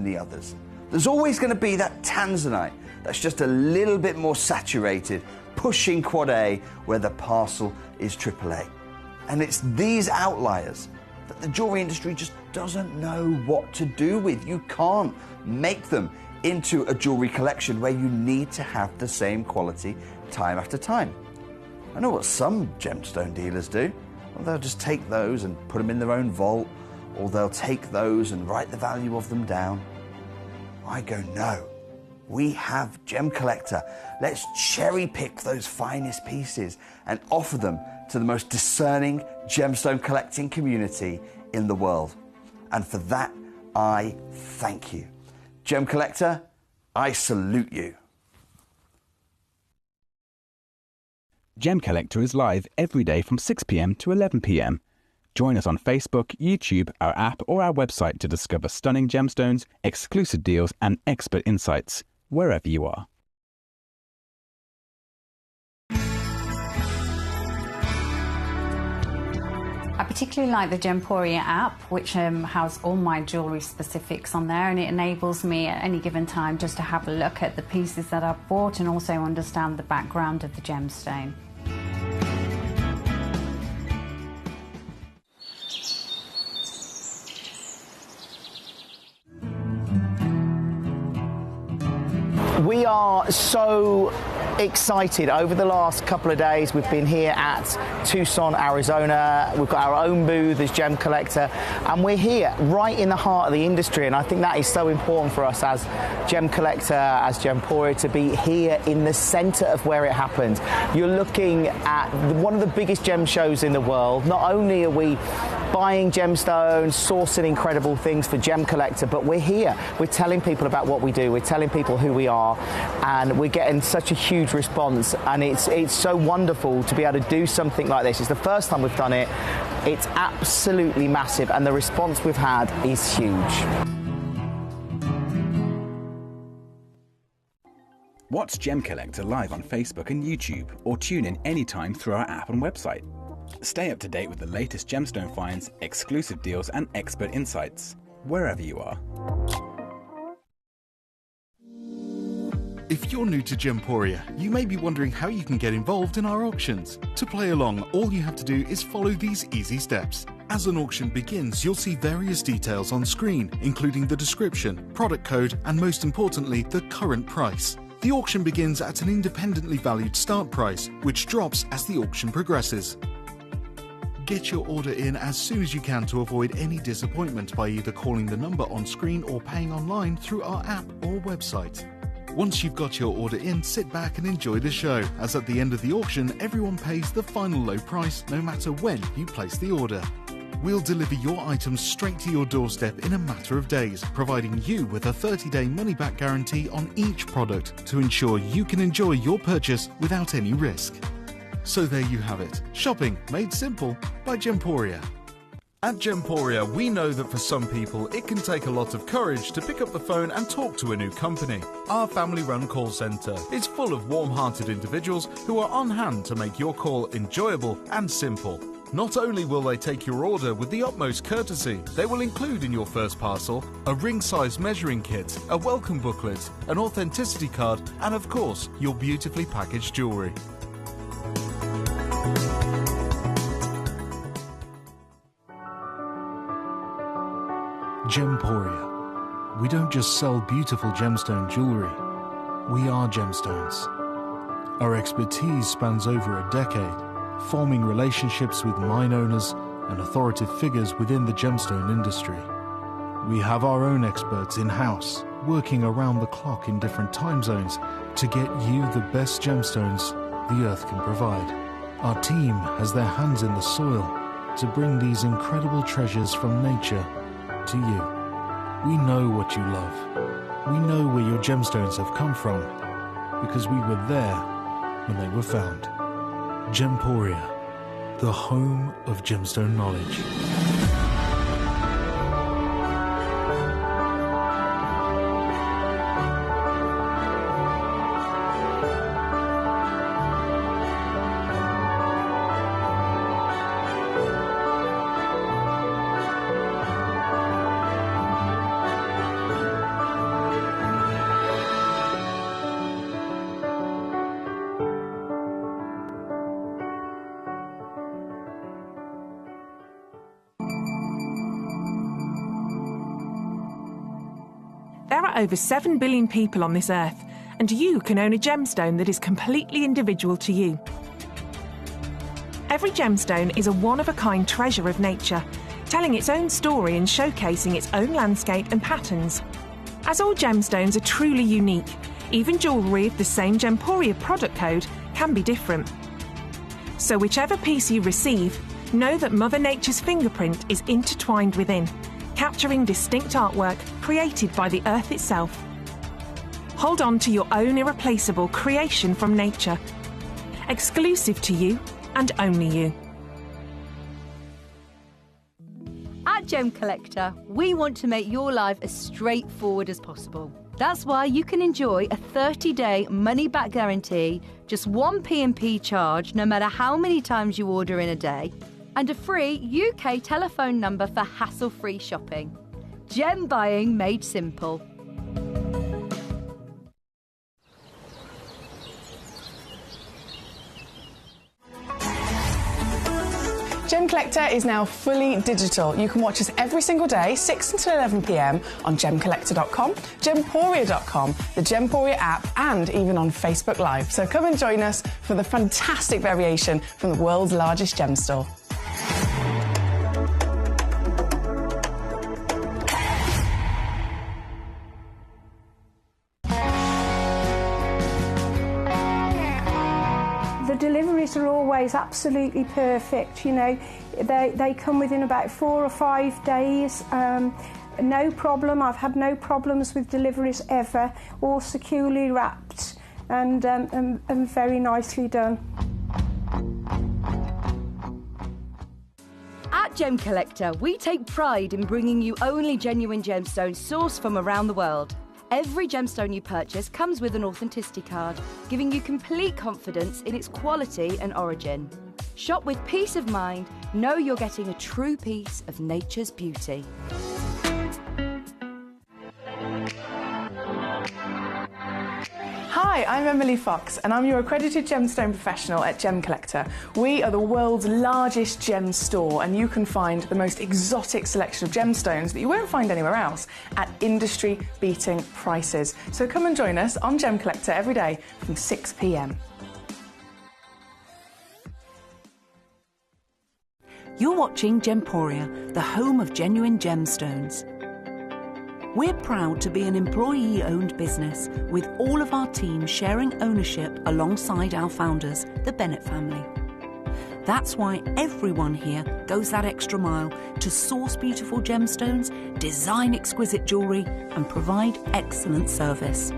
the others. There's always going to be that tanzanite that's just a little bit more saturated, pushing quad A where the parcel is AAA. And it's these outliers that the jewelry industry just doesn't know what to do with. You can't make them into a jewelry collection where you need to have the same quality time after time. I know what some gemstone dealers do. Well, they'll just take those and put them in their own vault, or they'll take those and write the value of them down. I go, no. We have Gemcollector. Let's cherry pick those finest pieces and offer them to the most discerning gemstone collecting community in the world. And for that, I thank you. Gemcollector, I salute you. Gemcollector is live every day from 6 p.m. to 11 p.m. Join us on Facebook, YouTube, our app or our website to discover stunning gemstones, exclusive deals and expert insights, wherever you are. I particularly like the Gemporia app, which has all my jewellery specifics on there, and it enables me at any given time just to have a look at the pieces that I've bought and also understand the background of the gemstone. We are so excited. Over the last couple of days we've been here at Tucson, Arizona. We've got our own booth as Gemcollector, and we're here right in the heart of the industry, and I think that is so important for us as Gemcollector, as Gemporia, to be here in the center of where it happens. You're looking at one of the biggest gem shows in the world. Not only are we buying gemstones, sourcing incredible things for Gemcollector, but we're here. We're telling people about what we do. We're telling people who we are, and we're getting such a huge response, and it's so wonderful to be able to do something like this. It's the first time we've done it. It's absolutely massive, and the response we've had is huge. Watch Gemcollector live on Facebook and YouTube, or tune in anytime through our app and website. Stay up to date with the latest gemstone finds, exclusive deals and expert insights, wherever you are. If you're new to Gemporia, you may be wondering how you can get involved in our auctions. To play along, all you have to do is follow these easy steps. As an auction begins, you'll see various details on screen, including the description, product code, and most importantly, the current price. The auction begins at an independently valued start price, which drops as the auction progresses. Get your order in as soon as you can to avoid any disappointment by either calling the number on screen or paying online through our app or website. Once you've got your order in, sit back and enjoy the show, as at the end of the auction, everyone pays the final low price no matter when you place the order. We'll deliver your items straight to your doorstep in a matter of days, providing you with a 30-day money-back guarantee on each product to ensure you can enjoy your purchase without any risk. So there you have it, shopping made simple by Gemporia. At Gemporia, we know that for some people, it can take a lot of courage to pick up the phone and talk to a new company. Our family-run call centre is full of warm-hearted individuals who are on hand to make your call enjoyable and simple. Not only will they take your order with the utmost courtesy, they will include in your first parcel a ring-size measuring kit, a welcome booklet, an authenticity card, and of course, your beautifully packaged jewellery. Gemporia. We don't just sell beautiful gemstone jewellery, we are gemstones. Our expertise spans over a decade, forming relationships with mine owners and authoritative figures within the gemstone industry. We have our own experts in-house, working around the clock in different time zones to get you the best gemstones the earth can provide. Our team has their hands in the soil to bring these incredible treasures from nature to you. We know what you love. We know where your gemstones have come from, because we were there when they were found. Gemporia, the home of gemstone knowledge. There are over 7 billion people on this earth, and you can own a gemstone that is completely individual to you. Every gemstone is a one-of-a-kind treasure of nature, telling its own story and showcasing its own landscape and patterns. As all gemstones are truly unique, even jewellery of the same Gemporia product code can be different. So whichever piece you receive, know that Mother Nature's fingerprint is intertwined within, capturing distinct artwork created by the earth itself. Hold on to your own irreplaceable creation from nature, exclusive to you and only you. At Gemcollector, we want to make your life as straightforward as possible. That's why you can enjoy a 30-day money-back guarantee, just one P&P charge no matter how many times you order in a day, and a free UK telephone number for hassle-free shopping. Gem buying made simple. Gemcollector is now fully digital. You can watch us every single day, 6 until 11 p.m. on gemcollector.com, gemporia.com, the Gemporia app, and even on Facebook Live. So come and join us for the fantastic variation from the world's largest gem store. The deliveries are always absolutely perfect, you know. They come within about 4 or 5 days. No problem. I've had no problems with deliveries ever. All securely wrapped and very nicely done. At Gemcollector, we take pride in bringing you only genuine gemstones sourced from around the world. Every gemstone you purchase comes with an authenticity card, giving you complete confidence in its quality and origin. Shop with peace of mind, know you're getting a true piece of nature's beauty. Hi, I'm Emily Fox and I'm your accredited gemstone professional at Gemcollector. We are the world's largest gem store and you can find the most exotic selection of gemstones that you won't find anywhere else at industry-beating prices. So come and join us on Gemcollector every day from 6 p.m. You're watching Gemporia, the home of genuine gemstones. We're proud to be an employee-owned business with all of our team sharing ownership alongside our founders, the Bennett family. That's why everyone here goes that extra mile to source beautiful gemstones, design exquisite jewellery and provide excellent service.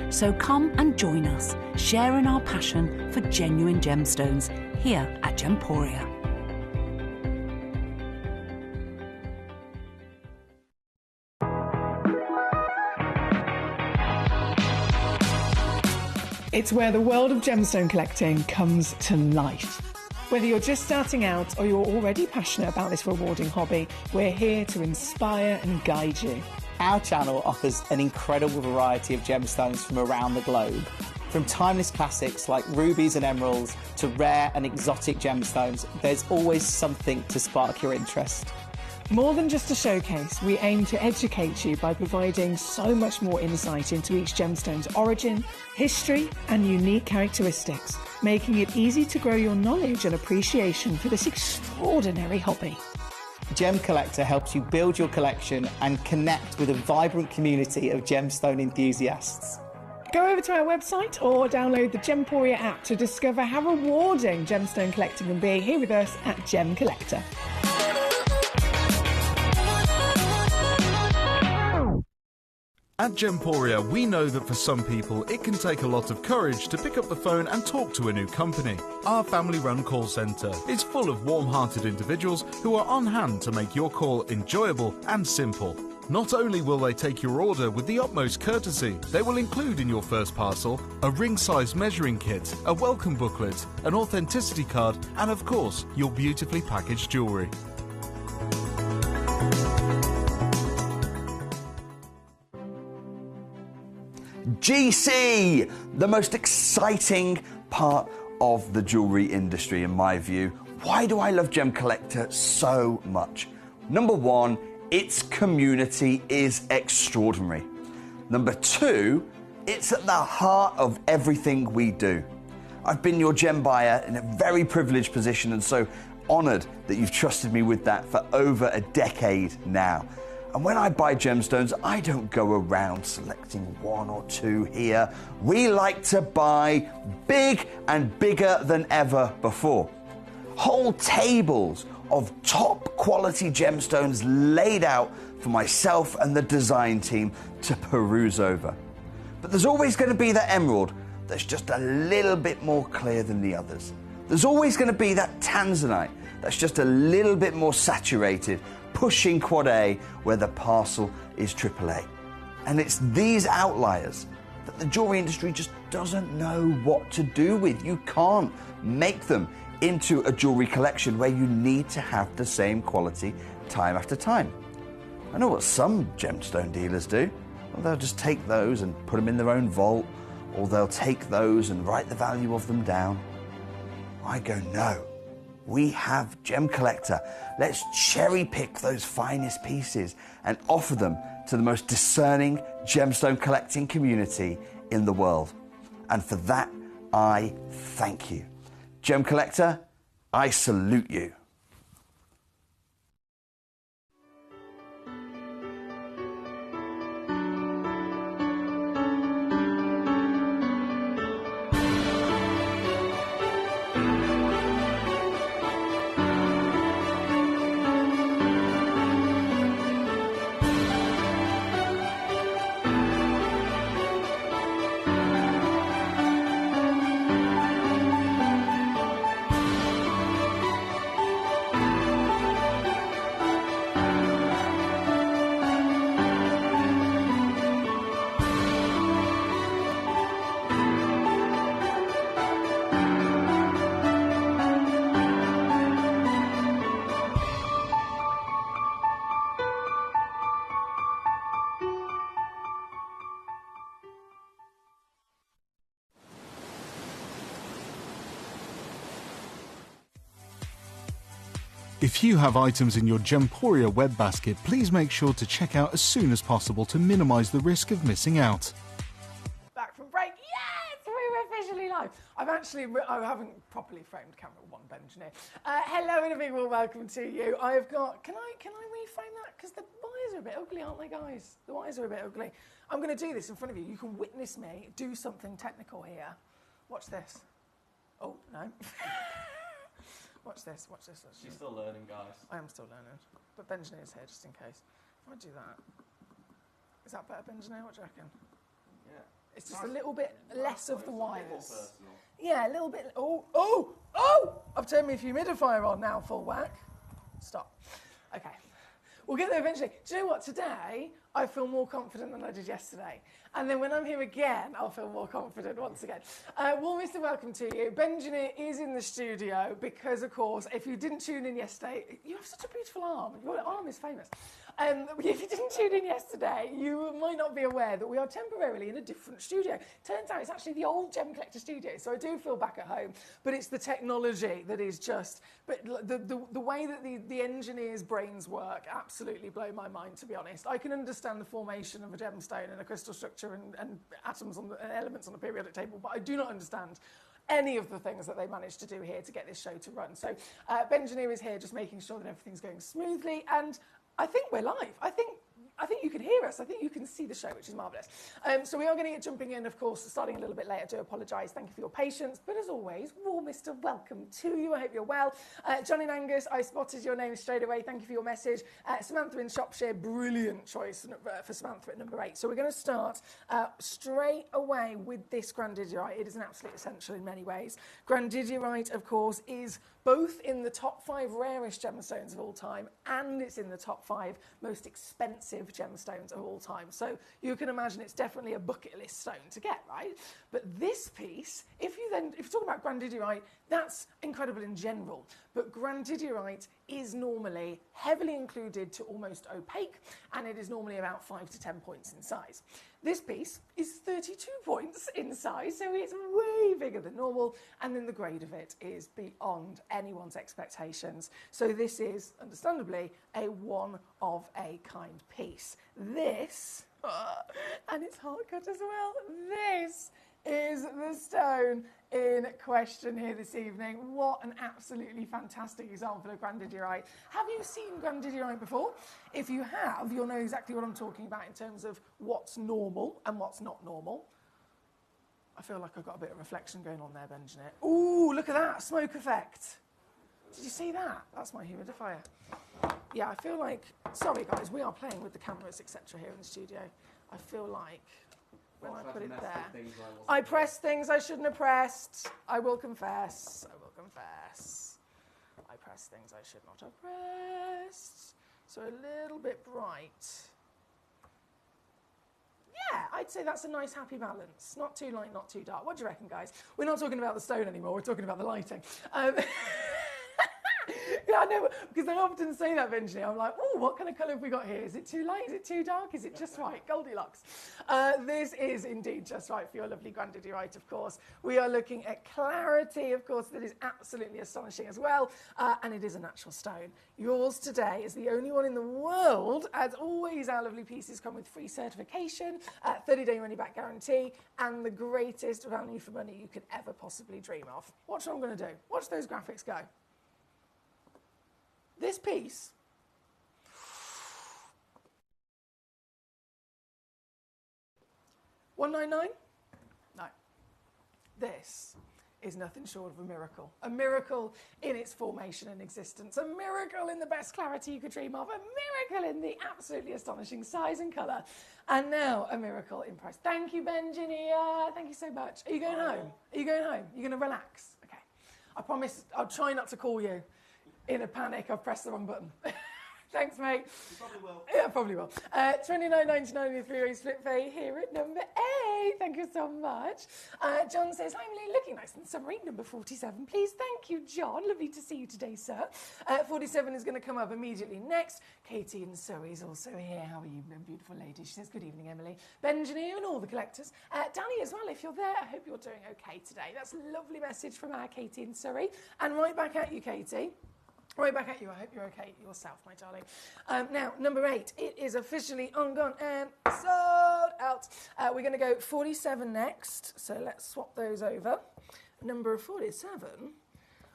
So come and join us, sharing our passion for genuine gemstones here at Gemporia. It's where the world of gemstone collecting comes to life. Whether you're just starting out or you're already passionate about this rewarding hobby, we're here to inspire and guide you. Our channel offers an incredible variety of gemstones from around the globe. From timeless classics like rubies and emeralds to rare and exotic gemstones, there's always something to spark your interest. More than just a showcase, we aim to educate you by providing so much more insight into each gemstone's origin, history and unique characteristics, making it easy to grow your knowledge and appreciation for this extraordinary hobby. Gemcollector helps you build your collection and connect with a vibrant community of gemstone enthusiasts. Go over to our website or download the Gemporia app to discover how rewarding gemstone collecting can be here with us at Gemcollector. At Gemporia, we know that for some people, it can take a lot of courage to pick up the phone and talk to a new company. Our family-run call centre is full of warm-hearted individuals who are on hand to make your call enjoyable and simple. Not only will they take your order with the utmost courtesy, they will include in your first parcel a ring-size measuring kit, a welcome booklet, an authenticity card, and of course, your beautifully packaged jewellery. GC, the most exciting part of the jewellery industry in my view. Why do I love Gemcollector so much? Number one, its community is extraordinary. Number 2, it's at the heart of everything we do. I've been your gem buyer in a very privileged position and so honoured that you've trusted me with that for over a decade now. And when I buy gemstones, I don't go around selecting 1 or 2 here. We like to buy big and bigger than ever before. Whole tables of top quality gemstones laid out for myself and the design team to peruse over. But there's always going to be that emerald that's just a little bit more clear than the others. There's always going to be that tanzanite that's just a little bit more saturated, pushing quad A where the parcel is AAA. And it's these outliers that the jewelry industry just doesn't know what to do with. You can't make them into a jewelry collection where you need to have the same quality time after time. I know what some gemstone dealers do. Well, they'll just take those and put them in their own vault, or they'll take those and write the value of them down. I go, no. We have Gemcollector. Let's cherry pick those finest pieces and offer them to the most discerning gemstone collecting community in the world. And for that, I thank you. Gemcollector, I salute you. If you have items in your Gemporia web basket, please make sure to check out as soon as possible to minimise the risk of missing out. Back from break. Yes, we were officially live. I haven't properly framed camera 1, Benjamin. Hello and a big warm welcome to you. I've got, can I reframe that? Because the wires are a bit ugly, aren't they, guys? The wires are a bit ugly. I'm going to do this in front of you. You can witness me do something technical here. Watch this. Oh, no. Watch this. She's still learning, guys. I am still learning. But Benjamin is here, just in case. If I do that, is that better, Benjamin? What do you reckon? Yeah. It's just a little bit less of the wires. Personal. Yeah, a little bit. Oh! I've turned my humidifier on now, full whack. Stop. Okay. We'll get there eventually. Do you know what? Today, I feel more confident than I did yesterday. And then when I'm here again, I'll feel more confident once again. Warmest and welcome to you. Benjamin is in the studio because, of course, if you didn't tune in yesterday, you have such a beautiful arm. Your arm is famous. If you didn't tune in yesterday, you might not be aware that we are temporarily in a different studio. Turns out it's actually the old Gemcollector studio, so I do feel back at home. But it's the technology that is just... But the way that the engineers' brains work absolutely blow my mind, to be honest. I can understand the formation of a gemstone and a crystal structure and atoms and elements on a periodic table, but I do not understand any of the things that they managed to do here to get this show to run. So Benjamin is here just making sure that everything's going smoothly, and I think we're live. I think you can hear us. I think you can see the show, which is marvellous. So we are going to get jumping in, of course, starting a little bit later. I do apologise. Thank you for your patience. But as always, warmest of welcome to you. I hope you're well. Johnny and Angus, I spotted your name straight away. Thank you for your message. Samantha in Shropshire, brilliant choice for Samantha at number 8. So we're going to start straight away with this grandidierite. It is an absolute essential in many ways. Grandidierite, of course, is both in the top 5 rarest gemstones of all time, and it's in the top 5 most expensive gemstones of all time. So you can imagine it's definitely a bucket list stone to get, right? But this piece, if you're talking about grandidierite, that's incredible in general. But grandidierite is normally heavily included to almost opaque, and it is normally about 5 to 10 points in size. This piece is 32 points in size, so it's way bigger than normal, and then the grade of it is beyond anyone's expectations. So this is, understandably, a one-of-a-kind piece. This... And it's hard cut as well. This is the stone in question here this evening. What an absolutely fantastic example of grandidierite. Have you seen grandidierite before? If you have, you'll know exactly what I'm talking about in terms of what's normal and what's not normal. I feel like I've got a bit of reflection going on there, Benjamin. Ooh, look at that, smoke effect. Did you see that? That's my humidifier. Yeah, I feel like, sorry guys, we are playing with the cameras, etc. here in the studio. I feel like when I put it there, I pressed things I shouldn't have pressed. I will confess. I pressed things I should not have pressed. So a little bit bright. Yeah, I'd say that's a nice happy balance. Not too light, not too dark. What do you reckon, guys? We're not talking about the stone anymore. We're talking about the lighting. Yeah, I know, because I often say that, Benji. I'm like, oh, what kind of colour have we got here? Is it too light? Is it too dark? Is it just right? Goldilocks. This is indeed just right for your lovely grandidierite, of course. We are looking at clarity, of course, that is absolutely astonishing as well, and it is a natural stone. Yours today is the only one in the world. As always, our lovely pieces come with free certification, 30-day money-back guarantee, and the greatest value for money you could ever possibly dream of. Watch what I'm going to do. Watch those graphics go. This piece, $199? No. This is nothing short of a miracle. A miracle in its formation and existence. A miracle in the best clarity you could dream of. A miracle in the absolutely astonishing size and colour. And now a miracle in price. Thank you, Benjinia. Thank you so much. Are you going home? Are you going home? You're going to relax? Okay. I promise I'll try not to call you. In a panic, I've pressed the wrong button. Thanks, mate. You probably will. Yeah, probably will. $29.99 in a three-way split pay here at number 8. Thank you so much. John says, hi, Emily, looking nice and summery. Number 47, please. Thank you, John. Lovely to see you today, sir. 47 is going to come up immediately next. Katie in Surrey is also here. How are you, beautiful lady? She says, good evening, Emily. Benjamin and all the collectors. Danny as well, if you're there. I hope you're doing okay today. That's a lovely message from our Katie in Surrey. And right back at you, Katie. Right back at you. I hope you're okay yourself, my darling. Now, number 8. It is officially on, gone, and sold out. We're going to go 47 next. So let's swap those over. Number 47.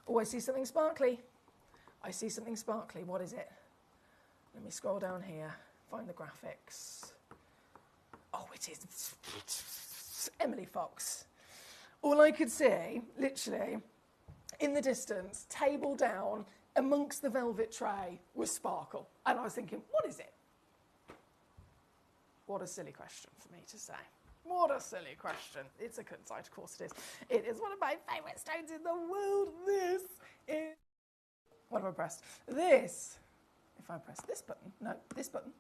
Oh, I see something sparkly. I see something sparkly. What is it? Let me scroll down here. Find the graphics. Oh, it is Emily Fox. All I could see, literally, in the distance, table down, amongst the velvet tray was sparkle. And I was thinking, what is it? What a silly question for me to say. What a silly question. It's a kunzite, of course it is. It is one of my favourite stones in the world. This is... What have I pressed? This. If I press this button. No, this button.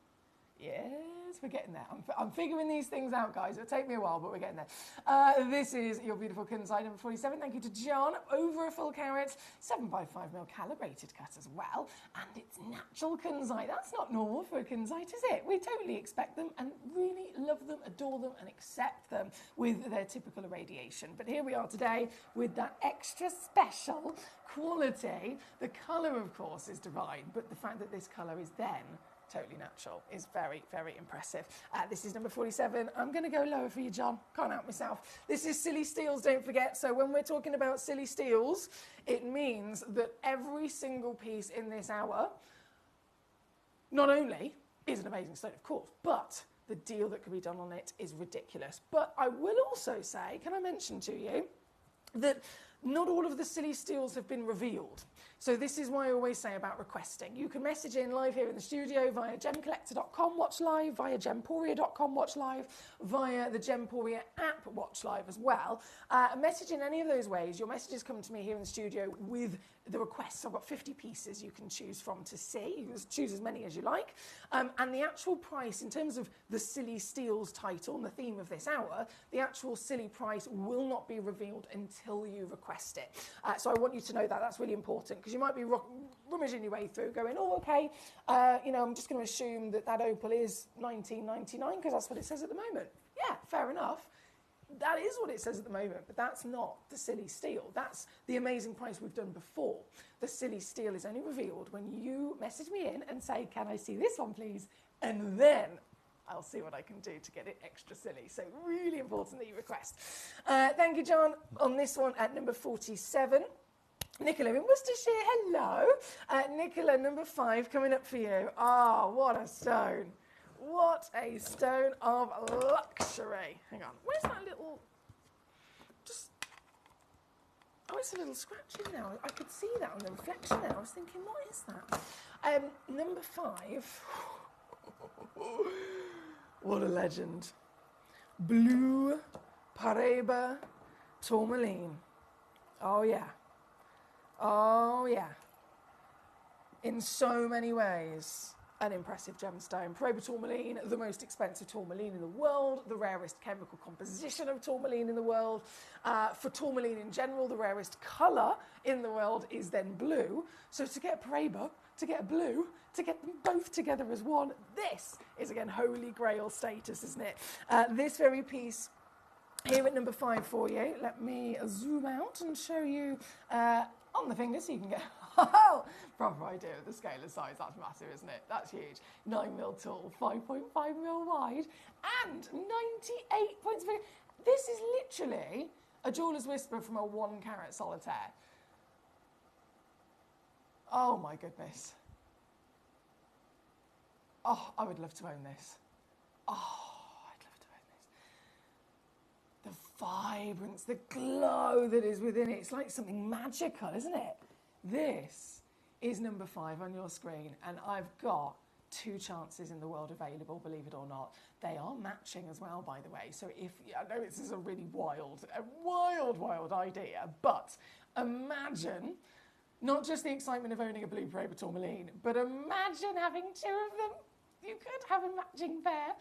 Yes, we're getting there. I'm figuring these things out, guys. It'll take me a while, but we're getting there. This is your beautiful kunzite number 47. Thank you to John. Over a full carat, 7x5mm calibrated cut as well. And it's natural kunzite. That's not normal for a kunzite, is it? We totally expect them and really love them, adore them, and accept them with their typical irradiation. But here we are today with that extra special quality. The colour, of course, is divine, but the fact that this colour is then totally natural is very, very impressive. This is number 47. I'm going to go lower for you, John. Can't help myself. This is silly steels, don't forget. So when we're talking about silly steels, it means that every single piece in this hour not only is an amazing stone, of course, but the deal that can be done on it is ridiculous. But I will also say, can I mention to you, that not all of the silly steels have been revealed. So this is why I always say about requesting. You can message in live here in the studio via gemcollector.com, watch live, via gemporia.com, watch live, via the Gemporia app, watch live as well. Message in any of those ways. Your messages come to me here in the studio with the requests. I've got 50 pieces you can choose from to see. You can choose as many as you like. And the actual price, in terms of the Silly Steels title and the theme of this hour, the actual silly price will not be revealed until you request it. So I want you to know that. That's really important, because you might be rummaging your way through going, oh, okay, you know, I'm just going to assume that that opal is $19.99 because that's what it says at the moment. Yeah, fair enough. That is what it says at the moment, but that's not the silly steel. That's the amazing price we've done before. The silly steel is only revealed when you message me in and say, can I see this one, please? And then I'll see what I can do to get it extra silly. So really important that you request. Thank you, John. On this one at number 47. Nicola in Worcestershire, hello. Nicola, number 5, coming up for you. Oh, what a stone. What a stone of luxury. Hang on, where's that little... Oh, it's a little scratchy now. I could see that on the reflection there. I was thinking, what is that? Number 5. What a legend. Blue Paraiba tourmaline. Oh, yeah. Oh, yeah. In so many ways, an impressive gemstone. Paraiba tourmaline, the most expensive tourmaline in the world, the rarest chemical composition of tourmaline in the world. For tourmaline in general, the rarest colour in the world is then blue. So to get Paraiba, to get blue, to get them both together as one, this is, again, holy grail status, isn't it? This very piece here at number 5 for you. Let me zoom out and show you on the finger so you can get proper idea of the scale of size. That's massive, isn't it? That's huge. 9mm tall, 5.5mm wide, and 98 points. This is literally a jeweller's whisper from a 1-carat solitaire. Oh my goodness. Oh, I would love to own this. Oh, I'd love to own this. The vibrance, the glow that is within it. It's like something magical, isn't it? This is number 5 on your screen, and I've got 2 chances in the world available, believe it or not. They are matching as well, by the way. So if, I know this is a really wild idea, but imagine not just the excitement of owning a blue Paraiba tourmaline, but imagine having 2 of them. You could have a matching pair.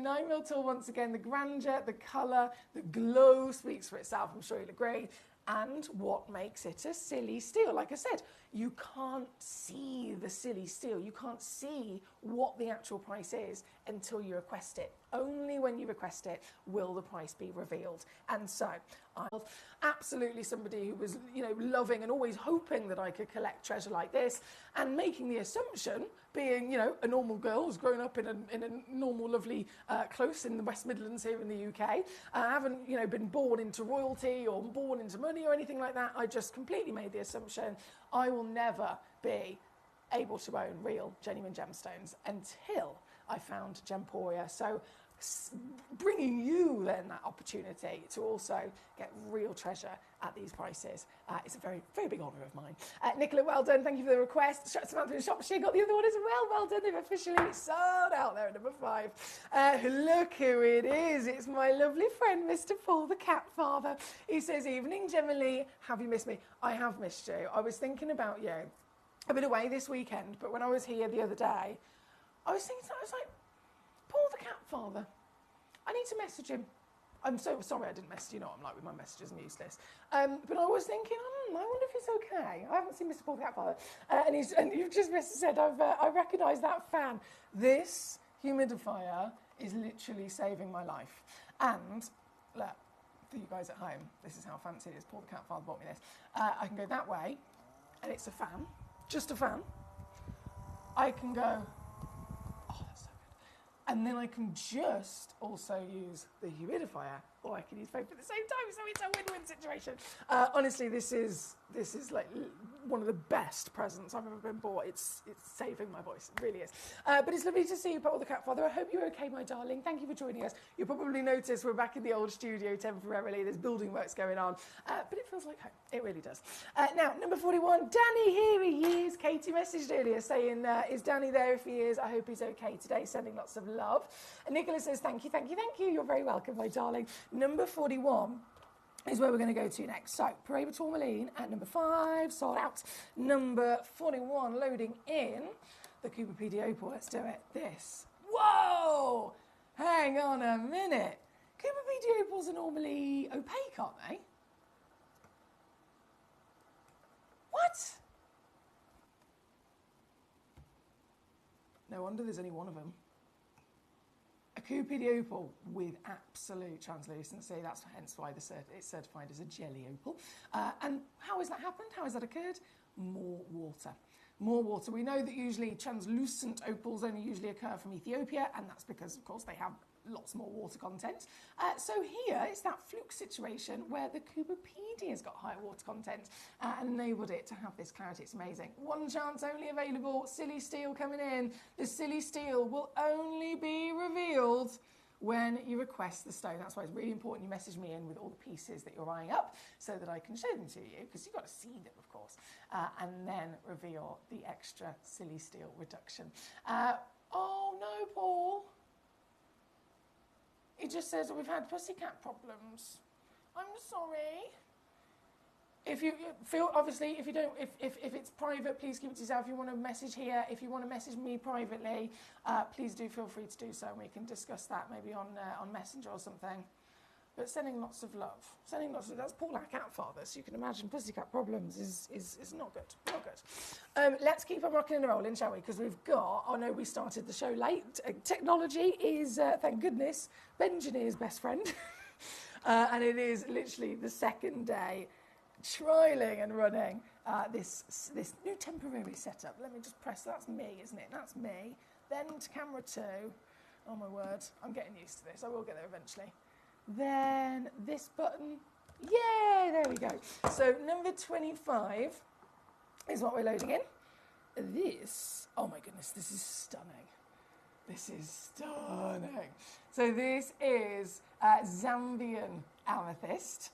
9mm tall, once again, the grandeur, the colour, the glow speaks for itself, I'm sure you'll agree. And what makes it a silly steal? Like I said, you can't see the silly steal. You can't see what the actual price is until you request it. Only when you request it will the price be revealed. And so I'm absolutely somebody who was, loving and always hoping that I could collect treasure like this, and making the assumption, being, a normal girl who's grown up in a normal, lovely close in the West Midlands here in the UK. I haven't, been born into royalty or born into money or anything like that. I just completely made the assumption I will never be able to own real, genuine gemstones until I found Gemporia. So bringing you then that opportunity to also get real treasure at these prices is a very, very big honour of mine. Nicola, well done. Thank you for the request. Samantha in Shropshire got the other one as well. Well done. They've officially sold out there at number 5. Look who it is. It's my lovely friend, Mr. Paul, the cat father. He says, evening, Gemma-Lee. Have you missed me? I have missed you. I was thinking about you. I've been away this weekend, but when I was here the other day, I was thinking, I was like, Paul the cat father, I need to message him. I'm so sorry I didn't message you. Know what I'm like with my messages, I'm useless. But I was thinking, I wonder if he's okay. I haven't seen Mr. Paul the cat father. And you've just said, I recognise that fan. This humidifier is literally saving my life. And, look, for you guys at home, this is how fancy it is. Paul the cat father bought me this. I can go that way, and it's a fan. Just a fan. I can go, oh, that's so good. And then I can just also use the humidifier, or I can use both at the same time, so it's a win-win situation. Honestly, this is like one of the best presents I've ever been bought. It's saving my voice, it really is. But it's lovely to see you, Paul the cat father. I hope you're okay, my darling. Thank you for joining us. You'll probably notice we're back in the old studio temporarily. There's building works going on, but it feels like home. It really does. Now, number 41, Danny, here he is. Katie messaged earlier saying, is Danny there? If he is, I hope he's okay today. Sending lots of love. And Nicholas says, thank you, thank you, thank you. You're very welcome, my darling. Number 41 is where we're going to go to next. So, Paraiba tourmaline at number 5, sold out. Number 41, loading in the Cooper PD Opal. Let's do it. This. Whoa! Hang on a minute. Cooper PD Opals are normally opaque, aren't they? What? No wonder there's only one of them. A Cooper PD Opal with absolute translucency. That's hence why it's certified as a jelly opal. And how has that happened? How has that occurred? More water. more water. We know that usually translucent opals only usually occur from Ethiopia, and that's because, of course, they have lots more water content. So here it's that fluke situation where the Cubopedia's got higher water content and enabled it to have this clarity. It's amazing. One chance only available. Silly Steel coming in. The Silly Steel will only be revealed when you request the stone. That's why it's really important you message me in with all the pieces that you're eyeing up so that I can show them to you, because you've got to see them, of course, and then reveal the extra Silly Steel reduction. Oh no, Paul. It just says that we've had pussycat problems. I'm sorry. If you feel, obviously, if you don't, if it's private, please keep it to yourself. If you want to message here, if you want to message me privately, please do feel free to do so, and we can discuss that maybe on Messenger or something. But sending lots of love, that's Paul, our cat father, so you can imagine pussycat problems is not good, not good. Let's keep on rocking and rolling, shall we? Because we've got, oh no, we started the show late. Technology is, thank goodness, Benjineer's best friend. And it is literally the second day trialling and running this new temporary setup. Let me just press, that's me, isn't it? That's me. Then to camera 2. Oh my word, I'm getting used to this. I will get there eventually. Then this button, yay, there we go. So number 25 is what we're loading in. This, oh my goodness, this is stunning. This is stunning. So this is Zambian amethyst.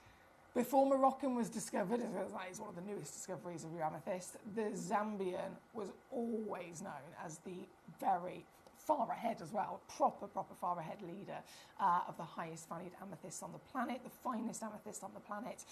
Before Moroccan was discovered, it's one of the newest discoveries of your amethyst, the Zambian was always known as the very far ahead as well, proper far ahead leader of the highest valued amethyst on the planet, the finest amethyst on the planet.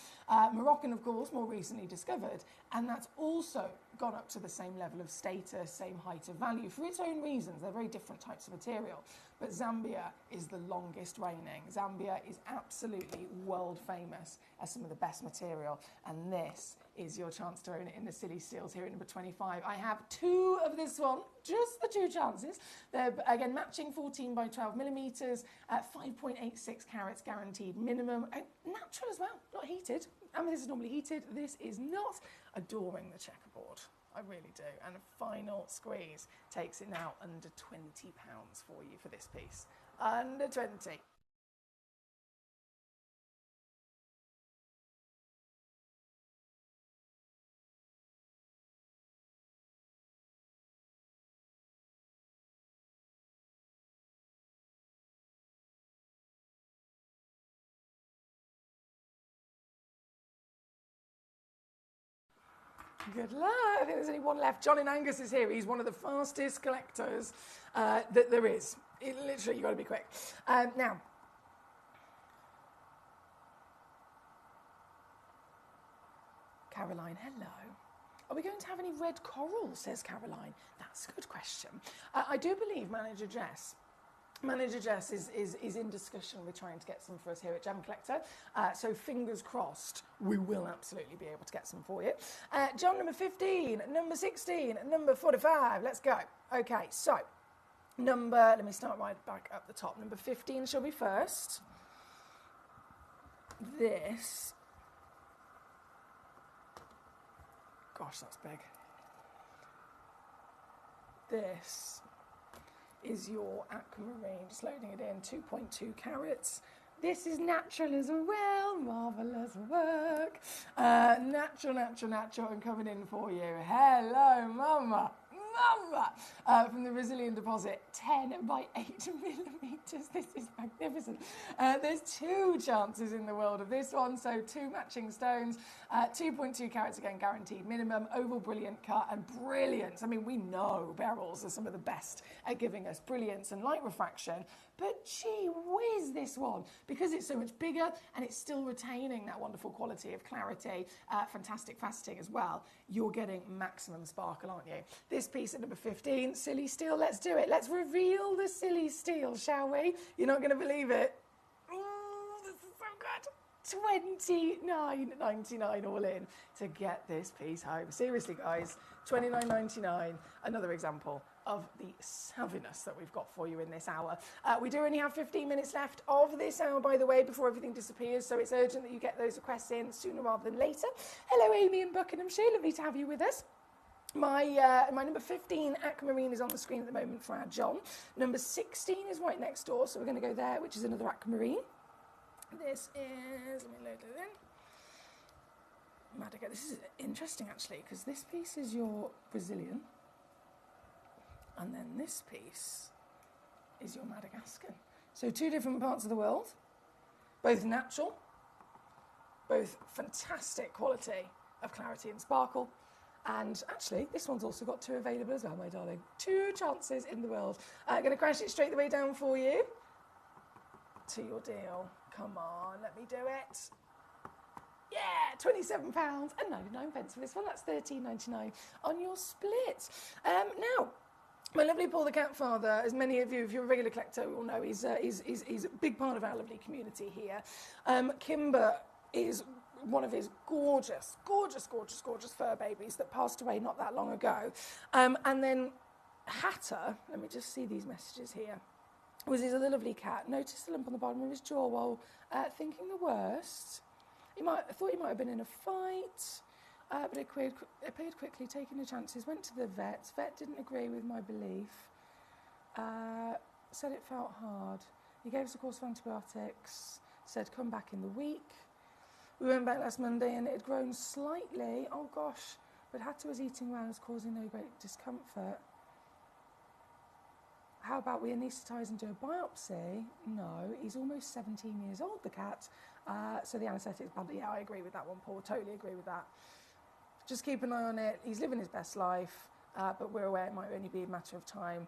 Moroccan, of course, more recently discovered, and that's also gone up to the same level of status, same height of value for its own reasons. They're very different types of material, but Zambia is the longest reigning. Zambia is absolutely world famous as some of the best material, and this is your chance to own it in the Silly Steels here at number 25. I have 2 of this one, just the 2 chances. They're, again, matching 14 by 12 millimetres, at 5.86 carats guaranteed minimum, natural as well, not heated. Amethyst is normally heated, this is not. Adoring the checkerboard, I really do. And a final squeeze takes it now under £20 for you for this piece. Under 20. Good luck. I think there's only one left. John in Angus is here. He's one of the fastest collectors that there is. Literally, you've got to be quick. Now, Caroline, hello. Are we going to have any red coral, says Caroline. That's a good question. I do believe Manager Jess is in discussion with trying to get some for us here at Gemcollector. So fingers crossed, we will absolutely be able to get some for you. John, number 15, number 16, number 45. Let's go. Okay, so let me start right back up the top. Number 15 shall be first. This. Gosh, that's big. This is your aquamarine, just loading it in, 2.2 carats. This is natural as well, marvellous work. Natural, and coming in for you. Hello, mama. From the Brazilian deposit, 10 by 8 millimetres. This is magnificent. There's 2 chances in the world of this one, so 2 matching stones, 2.2 carats again, guaranteed minimum, oval brilliant cut and brilliance. I mean, we know beryls are some of the best at giving us brilliance and light refraction, but gee whiz, this one, because it's so much bigger and it's still retaining that wonderful quality of clarity, fantastic faceting as well, you're getting maximum sparkle, aren't you? This piece at number 15, Silly Steel, let's do it. Let's reveal the Silly Steel, shall we? You're not going to believe it. Ooh, this is so good. $29.99 all in to get this piece home. Seriously, guys, $29.99, another example of the savviness that we've got for you in this hour. We do only have 15 minutes left of this hour, by the way, before everything disappears, so it's urgent that you get those requests in sooner rather than later. Hello, Amy in Buckinghamshire. Lovely to have you with us. My number 15 aquamarine is on the screen at the moment for our John. Number 16 is right next door, so we're going to go there, which is another aquamarine. This is, let me load it in. Madagascar. This is interesting actually, because this piece is your Brazilian, and then this piece is your Madagascan. So 2 different parts of the world, both natural, both fantastic quality of clarity and sparkle. And actually, this one's also got 2 available as well, my darling. 2 chances in the world. I'm going to crash it straight the way down for you to your deal. Come on, let me do it. Yeah, £27.99 for this one. That's £13.99 on your split. Now, my lovely Paul the Cat Father, as many of you, if you're a regular collector, will know, he's a big part of our lovely community here. Kimber is one of his gorgeous fur babies that passed away not that long ago. And then Hatter, let me just see these messages here, was his lovely cat. Noticed the lump on the bottom of his jaw while thinking the worst. I thought he might have been in a fight, but it appeared quickly, taking the chances. Went to the vet. Vet didn't agree with my belief. Said it felt hard. He gave us a course of antibiotics. Said come back in the week. We went back last Monday and it had grown slightly. Oh gosh, but Hatter was eating well and was causing no great discomfort. How about we anaesthetise and do a biopsy? No, he's almost 17 years old, the cat. So the anaesthetic's bad. Yeah, I agree with that one, Paul. Totally agree with that. Just keep an eye on it. He's living his best life, but we're aware it might only be a matter of time.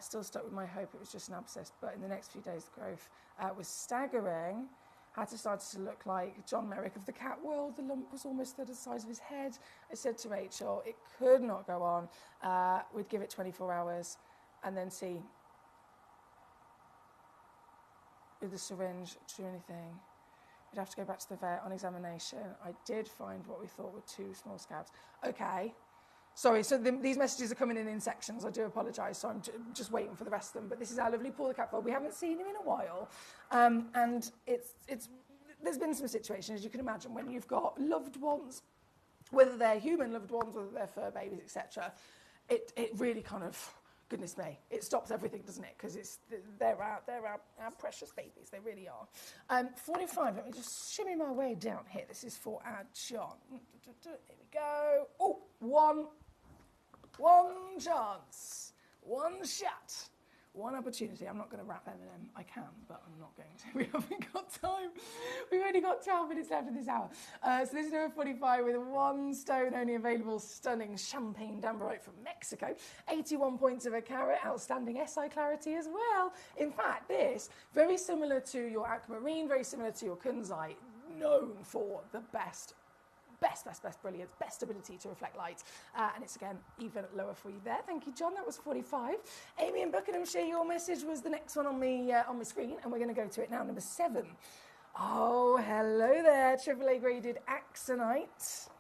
Still stuck with my hope it was just an abscess, but in the next few days the growth was staggering. Hatter started to look like John Merrick of the cat world. The lump was almost the size of his head. I said to Rachel, it could not go on. We'd give it 24 hours and then see with the syringe to do anything. We'd have to go back to the vet on examination. I did find what we thought were 2 small scabs. Okay. Sorry, so these messages are coming in sections. I do apologise, so I'm just waiting for the rest of them. But this is our lovely Paul the Cat Father. We haven't seen him in a while. And there's been some situations, as you can imagine, when you've got loved ones, whether they're human loved ones, whether they're fur babies, etc. It really kind of, goodness me, it stops everything, doesn't it? Because they're our precious babies. They really are. 45, let me just shimmy my way down here. This is for our John. Here we go. Oh, one chance, one shot, one opportunity. I'm not going to wrap M&M. I can, but I'm not going to. We haven't got time. We've only got 12 minutes left in this hour. So this is number 45 with 1 stone only available. Stunning champagne dambarite from Mexico. 81 points of a carat. Outstanding SI clarity as well. In fact, this, very similar to your aquamarine, very similar to your kunzite, known for the best brilliance, best ability to reflect light. And it's, again, even lower for you there. Thank you, John. That was 45. Amy in Buckinghamshire, your message was the next one on my screen, and we're going to go to it now, number 7. Oh, hello there, AAA graded Axonite.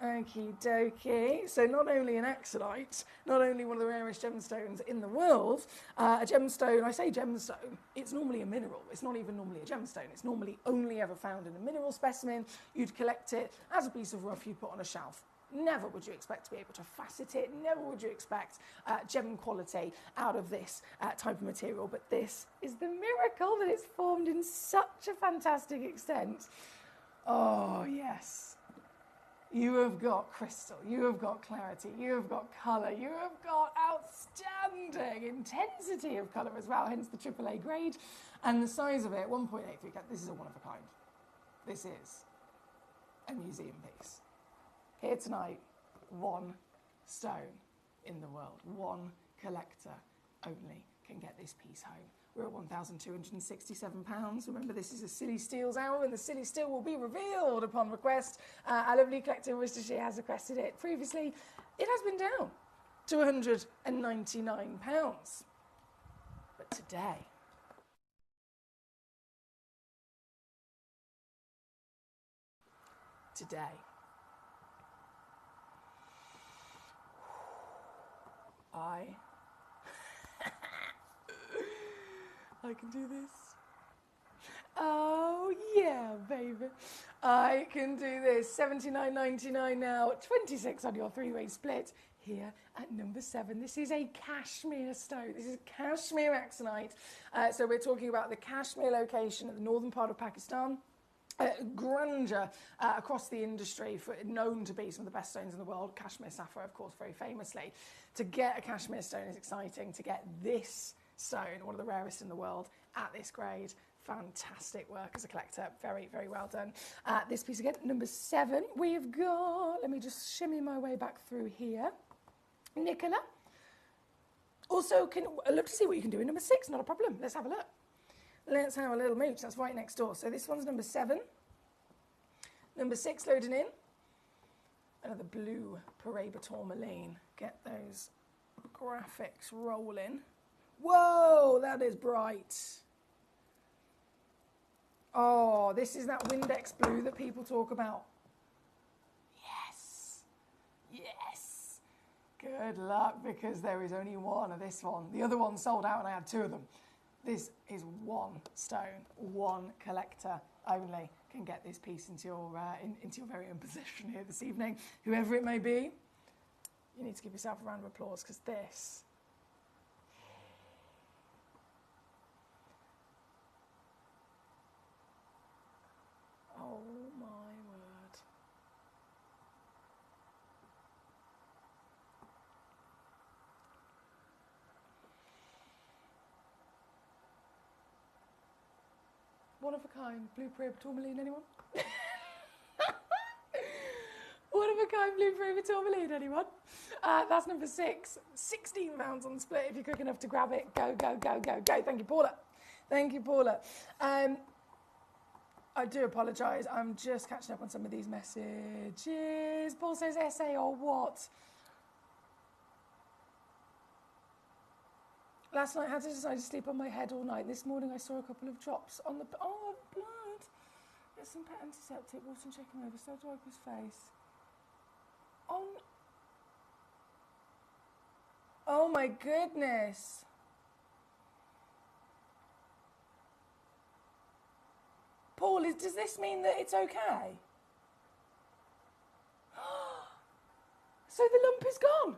Okie dokie. So not only an Axonite, not only one of the rarest gemstones in the world, a gemstone, I say gemstone, it's normally a mineral. It's not even normally a gemstone. It's normally only ever found in a mineral specimen. You'd collect it as a piece of rough you put on a shelf. Never would you expect to be able to facet it. Never would you expect gem quality out of this type of material. But this is the miracle that it's formed in such a fantastic extent. Oh, yes. You have got crystal, you have got clarity, you have got colour, you have got outstanding intensity of colour as well, hence the AAA grade. And the size of it, 1.83 carat, this is a one of a kind. This is a museum piece. Here tonight, 1 stone in the world. 1 collector only can get this piece home. We're at £1,267. Remember, this is a Silly Steals hour, and the Silly Steal will be revealed upon request. Our lovely collector in Worcestershire has requested it previously. It has been down to £199. But today, I can do this. Oh, yeah, baby. I can do this. $79.99 now, 26 on your 3-way split. here at number 7. This is a cashmere stone. This is cashmere axonite. So we're talking about the Kashmir location at the northern part of Pakistan. Grandeur across the industry, known to be some of the best stones in the world. Kashmir sapphire, of course, very famously. To get a cashmere stone is exciting. To get this stone, one of the rarest in the world, at this grade, fantastic work as a collector. Very, very well done. This piece again, number 7. We've got, let me just shimmy my way back through here. Nicola. Also, I'd love to see what you can do in number 6, not a problem. Let's have a look. Let's have a little mooch. That's right next door. So this one's number 7. Number 6 loading in. Another blue Paraiba tourmaline. Get those graphics rolling. Whoa, that is bright. Oh, this is that Windex blue that people talk about. Yes. Yes. Good luck, because there is only one of this one. The other one sold out and I had 2 of them. This is one stone, one collector only can get this piece into your into your very own possession here this evening. Whoever it may be, you need to give yourself a round of applause, because this. Oh my word. One of a kind, blue Paraiba tourmaline, anyone? One of a kind, blue Paraiba tourmaline, anyone? That's number 6. £16 on the split if you're quick enough to grab it. Go, go, go, go, go. Thank you, Paula. Thank you, Paula. I do apologise. I'm just catching up on some of these messages. Paul says essay or what? Last night I had to decide to sleep on my head all night. This morning I saw a couple of drops on the... Oh, blood. Get some pet antiseptic, water and check him over. Start to wipe his face. Oh my goodness. Paul, does this mean that it's okay? So the lump is gone.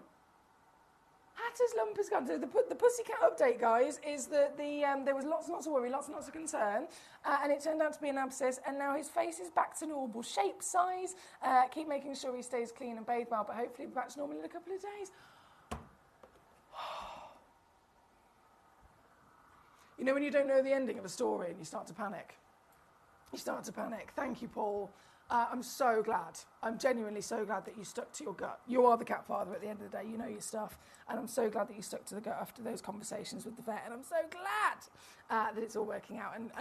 Hatter's lump is gone. So the pussycat update, guys, is that there was lots and lots of worry, lots and lots of concern, and it turned out to be an abscess, and now his face is back to normal shape, size. Keep making sure he stays clean and bathed well, but hopefully back to normal in a couple of days. You know when you don't know the ending of a story and you start to panic? You start to panic. Thank you, Paul. I'm so glad. I'm genuinely so glad that you stuck to your gut. You are the cat father at the end of the day. You know your stuff. And I'm so glad that you stuck to the gut after those conversations with the vet. And I'm so glad that it's all working out. And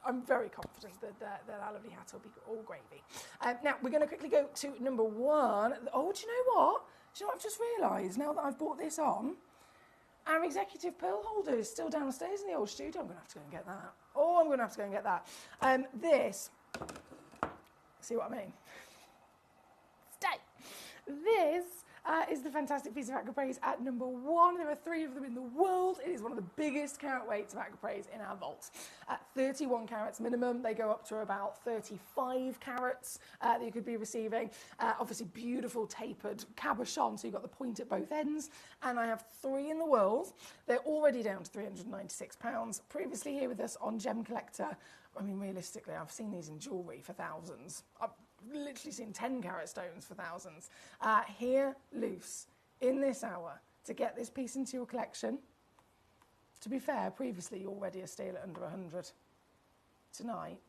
I'm very confident that our lovely hat will be all gravy. Now, we're going to quickly go to number 1. Oh, do you know what? Do you know what I've just realised now that I've brought this on? Our executive pearl holder is still downstairs in the old studio. I'm going to have to go and get that. Oh, I'm going to have to go and get that. This... See what I mean? Stay. This is the fantastic piece of Agropraise at number 1. There are 3 of them in the world. It is one of the biggest carat weights of Agropraise in our vault. At 31 carats minimum, they go up to about 35 carats that you could be receiving. Obviously, beautiful tapered cabochon, so you've got the point at both ends. And I have 3 in the world. They're already down to £396. Previously here with us on Gemcollector, I mean, realistically, I've seen these in jewellery for thousands. I've literally seen 10 carat stones for thousands. Here, loose, in this hour, to get this piece into your collection. To be fair, previously, you already a steal at under 100. Tonight,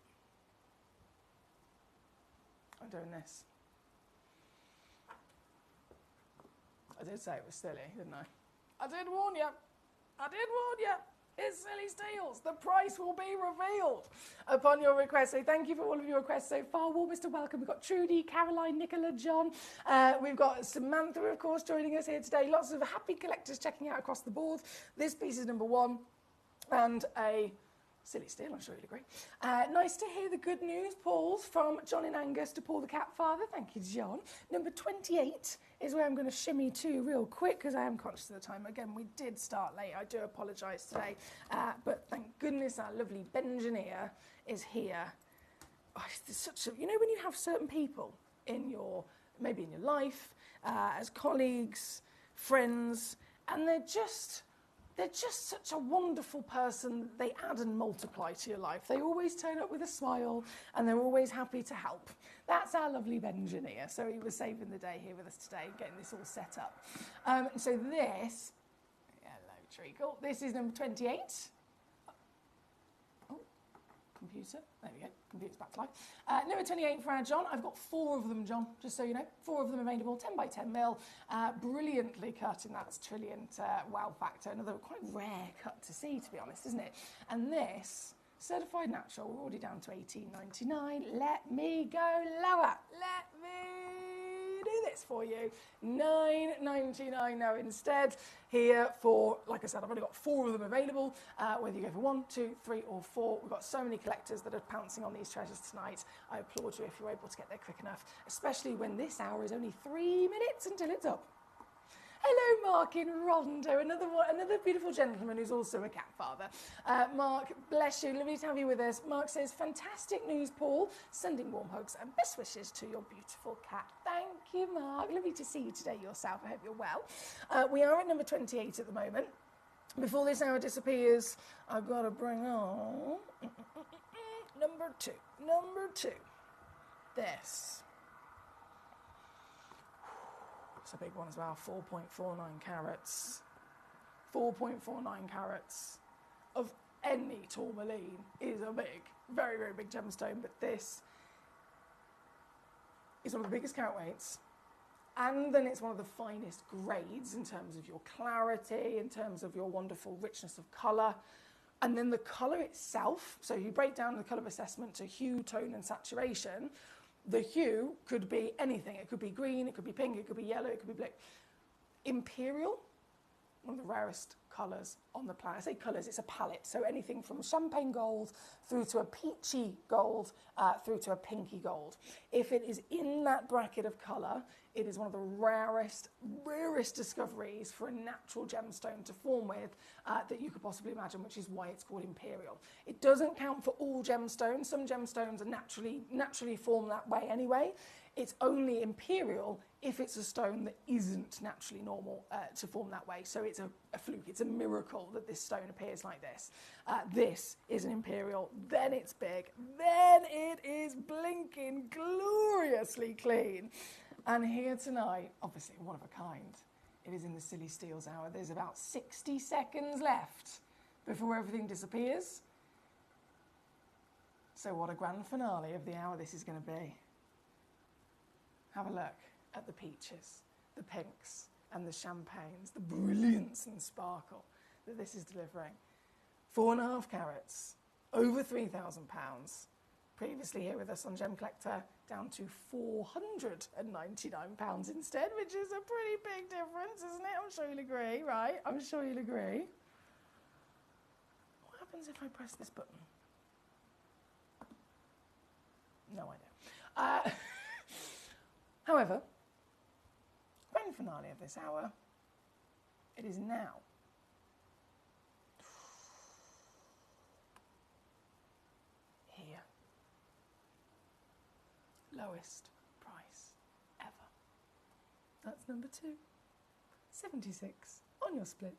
I'm doing this. I did say it was silly, didn't I? I did warn you. I did warn you. It's silly steals. The price will be revealed upon your request. So thank you for all of your requests so far. Warmest of welcome. We've got Trudy, Caroline, Nicola, John. We've got Samantha, of course, joining us here today. Lots of happy collectors checking out across the board. This piece is number 1 and a silly steal, I'm sure you'll agree. Nice to hear the good news, Paul's, from John in Angus to Paul the cat father. Thank you, John. Number 28 is where I'm going to shimmy to real quick because I am conscious of the time. Again, we did start late. I do apologise today. But thank goodness our lovely Benjaneer is here. Oh, there's such a, you know when you have certain people in your, maybe in your life, as colleagues, friends, and they're just such a wonderful person. They add and multiply to your life. They always turn up with a smile, and they're always happy to help. That's our lovely Benjamin. So he was saving the day here with us today, getting this all set up. So this, hello Treacle, this is number 28. Oh, computer, there we go, computer's back to life. Number 28 for our John. I've got 4 of them, John, just so you know. 4 of them available, 10 by 10 mil, brilliantly cut in that Trilliant wow factor. Another quite rare cut to see, to be honest, isn't it? And this, certified natural, we're already down to $18.99. Let me go lower. Let me do this for you. $9.99 now instead. Here for, like I said, I've only got 4 of them available. Whether you go for 1, 2, 3 or 4, we've got so many collectors that are pouncing on these treasures tonight. I applaud you if you're able to get there quick enough, especially when this hour is only 3 minutes until it's up. Hello, Mark in Rondo, another beautiful gentleman who's also a cat father. Mark, bless you, lovely to have you with us. Mark says, fantastic news, Paul. Sending warm hugs and best wishes to your beautiful cat. Thank you, Mark. Lovely to see you today yourself. I hope you're well. We are at number 28 at the moment. Before this hour disappears, I've got to bring on number 2. Number 2. This. It's a big one as well, 4.49 carats. 4.49 carats of any tourmaline is a big, very, very big gemstone, but this is one of the biggest carat weights, and then it's one of the finest grades in terms of your clarity, in terms of your wonderful richness of colour, and then the colour itself. So you break down the colour assessment to hue, tone and saturation. The hue could be anything. It could be green, it could be pink, it could be yellow, it could be blue. Imperial, one of the rarest colours on the planet. I say colours, it's a palette. So anything from champagne gold through to a peachy gold, through to a pinky gold. If it is in that bracket of colour, it is one of the rarest discoveries for a natural gemstone to form with that you could possibly imagine, which is why it's called imperial. It doesn't count for all gemstones. Some gemstones are naturally formed that way anyway. It's only imperial if it's a stone that isn't naturally normal to form that way. So it's a fluke, it's a miracle that this stone appears like this. This is an imperial, then it's big, then it is blinking gloriously clean. And here tonight, obviously one of a kind, it is in the Silly Steals hour. There's about 60 seconds left before everything disappears. So what a grand finale of the hour this is going to be. Have a look at the peaches, the pinks and the champagnes, the brilliance and sparkle that this is delivering. 4.5 carats, over £3,000. Previously here with us on Gemcollector, down to £499 instead, which is a pretty big difference, isn't it? I'm sure you'll agree, right? I'm sure you'll agree. What happens if I press this button? No idea. However, grand finale of this hour, it is now. Here. Lowest price ever. That's number 2. 76 on your split.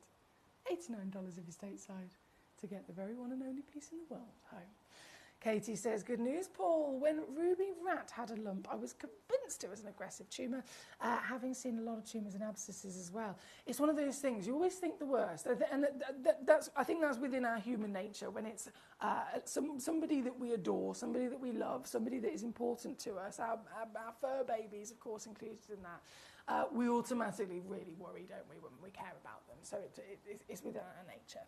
$89 if you're stateside to get the very one and only piece in the world home. Katie says, good news, Paul. When Ruby Rat had a lump, I was convinced it was an aggressive tumour, having seen a lot of tumours and abscesses as well. It's one of those things, you always think the worst. And I think that's within our human nature, when it's somebody that we adore, somebody that we love, somebody that is important to us, our fur babies, of course, included in that. We automatically really worry, don't we, when we care about them. So it's within our nature.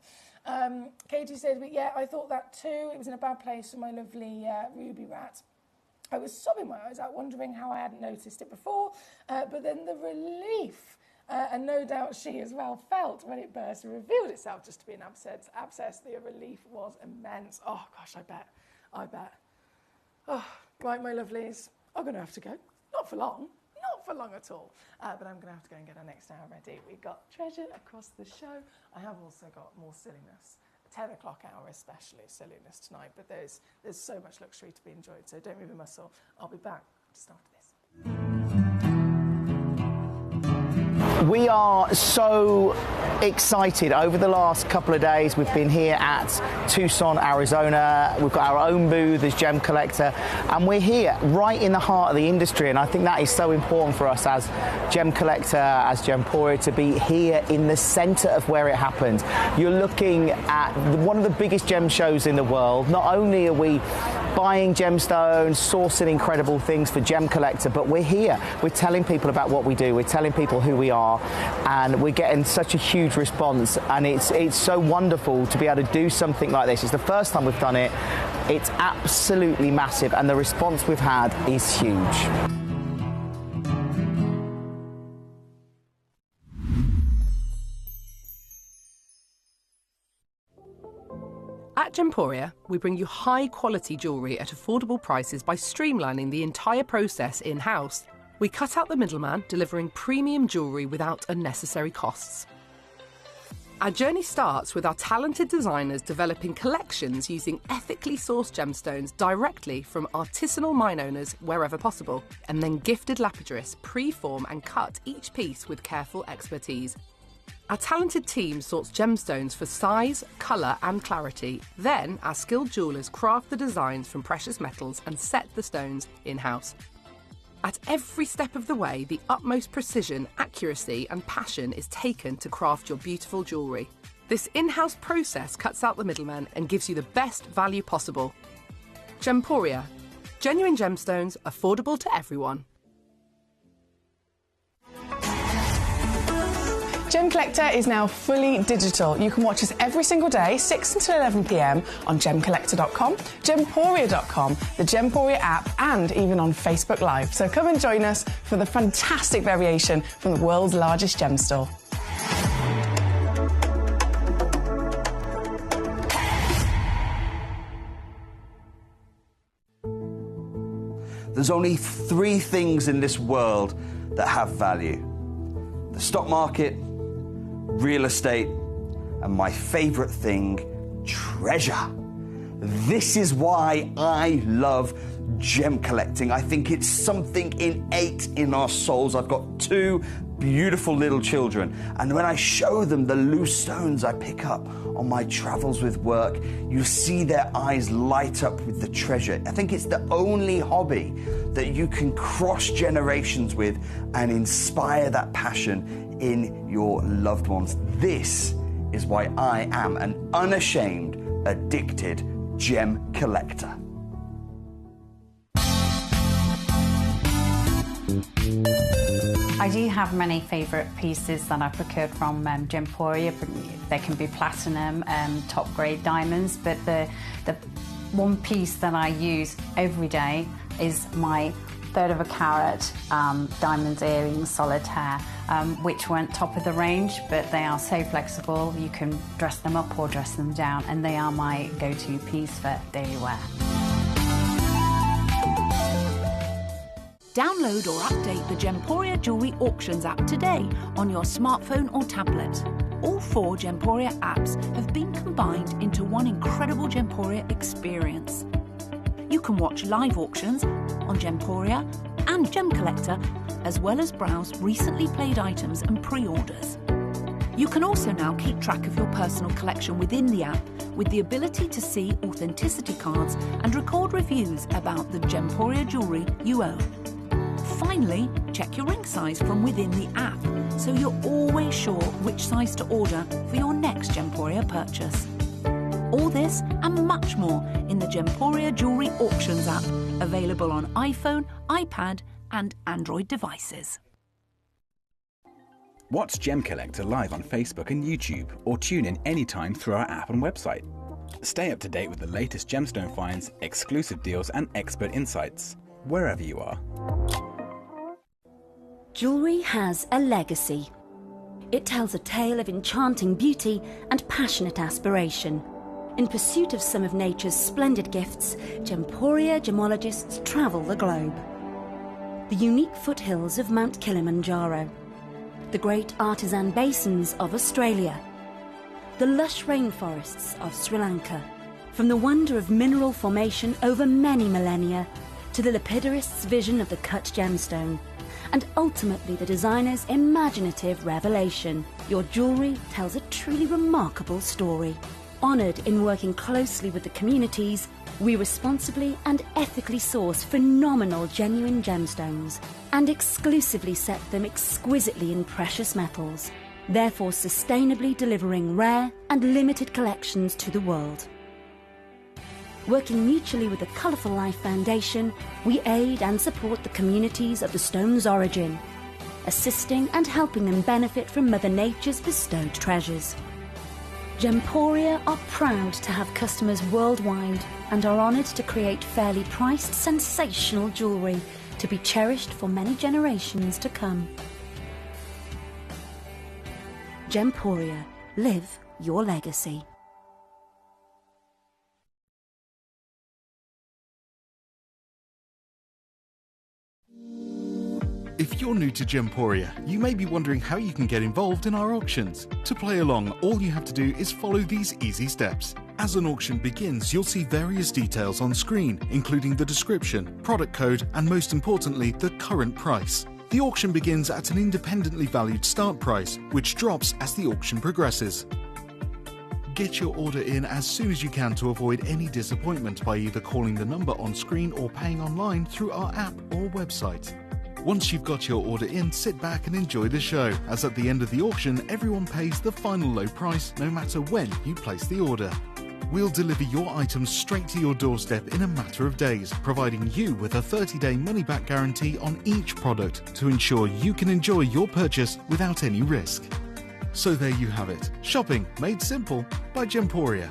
Katie says, but yeah, I thought that too. It was in a bad place for my lovely Ruby Rat. I was sobbing my eyes out, wondering how I hadn't noticed it before. But then the relief, and no doubt she as well felt when it burst and revealed itself just to be an abscess. The relief was immense. Oh, gosh, I bet. Oh, right, my lovelies, I'm going to have to go. Not for long. Not for long at all, but I'm going to have to go and get our next hour ready. We've got treasure across the show. I have also got more silliness, 10 o'clock hour especially silliness tonight, but there's so much luxury to be enjoyed, so don't move a muscle. I'll be back just after this. We are so excited. Over the last couple of days, we've been here at Tucson, Arizona. We've got our own booth as Gemcollector, and we're here right in the heart of the industry. And I think that is so important for us as Gemcollector, as Gemporia, to be here in the centre of where it happens. You're looking at one of the biggest gem shows in the world. Not only are we buying gemstones, sourcing incredible things for Gemcollector, but we're here. We're telling people about what we do. We're telling people who we are, and we're getting such a huge response, and it's so wonderful to be able to do something like this. It's the first time we've done it. It's absolutely massive, and the response we've had is huge. At Gemporia, we bring you high-quality jewellery at affordable prices by streamlining the entire process in-house. We cut out the middleman, delivering premium jewellery without unnecessary costs. Our journey starts with our talented designers developing collections using ethically sourced gemstones directly from artisanal mine owners wherever possible, and then gifted lapidarists pre-form and cut each piece with careful expertise. Our talented team sorts gemstones for size, colour and clarity. Then our skilled jewellers craft the designs from precious metals and set the stones in-house. At every step of the way, the utmost precision, accuracy and passion is taken to craft your beautiful jewellery. This in-house process cuts out the middleman and gives you the best value possible. Gemporia. Genuine gemstones, affordable to everyone. Gemcollector is now fully digital. You can watch us every single day, 6 until 11 p.m. on gemcollector.com, gemporia.com, the Gemporia app, and even on Facebook Live. So come and join us for the fantastic variation from the world's largest gem store. There's only 3 things in this world that have value: the stock market, real estate, and my favourite thing, treasure. This is why I love gem collecting. I think it's something innate in our souls. I've got 2 beautiful little children, and when I show them the loose stones I pick up on my travels with work, you see their eyes light up with the treasure. I think it's the only hobby that you can cross generations with and inspire that passion in your loved ones. This is why I am an unashamed, addicted gem collector. I do have many favourite pieces that I've procured from Gemporia. They can be platinum, top grade diamonds, but the one piece that I use every day is my 1/3 of a carat diamond earrings solitaire, which weren't top of the range, but they are so flexible. You can dress them up or dress them down, and they are my go-to piece for daily wear. Download or update the Gemporia Jewellery Auctions app today on your smartphone or tablet. All 4 Gemporia apps have been combined into one incredible Gemporia experience. You can watch live auctions on Gemporia and Gemcollector, as well as browse recently played items and pre-orders. You can also now keep track of your personal collection within the app with the ability to see authenticity cards and record reviews about the Gemporia jewellery you own. Finally, check your ring size from within the app, so you're always sure which size to order for your next Gemporia purchase. All this and much more in the Gemporia Jewellery Auctions app, available on iPhone, iPad and Android devices. Watch Gemcollector live on Facebook and YouTube, or tune in anytime through our app and website. Stay up to date with the latest gemstone finds, exclusive deals and expert insights, wherever you are. Jewellery has a legacy. It tells a tale of enchanting beauty and passionate aspiration. In pursuit of some of nature's splendid gifts, Gemporia gemologists travel the globe. The unique foothills of Mount Kilimanjaro, the great artisan basins of Australia, the lush rainforests of Sri Lanka. From the wonder of mineral formation over many millennia to the lapidarists' vision of the cut gemstone, and ultimately the designer's imaginative revelation. Your jewellery tells a truly remarkable story. Honoured in working closely with the communities, we responsibly and ethically source phenomenal genuine gemstones and exclusively set them exquisitely in precious metals, therefore sustainably delivering rare and limited collections to the world. Working mutually with the Colourful Life Foundation, we aid and support the communities of the stone's origin, assisting and helping them benefit from Mother Nature's bestowed treasures. Gemporia are proud to have customers worldwide and are honoured to create fairly priced, sensational jewellery to be cherished for many generations to come. Gemporia, live your legacy. If you're new to Gemporia, you may be wondering how you can get involved in our auctions. To play along, all you have to do is follow these easy steps. As an auction begins, you'll see various details on screen, including the description, product code, and most importantly, the current price. The auction begins at an independently valued start price, which drops as the auction progresses. Get your order in as soon as you can to avoid any disappointment by either calling the number on screen or paying online through our app or website. Once you've got your order in, sit back and enjoy the show, as at the end of the auction, everyone pays the final low price no matter when you place the order. We'll deliver your items straight to your doorstep in a matter of days, providing you with a 30-day money-back guarantee on each product to ensure you can enjoy your purchase without any risk. So there you have it, shopping made simple by Gemporia.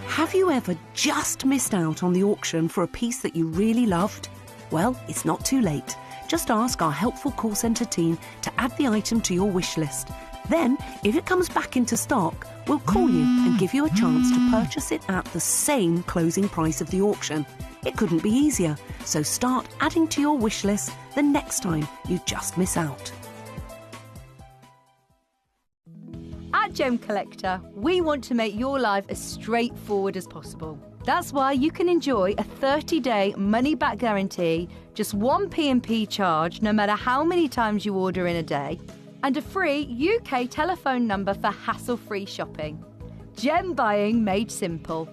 Have you ever just missed out on the auction for a piece that you really loved? Well, it's not too late. Just ask our helpful call centre team to add the item to your wish list. Then, if it comes back into stock, we'll call you and give you a chance to purchase it at the same closing price of the auction. It couldn't be easier, so start adding to your wish list the next time you just miss out. At Gemcollector, we want to make your life as straightforward as possible. That's why you can enjoy a 30-day money-back guarantee, just one P&P charge no matter how many times you order in a day, and a free UK telephone number for hassle-free shopping. Gem buying made simple.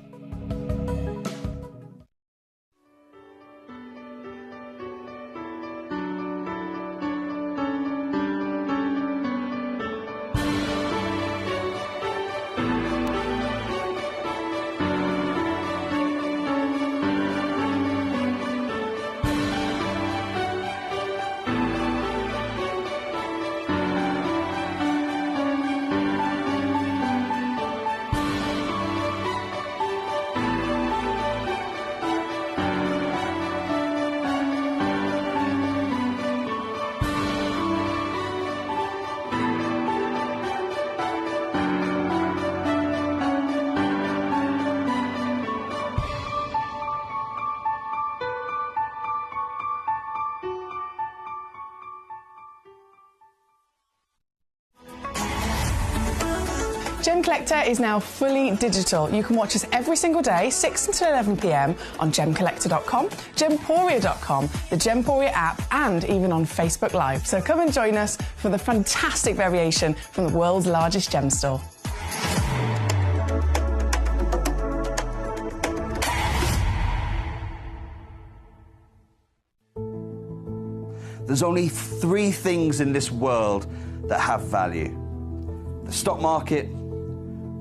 Gemcollector is now fully digital. You can watch us every single day, 6 until 11 p.m. on gemcollector.com, gemporia.com, the Gemporia app, and even on Facebook Live. So come and join us for the fantastic variation from the world's largest gem store. There's only 3 things in this world that have value: the stock market,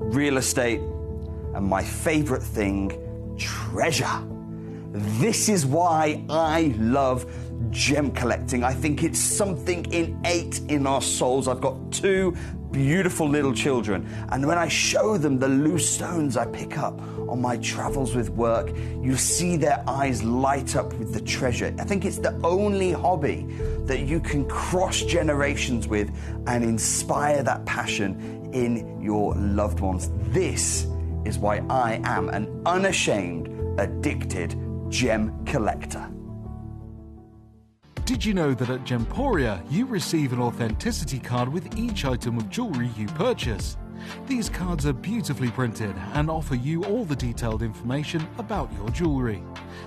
real estate, and my favourite thing, treasure. This is why I love gem collecting. I think it's something innate in our souls. I've got 2 beautiful little children, and when I show them the loose stones I pick up on my travels with work, you see their eyes light up with the treasure. I think it's the only hobby that you can cross generations with and inspire that passion in your loved ones. This is why I am an unashamed, addicted gem collector. Did you know that at Gemporia, you receive an authenticity card with each item of jewellery you purchase? These cards are beautifully printed and offer you all the detailed information about your jewellery.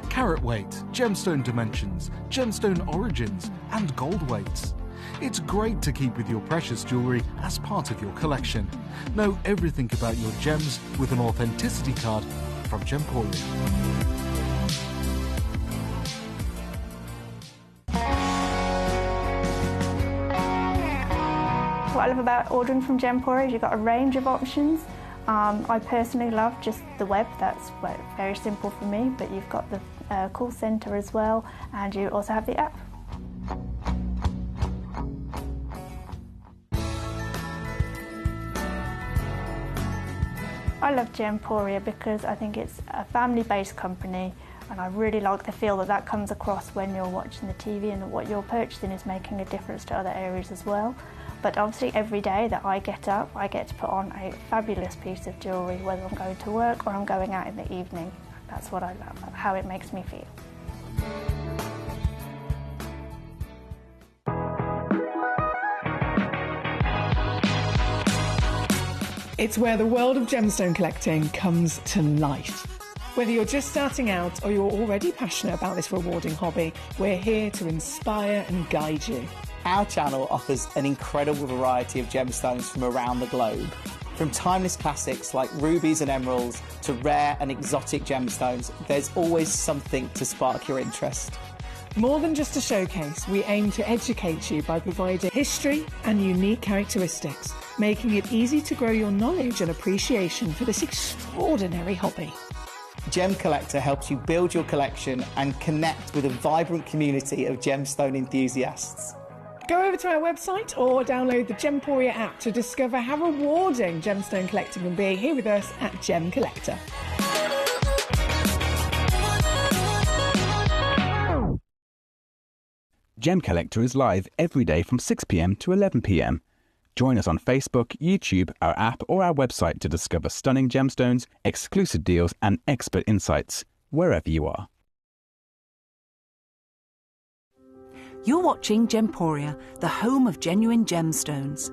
Carat weight, gemstone dimensions, gemstone origins and gold weights. It's great to keep with your precious jewellery as part of your collection. Know everything about your gems with an authenticity card from Gemporia. What I love about ordering from Gemporia is you've got a range of options. I personally love just the web, that's very simple for me, but you've got the call centre as well, and you also have the app. I love Gemporia because I think it's a family-based company, and I really like the feel that comes across when you're watching the TV, and that what you're purchasing is making a difference to other areas as well. But obviously every day that I get up, I get to put on a fabulous piece of jewellery, whether I'm going to work or I'm going out in the evening. That's what I love, how it makes me feel. It's where the world of gemstone collecting comes to life. Whether you're just starting out or you're already passionate about this rewarding hobby, we're here to inspire and guide you. Our channel offers an incredible variety of gemstones from around the globe. From timeless classics like rubies and emeralds to rare and exotic gemstones, there's always something to spark your interest. More than just a showcase, we aim to educate you by providing history and unique characteristics, making it easy to grow your knowledge and appreciation for this extraordinary hobby. Gemcollector helps you build your collection and connect with a vibrant community of gemstone enthusiasts. Go over to our website or download the Gemporia app to discover how rewarding gemstone collecting can be here with us at Gemcollector. Gemcollector is live every day from 6 p.m. to 11 p.m. Join us on Facebook, YouTube, our app or our website to discover stunning gemstones, exclusive deals and expert insights, wherever you are. You're watching Gemporia, the home of genuine gemstones.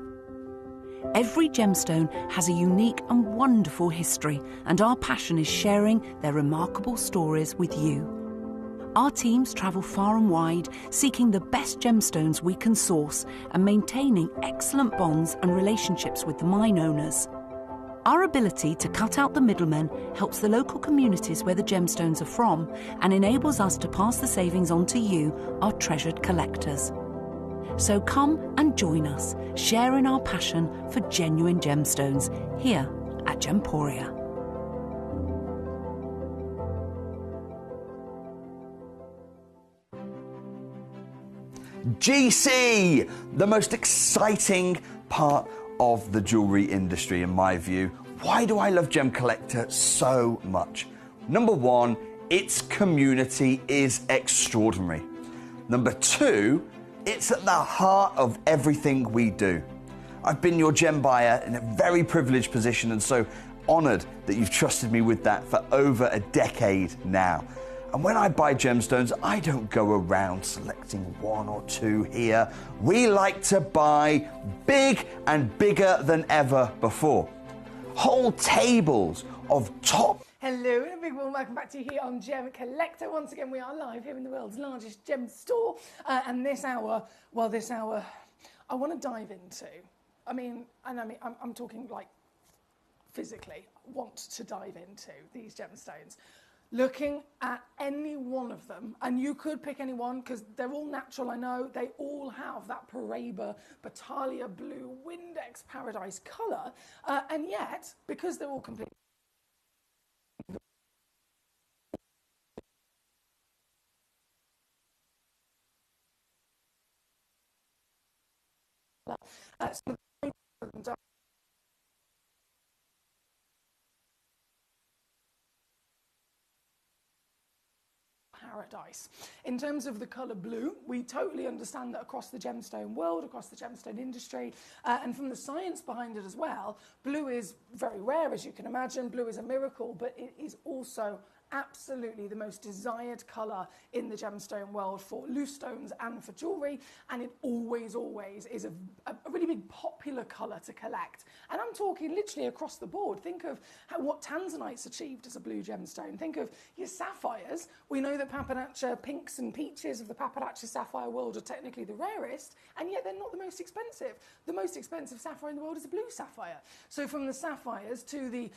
Every gemstone has a unique and wonderful history, and our passion is sharing their remarkable stories with you. Our teams travel far and wide, seeking the best gemstones we can source and maintaining excellent bonds and relationships with the mine owners. Our ability to cut out the middlemen helps the local communities where the gemstones are from and enables us to pass the savings on to you, our treasured collectors. So come and join us, sharing our passion for genuine gemstones here at Gemporia. GC, the most exciting part of the jewellery industry in my view. Why do I love Gemcollector so much? Number one, its community is extraordinary. Number two, it's at the heart of everything we do. I've been your gem buyer in a very privileged position and so honoured that you've trusted me with that for over a decade now. And when I buy gemstones, I don't go around selecting one or two here. We like to buy big and bigger than ever before. Whole tables of top. Hello and a big warm welcome back to you here on Gemcollector. Once again, we are live here in the world's largest gem store. And this hour, I want to dive into, I'm talking like physically, want to dive into these gemstones. Looking at any one of them, and you could pick any one because they're all natural, I know. They all have that Paraiba, Battalia blue, Windex Paradise colour, and yet, because they're all completely paradise. In terms of the colour blue, we totally understand that across the gemstone world, across the gemstone industry, and from the science behind it as well, blue is very rare, as you can imagine. Blue is a miracle, but it is also absolutely the most desired colour in the gemstone world for loose stones and for jewellery, and it always is a really big popular colour to collect. And I'm talking literally across the board. Think of what tanzanite's achieved as a blue gemstone. Think of your sapphires. We know that Papanacha pinks and peaches of the Papanacha sapphire world are technically the rarest, and yet they're not the most expensive. The most expensive sapphire in the world is a blue sapphire. So from the sapphires to the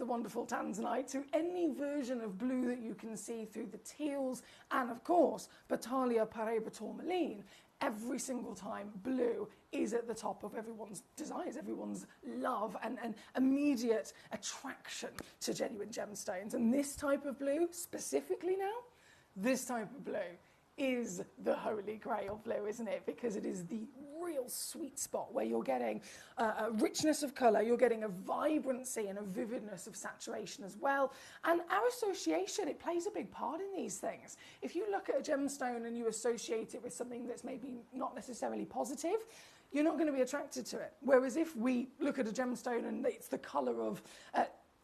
wonderful tanzanite to any version of blue that you can see through the teals, and of course Battalia Paraiba tourmaline, every single time blue is at the top of everyone's desires, everyone's love and immediate attraction to genuine gemstones. And this type of blue specifically now, this type of blue is the holy grail blue, isn't it? Because it is the real sweet spot where you're getting a richness of colour, you're getting a vibrancy and a vividness of saturation as well. And our association, it plays a big part in these things. If you look at a gemstone and you associate it with something that's maybe not necessarily positive, you're not going to be attracted to it. Whereas if we look at a gemstone and it's the colour of,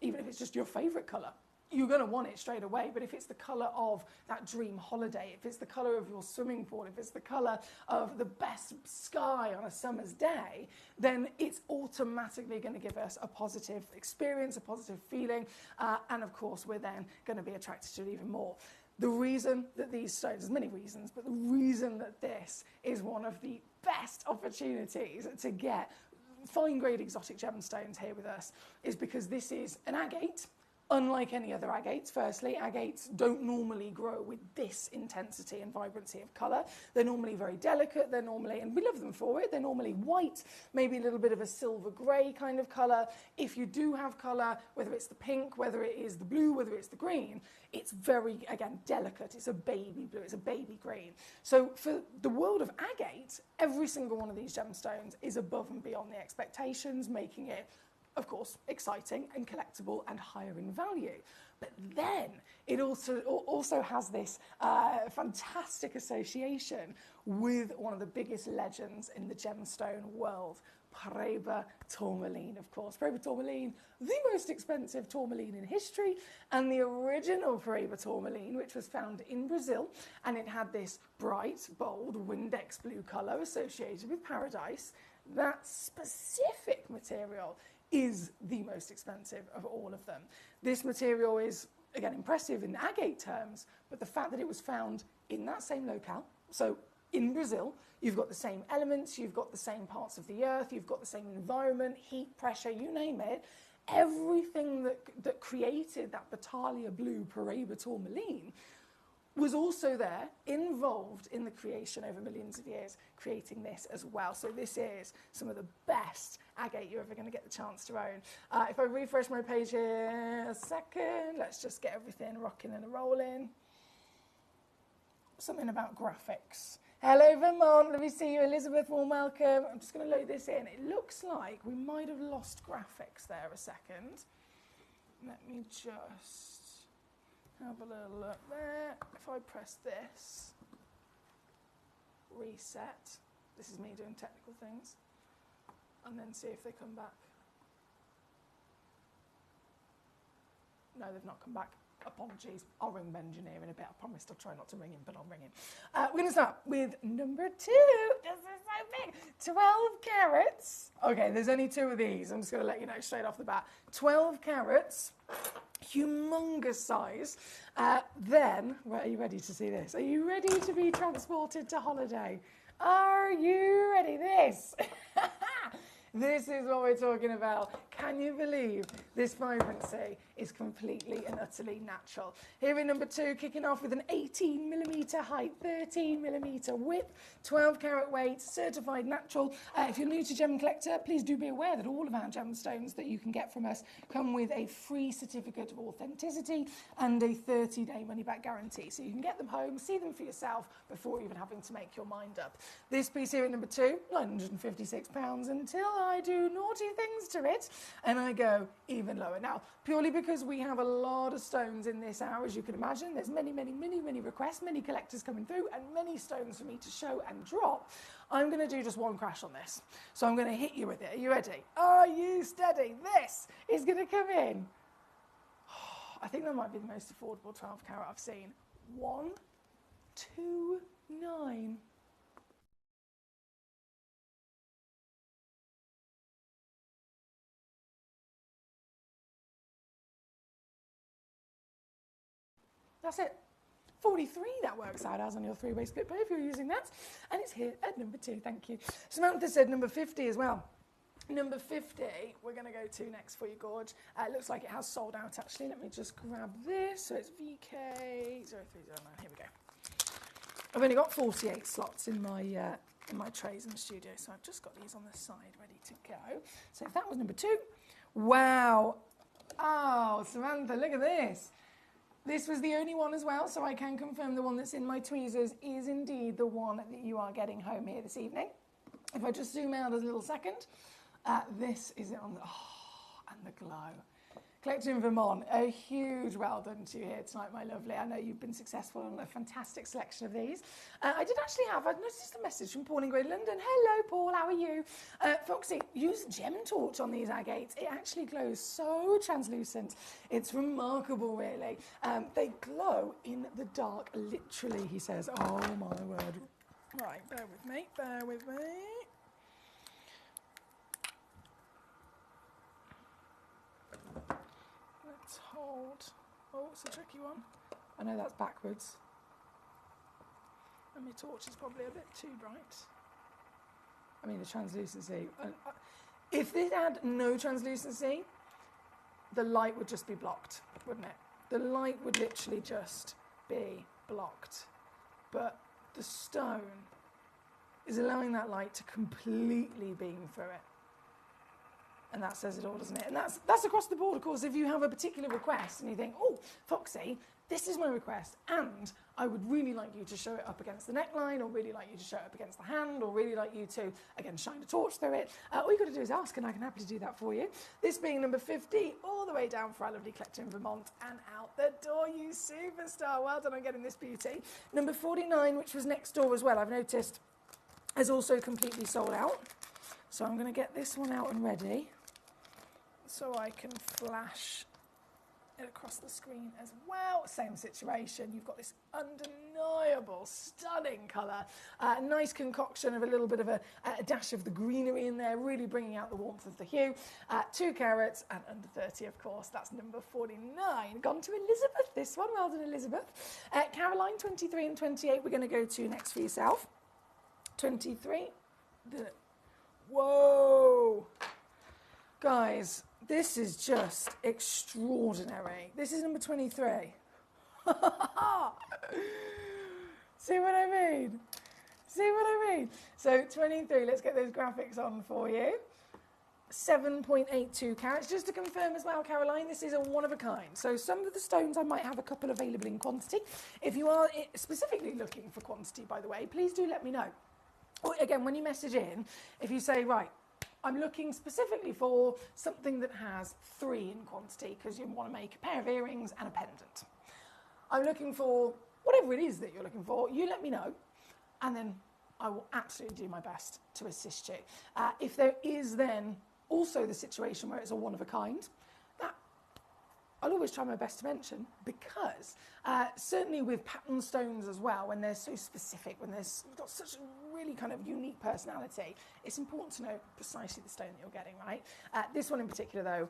even if it's just your favourite colour, you're going to want it straight away. But if it's the colour of that dream holiday, if it's the colour of your swimming pool, if it's the colour of the best sky on a summer's day, then it's automatically going to give us a positive experience, a positive feeling, and of course we're then going to be attracted to it even more. The reason that these stones, there's many reasons, but the reason that this is one of the best opportunities to get fine grade exotic gemstones here with us is because this is an agate. Unlike any other agates, firstly, agates don't normally grow with this intensity and vibrancy of colour. They're normally very delicate, they're normally, and we love them for it, they're normally white, maybe a little bit of a silver grey kind of colour. If you do have colour, whether it's the pink, whether it is the blue, whether it's the green, it's very, again, delicate. It's a baby blue, it's a baby green. So for the world of agate, every single one of these gemstones is above and beyond the expectations, making it, of course, exciting and collectible and higher in value. But then it also has this fantastic association with one of the biggest legends in the gemstone world, Paraiba tourmaline, of course. Paraiba tourmaline, the most expensive tourmaline in history, and the original Paraiba tourmaline, which was found in Brazil, and it had this bright, bold, Windex blue colour associated with paradise. That specific material is the most expensive of all of them. This material is, again, impressive in agate terms, but the fact that it was found in that same locale, so in Brazil, you've got the same elements, you've got the same parts of the earth, you've got the same environment, heat, pressure, you name it. Everything that created that Battalia blue Paraiba tourmaline was also there, involved in the creation over millions of years, creating this as well. So this is some of the best agate you're ever going to get the chance to own. If I refresh my page here a second, let's just get everything rocking and rolling. Something about graphics. Hello, Vermont. Let me see you. Elizabeth, warm welcome. I'm just going to load this in. It looks like we might have lost graphics there a second. Let me just have a little look there. If I press this, reset, this is me doing technical things, and then see if they come back. No, they've not come back. Apologies. I'll ring Benjamin in a bit. I promised I'll try not to ring him, but I'll ring him. We're going to start with number 2. This is so big. 12 carats. Okay, there's only 2 of these. I'm just going to let you know straight off the bat. 12 carats. Humongous size. Then, well, are you ready to see this? Are you ready to be transported to holiday? Are you ready? This. This is what we're talking about. Can you believe this vibrancy is completely and utterly natural? Here in number 2, kicking off with an 18mm height, 13mm width, 12 carat weight, certified natural. If you're new to Gemcollector, please do be aware that all of our gemstones that you can get from us come with a free certificate of authenticity and a 30-day money-back guarantee. So you can get them home, see them for yourself before even having to make your mind up. This piece here at number 2, £956 until I do naughty things to it. and I go even lower. Now, purely because we have a lot of stones in this hour, as you can imagine, there's many requests, many collectors coming through, and many stones for me to show and drop. I'm going to do just one crash on this. So I'm going to hit you with it. Are you ready? Are you steady? This is going to come in. I think that might be the most affordable 12 carat I've seen. 129. That's it. 43, that works out as on your three-way split pay if you're using that. And it's here at number 2, thank you. Samantha said number 50 as well. Number 50, we're going to go to next for you, Gorge. It looks like it has sold out, actually. Let me just grab this. So it's VK0309. Here we go. I've only got 48 slots in my trays in the studio, so I've just got these on the side ready to go. So if that was number 2, wow. Oh, Samantha, look at this. This was the only one as well, so I can confirm the one that's in my tweezers is indeed the one that you are getting home here this evening. If I just zoom out a little second, this is it on the, and the glow. Collector in Vermont, a huge well done to you here tonight, my lovely. I know you've been successful on a fantastic selection of these. I noticed a message from Paul in Great London. Hello, Paul, how are you? Foxy, use Gem Torch on these agates. It actually glows so translucent. It's remarkable, really. They glow in the dark, literally, he says. Oh, my word. Right, bear with me, bear with me. Let's hold. Oh, it's a tricky one. I know that's backwards. And my torch is probably a bit too bright. I mean, the translucency. If it had no translucency, the light would just be blocked, wouldn't it? The light would literally just be blocked. But the stone is allowing that light to completely beam through it. And that says it all, doesn't it? And that's across the board, of course. If you have a particular request and you think, oh, Foxy, this is my request, and I would really like you to show it up against the neckline, or really like you to show it up against the hand, or really like you to, again, shine a torch through it, all you've got to do is ask, and I can happily do that for you. This being number 50, all the way down for our lovely collector in Vermont, and out the door, you superstar. Well done on getting this beauty. Number 49, which was next door as well, I've noticed, has also completely sold out. So I'm going to get this one out and ready so I can flash it across the screen as well. Same situation. You've got this undeniable, stunning colour. Nice concoction of a little bit of a dash of the greenery in there, really bringing out the warmth of the hue. 2 carats and under 30, of course. That's number 49. Gone to Elizabeth, this one. Well done, Elizabeth. Caroline, 23 and 28, we're going to go to next for yourself. 23. Whoa. Guys, this is just extraordinary. This is number 23. See what I mean? See what I mean? So 23, let's get those graphics on for you. 7.82 carats. Just to confirm as well, Caroline, this is a one of a kind. So some of the stones I might have a couple available in quantity. If you are specifically looking for quantity, by the way, please do let me know. Or again, when you message in, if you say, right, I'm looking specifically for something that has 3 in quantity because you want to make a pair of earrings and a pendant. I'm looking for whatever it is that you're looking for, you let me know, and then I will absolutely do my best to assist you. If there is then also the situation where it's a one of a kind, that I'll always try my best to mention, because certainly with pattern stones as well, when they're so specific, when they've got such a really kind of unique personality, it's important to know precisely the stone that you're getting, right? This one in particular, though,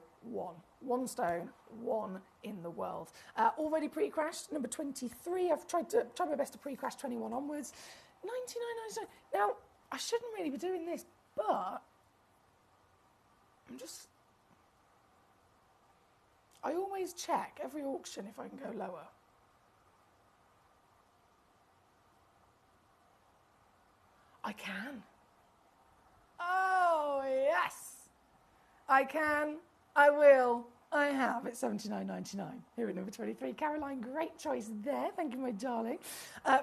one stone, one in the world. Already pre-crashed, number 23. I've tried my best to pre-crash 21 onwards. 99.99. Now, I shouldn't really be doing this, but I always check every auction if I can go lower. I can. Oh, yes. I can. I will. I have. It's $79.99 here at number 23. Caroline, great choice there. Thank you, my darling.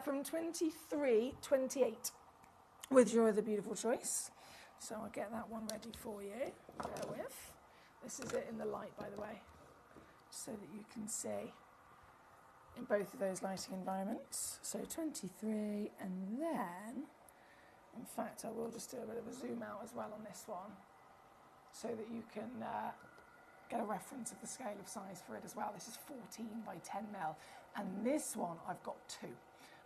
From 23.28 with your other beautiful choice. So I'll get that one ready for you. Bear with. This is it in the light, by the way, so that you can see in both of those lighting environments. So 23, and then, in fact, I will just do a bit of a zoom out as well on this one, so that you can get a reference of the scale of size for it as well. This is 14 by 10 mil, and this one I've got 2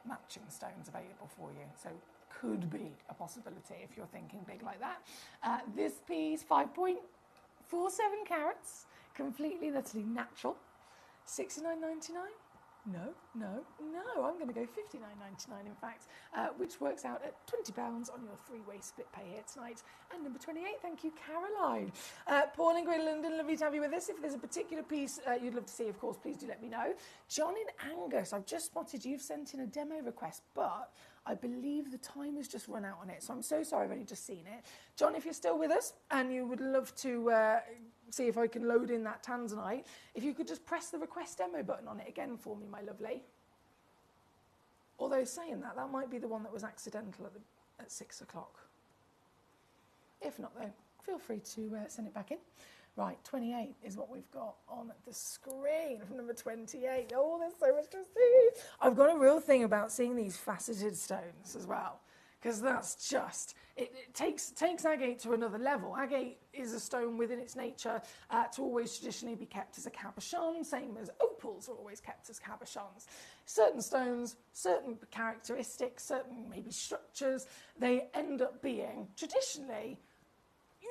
matching stones available for you, so could be a possibility if you're thinking big like that. This piece, 5.47 carats, completely and utterly natural, $69.99. No, I'm going to go $59.99 in fact, which works out at £20 on your 3-way split pay here tonight. And number 28, thank you, Caroline. Paul in Greater London, lovely to have you with us. If there's a particular piece you'd love to see, of course, please do let me know. John in Angus, I've just spotted you've sent in a demo request, but I believe the time has just run out on it, so I'm so sorry I've only just seen it. John, if you're still with us and you would love to see if I can load in that tanzanite, if you could just press the request demo button on it again for me, my lovely. Although saying that, that might be the one that was accidental at 6 o'clock. If not though, feel free to send it back in. Right, 28 is what we've got on the screen from number 28. Oh, there's so much to see. I've got a real thing about seeing these faceted stones as well, because that's just, it takes agate to another level. Agate is a stone within its nature to always traditionally be kept as a cabochon, same as opals are always kept as cabochons. Certain stones, certain characteristics, certain maybe structures, they end up being traditionally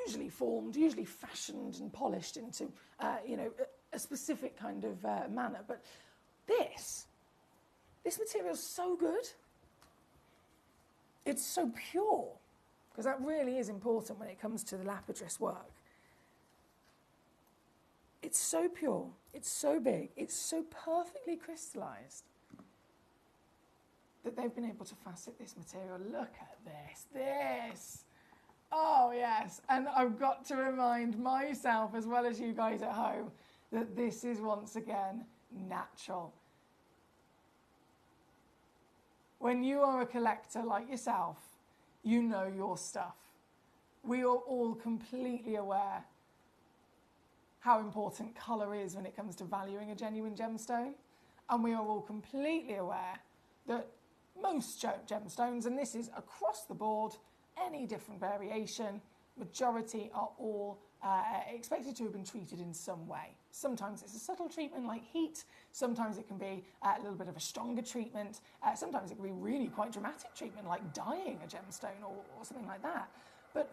usually formed, usually fashioned and polished into, a specific kind of manner. But this material is so good. It's so pure, because that really is important when it comes to the lapidris work. It's so pure, it's so big, it's so perfectly crystallized that they've been able to facet this material. Look at this. Oh, yes. And I've got to remind myself, as well as you guys at home, that this is once again natural. When you are a collector like yourself, you know your stuff. We are all completely aware how important colour is when it comes to valuing a genuine gemstone. And we are all completely aware that most gemstones, and this is across the board, any different variation, majority are all expected to have been treated in some way. Sometimes it's a subtle treatment like heat, sometimes it can be a little bit of a stronger treatment, sometimes it can be really quite dramatic treatment like dyeing a gemstone or something like that. But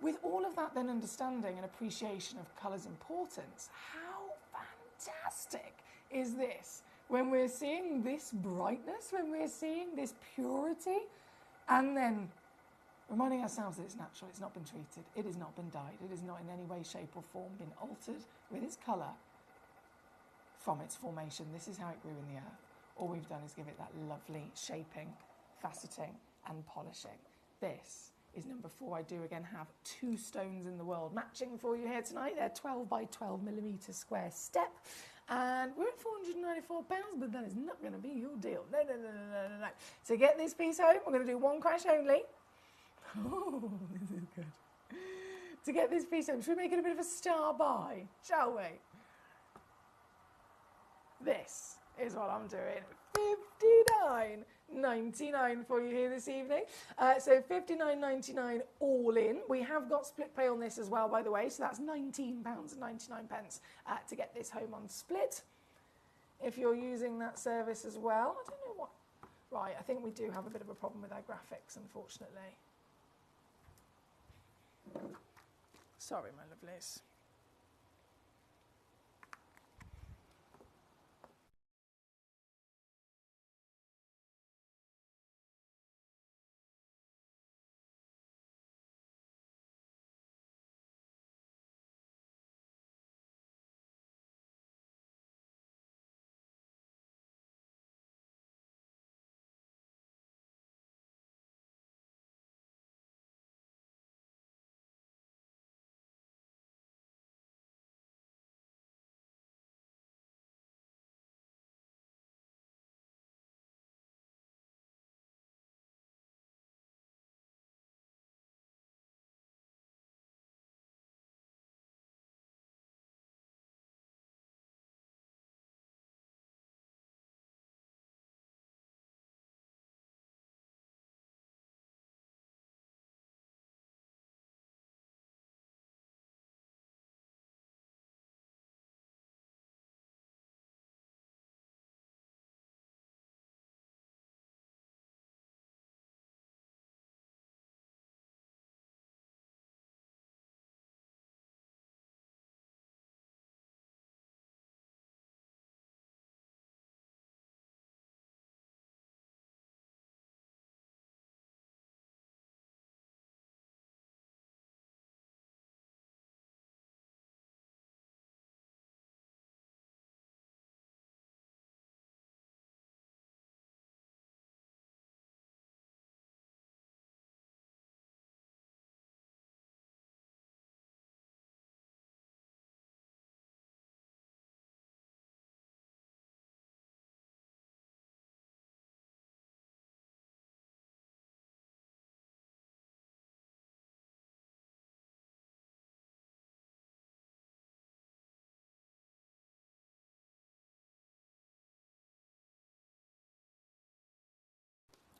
with all of that then understanding and appreciation of colour's importance, how fantastic is this when we're seeing this brightness, when we're seeing this purity, and then reminding ourselves that it's natural, it's not been treated, it has not been dyed, it has not in any way, shape or form been altered with its colour from its formation. This is how it grew in the earth. All we've done is give it that lovely shaping, faceting and polishing. This is number 4. I do again have 2 stones in the world matching for you here tonight. They're 12 by 12 millimetre square step. And we're at £494, but that is not going to be your deal. No. To get this piece home, we're going to do 1 crash only. Oh, this is good. To get this piece home, should we make it a bit of a star buy, shall we? This is what I'm doing. $59.99 for you here this evening. So $59.99 all in. We have got split pay on this as well, by the way, so that's £19.99 to get this home on split. If you're using that service as well, I don't know what. Right, I think we do have a bit of a problem with our graphics, unfortunately. Sorry, my lovelies.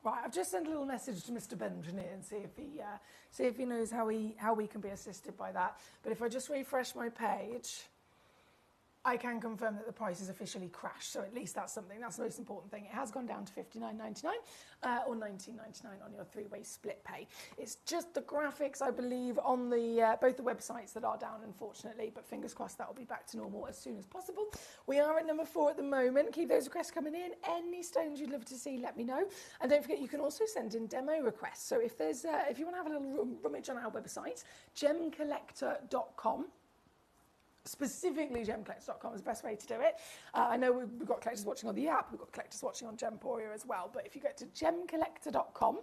Right, I've just sent a little message to Mr. Benjamin and see if he knows how we can be assisted by that. But if I just refresh my page, I can confirm that the price has officially crashed. So at least that's something. That's the most important thing. It has gone down to $59.99 or $19.99 on your three-way split pay. It's just the graphics, I believe, on the both the websites that are down, unfortunately. But fingers crossed that will be back to normal as soon as possible. We are at number 4 at the moment. Keep those requests coming in. Any stones you'd love to see, let me know. And don't forget, you can also send in demo requests. So if there's if you want to have a little rummage on our website, gemcollector.com. Specifically, gemcollector.com is the best way to do it. I know we've got collectors watching on the app, we've got collectors watching on Gemporia as well, but if you go to gemcollector.com,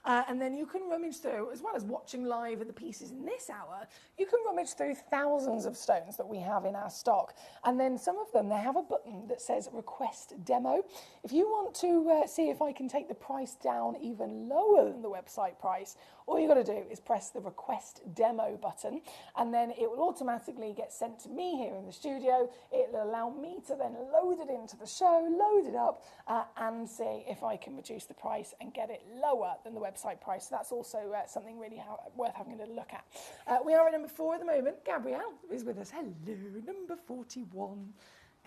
and then you can rummage through, as well as watching live at the pieces in this hour, you can rummage through thousands of stones that we have in our stock. And then some of them, they have a button that says request demo. If you want to see if I can take the price down even lower than the website price, all you've got to do is press the request demo button, and then it will automatically get sent to me here in the studio. It'll allow me to then load it into the show, load it up, and see if I can reduce the price and get it lower than the website price. So that's also something really worth having a little look at. We are at number 4 at the moment. Gabrielle is with us. Hello, number 41.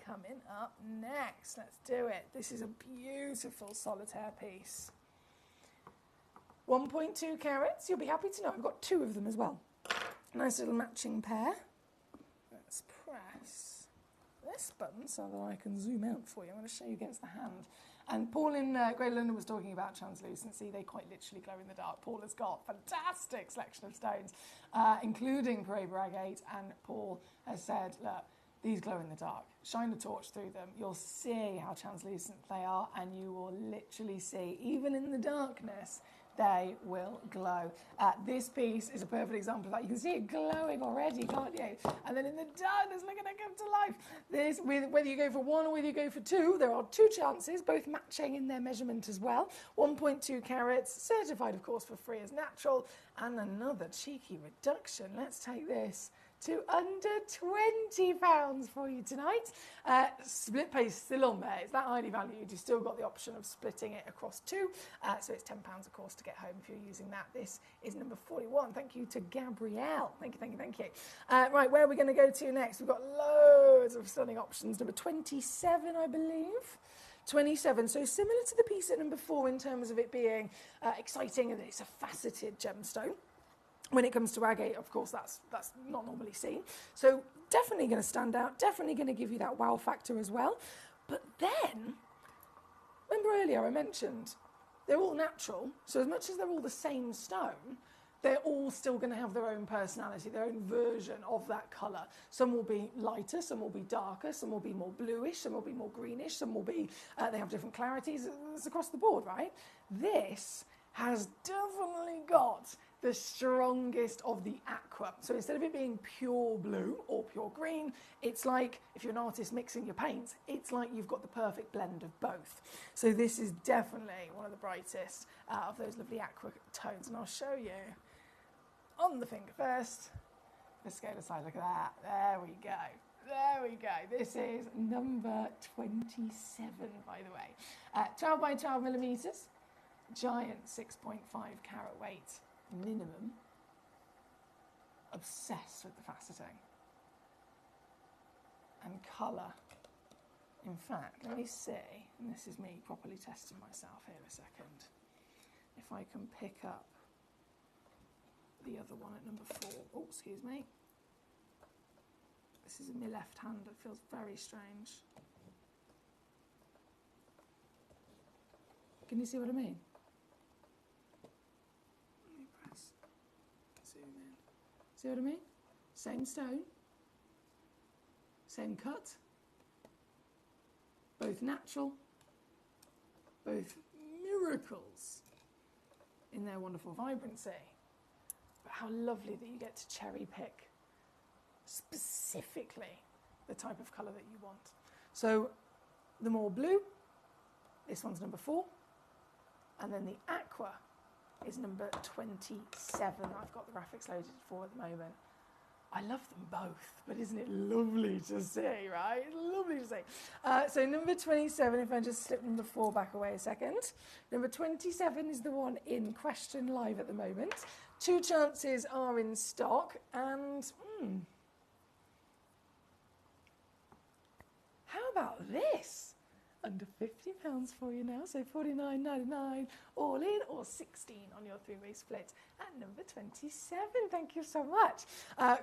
Coming up next. Let's do it. This is a beautiful solitaire piece. 1.2 carats. You'll be happy to know I've got 2 of them as well. Nice little matching pair. Let's press this button so that I can zoom out for you. I'm going to show you against the hand. And Paul in Great London was talking about translucency. They quite literally glow in the dark. Paul has got a fantastic selection of stones, including Paraiba agate. And Paul has said, look, these glow in the dark. Shine a torch through them. You'll see how translucent they are, and you will literally see, even in the darkness, they will glow. This piece is a perfect example of that. You can see it glowing already, can't you? And then in the darkness, look at it come to life. This, whether you go for 1 or whether you go for 2, there are 2 chances, both matching in their measurement as well. 1.2 carats, certified, of course, for free as natural. And another cheeky reduction. Let's take this to under £20 for you tonight. Split pay is still on there. It's that highly valued. You've still got the option of splitting it across 2. So it's £10, of course, to get home if you're using that. This is number 41. Thank you to Gabrielle. Thank you. Right, where are we going to go to next? We've got loads of stunning options. Number 27, I believe. 27, so similar to the piece at number 4 in terms of it being exciting and it's a faceted gemstone. When it comes to agate, of course, that's not normally seen. So definitely going to stand out, definitely going to give you that wow factor as well. But then, remember earlier I mentioned they're all natural, so as much as they're all the same stone, they're all still going to have their own personality, their own version of that colour. Some will be lighter, some will be darker, some will be more bluish, some will be more greenish, some will be, they have different clarities. It's across the board, right? This has definitely got the strongest of the aqua. So instead of it being pure blue or pure green, it's like, if you're an artist mixing your paints, it's like you've got the perfect blend of both. So this is definitely one of the brightest of those lovely aqua tones. And I'll show you on the finger first. Let's go aside, look at that. There we go. There we go. This is number 27, by the way. 12 by 12 millimetres. Giant 6.5 carat weight minimum. Obsessed with the faceting and colour. In fact, let me see, and this is me properly testing myself here a second, if I can pick up the other one at number 4. Oh, excuse me. This is in my left hand. It feels very strange. Can you see what I mean? Let me press, zoom in. See what I mean? Same stone, same cut, both natural, both miracles in their wonderful vibrancy. But how lovely that you get to cherry pick specifically the type of colour that you want. So the more blue, this one's number 4. And then the aqua is number 27. I've got the graphics loaded for at the moment. I love them both, but isn't it lovely to see, right? Lovely to see. So number 27, if I just slip number 4 back away a second. Number 27 is the one in question live at the moment. 2 chances are in stock, and how about this? Under £50 for you now, so $49.99 all in, or 16 on your 3-way split at number 27. Thank you so much.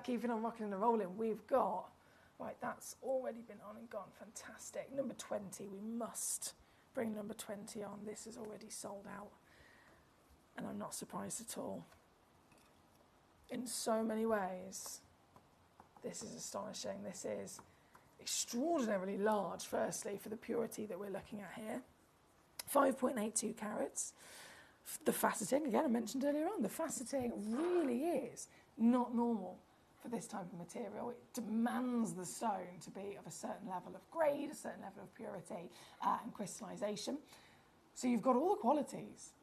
Keeping on rocking and rolling, we've got, right, that's already been on and gone, fantastic. Number 20, we must bring number 20 on. This is already sold out, and I'm not surprised at all. In so many ways, this is astonishing. This is extraordinarily large, firstly, for the purity that we're looking at here. 5.82 carats. The faceting, again, I mentioned earlier on, the faceting really is not normal for this type of material. It demands the stone to be of a certain level of grade, a certain level of purity and crystallization. So you've got all the qualities,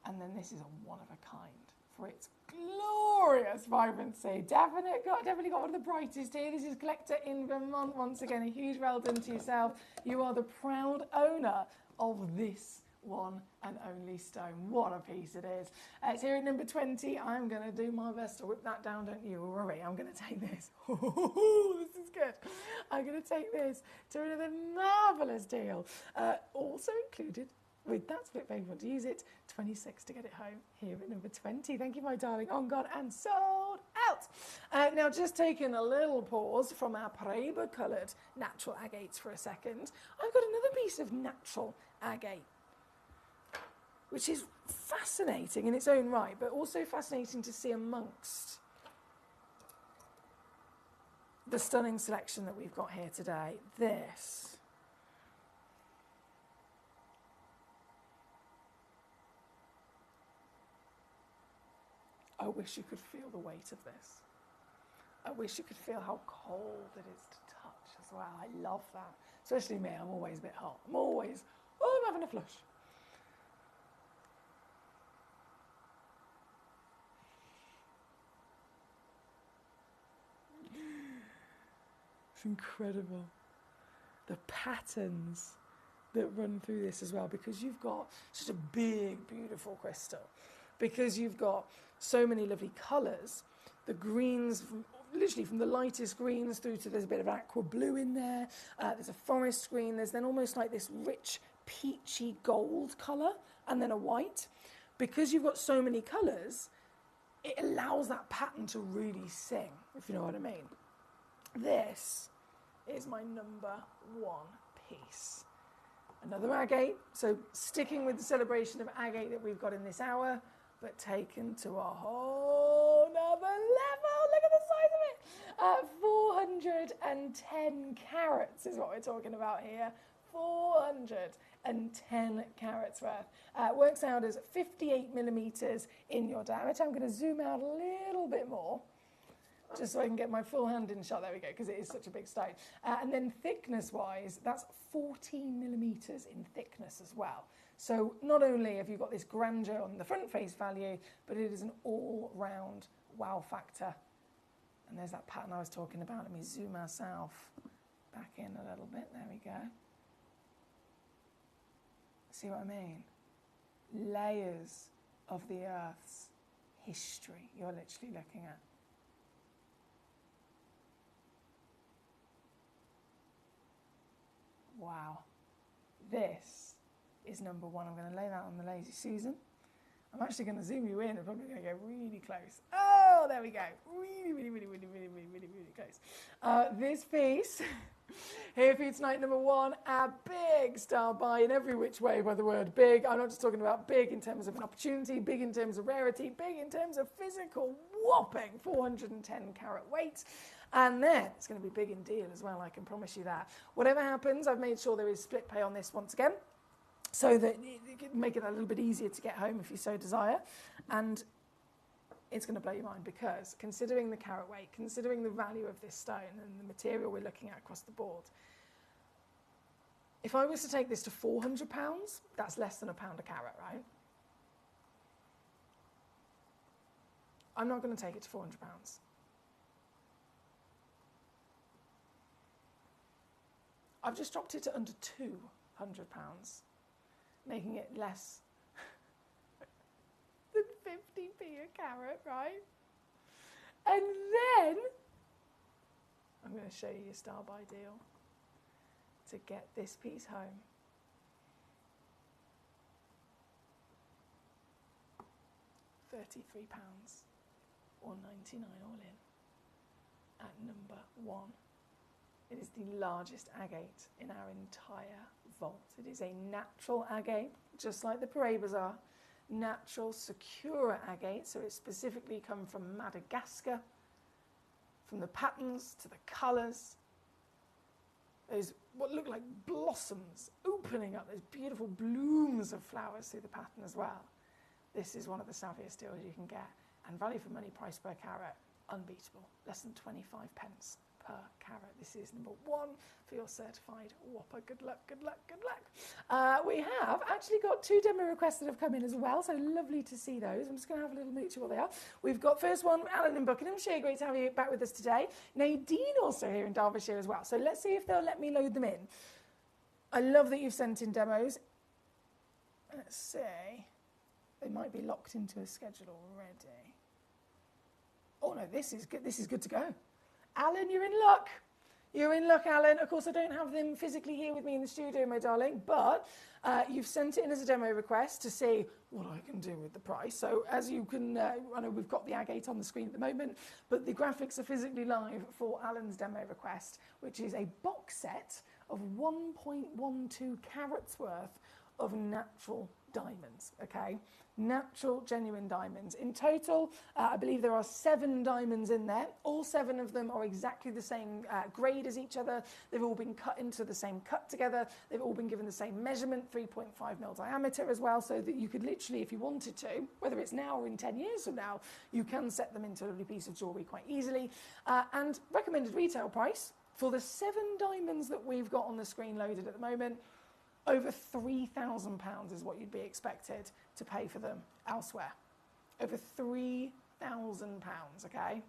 and then this is a one of a kind for its glorious vibrancy. Definitely got one of the brightest here. This is Collector in Vermont. Once again, a huge well done to yourself. You are the proud owner of this one and only stone. What a piece it is. It's here at number 20. I'm going to do my best to whip that down, don't you worry. I'm going to take this. This is good. I'm going to take this to another marvellous deal. Also included with that split pay, if you want to use it, 26 to get it home here at number 20. Thank you, my darling. On, gone, and sold out. Now, just taking a little pause from our Paraiba coloured natural agates for a second, I've got another piece of natural agate, which is fascinating in its own right, but also fascinating to see amongst the stunning selection that we've got here today. This. I wish you could feel the weight of this. I wish you could feel how cold it is to touch as well. I love that. Especially me, I'm always a bit hot. I'm having a flush. It's incredible. The patterns that run through this as well, because you've got such a big, beautiful crystal. Because you've got so many lovely colours, the greens, literally from the lightest greens through to there's a bit of aqua blue in there, there's a forest green, there's then almost like this rich peachy gold colour, and then a white. Because you've got so many colours, it allows that pattern to really sing, if you know what I mean. This is my number 1 piece. Another agate, so sticking with the celebration of agate that we've got in this hour, but taken to a whole nother level. Look at the size of it. 410 carats is what we're talking about here. 410 carats worth. Works out as 58 millimetres in your diameter. I'm going to zoom out a little bit more, just so I can get my full hand in shot. There we go, because it is such a big stone. And then thickness-wise, that's 14 millimetres in thickness as well. So not only have you got this grandeur on the front face value, but it is an all-round wow factor. And there's that pattern I was talking about. Let me zoom ourselves back in a little bit. There we go. See what I mean? Layers of the Earth's history you're literally looking at. Wow. This is number 1. I'm going to lay that on the Lazy Susan. I'm actually going to zoom you in. I'm probably going to go really close. Oh, there we go. Really close. This piece here for you tonight, number 1, a big star buy in every which way by the word big. I'm not just talking about big in terms of an opportunity, big in terms of rarity, big in terms of physical whopping 410 carat weight. And then it's going to be big in deal as well, I can promise you that. Whatever happens, I've made sure there is split pay on this once again, so that it can make it a little bit easier to get home if you so desire. And it's going to blow your mind, because considering the carat weight, considering the value of this stone and the material we're looking at across the board, if I was to take this to £400, that's less than £1 a carat, right? I'm not going to take it to £400. I've just dropped it to under £200, making it less than 50p a carat, right? And then I'm going to show you your star buy deal to get this piece home. £33 or 99 all in at number 1. It is the largest agate in our entire vault. It is a natural agate, just like the Parabas are. Natural Sakura agate, so it's specifically come from Madagascar. From the patterns to the colours, there's what look like blossoms opening up. There's beautiful blooms of flowers through the pattern as well. This is one of the savviest deals you can get, and value for money, price per carat, unbeatable. Less than 25 pence per carat. This is number 1 for your certified whopper. Good luck, good luck, good luck. We have actually got 2 demo requests that have come in as well, so lovely to see those. I'm just going to have a little mooch at what they are. We've got first one, Alan in Buckinghamshire. Great to have you back with us today. Nadine also here in Derbyshire as well. So let's see if they'll let me load them in. I love that you've sent in demos. Let's see. They might be locked into a schedule already. Oh no, this is good. This is good to go. Alan, you're in luck. You're in luck, Alan. Of course, I don't have them physically here with me in the studio, my darling, but you've sent it in as a demo request to see what I can do with the price. So as you can, I know we've got the agate on the screen at the moment, but the graphics are physically live for Alan's demo request, which is a box set of 1.12 carats worth of natural diamonds, okay? Natural, genuine diamonds. In total, I believe there are 7 diamonds in there. All 7 of them are exactly the same grade as each other. They've all been cut into the same cut together. They've all been given the same measurement, 3.5mm diameter as well, so that you could literally, if you wanted to, whether it's now or in 10 years from now, you can set them into a lovely piece of jewellery quite easily. And recommended retail price for the 7 diamonds that we've got on the screen loaded at the moment, over £3,000 is what you'd be expected to pay for them elsewhere. Over £3,000, okay?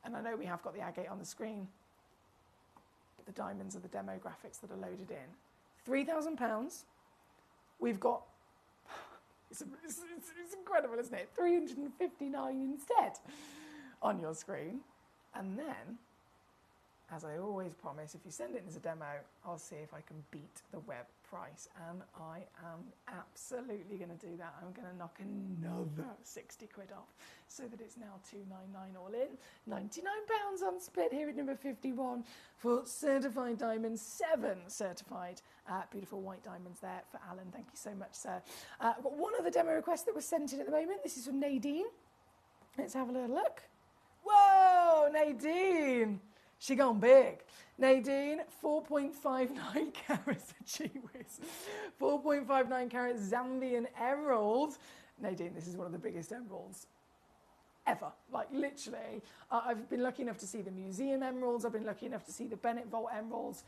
And I know we have got the agate on the screen, but the diamonds are the demo graphics that are loaded in. £3,000. We've got, it's incredible, isn't it? 359 instead on your screen. And then, as I always promise, if you send it as a demo, I'll see if I can beat the web price. And I am absolutely going to do that. I'm going to knock another 60 quid off so that it's now 299 all in. £99 on split here at number 51 for certified diamonds. 7 certified beautiful white diamonds there for Alan. Thank you so much, sir. I've got one other demo request that was sent in at the moment. This is from Nadine. Let's have a little look. Whoa, Nadine. She gone big. Nadine, 4.59 carats, gee whiz. 4.59 carats Zambian emerald. Nadine, this is one of the biggest emeralds ever. Like, literally. I've been lucky enough to see the museum emeralds. I've been lucky enough to see the Bennett Vault emeralds.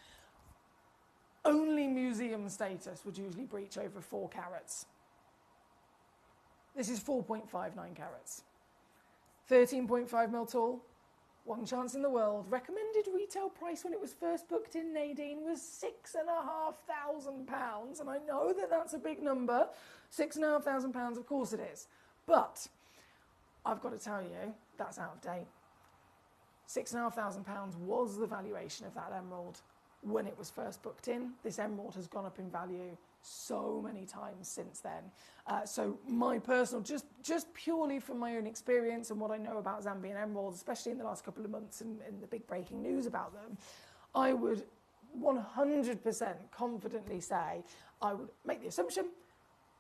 Only museum status would usually breach over 4 carats. This is 4.59 carats. 13.5mm tall. 1 chance in the world. Recommended retail price when it was first booked in, Nadine, was £6,500. And I know that that's a big number. £6,500, of course it is. But I've got to tell you, that's out of date. £6,500 was the valuation of that emerald when it was first booked in. This emerald has gone up in value so many times since then. So my personal, just purely from my own experience and what I know about Zambian emeralds, especially in the last couple of months and the big breaking news about them, I would 100% confidently say, I would make the assumption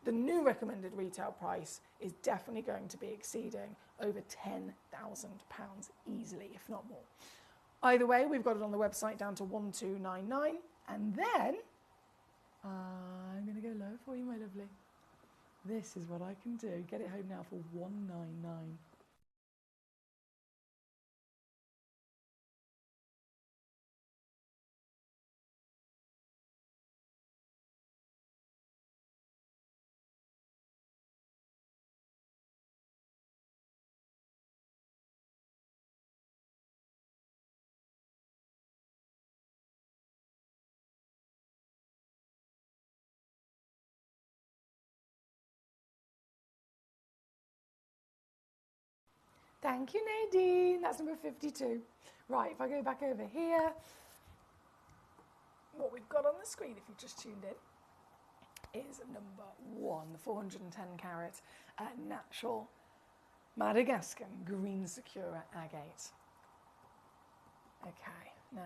the new recommended retail price is definitely going to be exceeding over £10,000 easily, if not more. Either way, we've got it on the website down to 1299, and then I'm going to go low for you, my lovely. This is what I can do. Get it home now for 199. Thank you, Nadine. That's number 52. Right, if I go back over here, what we've got on the screen, if you just tuned in, is number 1, the 410 carat natural Madagascan green Sakura agate. Okay, now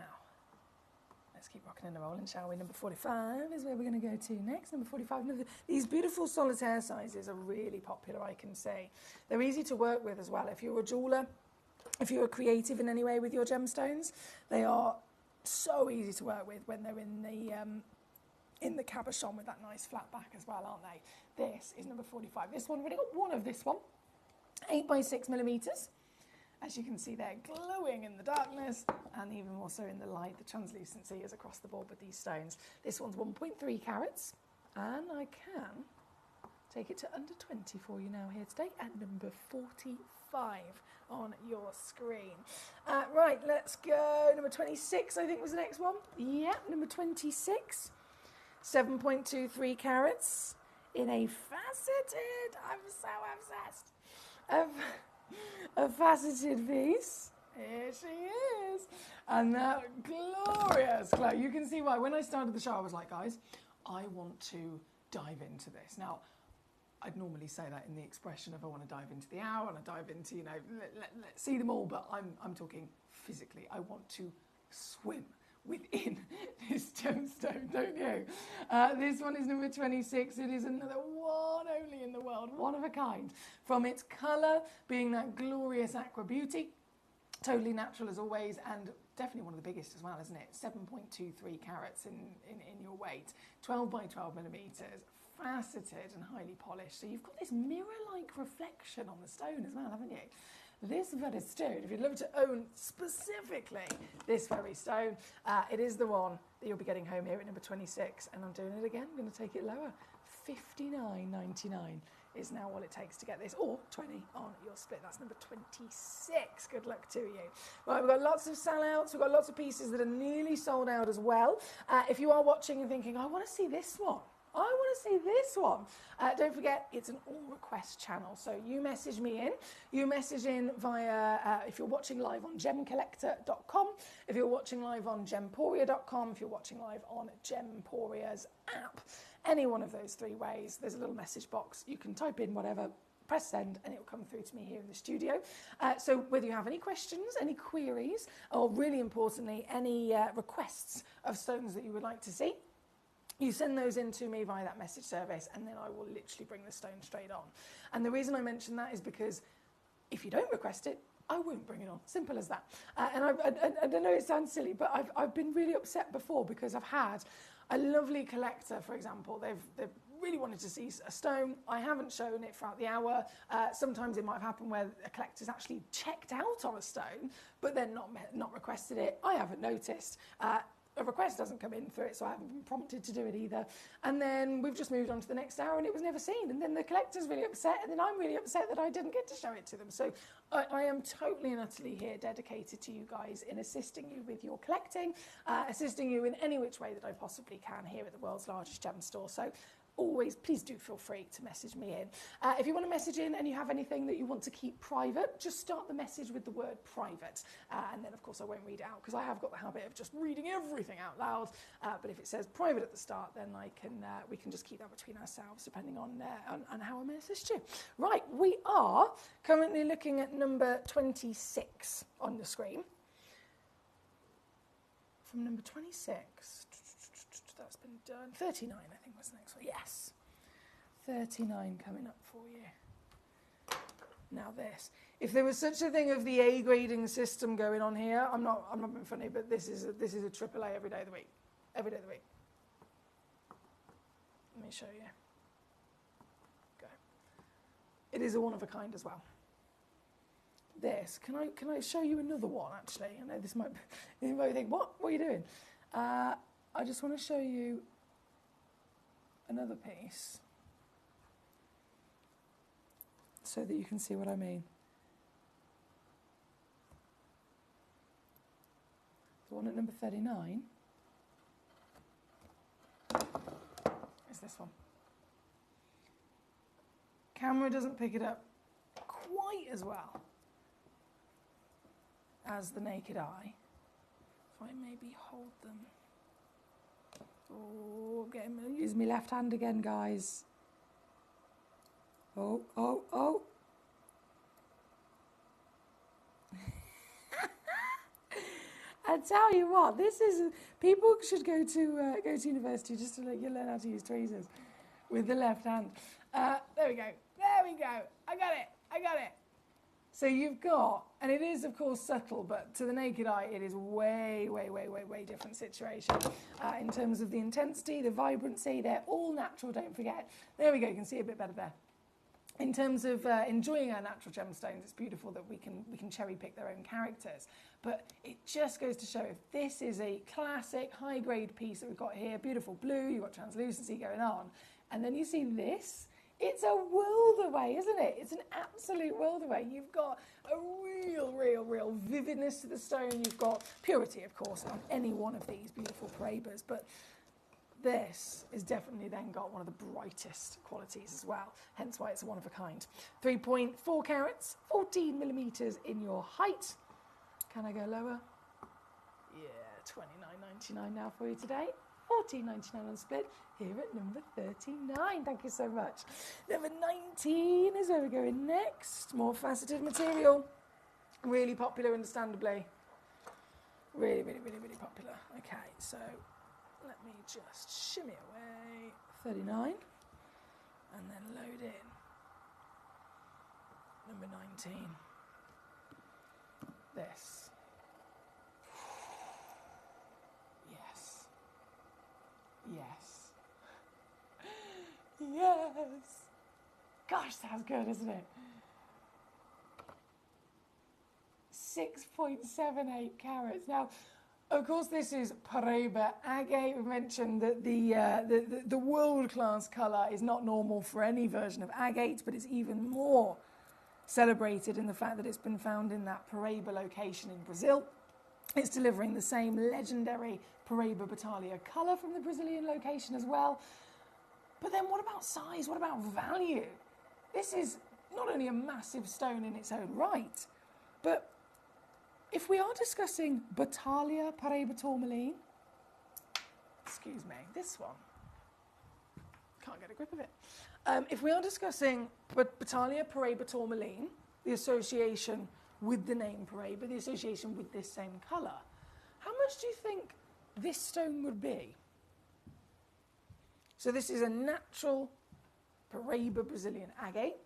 let's keep rocking and rolling, shall we? Number 45 is where we're going to go to next. Number 45. These beautiful solitaire sizes are really popular, I can say. They're easy to work with as well. If you're a jeweller, if you're creative in any way with your gemstones, they are so easy to work with when they're in the cabochon with that nice flat back as well, aren't they? This is number 45. This one, we've only got one of this one, 8 by 6 millimeters. As you can see, they're glowing in the darkness and even more so in the light. The translucency is across the board with these stones. This one's 1.3 carats, and I can take it to under 20 for you now here today at number 45 on your screen. Right, let's go. Number 26, I think, was the next one. Yeah, number 26, 7.23 carats in a faceted, I'm so obsessed, a faceted piece. Here she is. And that glorious glow. You can see why. When I started the show, I was like, guys, I want to dive into this. Now, I'd normally say that in the expression of I want to dive into the hour, and I dive into, you know, let's see them all, but I'm talking physically. I want to swim within this gemstone, don't you? This one is number 26. It is another one only in the world, one of a kind. From its colour being that glorious aqua beauty, totally natural as always, and definitely one of the biggest as well, isn't it? 7.23 carats in your weight, 12 by 12 millimetres, faceted and highly polished. So you've got this mirror-like reflection on the stone as well, haven't you? This very stone, if you'd love to own specifically this very stone, it is the one that you'll be getting home here at number 26. And I'm doing it again. I'm going to take it lower. $59.99 is now all it takes to get this, or 20 on your split. That's number 26. Good luck to you. Right, we've got lots of sellouts. We've got lots of pieces that are nearly sold out as well. If you are watching and thinking, I want to see this one, I want to see this one. Don't forget, it's an all request channel. So you message me in. You message in via, if you're watching live on gemcollector.com, if you're watching live on gemporia.com, if you're watching live on Gemporia's app. Any one of those 3 ways, there's a little message box. You can type in whatever, press send, and it will come through to me here in the studio. So whether you have any questions, any queries, or really importantly, any requests of stones that you would like to see, you send those in to me via that message service, and then I will literally bring the stone straight on. And the reason I mention that is because if you don't request it, I won't bring it on. Simple as that. And I don't know, it sounds silly, but I've been really upset before because I've had a lovely collector, for example. They've really wanted to see a stone. I haven't shown it throughout the hour. Sometimes it might have happened where a collector's actually checked out on a stone, but then not requested it. I haven't noticed. A request doesn't come in through it, so I haven't been prompted to do it either. And then we've just moved on to the next hour and it was never seen. And then the collector's really upset, and then I'm really upset that I didn't get to show it to them. So I am totally and utterly here dedicated to you guys in assisting you with your collecting, assisting you in any which way that I possibly can here at the world's largest gem store. So always, please do feel free to message me in. If you want to message in and you have anything that you want to keep private, just start the message with the word private. And then, of course, I won't read it out because I have got the habit of just reading everything out loud. But if it says private at the start, then we can just keep that between ourselves, depending on how I may assist you. Right, we are currently looking at number 26 on the screen. From number 26... that's been done. 39, I think, was the next one. Yes. 39 coming up for you. Now this. If there was such a thing of the A grading system going on here, I'm not being funny, but this is a triple A every day of the week. Every day of the week. Let me show you. Go. It is a one of a kind as well. This. Can I show you another one, actually? I know this might... You might think, what are you doing? I just want to show you another piece so that you can see what I mean. The one at number 39 is this one. Camera doesn't pick it up quite as well as the naked eye. If I maybe hold them. Oh, use my left hand again, guys. Oh, oh, oh. I tell you what, this is, people should go to university just to learn how to use tweezers with the left hand. There we go. I got it. So you've got, and it is of course subtle, but to the naked eye it is way different situation. In terms of the intensity, the vibrancy, they're all natural, don't forget. There we go, you can see a bit better there. In terms of enjoying our natural gemstones, it's beautiful that we can cherry pick their own characters. But it just goes to show, if this is a classic high grade piece that we've got here, beautiful blue, you've got translucency going on, and then you see this, it's a world away, isn't it? It's an absolute world away. You've got a real vividness to the stone. You've got purity, of course, on any one of these beautiful Parabas, but this is definitely then got one of the brightest qualities as well, hence why it's a one of a kind. 3.4 carats, 14 millimetres in your height. Can I go lower? Yeah, $29.99 now for you today. $14.99 on split, here at number 39. Thank you so much. Number 19 is where we're going next. More faceted material. Really popular, understandably. Really popular. Okay, so let me just shimmy away. 39. And then load in. Number 19. This. Yes. Yes. Yes. Gosh, sounds good, isn't it? 6.78 carats. Now, of course, this is Paraiba agate. We mentioned that the world-class colour is not normal for any version of agate, but it's even more celebrated in the fact that it's been found in that Paraiba location in Brazil. It's delivering the same legendary Paraiba Battalia colour from the Brazilian location as well. But then what about size? What about value? This is not only a massive stone in its own right, but if we are discussing Battalia Paraiba tourmaline, excuse me, this one, can't get a grip of it. If we are discussing Battalia Paraiba tourmaline, the association with the name Paraiba, the association with this same colour, how much do you think this stone would be? So this is a natural Paraiba Brazilian agate.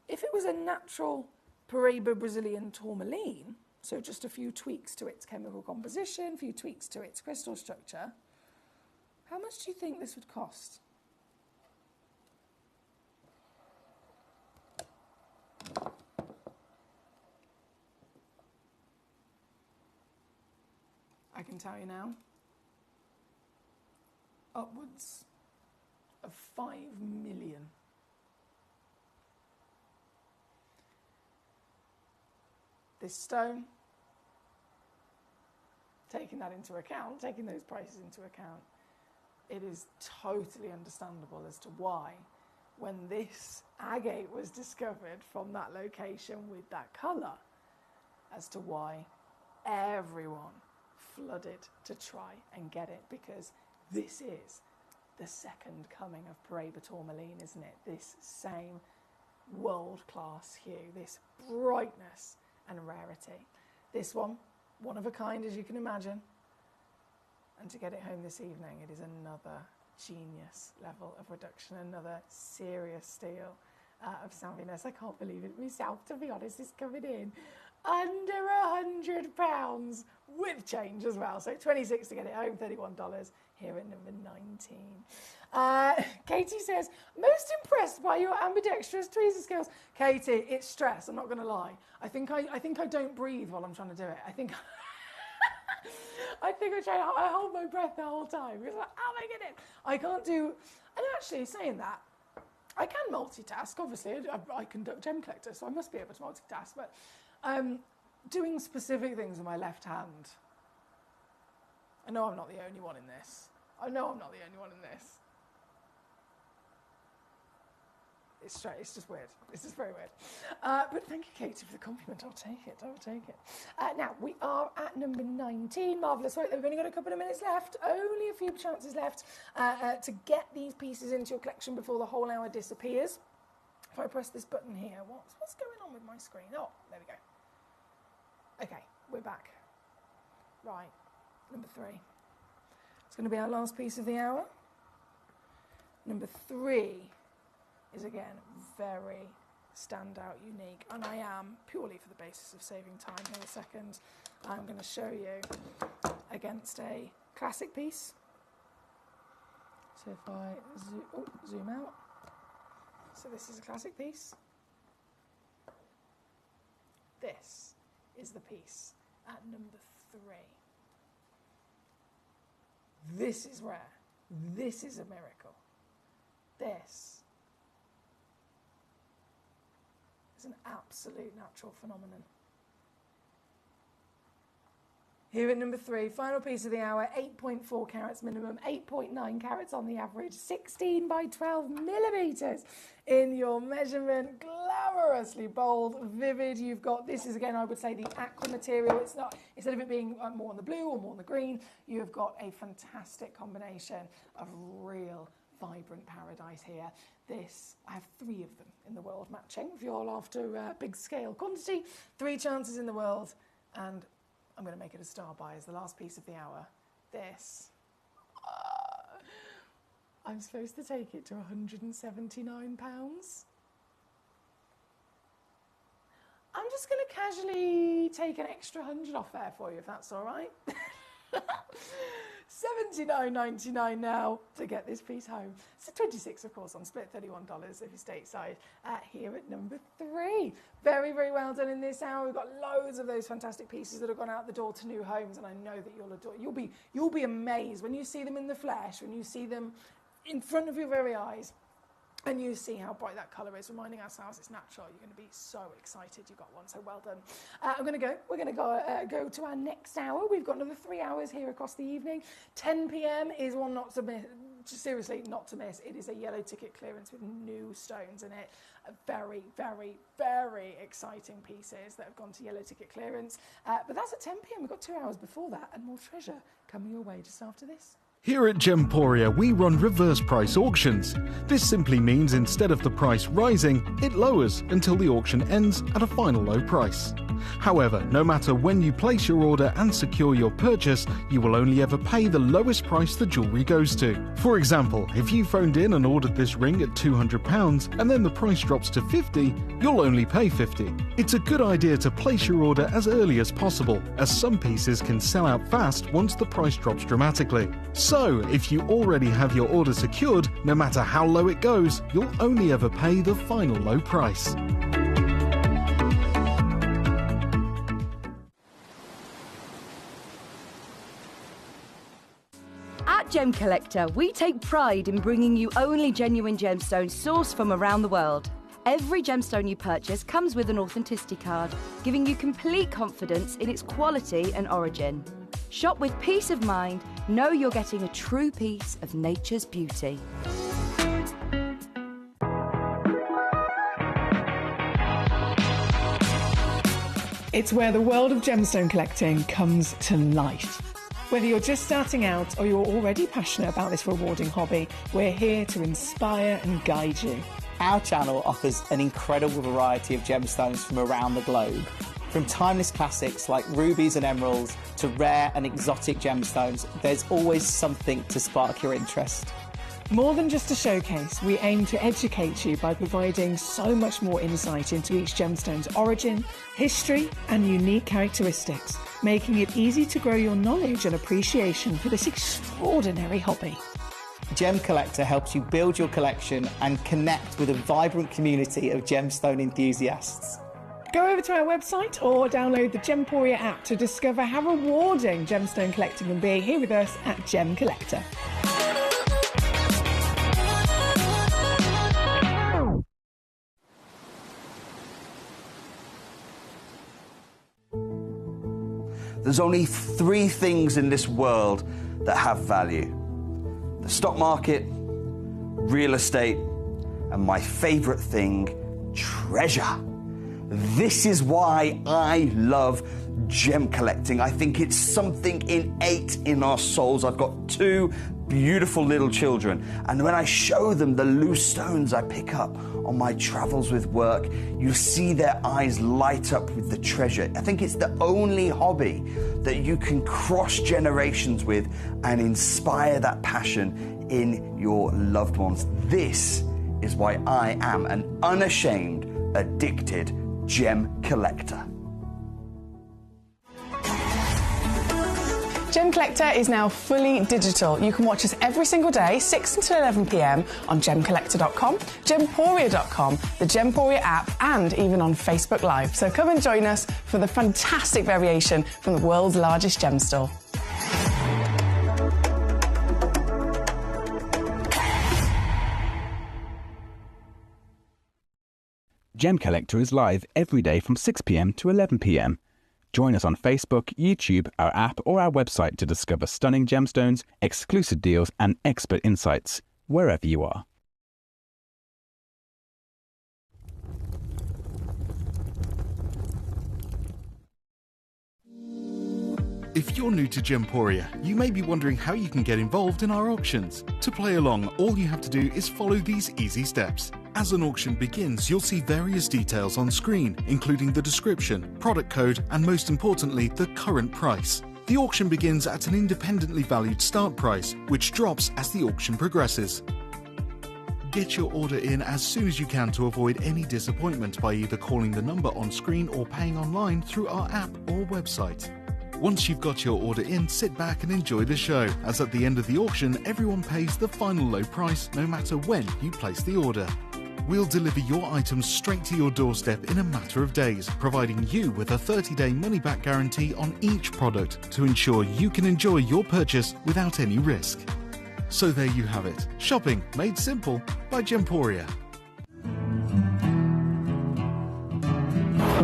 If it was a natural Paraiba Brazilian tourmaline, so just a few tweaks to its chemical composition, a few tweaks to its crystal structure, how much do you think this would cost? I can tell you now, upwards of 5 million. This stone, taking that into account, taking those prices into account, it is totally understandable as to why, when this agate was discovered from that location with that colour, as to why everyone flooded to try and get it, because this is the second coming of Paraiba tourmaline, isn't it? This same world-class hue, this brightness and rarity. This one of a kind, as you can imagine. And to get it home this evening, it is another genius level of reduction, another serious steal of Sanvinus. I can't believe it myself, to be honest. It's coming in under £100 with change as well. So 26 to get it home, $31 here at number 19. Katie says, most impressed by your ambidextrous tweezer skills. Katie, it's stress, I'm not going to lie. I think I don't breathe while I'm trying to do it. I think I hold my breath the whole time. Because like, oh my goodness, I can't do. And actually, saying that, I can multitask. Obviously, I conduct Gemcollector, so I must be able to multitask. But doing specific things with my left hand, I know I'm not the only one in this. It's straight. It's just weird. It's just very weird. But thank you, Katie, for the compliment. I'll take it. I'll take it. Now, we are at number 19. Marvellous work. We've only got a couple of minutes left. Only a few chances left to get these pieces into your collection before the whole hour disappears. If I press this button here, what's going on with my screen? Oh, there we go. Okay, we're back. Right, number 3. It's going to be our last piece of the hour. Number 3 is, again, very standout, unique, and I am, purely for the basis of saving time here a second, I'm going to show you against a classic piece. So if I zoom out, so this is a classic piece. This is the piece at number 3. This is rare. This is a miracle. This is an absolute natural phenomenon. Here at number 3, final piece of the hour, 8.4 carats minimum, 8.9 carats on the average, 16 by 12 millimetres in your measurement, glamorously bold, vivid. You've got, this is again, I would say, the aqua material. It's not, instead of it being more on the blue or more on the green, you have got a fantastic combination of real vibrant paradise here. This, I have 3 of them in the world matching. If you're all after big scale quantity, 3 chances in the world, and I'm going to make it a star buy as the last piece of the hour. This. I'm supposed to take it to £179. I'm just going to casually take an extra 100 off there for you, if that's all right. $79.99 now to get this piece home. So $26, of course, on split, $31 if you're stateside. Here at number 3. Very, very well done in this hour. We've got loads of those fantastic pieces that have gone out the door to new homes, and I know that you'll adore. You'll be amazed when you see them in the flesh, when you see them in front of your very eyes. And you see how bright that colour is, reminding ourselves it's natural. You're going to be so excited you got one, so well done. We're going to go to our next hour. We've got another 3 hours here across the evening. 10 p.m. is one not to miss. Seriously, not to miss. It is a yellow ticket clearance with new stones in it. Very, very, very exciting pieces that have gone to yellow ticket clearance. But that's at 10 p.m. We've got 2 hours before that, and more treasure coming your way just after this. Here at Gemporia, we run reverse price auctions. This simply means instead of the price rising, it lowers until the auction ends at a final low price. However, no matter when you place your order and secure your purchase, you will only ever pay the lowest price the jewellery goes to. For example, if you phoned in and ordered this ring at £200 and then the price drops to $50, you'll only pay $50. It's a good idea to place your order as early as possible, as some pieces can sell out fast once the price drops dramatically. So, if you already have your order secured, no matter how low it goes, you'll only ever pay the final low price. At Gemcollector, we take pride in bringing you only genuine gemstones sourced from around the world. Every gemstone you purchase comes with an authenticity card, giving you complete confidence in its quality and origin. Shop with peace of mind, know you're getting a true piece of nature's beauty. It's where the world of gemstone collecting comes to life. Whether you're just starting out or you're already passionate about this rewarding hobby, we're here to inspire and guide you. Our channel offers an incredible variety of gemstones from around the globe. From timeless classics like rubies and emeralds to rare and exotic gemstones, there's always something to spark your interest. More than just a showcase, we aim to educate you by providing so much more insight into each gemstone's origin, history, and unique characteristics, making it easy to grow your knowledge and appreciation for this extraordinary hobby. Gemcollector helps you build your collection and connect with a vibrant community of gemstone enthusiasts. Go over to our website or download the Gemporia app to discover how rewarding gemstone collecting can be here with us at Gemcollector. There's only 3 things in this world that have value: the stock market, real estate, and my favourite thing, treasure. This is why I love gem collecting. I think it's something innate in our souls. I've got two beautiful little children, and when I show them the loose stones I pick up on my travels with work, you see their eyes light up with the treasure. I think it's the only hobby that you can cross generations with and inspire that passion in your loved ones. This is why I am an unashamed, addicted gem collector. Gemcollector is now fully digital. You can watch us every single day, 6 until 11 p.m. on gemcollector.com, gemporia.com, the Gemporia app, and even on Facebook Live. So come and join us for the fantastic variation from the world's largest gem store. Gemcollector is live every day from 6 p.m. to 11 p.m. Join us on Facebook, YouTube, our app or our website to discover stunning gemstones, exclusive deals and expert insights, wherever you are. If you're new to Gemporia, you may be wondering how you can get involved in our auctions. To play along, all you have to do is follow these easy steps. As an auction begins, you'll see various details on screen, including the description, product code, and most importantly, the current price. The auction begins at an independently valued start price, which drops as the auction progresses. Get your order in as soon as you can to avoid any disappointment by either calling the number on screen or paying online through our app or website. Once you've got your order in, sit back and enjoy the show, as at the end of the auction, everyone pays the final low price no matter when you place the order. We'll deliver your items straight to your doorstep in a matter of days, providing you with a 30-day money-back guarantee on each product to ensure you can enjoy your purchase without any risk. So there you have it. Shopping made simple by Gemporia.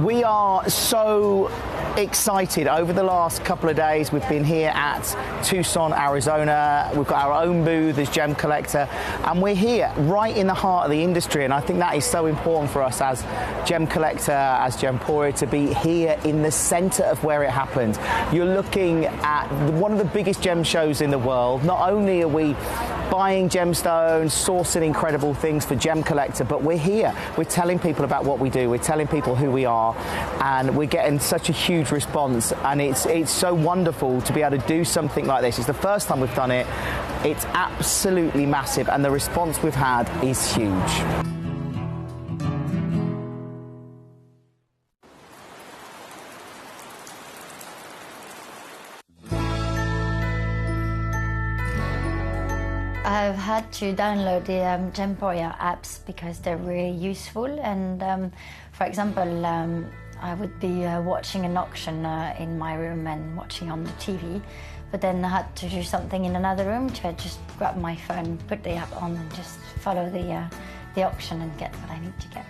We are so excited. Over the last couple of days, we've been here at Tucson, Arizona. We've got our own booth as Gemcollector, and we're here right in the heart of the industry. And I think that is so important for us as Gemcollector, as Gemporia, to be here in the center of where it happens. You're looking at one of the biggest gem shows in the world. Not only are we buying gemstones, sourcing incredible things for Gemcollector, but we're here. We're telling people about what we do. We're telling people who we are, and we're getting such a huge response, and it's so wonderful to be able to do something like this. It's the first time we've done it. It's absolutely massive, and the response we've had is huge. I've had to download the Gemporia apps because they're really useful, and for example, I would be watching an auction in my room and watching on the TV, but then I had to do something in another room, so I just grab my phone, put the app on and just follow the auction and get what I need to get.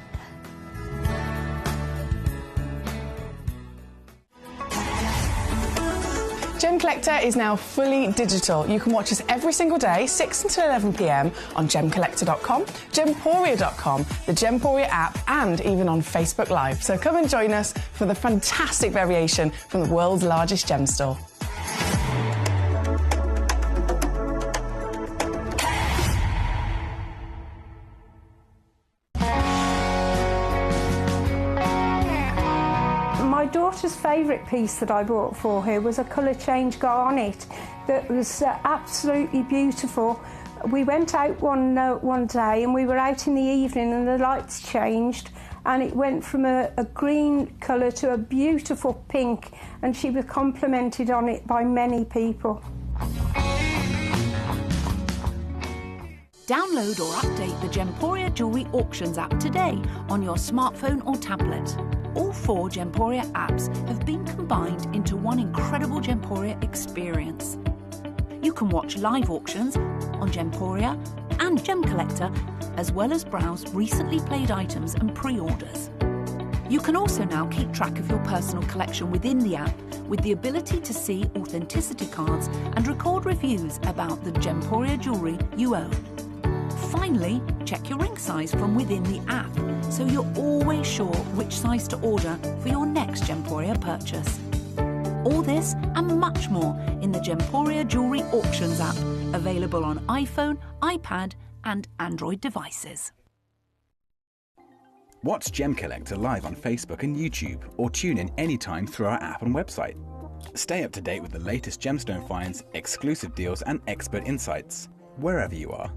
Gemcollector is now fully digital. You can watch us every single day, 6 until 11 p.m. on gemcollector.com, gemporia.com, the Gemporia app, and even on Facebook Live. So come and join us for the fantastic variation from the world's largest gem store. My daughter's favourite piece that I bought for her was a colour change garnet that was absolutely beautiful. We went out one day and we were out in the evening and the lights changed and it went from a green colour to a beautiful pink, and she was complimented on it by many people. Download or update the Gemporia Jewellery Auctions app today on your smartphone or tablet. All 4 Gemporia apps have been combined into one incredible Gemporia experience. You can watch live auctions on Gemporia and Gemcollector, as well as browse recently played items and pre-orders. You can also now keep track of your personal collection within the app, with the ability to see authenticity cards and record reviews about the Gemporia jewellery you own. Finally, check your ring size from within the app, so you're always sure which size to order for your next Gemporia purchase. All this and much more in the Gemporia Jewellery Auctions app, available on iPhone, iPad and Android devices. Watch Gemcollector live on Facebook and YouTube, or tune in anytime through our app and website. Stay up to date with the latest gemstone finds, exclusive deals and expert insights, wherever you are.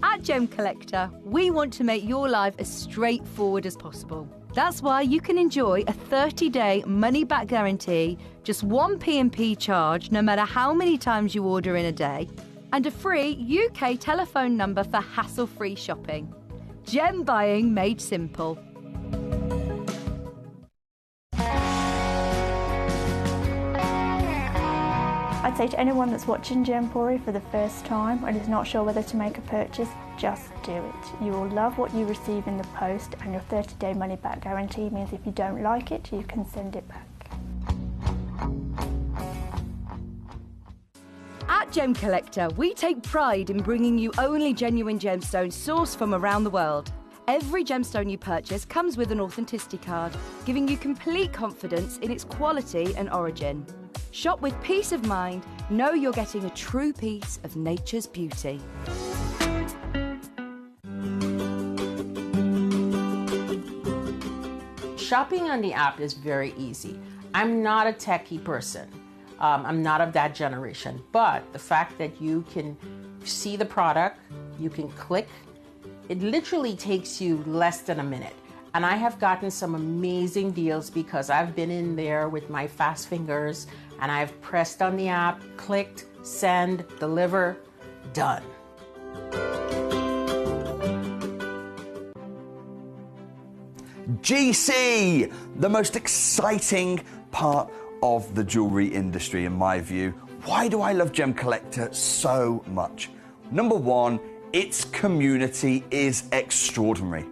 At Gemcollector, we want to make your life as straightforward as possible. That's why you can enjoy a 30-day money-back guarantee, just one P&P charge no matter how many times you order in a day, and a free UK telephone number for hassle-free shopping. Gem buying made simple. I'd say to anyone that's watching Gemporia for the first time and is not sure whether to make a purchase, just do it. You will love what you receive in the post, and your 30-day money-back guarantee means if you don't like it, you can send it back. At Gemcollector, we take pride in bringing you only genuine gemstones sourced from around the world. Every gemstone you purchase comes with an authenticity card, giving you complete confidence in its quality and origin. Shop with peace of mind, know you're getting a true piece of nature's beauty. Shopping on the app is very easy. I'm not a techie person. I'm not of that generation, but the fact that you can see the product, you can click, it literally takes you less than a minute. And I have gotten some amazing deals because I've been in there with my fast fingers and I've pressed on the app, clicked, send, deliver, done. GC, the most exciting part of the jewelry industry in my view. Why do I love Gemcollector so much? Number one, its community is extraordinary.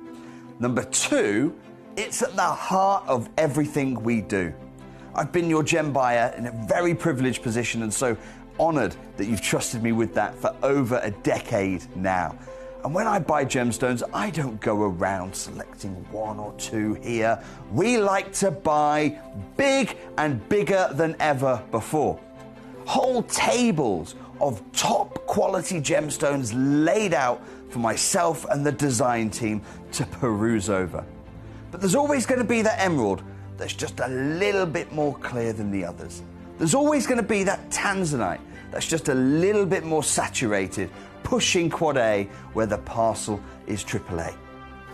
Number two, it's at the heart of everything we do. I've been your gem buyer in a very privileged position and so honored that you've trusted me with that for over a decade now. And when I buy gemstones, I don't go around selecting one or two here. We like to buy big and bigger than ever before. Whole tables of top quality gemstones laid out for myself and the design team to peruse over. But there's always going to be that emerald that's just a little bit more clear than the others. There's always going to be that tanzanite that's just a little bit more saturated, pushing quad A where the parcel is AAA.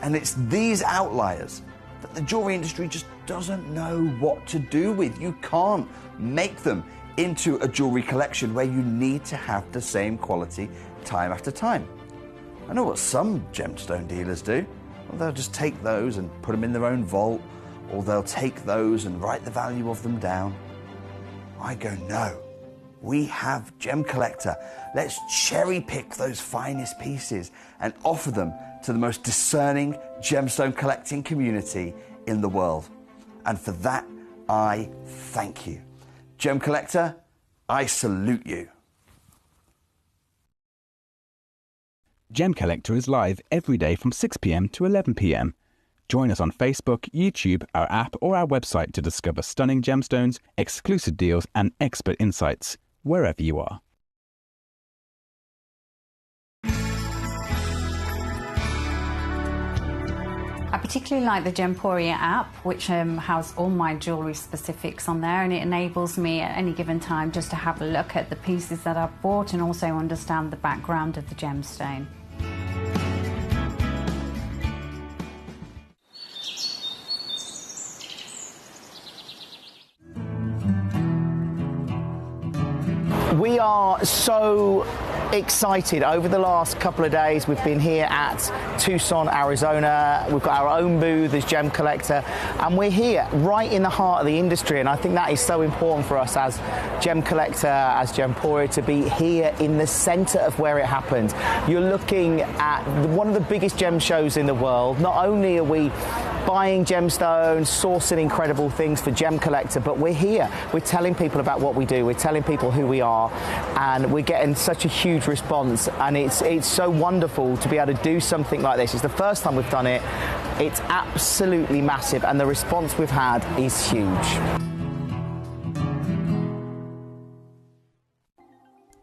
And it's these outliers that the jewelry industry just doesn't know what to do with. You can't make them into a jewelry collection where you need to have the same quality time after time. I know what some gemstone dealers do. Well, they'll just take those and put them in their own vault, or they'll take those and write the value of them down. I go, no. We have Gemcollector. Let's cherry pick those finest pieces and offer them to the most discerning gemstone collecting community in the world. And for that, I thank you. Gemcollector, I salute you. Gemcollector is live every day from 6 p.m. to 11 p.m. Join us on Facebook, YouTube, our app or our website to discover stunning gemstones, exclusive deals and expert insights, wherever you are. I particularly like the Gemporia app, which has all my jewellery specifics on there, and it enables me at any given time just to have a look at the pieces that I've bought and also understand the background of the gemstone. We are so excited. Over the last couple of days, we've been here at Tucson, Arizona. We've got our own booth as Gemcollector, and we're here right in the heart of the industry. And I think that is so important for us as Gemcollector, as Gemporia, to be here in the center of where it happened. You're looking at one of the biggest gem shows in the world. Not only are we buying gemstones, sourcing incredible things for Gemcollector, but we're here. We're telling people about what we do. We're telling people who we are, and we're getting such a huge response, and it's so wonderful to be able to do something like this. It's the first time we've done it. It's absolutely massive, and the response we've had is huge.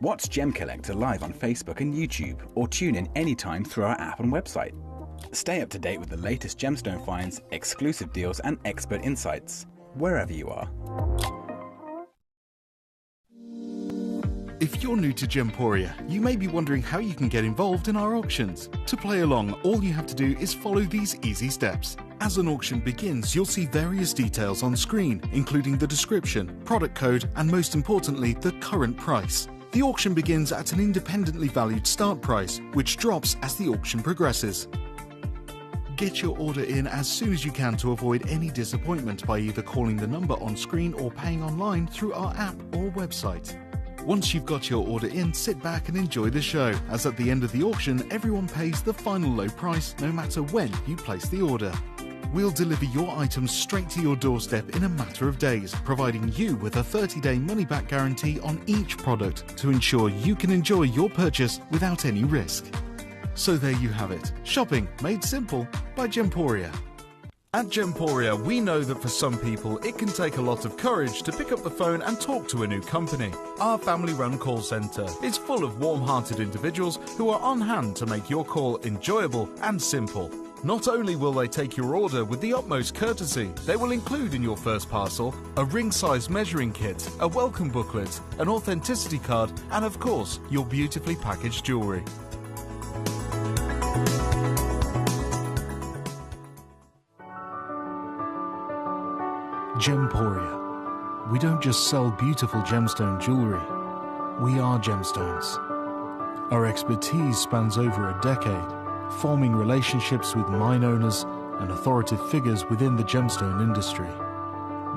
Watch Gemcollector live on Facebook and YouTube, or tune in anytime through our app and website. Stay up to date with the latest gemstone finds, exclusive deals and expert insights, wherever you are. If you're new to Gemporia, you may be wondering how you can get involved in our auctions. To play along, all you have to do is follow these easy steps. As an auction begins, you'll see various details on screen, including the description, product code, and most importantly, the current price. The auction begins at an independently valued start price, which drops as the auction progresses. Get your order in as soon as you can to avoid any disappointment by either calling the number on screen or paying online through our app or website. Once you've got your order in, sit back and enjoy the show, as at the end of the auction, everyone pays the final low price no matter when you place the order. We'll deliver your items straight to your doorstep in a matter of days, providing you with a 30-day money-back guarantee on each product to ensure you can enjoy your purchase without any risk. So there you have it, shopping made simple by Gemporia. At Gemporia, we know that for some people it can take a lot of courage to pick up the phone and talk to a new company. Our family-run call centre is full of warm-hearted individuals who are on hand to make your call enjoyable and simple. Not only will they take your order with the utmost courtesy, they will include in your first parcel a ring-size measuring kit, a welcome booklet, an authenticity card, and of course, your beautifully packaged jewellery. Gemporia. We don't just sell beautiful gemstone jewellery, we are gemstones. Our expertise spans over a decade, forming relationships with mine owners and authoritative figures within the gemstone industry.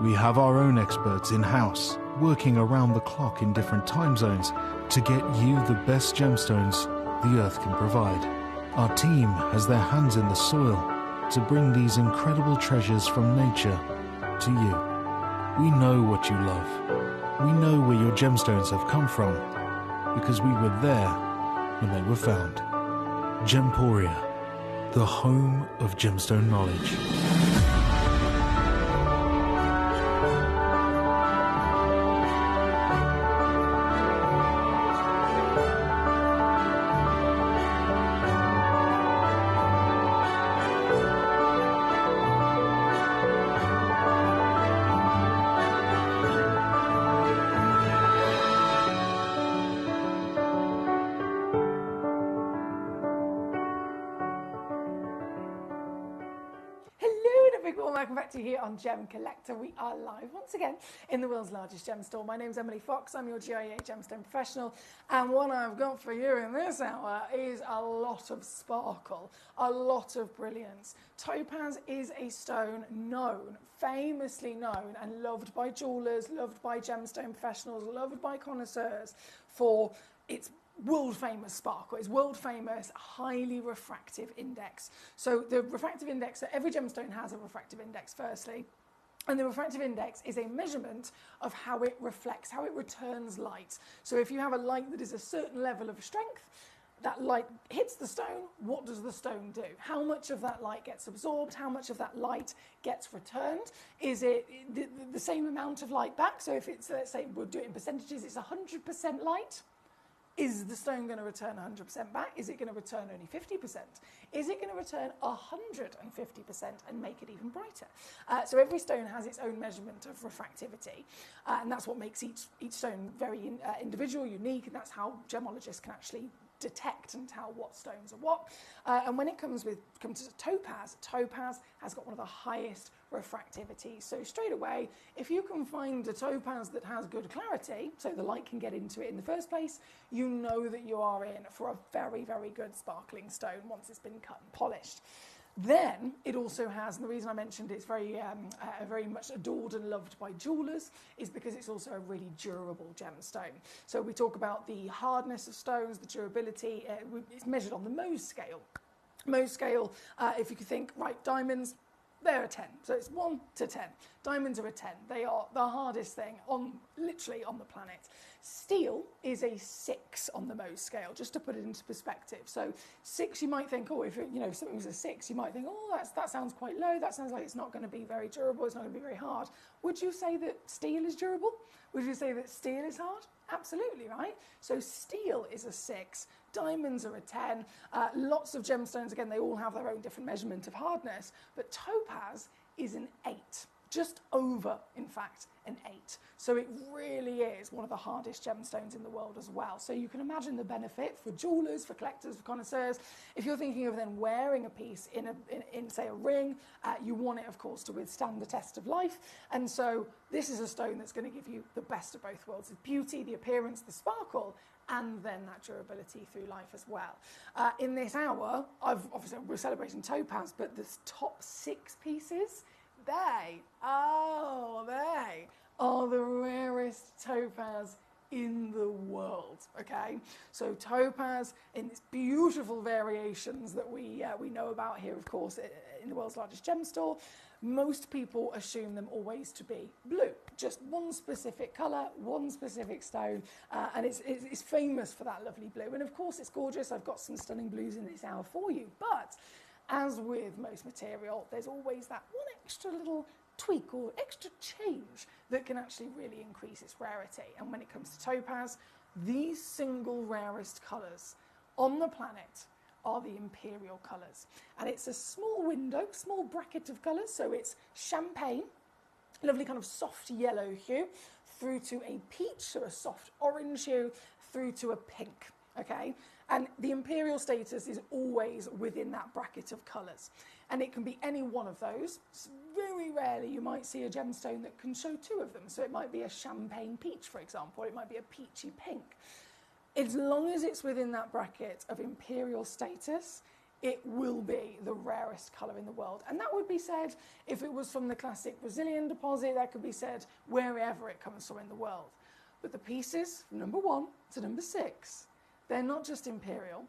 We have our own experts in-house, working around the clock in different time zones to get you the best gemstones the earth can provide. Our team has their hands in the soil to bring these incredible treasures from nature to you. We know what you love. We know where your gemstones have come from, because we were there when they were found. Gemporia, the home of gemstone knowledge. Welcome back to here on Gemcollector. We are live once again in the world's largest gem store. My name's Emily Fox. I'm your GIA gemstone professional, and what I've got for you in this hour is a lot of sparkle, a lot of brilliance. Topaz is a stone known, famously known and loved by jewelers, loved by gemstone professionals, loved by connoisseurs for its world famous sparkle. It's world famous highly refractive index. So the refractive index, so every gemstone has a refractive index firstly, and the refractive index is a measurement of how it reflects, how it returns light. So if you have a light that is a certain level of strength, that light hits the stone, what does the stone do? How much of that light gets absorbed? How much of that light gets returned? Is it the same amount of light back? So if it's, let's say we'll do it in percentages, it's 100% light. Is the stone going to return 100% back? Is it going to return only 50%? Is it going to return 150% and make it even brighter? So every stone has its own measurement of refractivity, and that's what makes each stone very individual, unique, and that's how gemologists can actually detect and tell what stones are what. And when it comes to topaz, topaz has got one of the highest refractivity. So straight away, if you can find a topaz that has good clarity, so the light can get into it in the first place, you know that you are in for a very, very good sparkling stone once it's been cut and polished. Then it also has, and the reason I mentioned it's very much adored and loved by jewelers is because it's also a really durable gemstone. So we talk about the hardness of stones, the durability. It's measured on the Mohs scale. Mohs scale, if you could think, right, diamonds, they're a 10. So it's 1 to 10. Diamonds are a 10. They are the hardest thing literally on the planet. Steel is a 6 on the Mohs scale, just to put it into perspective. So 6, you might think, oh, if something was a 6, you might think, oh, that sounds quite low. That sounds like it's not going to be very durable. It's not going to be very hard. Would you say that steel is durable? Would you say that steel is hard? Absolutely, right? So steel is a 6, diamonds are a 10. Lots of gemstones, again, they all have their own different measurement of hardness, but topaz is an 8. Just over, in fact, an 8. So it really is one of the hardest gemstones in the world as well. So you can imagine the benefit for jewelers, for collectors, for connoisseurs. If you're thinking of then wearing a piece in say, a ring, you want it, of course, to withstand the test of life. And so this is a stone that's going to give you the best of both worlds, the beauty, the appearance, the sparkle, and then that durability through life as well. In this hour, obviously we're celebrating topaz, but the top 6 pieces, they are the rarest topaz in the world, okay? So topaz in its beautiful variations that we know about here, of course, in the world's largest gem store. Most people assume them always to be blue, just one specific colour, one specific stone, and it's famous for that lovely blue. And of course it's gorgeous. I've got some stunning blues in this hour for you, but as with most material, there's always that one extra little tweak or extra change that can actually really increase its rarity. And when it comes to topaz, the single rarest colours on the planet are the imperial colours. And it's a small window, small bracket of colours, so it's champagne, lovely kind of soft yellow hue, through to a peach, so a soft orange hue, through to a pink. Okay, and the imperial status is always within that bracket of colours, and it can be any one of those. Very rarely you might see a gemstone that can show 2 of them, so it might be a champagne peach, for example, or it might be a peachy pink. As long as it's within that bracket of imperial status, it will be the rarest colour in the world. And that would be said if it was from the classic Brazilian deposit. That could be said wherever it comes from in the world. But the pieces from number 1 to number 6, they're not just imperial,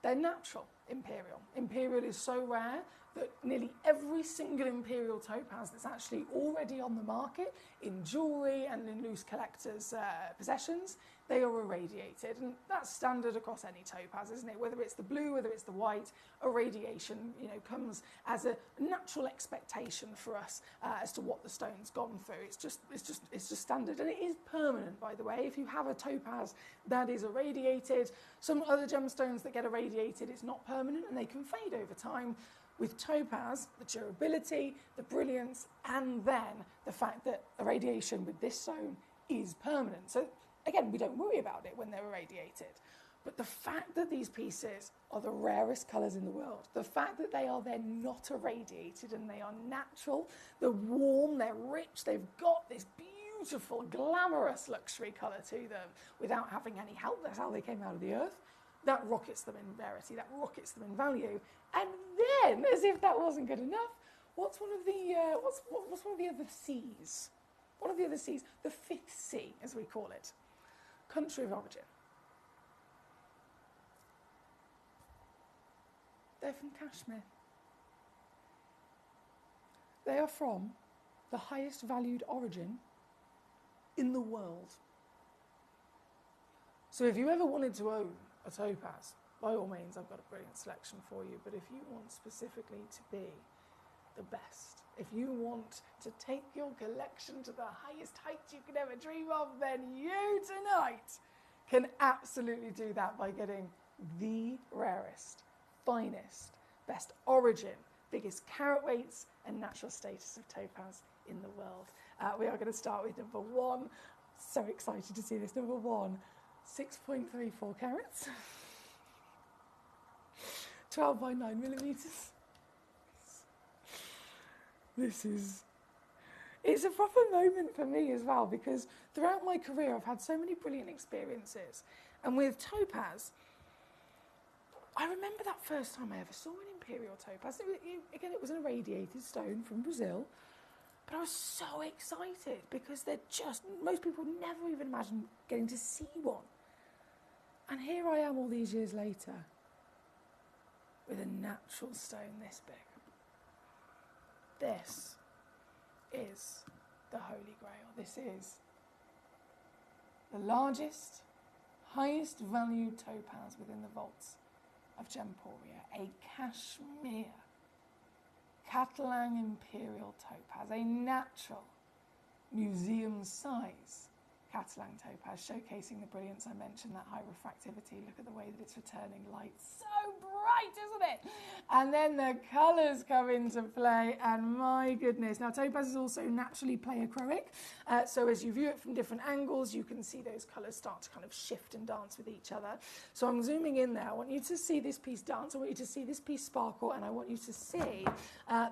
they're natural imperial. Imperial is so rare that nearly every single imperial topaz that's actually already on the market in jewellery and in loose collectors' possessions, they are irradiated. And that's standard across any topaz, isn't it? Whether it's the blue, whether it's the white, irradiation, comes as a natural expectation for us as to what the stone's gone through. It's just standard, and it is permanent, by the way. If you have a topaz that is irradiated, some other gemstones that get irradiated, it's not permanent and they can fade over time. With topaz, the durability, the brilliance, and then the fact that irradiation with this stone is permanent. So again, we don't worry about it when they're irradiated. But the fact that these pieces are the rarest colours in the world, the fact that they are then not irradiated and they are natural, they're warm, they're rich, they've got this beautiful, glamorous luxury colour to them without having any help. That's how they came out of the earth. That rockets them in rarity, that rockets them in value. And then, as if that wasn't good enough, what's one of the other C's? One of the other C's, the 5th C, as we call it. Country of origin. They're from Kashmir. They are from the highest valued origin in the world. So if you ever wanted to own a topaz, by all means, I've got a brilliant selection for you. But if you want specifically to be the best, if you want to take your collection to the highest heights you could ever dream of, then you tonight can absolutely do that by getting the rarest, finest, best origin, biggest carat weights and natural status of topaz in the world. We are going to start with number 1. So excited to see this. Number 1. 6.34 carats, 12 by 9 millimetres. It's a proper moment for me as well, because throughout my career I've had so many brilliant experiences. And with topaz, I remember that first time I ever saw an imperial topaz. It was an irradiated stone from Brazil. But I was so excited because most people never even imagined getting to see one. And here I am all these years later with a natural stone this big. This is the Holy Grail. This is the largest, highest valued topaz within the vaults of Gemporia, a cashmere Catalan Imperial Topaz, a natural museum-size Catalan topaz, showcasing the brilliance I mentioned, that high refractivity. Look at the way that it's returning light. So bright, isn't it? And then the colours come into play, and my goodness. Now, topazes also naturally play acrylic, so as you view it from different angles, you can see those colours start to kind of shift and dance with each other. So I'm zooming in there. I want you to see this piece dance, I want you to see this piece sparkle, and I want you to see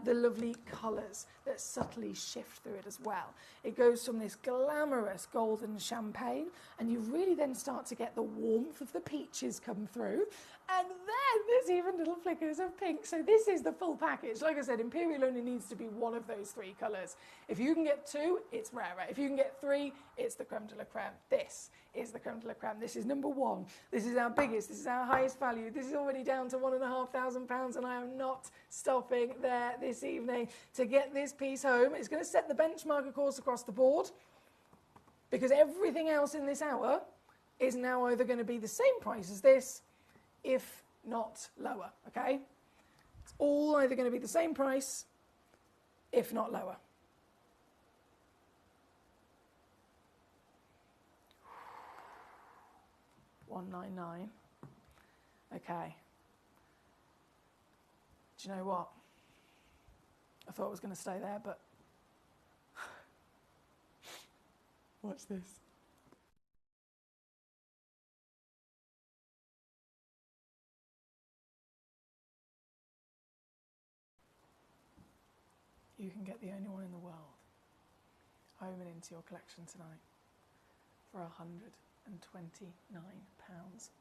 the lovely colours that subtly shift through it as well. It goes from this glamorous golden champagne, and you really then start to get the warmth of the peaches come through, and then there's even little flickers of pink. So this is the full package. Like I said, Imperial only needs to be one of those three colours. If you can get two, it's rarer. If you can get three, it's the creme de la creme. This is the creme de la creme. This is number one. This is our biggest. This is our highest value. This is already down to £1,500, and I am not stopping there this evening to get this piece home. It's going to set the benchmark, of course, across the board, because everything else in this hour is now either going to be the same price as this, if not lower, okay? It's all either going to be the same price, if not lower. $199. Okay. Do you know what? I thought it was going to stay there, but watch this. You can get the only one in the world home and into your collection tonight for £129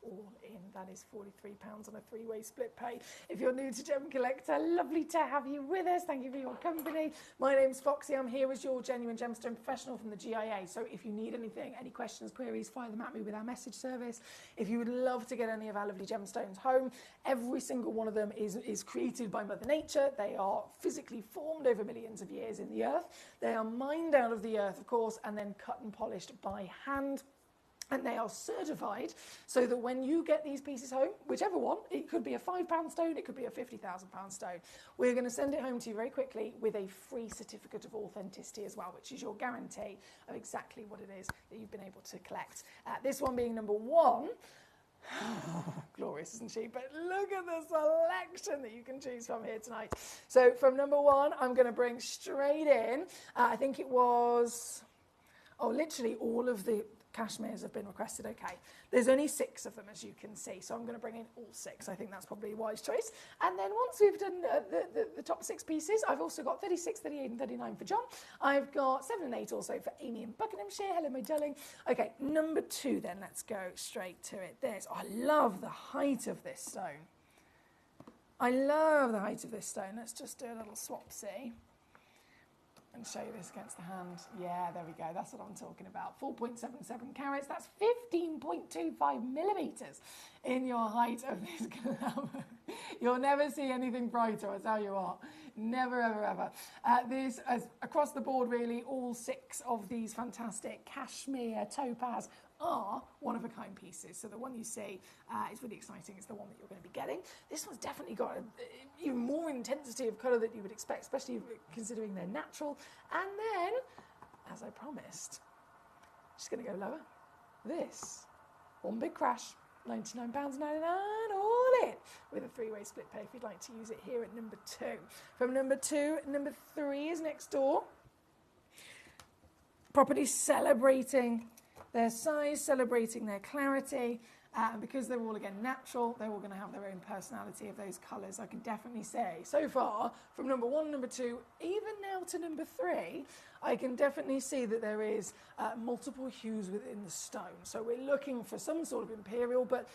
all in. That is £43 on a three-way split pay. If you're new to Gemcollector, lovely to have you with us. Thank you for your company. My name's Foxy. I'm here as your genuine gemstone professional from the GIA. So if you need anything, any questions, queries, fire them at me with our message service. If you would love to get any of our lovely gemstones home, every single one of them is created by Mother Nature. They are physically formed over millions of years in the earth. They are mined out of the earth, of course, and then cut and polished by hand. And they are certified so that when you get these pieces home, whichever one, it could be a £5 stone, it could be a £50,000 stone, we're going to send it home to you very quickly with a free certificate of authenticity as well, which is your guarantee of exactly what it is that you've been able to collect. This one being number one. Glorious, isn't she? But look at the selection that you can choose from here tonight. So from number one, I'm going to bring straight in, I think it was, literally all of the cashmeres have been requested. Okay, there's only 6 of them, as you can see, so I'm going to bring in all 6. I think that's probably a wise choice. And then once we've done the top 6 pieces, I've also got 36, 38 and 39 for John. I've got 7 and 8 also for Amy in Buckinghamshire. Hello, my darling. Okay, number 2 then, let's go straight to it. I love the height of this stone. I love the height of this stone. Let's just do a little swap-see and show you this against the hand. Yeah, there we go. That's what I'm talking about. 4.77 carats. That's 15.25 millimetres in your height of this glamour. You'll never see anything brighter, I tell you what. Never, ever, ever. This, as across the board, really, all 6 of these fantastic cashmere topaz are one-of-a-kind pieces. So the one you see is really exciting. It's the one that you're going to be getting. This one's definitely got even more intensity of colour than you would expect, especially considering they're natural. And then, as I promised, just going to go lower. This, one big crash, £99.99 all in, with a 3-way split pay if you'd like to use it here at number 2. From number 2, number 3 is next door. Property celebrating their size, celebrating their clarity, and because they're all, again, natural, they're all going to have their own personality of those colours. I can definitely say, so far, from number 1, number 2, even now to number 3, I can definitely see that there is multiple hues within the stone. So we're looking for some sort of imperial, but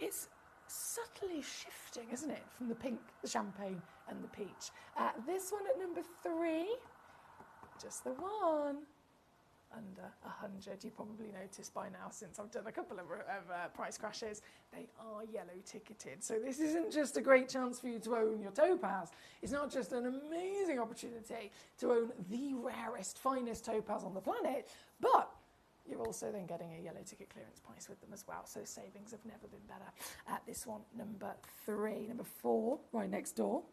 it's subtly shifting, isn't it, from the pink, the champagne, and the peach. This one at number 3, just the one, under 100. You probably noticed by now, since I've done a couple of price crashes, they are yellow ticketed. So this isn't just a great chance for you to own your topaz. It's not just an amazing opportunity to own the rarest, finest topaz on the planet, but you're also then getting a yellow ticket clearance price with them as well. So savings have never been better. This one, number 3. Number 4, right next door.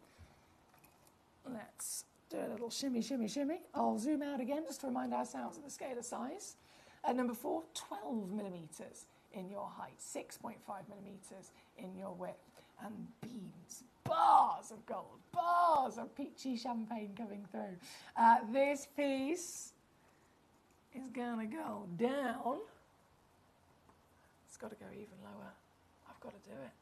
Let's do a little shimmy, shimmy, shimmy. I'll zoom out again just to remind ourselves of the scale of size. Number 4, 12 millimetres in your height, 6.5 millimetres in your width, and beams, bars of gold, bars of peachy champagne coming through. This piece is going to go down. It's got to go even lower. I've got to do it.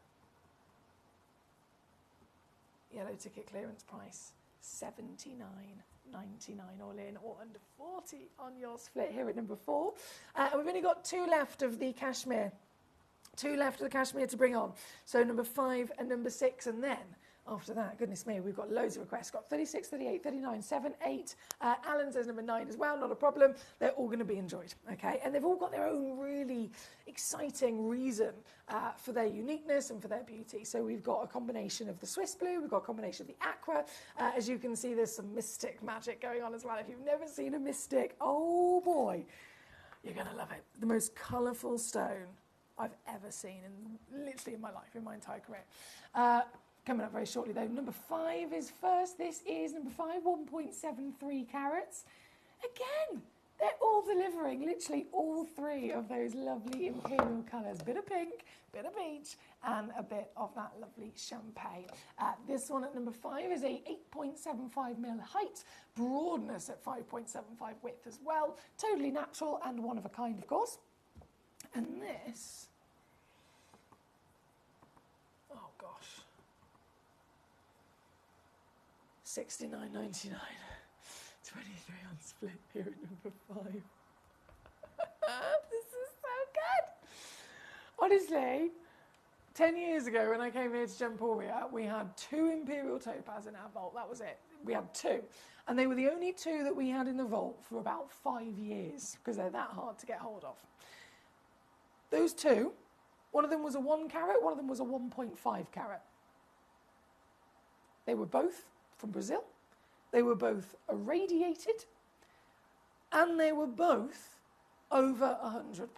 Yellow ticket clearance price. $79.99 all in, or under 40 on your split here at number 4. We've only got 2 left of the cashmere. 2 left of the cashmere to bring on. So number 5 and number 6, and then after that, goodness me, we've got loads of requests. Got 36, 38, 39, 7, 8. Alan says number 9 as well, not a problem. They're all going to be enjoyed, okay? And they've all got their own really exciting reason for their uniqueness and for their beauty. So we've got a combination of the Swiss blue, we've got a combination of the aqua. As you can see, there's some mystic magic going on as well. If you've never seen a mystic, oh boy, you're going to love it. The most colourful stone I've ever seen literally in my life, in my entire career. Coming up very shortly though. Number 5 is first. This is number 5, 1.73 carats. Again, they're all delivering literally all 3 of those lovely imperial colours. Bit of pink, bit of beige, and a bit of that lovely champagne. This one at number 5 is a 8.75 mil height, broadness at 5.75 width as well. Totally natural and one of a kind, of course. And this, oh gosh, $69.99, 23 on split here at number 5. This is so good. Honestly, 10 years ago when I came here to Gemporia, we had 2 imperial topaz in our vault. That was it. We had 2. And they were the only 2 that we had in the vault for about 5 years, because they're that hard to get hold of. Those 2, one of them was a 1 carat, one of them was a 1.5 carat. They were both from Brazil, they were both irradiated, and they were both over £100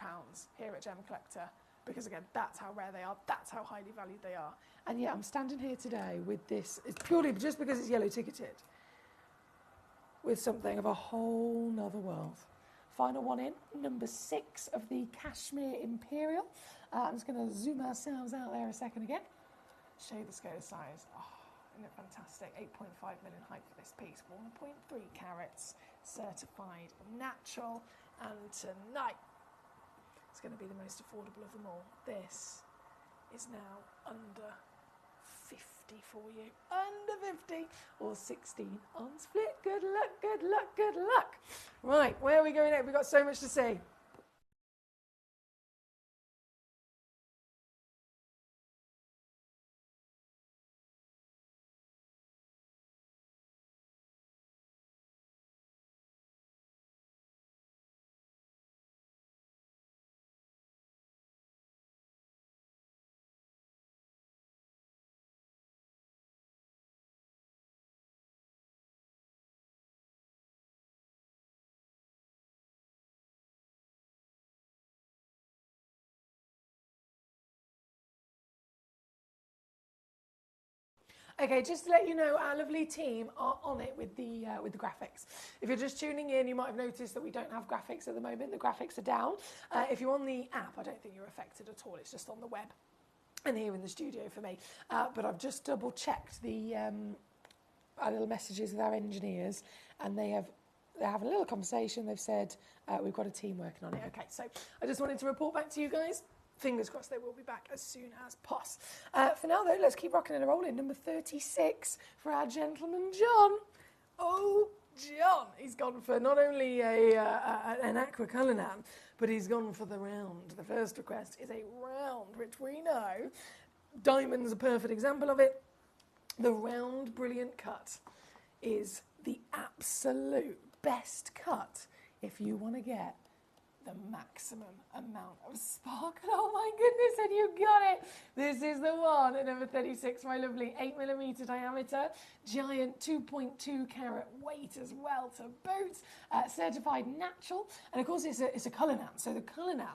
here at Gemcollector, because again, that's how rare they are, that's how highly valued they are. And yeah, I'm standing here today with this, it's purely just because it's yellow ticketed, with something of a whole nother world. Final one in, number 6 of the Cashmere Imperial. I'm just going to zoom ourselves out there a second again. Show you the scale of size. Oh, isn't it fantastic? 8.5 million height for this piece. 1.3 carats, certified natural. And tonight, it's going to be the most affordable of them all. This is now under 50 for you. Under 50 or 16 on split. Good luck, good luck, good luck. Right, where are we going next? We've got so much to see. Okay, just to let you know, our lovely team are on it with the graphics. If you're just tuning in, you might have noticed that we don't have graphics at the moment. The graphics are down. If you're on the app, I don't think you're affected at all. It's just on the web and here in the studio for me. But I've just double-checked our little messages with our engineers, and they're having a little conversation. They've said, we've got a team working on it. Okay, so I just wanted to report back to you guys. Fingers crossed they will be back as soon as pos. For now, though, let's keep rocking and rolling. Number 36 for our gentleman, John. Oh, John. He's gone for not only an aqua Cullinan, but he's gone for the round. The first request is a round, which we know, diamond's a perfect example of it. The round brilliant cut is the absolute best cut if you want to get the maximum amount of sparkle. Oh my goodness, and you got it. This is the one at number 36, my lovely 8mm diameter, giant 2.2 carat weight as well to boot, certified natural, and of course it's a Cullinan. So the Cullinan,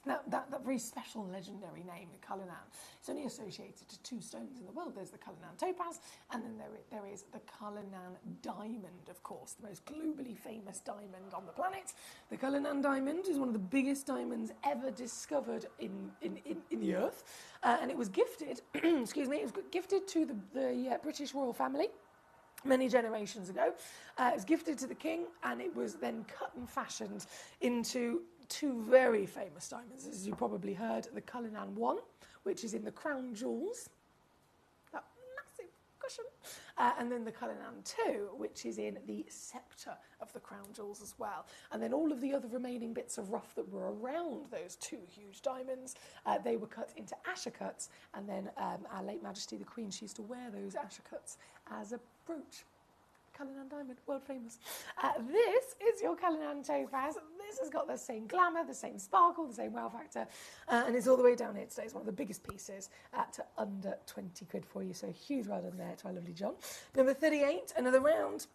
that very special legendary name, the Cullinan, it's only associated to 2 stones in the world. There's the Cullinan topaz, and then there is the Cullinan diamond, of course, the most globally famous diamond on the planet. The Cullinan diamond is one of the biggest diamonds ever discovered in the earth, and it was gifted, excuse me, it was gifted to the British royal family many generations ago. It was gifted to the king, and it was then cut and fashioned into 2 very famous diamonds, as you probably heard, the Cullinan 1, which is in the crown jewels, that massive cushion, and then the Cullinan 2, which is in the sceptre of the crown jewels as well. And then all of the other remaining bits of rough that were around those 2 huge diamonds, they were cut into asher cuts, and then our late Majesty the Queen, she used to wear those asher cuts as a brooch. Cullinan diamond, world famous. This is your Cullinan topaz. This has got the same glamour, the same sparkle, the same wow factor, and it's all the way down here today. It's one of the biggest pieces at under 20 quid for you, so huge well done there to our lovely John. Number 38, another round.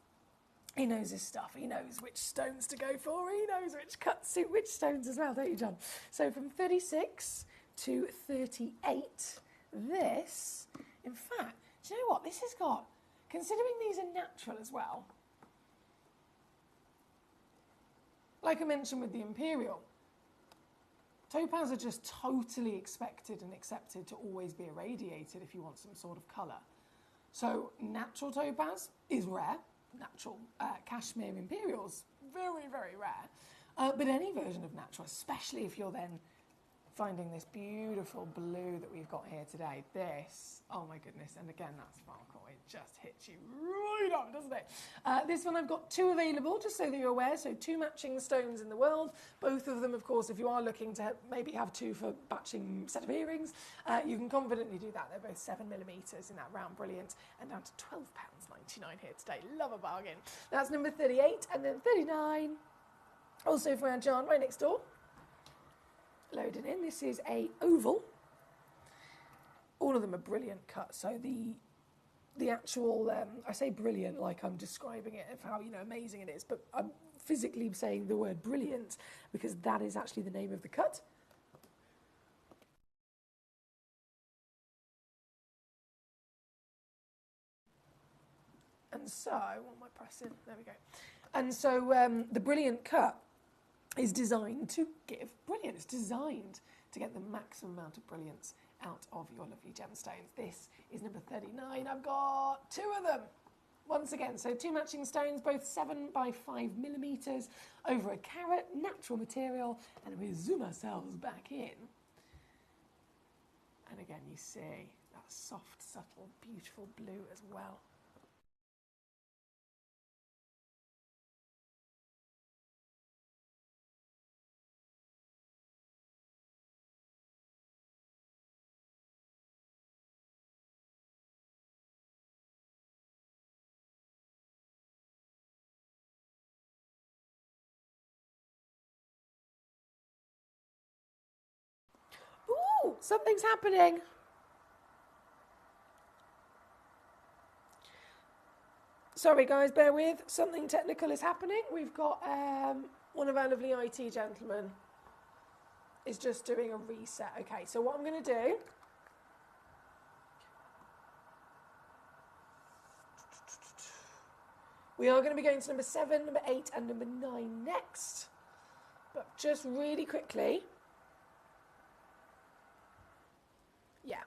He knows his stuff. He knows which stones to go for. He knows which cuts suit which stones as well, don't you, John? So from 36 to 38, this, in fact, do you know what? This has got, considering these are natural as well, like I mentioned with the Imperial, topaz are just totally expected and accepted to always be irradiated if you want some sort of colour. So natural topaz is rare. Natural cashmere Imperials, very, very rare. But any version of natural, especially if you're then finding this beautiful blue that we've got here today. This, oh my goodness, and again, that sparkle, it just hits you right on, doesn't it? This one I've got 2 available, just so that you're aware, so 2 matching stones in the world. Both of them, of course, if you are looking to maybe have 2 for matching set of earrings, you can confidently do that. They're both 7mm in that round brilliant, and down to £12.99 here today. Love a bargain. That's number 38, and then 39, also for our John, right next door. Loading in. This is a oval. All of them are brilliant cut. So the actual, I say brilliant like I'm describing it of how, you know, amazing it is, but I'm physically saying the word brilliant because that is actually the name of the cut. And so, what am I pressing? There we go. And so the brilliant cut is designed to give brilliance. It's designed to get the maximum amount of brilliance out of your lovely gemstones. This is number 39. I've got 2 of them. Once again, so 2 matching stones, both 7 by 5mm, over a carat, natural material, and we zoom ourselves back in. And again, you see that soft, subtle, beautiful blue as well. Ooh, something's happening. Sorry guys, bear with. Something technical is happening. We've got one of our lovely IT gentlemen is just doing a reset. Okay, so what I'm going to do, we are going to be going to number 7, number 8 and number 9 next. But just really quickly, yeah.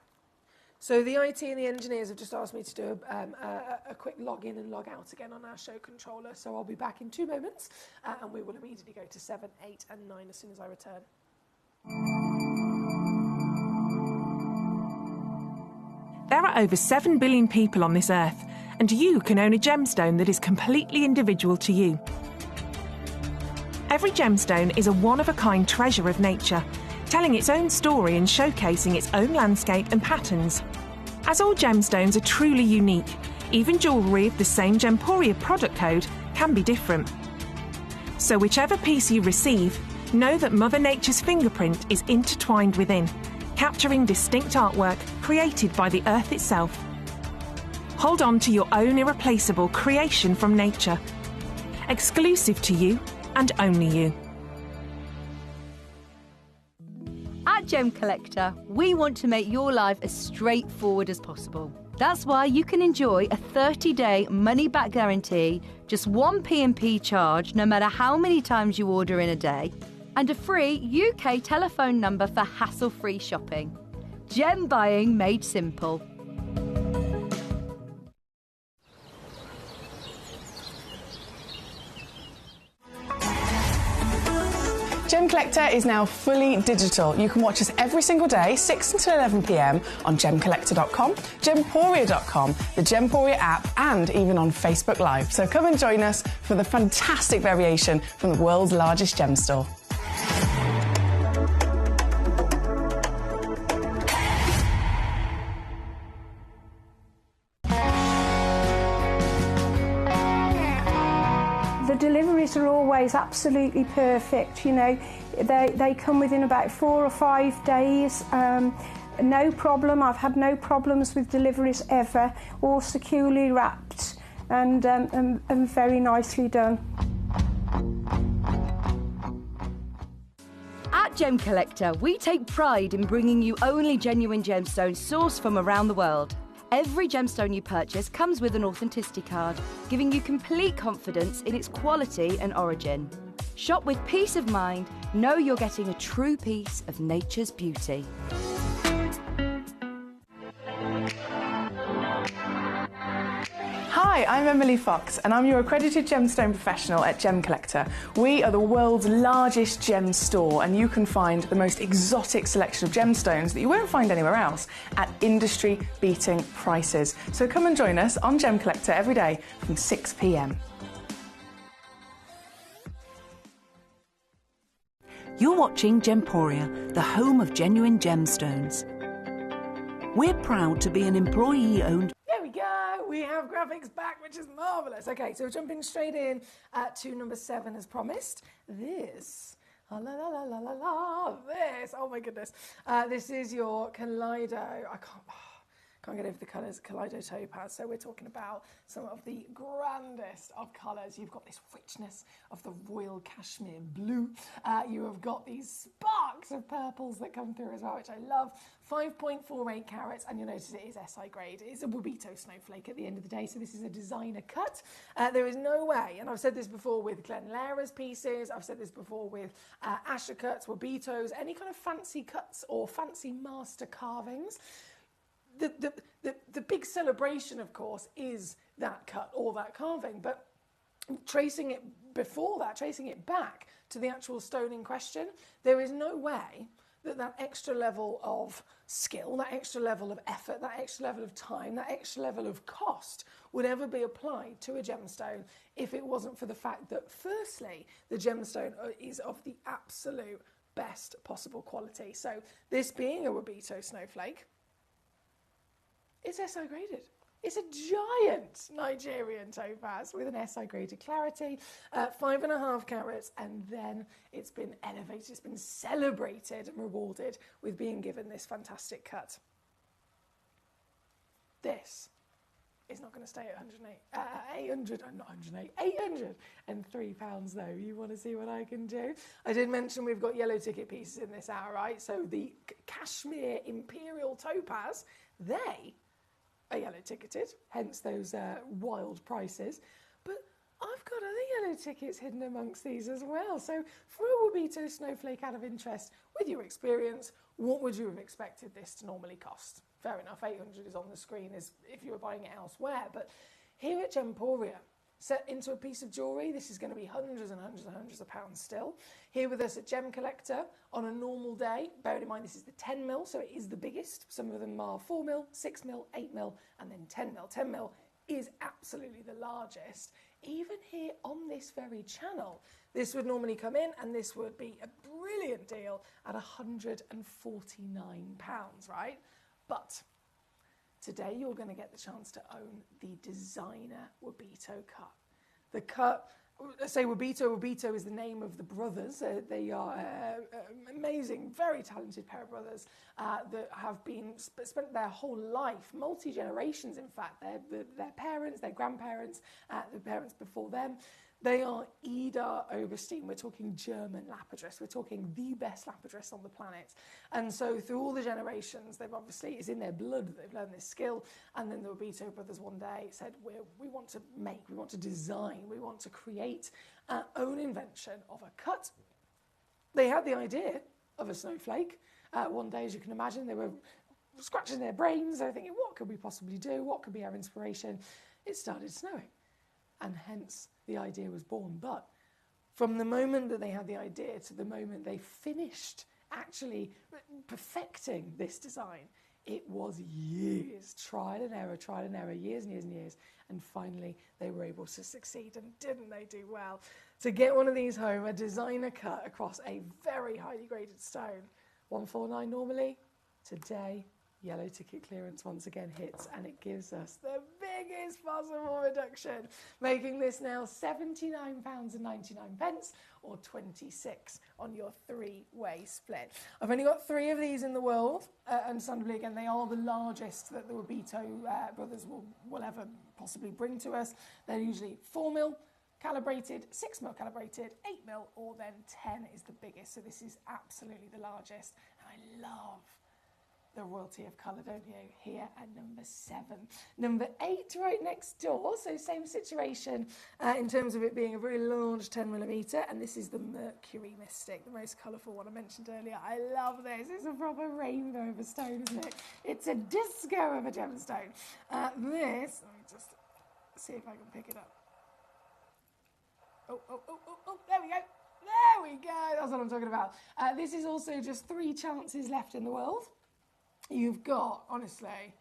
So the IT and the engineers have just asked me to do a quick log in and log out again on our show controller. So I'll be back in 2 moments and we will immediately go to 7, 8 and 9 as soon as I return. There are over 7 billion people on this earth, and you can own a gemstone that is completely individual to you. Every gemstone is a one-of-a-kind treasure of nature, telling its own story and showcasing its own landscape and patterns. As all gemstones are truly unique, even jewellery of the same Gemporia product code can be different. So whichever piece you receive, know that Mother Nature's fingerprint is intertwined within, capturing distinct artwork created by the earth itself. Hold on to your own irreplaceable creation from nature, exclusive to you and only you. At Gemcollector, we want to make your life as straightforward as possible. That's why you can enjoy a 30-day money-back guarantee, just one P&P charge no matter how many times you order in a day, and a free UK telephone number for hassle-free shopping. Gem buying made simple. Gemcollector is now fully digital. You can watch us every single day, 6 until 11 p.m. on gemcollector.com, gemporia.com, the Gemporia app, and even on Facebook Live. So come and join us for the fantastic variation from the world's largest gem store. The deliveries are always absolutely perfect, you know. They come within about 4 or 5 days. No problem. I've had no problems with deliveries ever. All securely wrapped and very nicely done. At Gemcollector, we take pride in bringing you only genuine gemstones sourced from around the world. Every gemstone you purchase comes with an authenticity card, giving you complete confidence in its quality and origin. Shop with peace of mind, know you're getting a true piece of nature's beauty. Hi, I'm Emily Fox and I'm your accredited gemstone professional at Gemcollector. We are the world's largest gem store and you can find the most exotic selection of gemstones that you won't find anywhere else at industry-beating prices. So come and join us on Gemcollector every day from 6 p.m. You're watching Gemporia, the home of genuine gemstones. We're proud to be an employee-owned... There we go, we have graphics back, which is marvellous. Okay, so we're jumping straight in to number 7 as promised. This, oh my goodness. This is your Kaleido, can't get over the colours, Kaleido Topaz. So we're talking about some of the grandest of colours. You've got this richness of the royal cashmere blue. You have got these sparks of purples that come through as well, which I love. 5.48 carats, and you'll notice it is SI grade. It's a Wabito snowflake at the end of the day, so this is a designer cut. There is no way, and I've said this before with Glen Lara's pieces, I've said this before with Asher cuts, Wabitos, any kind of fancy cuts or fancy master carvings. The big celebration, of course, is that cut or that carving, but tracing it before that, tracing it back to the actual stone in question, there is no way that extra level of skill, that extra level of effort, that extra level of time, that extra level of cost would ever be applied to a gemstone if it wasn't for the fact that, firstly, the gemstone is of the absolute best possible quality. So this being a Wabito snowflake, it's SI graded. It's a giant Nigerian topaz with an SI graded clarity, 5.5 carats, and then it's been elevated, it's been celebrated and rewarded with being given this fantastic cut. This is not going to stay at 803 pounds though. You want to see what I can do? I did mention we've got yellow ticket pieces in this hour, right? So the Cashmere Imperial Topaz, they are yellow ticketed, hence those wild prices. But I've got other yellow tickets hidden amongst these as well. So for a Wabito snowflake out of interest, with your experience, what would you have expected this to normally cost? Fair enough, 800 is on the screen as if you were buying it elsewhere. But here at Gemporia, set into a piece of jewellery, this is going to be hundreds and hundreds and hundreds of pounds still. Here with us at Gemcollector on a normal day, bearing in mind this is the 10mm, so it is the biggest. Some of them are 4mm, 6mm, 8mm, and then 10mm. 10mm is absolutely the largest. Even here on this very channel, this would normally come in and this would be a brilliant deal at £149, right? But today you're going to get the chance to own the designer Wabito cut. The cut say Wabito. Wabito is the name of the brothers. They are amazing, very talented pair of brothers that have been spent their whole life, multi-generations in fact, their parents, their grandparents, the parents before them. They are Ida Oberstein. We're talking German lapidus. We're talking the best lapidus on the planet. And so through all the generations, they've obviously, it's in their blood that they've learned this skill. And then the Wabito brothers one day said, we want to make, we want to design, we want to create our own invention of a cut. They had the idea of a snowflake. One day, as you can imagine, they were scratching their brains. They were thinking, what could we possibly do? What could be our inspiration? It started snowing. And hence the idea was born. But from the moment that they had the idea to the moment they finished actually perfecting this design, it was years, trial and error, years and years and years. And finally, they were able to succeed. And didn't they do well? To get one of these home, a designer cut across a very highly graded stone. 149 normally. Today, yellow ticket clearance once again hits, and it gives us the biggest possible reduction, making this now £79.99 or 26 on your three-way split. I've only got 3 of these in the world, understandably, again, they are the largest that the Wabito brothers will ever possibly bring to us. They're usually 4mm calibrated, 6mm calibrated, 8mm, or then 10 is the biggest. So this is absolutely the largest, and I love the royalty of colour, don't you? Here at number 7. Number 8 right next door, so same situation in terms of it being a very large 10mm, and this is the Mercury Mystic, the most colourful one I mentioned earlier. I love this. It's a proper rainbow of a stone, isn't it? It's a disco of a gemstone. Let me just see if I can pick it up. Oh, there we go. There we go. That's what I'm talking about. This is also just 3 chances left in the world. You've got, honestly,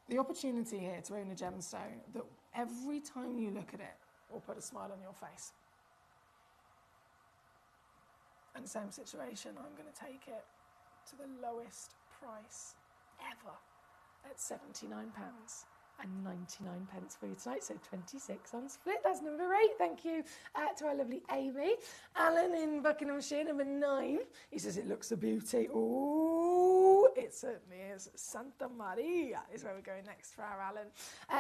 the opportunity here to own a gemstone that every time you look at it will put a smile on your face. And same situation, I'm going to take it to the lowest price ever at £79.99 for you tonight, so 26 on split. That's number 8. Thank you to our lovely Amy. Alan in Buckinghamshire, number 9. He says it looks a beauty. Ooh, it certainly is. Santa Maria is where we're going next for our Alan.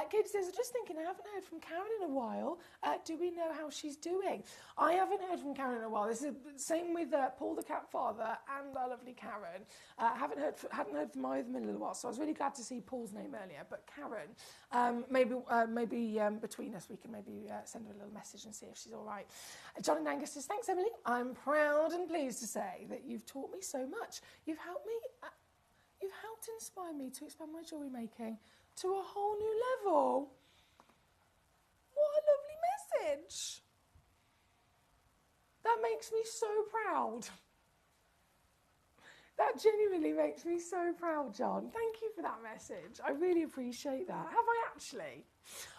Katie says, I'm just thinking, I haven't heard from Karen in a while. Do we know how she's doing? I haven't heard from Karen in a while. This is the same with Paul the cat father and our lovely Karen. Hadn't heard from either of them in a little while, so I was really glad to see Paul's name earlier. But Karen, maybe between us we can maybe send her a little message and see if she's all right. John and Angus says, thanks Emily. I'm proud and pleased to say that you've taught me so much. You've helped inspire me to expand my jewellery making to a whole new level. What a lovely message. That makes me so proud. That genuinely makes me so proud, John. Thank you for that message. I really appreciate that. Have I actually?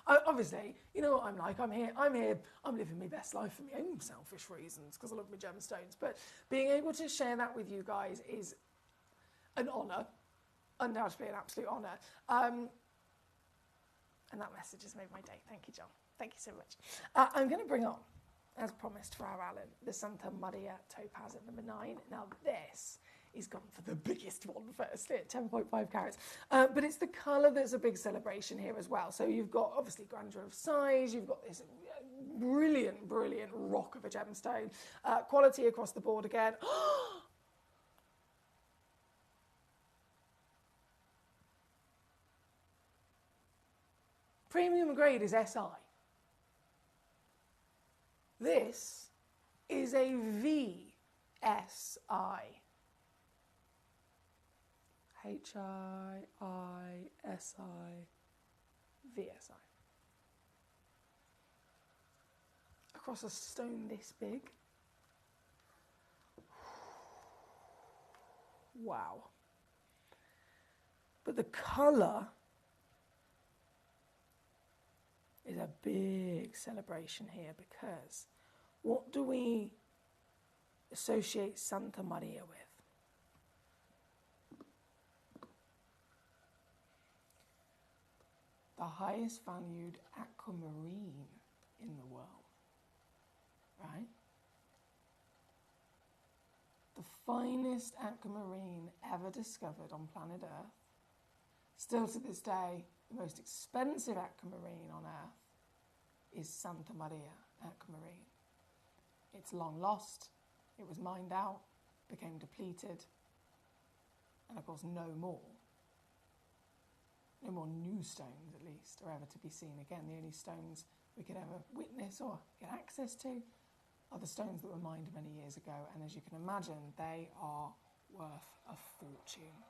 Obviously, you know what I'm like. I'm here. I'm living my best life for my own selfish reasons because I love my gemstones. But being able to share that with you guys is an honour, undoubtedly an absolute honour. And that message has made my day. Thank you, John. Thank you so much. I'm going to bring on, as promised for our Alan, the Santa Maria Topaz at number 9. Now this is gone for the biggest one firstly at 10.5 carats. But it's the colour that's a big celebration here as well. So you've got obviously grandeur of size, you've got this brilliant, brilliant rock of a gemstone. Quality across the board again. Premium grade is SI. This is a VSI. HIISI VSI. Across a stone this big. Wow. But the colour is a big celebration here because what do we associate Santa Maria with? The highest valued aquamarine in the world. right? The finest aquamarine ever discovered on planet Earth. Still to this day, the most expensive aquamarine on Earth is Santa Maria aquamarine. It's long lost, it was mined out, became depleted, and of course no more new stones at least are ever to be seen again. The only stones we could ever witness or get access to are the stones that were mined many years ago, and as you can imagine, they are worth a fortune.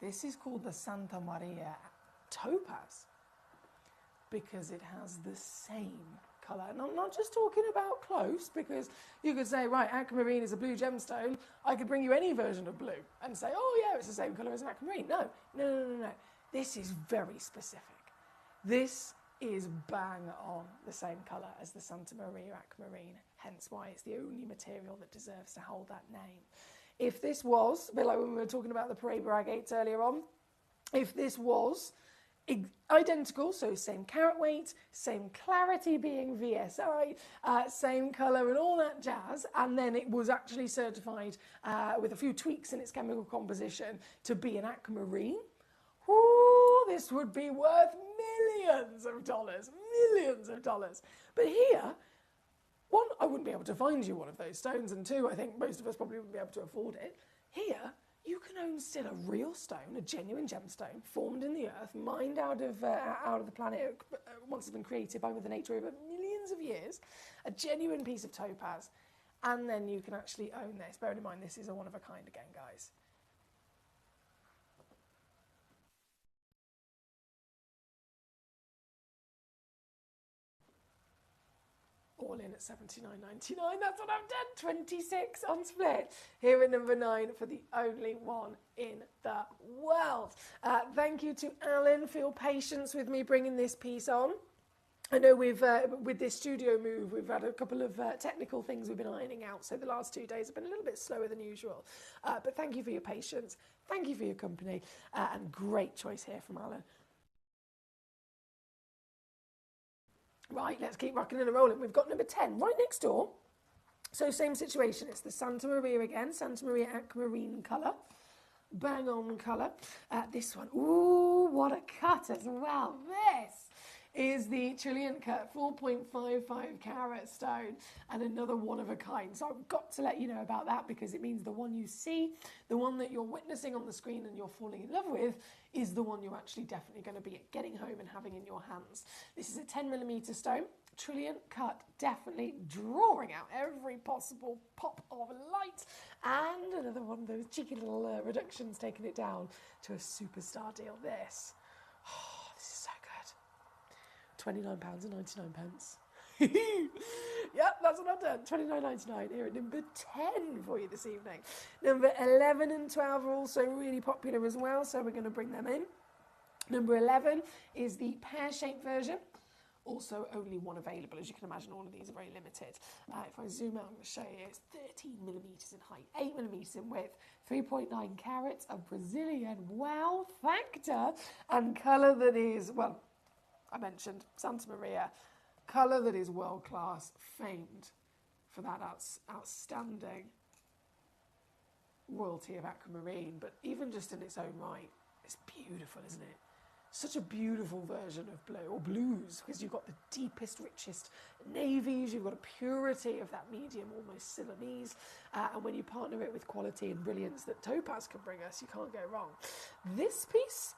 This is called the Santa Maria topaz because it has the same colour. And I'm not just talking about close, because you could say, right, aquamarine is a blue gemstone. I could bring you any version of blue and say, oh yeah, it's the same colour as an aquamarine. No. This is very specific. This is bang on the same colour as the Santa Maria aquamarine, hence why it's the only material that deserves to hold that name. If this was, a bit like when we were talking about the Paraiba agates earlier on, if this was identical, so same carat weight, same clarity being VSI, same colour and all that jazz, and then it was actually certified with a few tweaks in its chemical composition to be an aquamarine, this would be worth millions of dollars. But here, one, I wouldn't be able to find you one of those stones, and two, I think most of us probably wouldn't be able to afford it. Here, you can own still a real stone, a genuine gemstone, formed in the earth, mined out of the planet once it's been created by Mother Nature over millions of years, a genuine piece of topaz, and then you can actually own this. Bearing in mind, this is a one-of-a-kind again, guys. All in at $79.99. That's what I've done. 26 on split. Here at number 9 for the only one in the world. Thank you to Alan for your patience with me bringing this piece on. I know we've, with this studio move, we've had a couple of technical things we've been ironing out, so the last 2 days have been a little bit slower than usual. But thank you for your patience. Thank you for your company. And great choice here from Alan. Right, let's keep rocking and rolling. We've got number 10 right next door. So same situation. It's the Santa Maria again, Santa Maria aquamarine colour. Bang on colour. This one, ooh, what a cut as well. This is the Trilliant Cut 4.55 carat stone, and another one of a kind. So I've got to let you know about that, because it means the one you see, the one that you're witnessing on the screen and you're falling in love with, is the one you're actually definitely going to be getting home and having in your hands. This is a 10mm stone, Trilliant Cut, definitely drawing out every possible pop of light, and another one of those cheeky little reductions, taking it down to a superstar deal. This is so good. £29.99. Yep, that's what I've done. £29.99 here at number 10 for you this evening. Number 11 and 12 are also really popular as well, so we're going to bring them in. Number 11 is the pear-shaped version. Also only one available. As you can imagine, all of these are very limited. If I zoom out, I'm going to show you, it's 13mm in height, 8mm in width, 3.9 carats, a Brazilian wow factor, and colour that is, well, I mentioned Santa Maria, colour that is world-class, famed for that outstanding royalty of aquamarine, but even just in its own right, it's beautiful, isn't it? Such a beautiful version of blue, or blues, because you've got the deepest, richest navies, you've got a purity of that medium, almost Ceylonese, and when you partner it with quality and brilliance that topaz can bring us, you can't go wrong. This piece,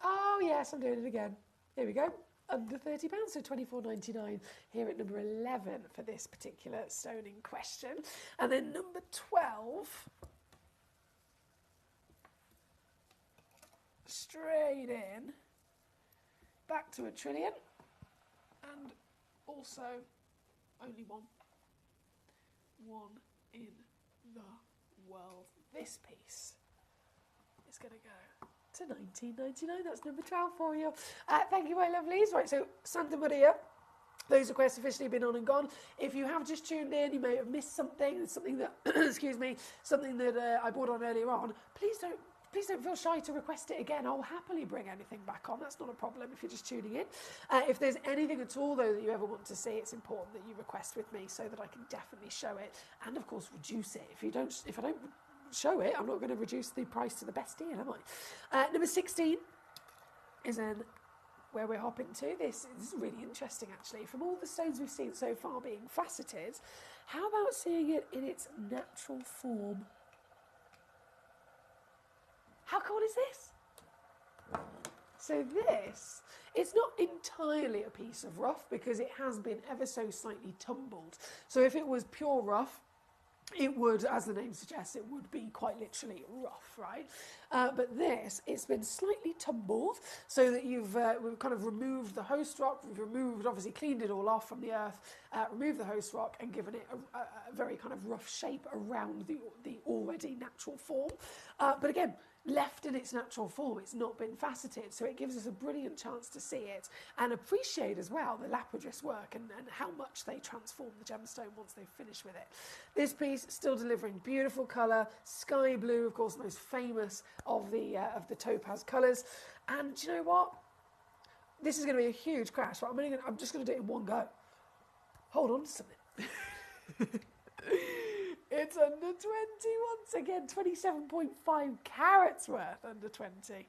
oh yes, I'm doing it again. Here we go. Under £30, so £24.99 here at number 11 for this particular stone in question. And then number 12, straight in, back to a trillion, and also only one in the world. This piece is going to go to $19.99. That's number 12 for you. Thank you, my lovelies. Right, so Santa Maria, those requests officially been on and gone. If you have just tuned in, you may have missed something that, excuse me, something that I brought on earlier on. Please don't please don't feel shy to request it again. I'll happily bring anything back on. That's not a problem if you're just tuning in. If there's anything at all, though, that you ever want to see, it's important that you request with me so that I can definitely show it and, of course, reduce it. If I don't show it, I'm not going to reduce the price to the best deal, am I? Number 16 is where we're hopping to. This is really interesting, actually. From all the stones we've seen so far being faceted, how about seeing it in its natural form? How cool is this? So this, it's not entirely a piece of rough because it has been ever so slightly tumbled. So if it was pure rough, it would, as the name suggests, it would be quite literally rough, right? But this, it's been slightly tumbled so that we've kind of removed the host rock, we've removed, obviously cleaned it all off from the earth, removed the host rock and given it a very kind of rough shape around the already natural form. But again, left in its natural form, it's not been faceted, so it gives us a brilliant chance to see it and appreciate as well the lapidus work and how much they transform the gemstone once they've finished with it. This piece still delivering beautiful colour, sky blue, of course, the most famous of the topaz colours. And do you know what? This is going to be a huge crash, but I'm just going to do it in one go. Hold on to something. It's under 20 once again, 27.5 carats worth under 20.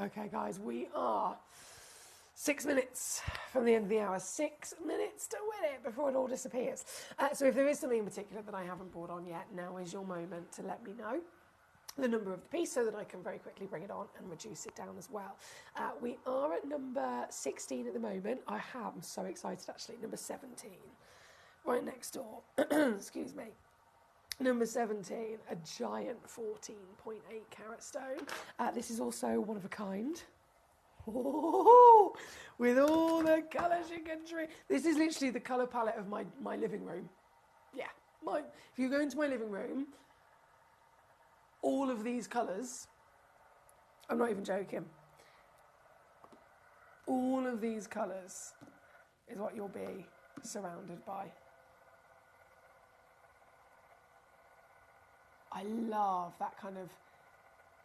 Okay, guys, we are 6 minutes from the end of the hour. 6 minutes to win it before it all disappears. So if there is something in particular that I haven't brought on yet, now is your moment to let me know the number of the piece so that I can very quickly bring it on and reduce it down as well. We are at number 16 at the moment. I'm so excited, actually. Number 17, right next door. Excuse me. Number 17, a giant 14.8 carat stone. This is also one of a kind. Oh, with all the colours you can dream. This is literally the colour palette of my living room. Yeah, if you go into my living room, all of these colours, I'm not even joking, all of these colours is what you'll be surrounded by. I love that kind of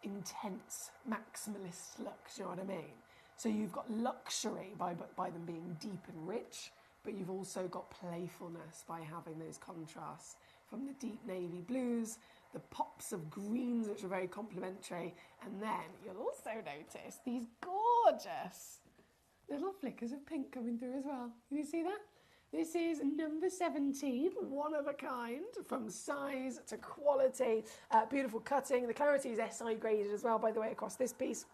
intense maximalist look, do you know what I mean? So you've got luxury by them being deep and rich, but you've also got playfulness by having those contrasts from the deep navy blues, the pops of greens, which are very complementary, and then you'll also notice these gorgeous little flickers of pink coming through as well. Can you see that? This is number 17, one of a kind, from size to quality. Beautiful cutting. The clarity is SI graded as well, by the way, across this piece.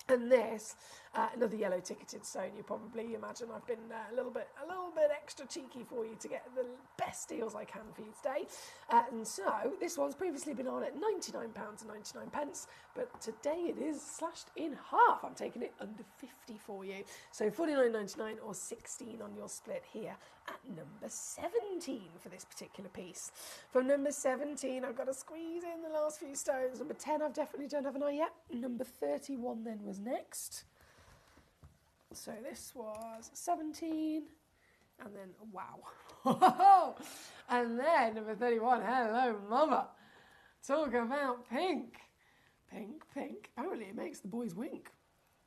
And this, another yellow ticketed stone. You probably imagine I've been a little bit extra cheeky for you to get the best deals I can for you today. And so this one's previously been on at £99.99, but today it is slashed in half. I'm taking it under 50 for you. So £49.99 or 16 on your split here at number 17 for this particular piece. From number 17, I've got to squeeze in the last few stones. Number 10, I've definitely don't have an eye yet. Number 31 then was next. So this was 17, and then, wow. And then number 31, hello mama. Talk about pink. Pink, pink. Apparently it makes the boys wink.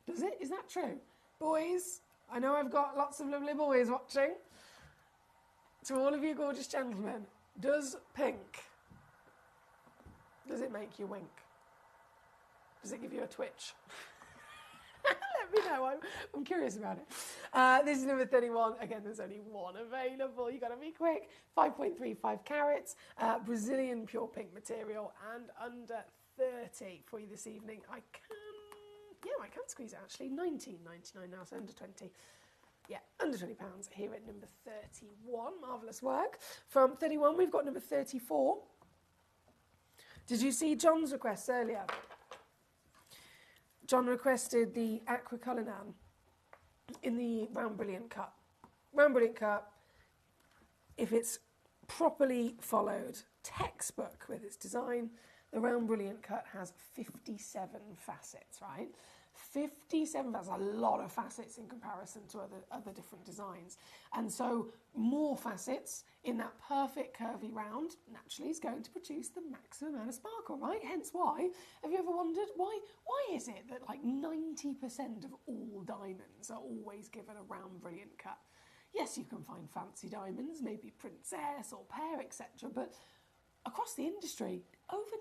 Does it? Is that true? Boys, I know I've got lots of lovely boys watching. To all of you gorgeous gentlemen, does pink, does it make you wink? Does it give you a twitch? Let me know, I'm curious about it. This is number 31. Again, there's only one available. You got to be quick. 5.35 carats, Brazilian pure pink material, and under 30 for you this evening. I can squeeze it actually. 19.99 now, so under 20. Yeah, under £20 here at number 31. Marvellous work. From 31, we've got number 34. Did you see John's request earlier? John requested the Aqua Cullinan in the Round Brilliant cut. Round Brilliant cut, if it's properly followed, textbook with its design, the Round Brilliant cut has 57 facets, right? 57, that's a lot of facets in comparison to other different designs. And so more facets in that perfect curvy round naturally is going to produce the maximum amount of sparkle, right? Hence why, have you ever wondered, why is it that like 90% of all diamonds are always given a Round Brilliant cut? Yes, you can find fancy diamonds, maybe princess or pear, etc., but across the industry, over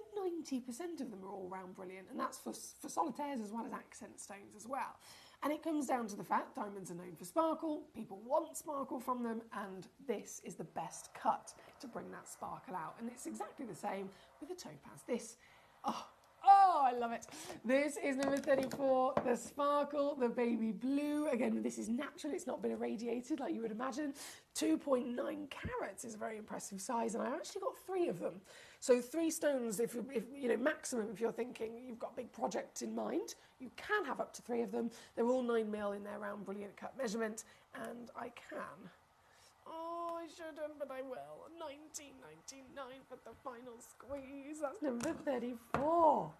90% of them are all Round Brilliant, and that's for solitaires as well as accent stones as well. And it comes down to the fact diamonds are known for sparkle, people want sparkle from them, and this is the best cut to bring that sparkle out. And it's exactly the same with the topaz. This, oh, I love it. This is number 34, the sparkle, the baby blue. Again, this is natural, it's not been irradiated like you would imagine. 2.9 carats is a very impressive size, and I actually got 3 of them. So 3 stones, if you know, maximum, if you're thinking you've got a big project in mind, you can have up to 3 of them. They're all 9mm in their Round Brilliant cut measurement, and I can. Oh, I shouldn't, but I will. 19.99 for the final squeeze. That's number 34.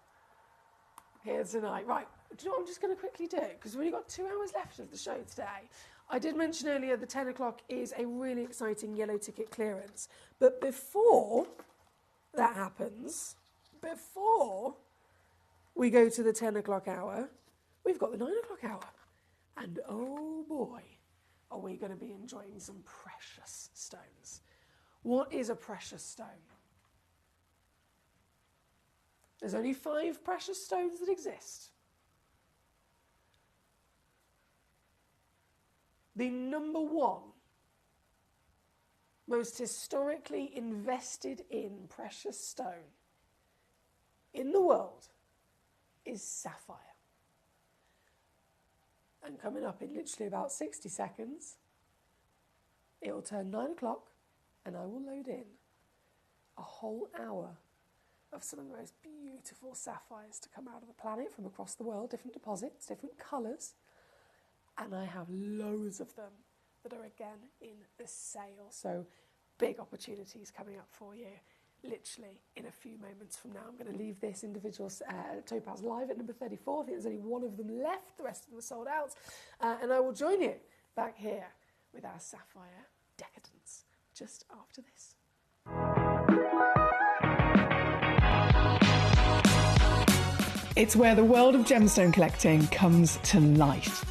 Here tonight. Right, do you know what I'm just going to quickly do? Because we've only got 2 hours left of the show today. I did mention earlier the 10 o'clock is a really exciting yellow ticket clearance. But before that happens, before we go to the 10 o'clock hour, we've got the 9 o'clock hour. And oh boy, are we going to be enjoying some precious stones. What is a precious stone? There's only 5 precious stones that exist. The number 1 most historically invested in precious stone in the world is sapphire. And coming up in literally about 60 seconds, it will turn 9 o'clock and I will load in a whole hour of some of the most beautiful sapphires to come out of the planet from across the world, different deposits, different colours. And I have loads of them that are again in the sale. So big opportunities coming up for you literally in a few moments from now. I'm going to leave this individual topaz live at number 34. I think there's only 1 of them left. The rest of them are sold out. And I will join you back here with our sapphire decadence just after this. It's where the world of gemstone collecting comes to life.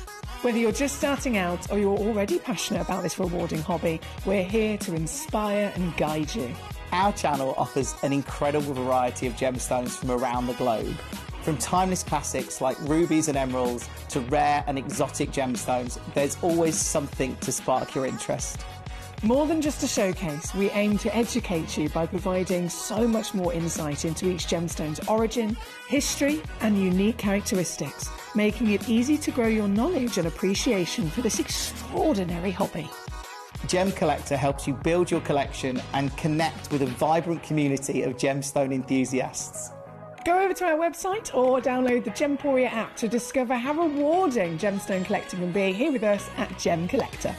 Whether you're just starting out or you're already passionate about this rewarding hobby, we're here to inspire and guide you. Our channel offers an incredible variety of gemstones from around the globe. From timeless classics like rubies and emeralds to rare and exotic gemstones, there's always something to spark your interest. More than just a showcase, we aim to educate you by providing so much more insight into each gemstone's origin, history, and unique characteristics, making it easy to grow your knowledge and appreciation for this extraordinary hobby. Gemcollector helps you build your collection and connect with a vibrant community of gemstone enthusiasts. Go over to our website or download the Gemporia app to discover how rewarding gemstone collecting can be here with us at Gemcollector.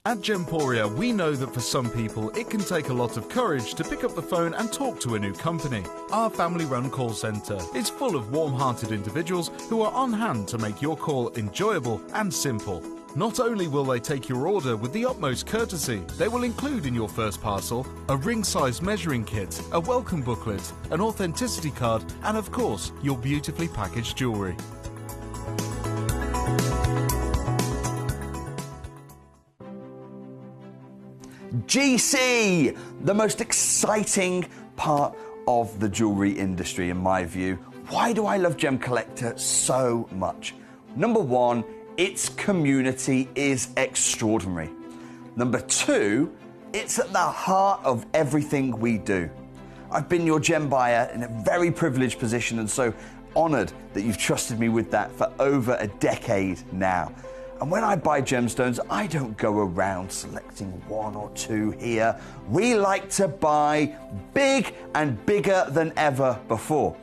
At Gemporia, we know that for some people, it can take a lot of courage to pick up the phone and talk to a new company. Our family-run call centre is full of warm-hearted individuals who are on hand to make your call enjoyable and simple. Not only will they take your order with the utmost courtesy, they will include in your first parcel a ring-size measuring kit, a welcome booklet, an authenticity card, and of course, your beautifully packaged jewellery. GC, the most exciting part of the jewellery industry in my view. Why do I love Gemcollector so much? Number 1, its community is extraordinary. Number 2, it's at the heart of everything we do. I've been your gem buyer in a very privileged position, and so honoured that you've trusted me with that for over a decade now. And when I buy gemstones, I don't go around selecting one or two here. We like to buy big and bigger than ever before.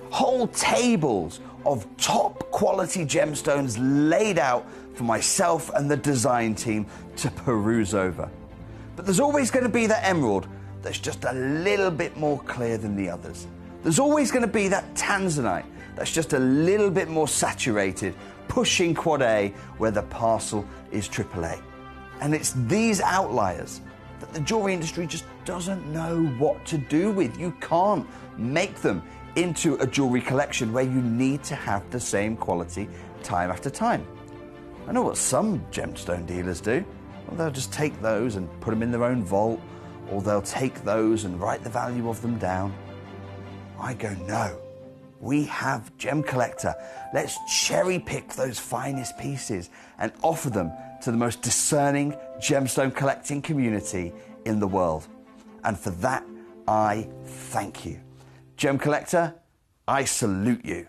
Whole tables of top quality gemstones laid out for myself and the design team to peruse over. But there's always going to be that emerald that's just a little bit more clear than the others. There's always going to be that tanzanite that's just a little bit more saturated, pushing quad A where the parcel is AAA. And it's these outliers that the jewelry industry just doesn't know what to do with. You can't make them into a jewelry collection where you need to have the same quality time after time. I know what some gemstone dealers do. Well, they'll just take those and put them in their own vault, or they'll take those and write the value of them down. I go, no. We have Gemcollector. Let's cherry pick those finest pieces and offer them to the most discerning gemstone collecting community in the world. And for that, I thank you. Gemcollector, I salute you.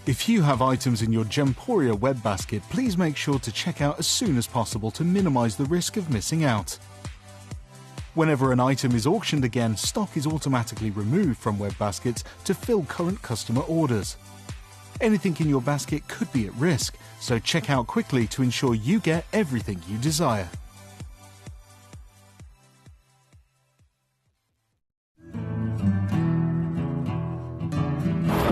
If you have items in your Gemporia web basket, please make sure to check out as soon as possible to minimise the risk of missing out. Whenever an item is auctioned again, stock is automatically removed from web baskets to fill current customer orders. Anything in your basket could be at risk, so check out quickly to ensure you get everything you desire.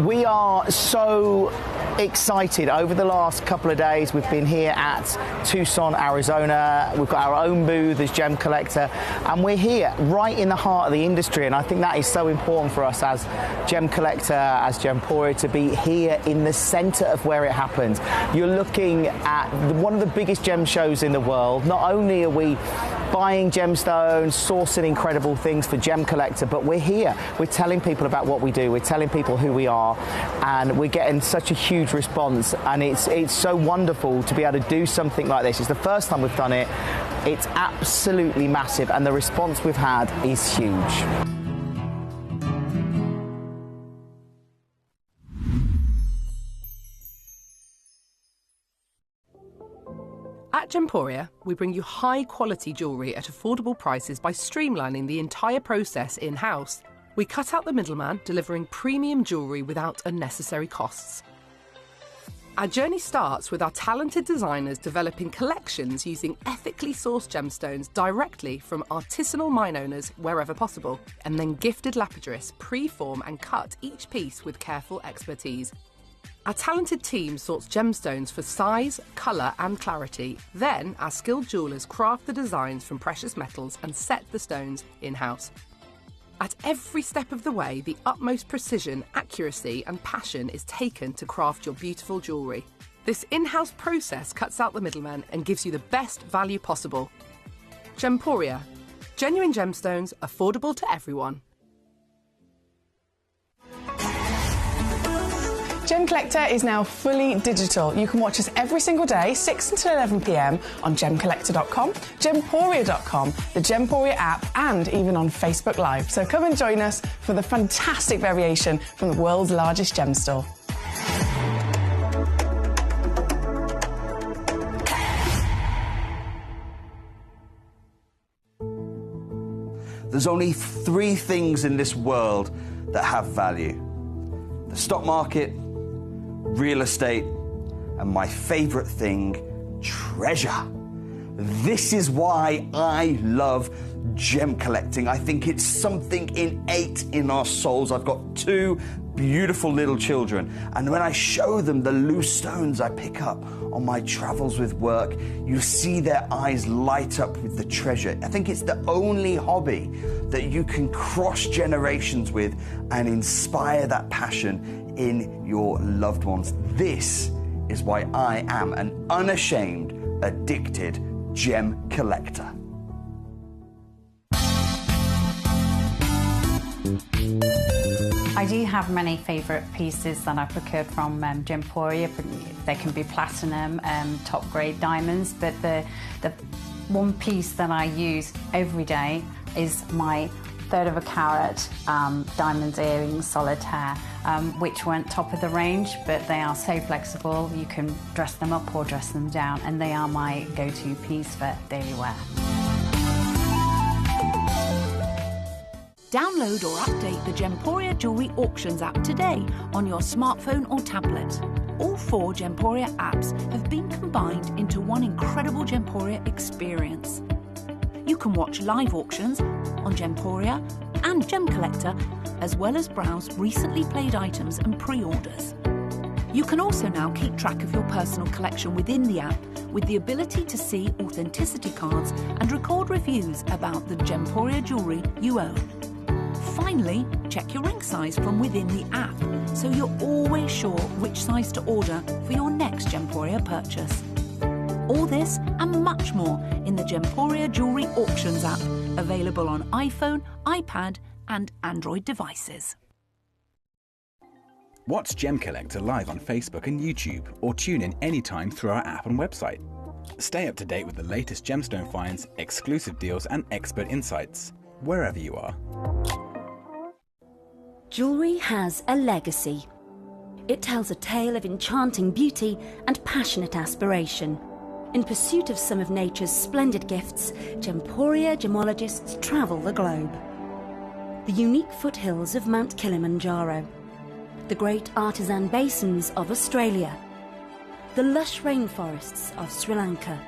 We are so excited. Over the last couple of days, we've been here at Tucson, Arizona. We've got our own booth as Gemcollector, and we're here right in the heart of the industry. And I think that is so important for us as Gemcollector, as Gemporia, to be here in the center of where it happens. You're looking at one of the biggest gem shows in the world. Not only are we buying gemstones, sourcing incredible things for Gemcollector, but we're here. We're telling people about what we do. We're telling people who we are, and we're getting such a huge response, and it's so wonderful to be able to do something like this. It's the first time we've done it. It's absolutely massive, and the response we've had is huge. At Gemporia, we bring you high-quality jewellery at affordable prices by streamlining the entire process in-house. We cut out the middleman, delivering premium jewellery without unnecessary costs. Our journey starts with our talented designers developing collections using ethically sourced gemstones directly from artisanal mine owners wherever possible, and then gifted lapidarists pre-form and cut each piece with careful expertise. Our talented team sorts gemstones for size, colour and clarity. Then our skilled jewellers craft the designs from precious metals and set the stones in-house. At every step of the way, the utmost precision, accuracy and passion is taken to craft your beautiful jewellery. This in-house process cuts out the middleman and gives you the best value possible. Gemporia. Genuine gemstones, affordable to everyone. Gemcollector is now fully digital. You can watch us every single day, 6 until 11 p.m. on gemcollector.com, gemporia.com, the Gemporia app, and even on Facebook Live. So come and join us for the fantastic variation from the world's largest gem store. There's only 3 things in this world that have value: the stock market, real estate, and my favorite thing, treasure. This is why I love gem collecting. I think it's something innate in our souls. I've got two beautiful little children, and when I show them the loose stones I pick up on my travels with work, you see their eyes light up with the treasure. I think it's the only hobby that you can cross generations with and inspire that passion in your loved ones. This is why I am an unashamed, addicted gem collector. I do have many favourite pieces that I've procured from Gemporia. They can be platinum, top grade diamonds, but the one piece that I use every day is my 1/3 of a carat diamond earrings solitaire, which weren't top of the range, but they are so flexible. You can dress them up or dress them down, and they are my go-to piece for daily wear. Download or update the Gemporia Jewellery Auctions app today on your smartphone or tablet. All 4 Gemporia apps have been combined into one incredible Gemporia experience. You can watch live auctions on Gemporia and Gemcollector, as well as browse recently played items and pre-orders. You can also now keep track of your personal collection within the app with the ability to see authenticity cards and record reviews about the Gemporia jewellery you own. Finally, check your ring size from within the app, so you're always sure which size to order for your next Gemporia purchase. All this and much more in the Gemporia Jewellery Auctions app, available on iPhone, iPad and Android devices. Watch Gemcollector live on Facebook and YouTube, or tune in anytime through our app and website. Stay up to date with the latest gemstone finds, exclusive deals and expert insights, wherever you are. Jewellery has a legacy. It tells a tale of enchanting beauty and passionate aspiration. In pursuit of some of nature's splendid gifts, Gemporia gemologists travel the globe. The unique foothills of Mount Kilimanjaro, the great artisan basins of Australia, the lush rainforests of Sri Lanka.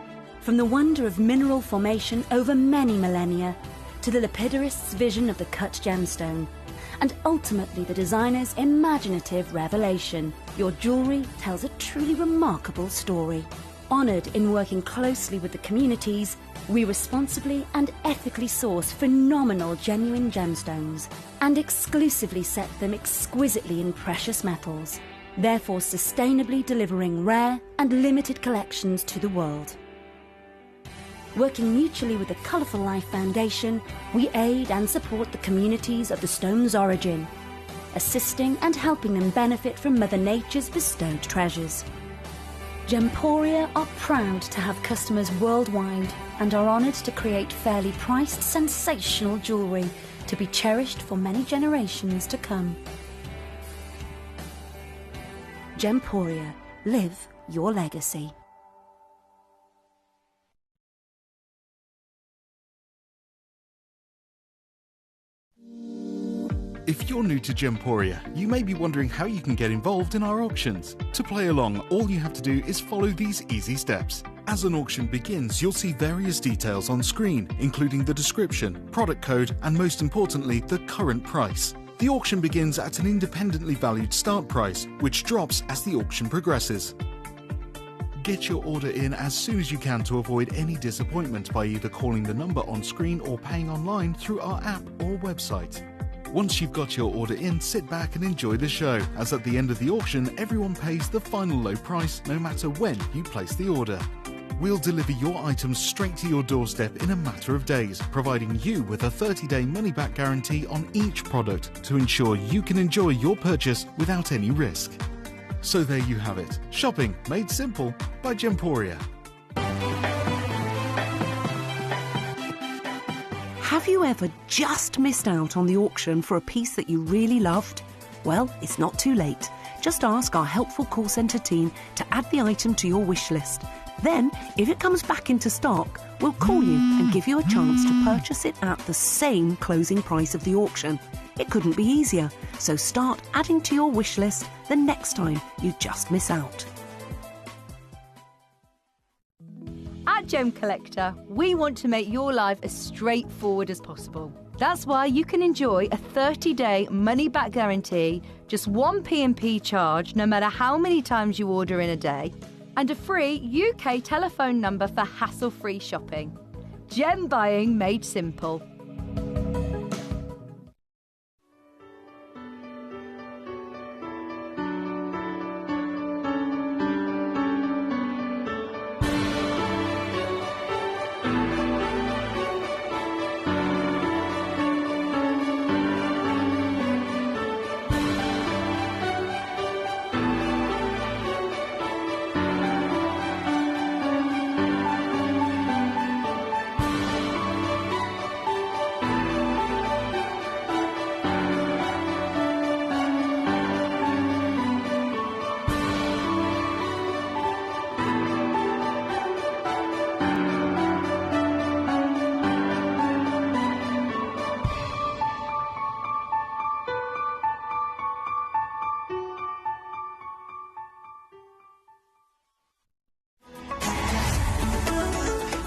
From the wonder of mineral formation over many millennia to the lapidarists' vision of the cut gemstone, and ultimately the designer's imaginative revelation, your jewellery tells a truly remarkable story. Honoured in working closely with the communities, we responsibly and ethically source phenomenal genuine gemstones and exclusively set them exquisitely in precious metals, therefore sustainably delivering rare and limited collections to the world. Working mutually with the Colourful Life Foundation, we aid and support the communities of the stone's origin, assisting and helping them benefit from Mother Nature's bestowed treasures. Gemporia are proud to have customers worldwide and are honoured to create fairly priced, sensational jewellery to be cherished for many generations to come. Gemporia, live your legacy. If you're new to Gemporia, you may be wondering how you can get involved in our auctions. To play along, all you have to do is follow these easy steps. As an auction begins, you'll see various details on screen, including the description, product code, and most importantly, the current price. The auction begins at an independently valued start price, which drops as the auction progresses. Get your order in as soon as you can to avoid any disappointment by either calling the number on screen or paying online through our app or website. Once you've got your order in, sit back and enjoy the show, as at the end of the auction, everyone pays the final low price no matter when you place the order. We'll deliver your items straight to your doorstep in a matter of days, providing you with a 30-day money-back guarantee on each product to ensure you can enjoy your purchase without any risk. So there you have it. Shopping made simple by Gemporia. Have you ever just missed out on the auction for a piece that you really loved? Well, it's not too late. Just ask our helpful call centre team to add the item to your wish list. Then, if it comes back into stock, we'll call you and give you a chance to purchase it at the same closing price of the auction. It couldn't be easier, so start adding to your wish list the next time you just miss out. At Gemcollector, we want to make your life as straightforward as possible. That's why you can enjoy a 30-day money-back guarantee, just one P&P charge no matter how many times you order in a day, and a free UK telephone number for hassle-free shopping. Gem buying made simple.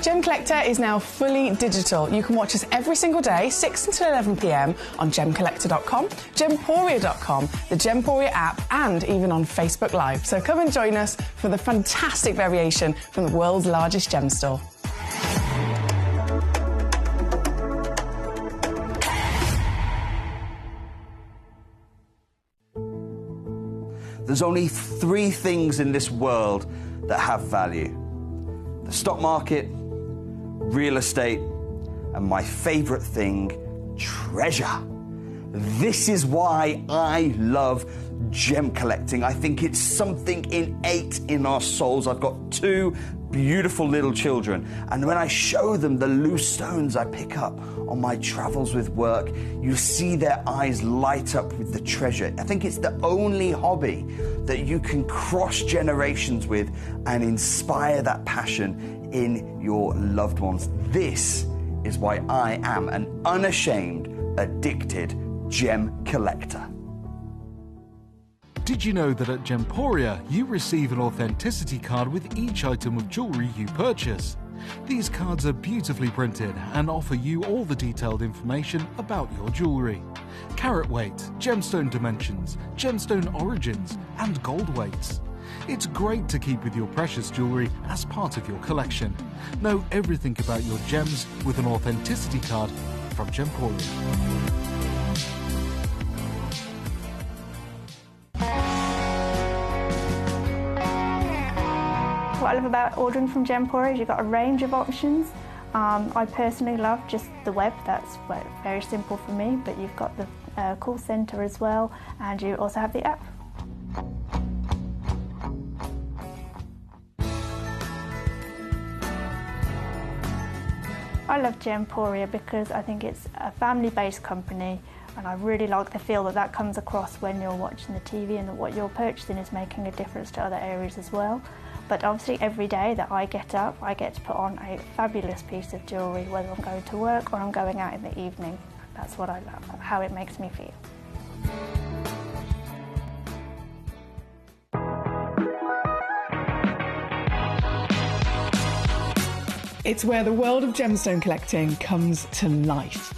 Gemcollector is now fully digital. You can watch us every single day, 6 until 11 p.m. on gemcollector.com, gemporia.com, the Gemporia app, and even on Facebook Live. So come and join us for the fantastic variation from the world's largest gem store. There's only 3 things in this world that have value: the stock market, real estate, and my favorite thing, treasure. This is why I love gem collecting. I think it's something innate in our souls. I've got 2 beautiful little children, and when I show them the loose stones I pick up on my travels with work, you see their eyes light up with the treasure. I think it's the only hobby that you can cross generations with and inspire that passion in your loved ones. This is why I am an unashamed, addicted gem collector. Did you know that at Gemporia you receive an authenticity card with each item of jewellery you purchase? These cards are beautifully printed and offer you all the detailed information about your jewellery. Carat weight, gemstone dimensions, gemstone origins, and gold weights. It's great to keep with your precious jewellery as part of your collection. Know everything about your gems with an authenticity card from Gemporia. What I love about ordering from Gemporia is you've got a range of options. I personally love just the web, that's very simple for me, but you've got the call centre as well, and you also have the app. I love Gemporia because I think it's a family-based company, and I really like the feel that comes across when you're watching the TV, and that what you're purchasing is making a difference to other areas as well. But obviously every day that I get up, I get to put on a fabulous piece of jewellery, whether I'm going to work or I'm going out in the evening. That's what I love, how it makes me feel. It's where the world of gemstone collecting comes to life.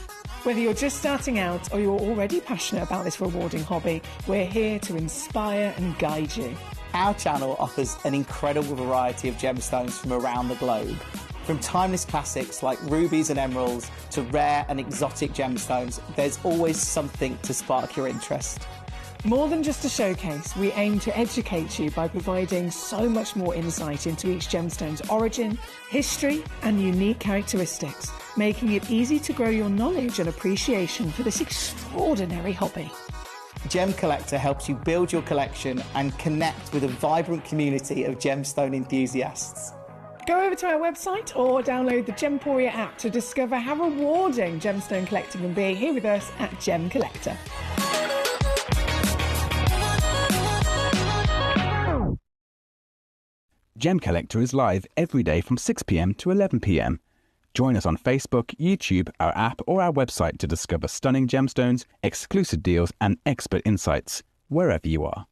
Whether you're just starting out or you're already passionate about this rewarding hobby, we're here to inspire and guide you. Our channel offers an incredible variety of gemstones from around the globe. From timeless classics like rubies and emeralds to rare and exotic gemstones, there's always something to spark your interest. More than just a showcase, we aim to educate you by providing so much more insight into each gemstone's origin, history, and unique characteristics, making it easy to grow your knowledge and appreciation for this extraordinary hobby. Gemcollector helps you build your collection and connect with a vibrant community of gemstone enthusiasts. Go over to our website or download the Gemporia app to discover how rewarding gemstone collecting can be here with us at Gemcollector. Gemcollector is live every day from 6 p.m. to 11 p.m. Join us on Facebook, YouTube, our app, or our website to discover stunning gemstones, exclusive deals, and expert insights wherever you are.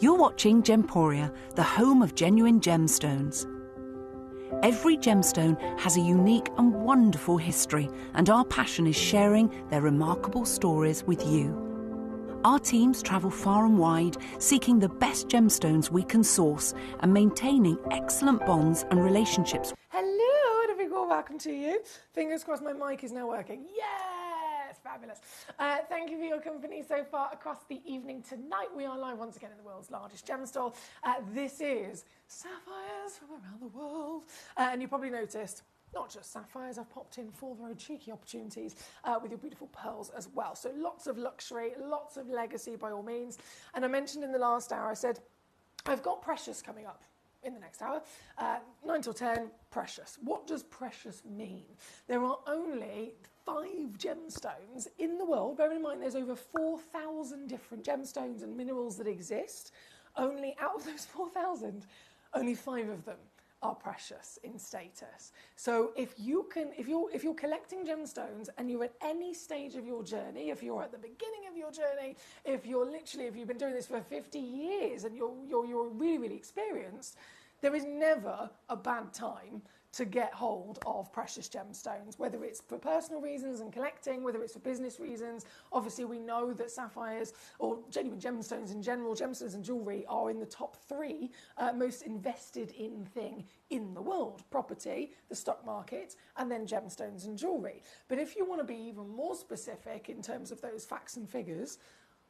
You're watching Gemporia, the home of genuine gemstones. Every gemstone has a unique and wonderful history, and our passion is sharing their remarkable stories with you. Our teams travel far and wide, seeking the best gemstones we can source and maintaining excellent bonds and relationships. Hello, and a big warm welcome to you. Fingers crossed my mic is now working. Yes, fabulous. Thank you for your company so far across the evening tonight. We are live once again in the world's largest gem store. This is sapphires from around the world. And you probably noticed, not just sapphires, I've popped in 4 very cheeky opportunities with your beautiful pearls as well. So lots of luxury, lots of legacy by all means. And I mentioned in the last hour, I said, I've got precious coming up in the next hour. 9 till 10, precious. What does precious mean? There are only 5 gemstones in the world. Bear in mind, there's over 4,000 different gemstones and minerals that exist. Only out of those 4,000, only 5 of them are precious in status. So if you're collecting gemstones and you're at any stage of your journey, if you're at the beginning of your journey, if you've been doing this for 50 years and you're really, really experienced, there is never a bad time to get hold of precious gemstones, whether it's for personal reasons and collecting, whether it's for business reasons. Obviously, we know that sapphires, or genuine gemstones in general, gemstones and jewellery are in the top 3 most invested in thing in the world. Property, the stock market, and then gemstones and jewellery. But if you want to be even more specific in terms of those facts and figures,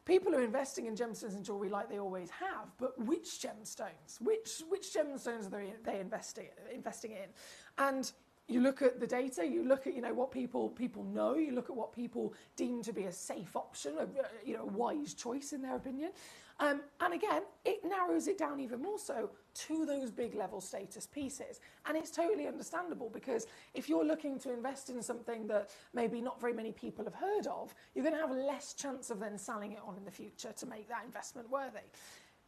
people are investing in gemstones and jewellery like they always have, but which gemstones? Which gemstones are they investing in? And you look at the data, you look at what people know, you look at what people deem to be a safe option, a wise choice in their opinion. And again, it narrows it down even more so to those big level status pieces. And it's totally understandable, because if you're looking to invest in something that maybe not very many people have heard of, you're going to have less chance of then selling it on in the future to make that investment worthy.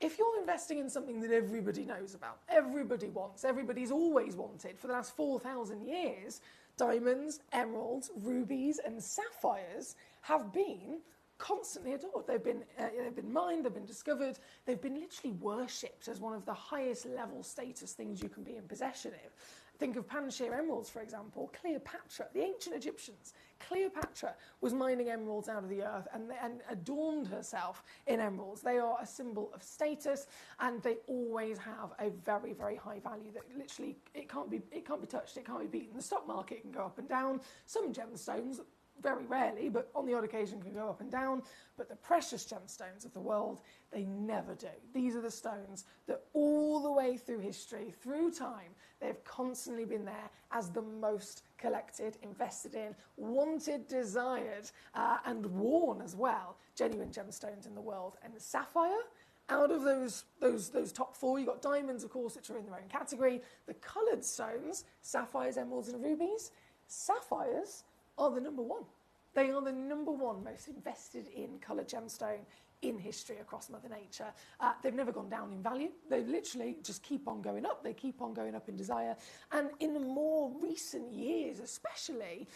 If you're investing in something that everybody knows about, everybody wants, everybody's always wanted for the last 4,000 years, diamonds, emeralds, rubies and sapphires have been constantly adored. They've been mined, they've been discovered, they've been literally worshipped as one of the highest level status things you can be in possession of. Think of Panshir emeralds, for example. Cleopatra, the ancient Egyptians, Cleopatra was mining emeralds out of the earth and adorned herself in emeralds. They are a symbol of status, and they always have a very, very high value that literally it can't be touched, it can't be beaten. The stock market can go up and down. Some gemstones, very rarely, but on the odd occasion, can go up and down. But the precious gemstones of the world, they never do. These are the stones that all the way through history, through time, they've constantly been there as the most collected, invested in, wanted, desired, and worn as well, genuine gemstones in the world. And the sapphire, out of those top 4, you've got diamonds, of course, which are in their own category. The coloured stones, sapphires, emeralds, and rubies, sapphires are the number 1. They are the number 1 most invested in coloured gemstone in history across Mother Nature. They've never gone down in value. They literally just keep on going up. They keep on going up in desire. And in the more recent years especially,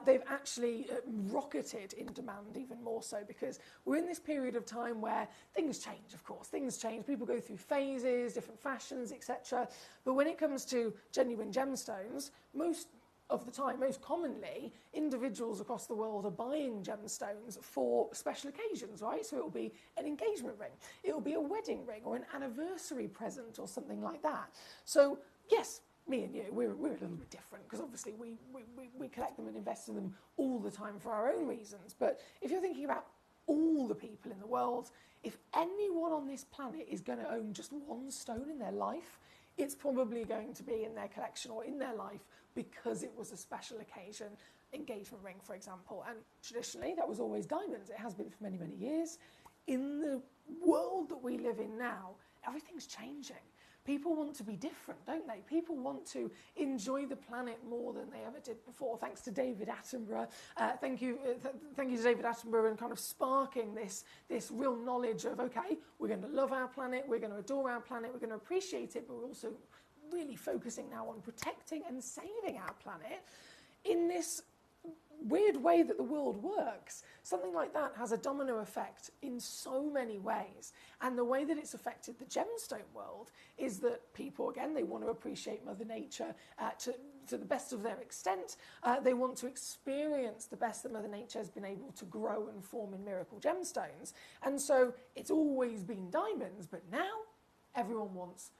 they've actually rocketed in demand even more so, because we're in this period of time where things change, of course. Things change. People go through phases, different fashions, etc. But when it comes to genuine gemstones, most of the time, most commonly, individuals across the world are buying gemstones for special occasions, right? So it will be an engagement ring, it will be a wedding ring or an anniversary present or something like that. So yes, me and you, we're a little bit different, because obviously we collect them and invest in them all the time for our own reasons. But if you're thinking about all the people in the world, if anyone on this planet is going to own just one stone in their life, it's probably going to be in their collection or in their life because it was a special occasion, engagement ring, for example. And traditionally, that was always diamonds. It has been for many, many years. In the world that we live in now, everything's changing. People want to be different, don't they? People want to enjoy the planet more than they ever did before, thanks to David Attenborough. Thank you to David Attenborough, and kind of sparking this real knowledge of, okay, we're going to love our planet, we're going to adore our planet, we're going to appreciate it, but we're also really focusing now on protecting and saving our planet in this weird way that the world works. Something like that has a domino effect in so many ways. And the way that it's affected the gemstone world is that people, again, they want to appreciate Mother Nature to the best of their extent. They want to experience the best that Mother Nature has been able to grow and form in miracle gemstones. And so it's always been diamonds, but now everyone wants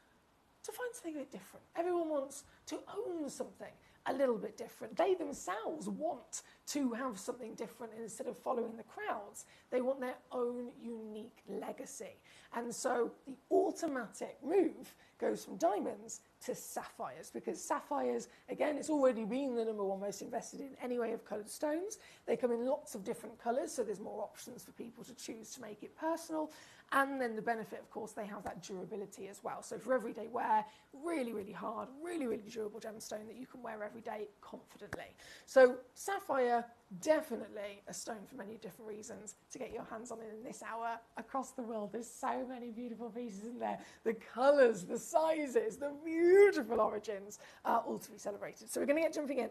to find something a bit different. Everyone wants to own something a little bit different. They themselves want to have something different instead of following the crowds. They want their own unique legacy. And so the automatic move goes from diamonds to sapphires, because sapphires, again, it's already been the #1 most invested in any way of coloured stones. They come in lots of different colours, so there's more options for people to choose to make it personal. And then the benefit, of course, they have that durability as well. So for everyday wear, really, really hard, really, really durable gemstone that you can wear every day confidently. So sapphire, definitely a stone for many different reasons to get your hands on it in this hour across the world. There's so many beautiful pieces in there. The colours, the sizes, the beautiful origins are all to be celebrated. So we're going to get jumping in.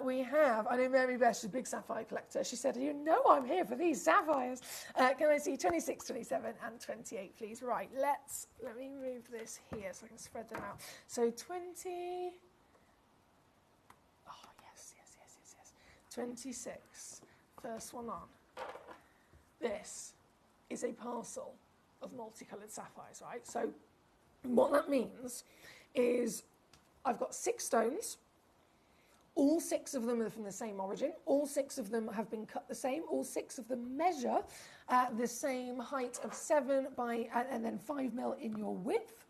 We have, I know Mary Beth, she's a big sapphire collector. She said, you know I'm here for these sapphires. Can I see 26, 27 and 28, please? Right, let me move this here so I can spread them out. So 20... 26, first one on. This is a parcel of multicoloured sapphires, right? So what that means is I've got 6 stones. All 6 of them are from the same origin. All 6 of them have been cut the same. All 6 of them measure the same height of 7 by, and then 5 mil in your width.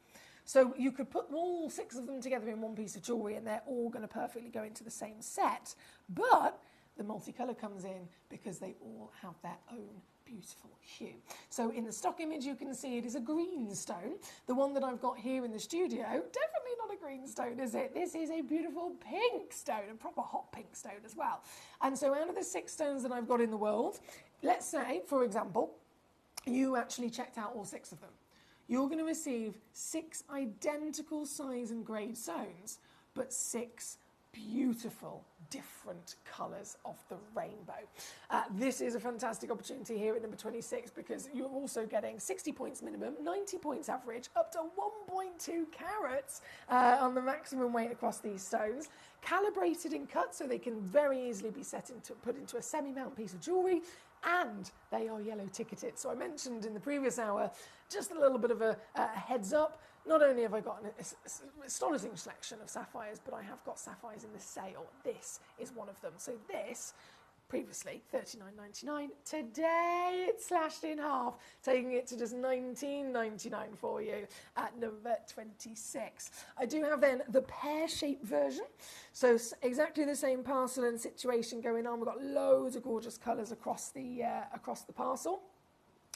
So you could put all 6 of them together in one piece of jewellery and they're all going to perfectly go into the same set. But the multicolour comes in because they all have their own beautiful hue. So in the stock image you can see it is a green stone. The one that I've got here in the studio, definitely not a green stone, is it? This is a beautiful pink stone, a proper hot pink stone as well. And so out of the 6 stones that I've got in the world, let's say, for example, you actually checked out all 6 of them. You're going to receive 6 identical size and grade stones, but 6 beautiful different colours of the rainbow. This is a fantastic opportunity here at number 26 because you're also getting 60 points minimum, 90 points average, up to 1.2 carats on the maximum weight across these stones, calibrated and cut so they can very easily be put into a semi-mount piece of jewellery, and they are yellow ticketed. So I mentioned in the previous hour, just a little bit of a heads up. Not only have I got an astonishing selection of sapphires, but I have got sapphires in the sale. This is one of them. So this, previously $39.99, today it's slashed in half, taking it to just $19.99 for you at number 26. I do have then the pear-shaped version. So exactly the same parcel and situation going on. We've got loads of gorgeous colours across the parcel.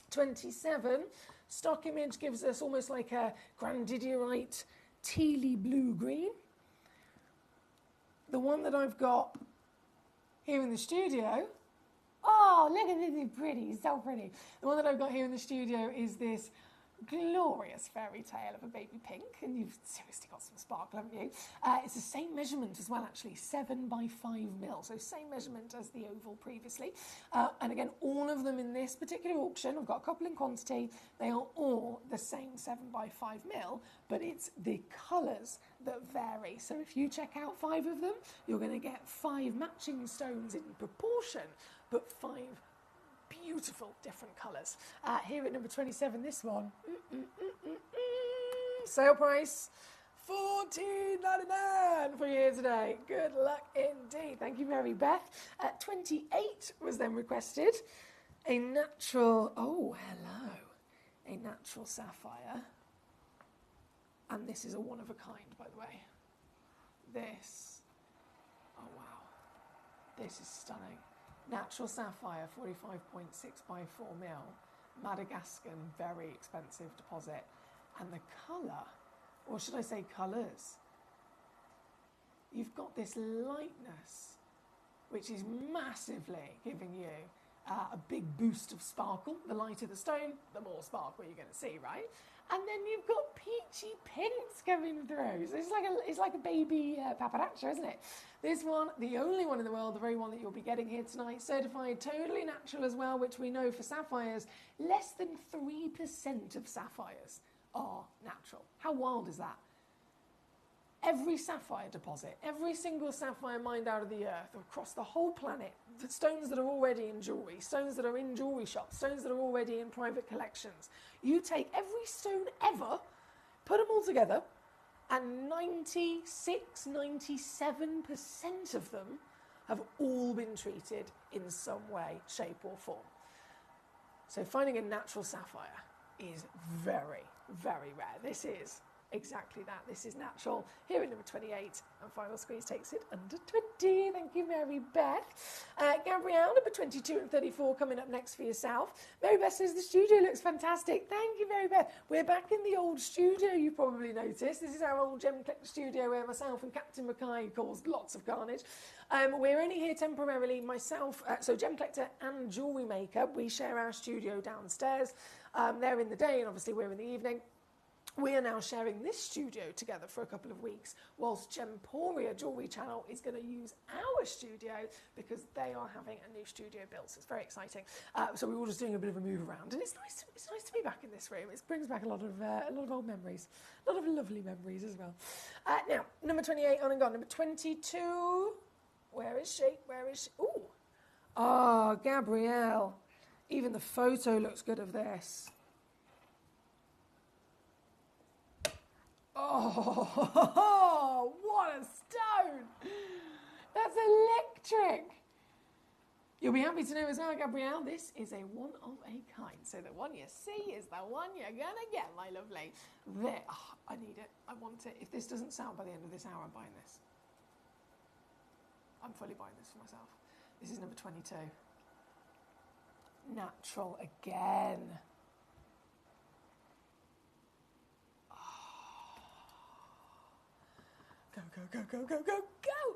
27, stock image gives us almost like a grandidierite tealy blue-green. The one that I've got here in the studio, oh, look at this, it's pretty, so pretty. The one that I've got here in the studio is this glorious fairy tale of a baby pink, and you've seriously got some sparkle, haven't you? It's the same measurement as well, actually, 7 by 5 mil, so same measurement as the oval previously. And again, all of them in this particular auction, I've got a couple in quantity, they are all the same 7 by 5 mil, but it's the colours that vary. So if you check out 5 of them, you're going to get 5 matching stones in proportion, but 5 beautiful different colours. Here at number 27, this one, sale price $14.99 for you today. Good luck indeed. Thank you, Mary Beth. 28 was then requested. A natural, oh hello, a natural sapphire. And this is a one of a kind, by the way. This, oh wow, this is stunning. Natural sapphire, 45.6 by 4 mil, Madagascan, very expensive deposit. And the colour, or should I say colours, you've got this lightness, which is massively giving you a big boost of sparkle. The lighter the stone, the more sparkle you're going to see, right? And then you've got peachy pinks coming through. So it's like a baby paparazzo, isn't it? This one, the only one in the world, the very one that you'll be getting here tonight, certified totally natural as well, which we know for sapphires, less than 3% of sapphires are natural. How wild is that? Every sapphire deposit, every single sapphire mined out of the earth across the whole planet, the stones that are already in jewellery, stones that are in jewellery shops, stones that are already in private collections. You take every stone ever, put them all together, and 96, 97% of them have all been treated in some way, shape or form. So finding a natural sapphire is very, very rare. This is exactly that. This is natural. Here at number 28, and Final Squeeze takes it under 20. Thank you, Mary Beth. Gabrielle, number 22 and 34 coming up next for yourself. Mary Beth says the studio looks fantastic. Thank you, Mary Beth. We're back in the old studio, you probably noticed. This is our old Gemcollector studio where myself and Captain Mackay caused lots of carnage. We're only here temporarily, myself, so Gemcollector and Jewellery Maker. We share our studio downstairs. They're in the day and obviously we're in the evening. We are now sharing this studio together for a couple of weeks, whilst Gemporia Jewellery Channel is going to use our studio because they are having a new studio built. So it's very exciting. So we're all just doing a bit of a move around, and it's nice to be back in this room. It brings back a lot of old memories, a lot of lovely memories as well. Now, number 28 on and gone. Number 22. Where is she? Where is she? Ooh. Ah, Gabrielle. Even the photo looks good of this. Oh, what a stone! That's electric! You'll be happy to know as well, Gabrielle, this is a one of a kind. So the one you see is the one you're going to get, my lovely. There. Oh, I need it. I want it. If this doesn't sell by the end of this hour, I'm buying this. I'm fully buying this for myself. This is number 22. Natural again. Go.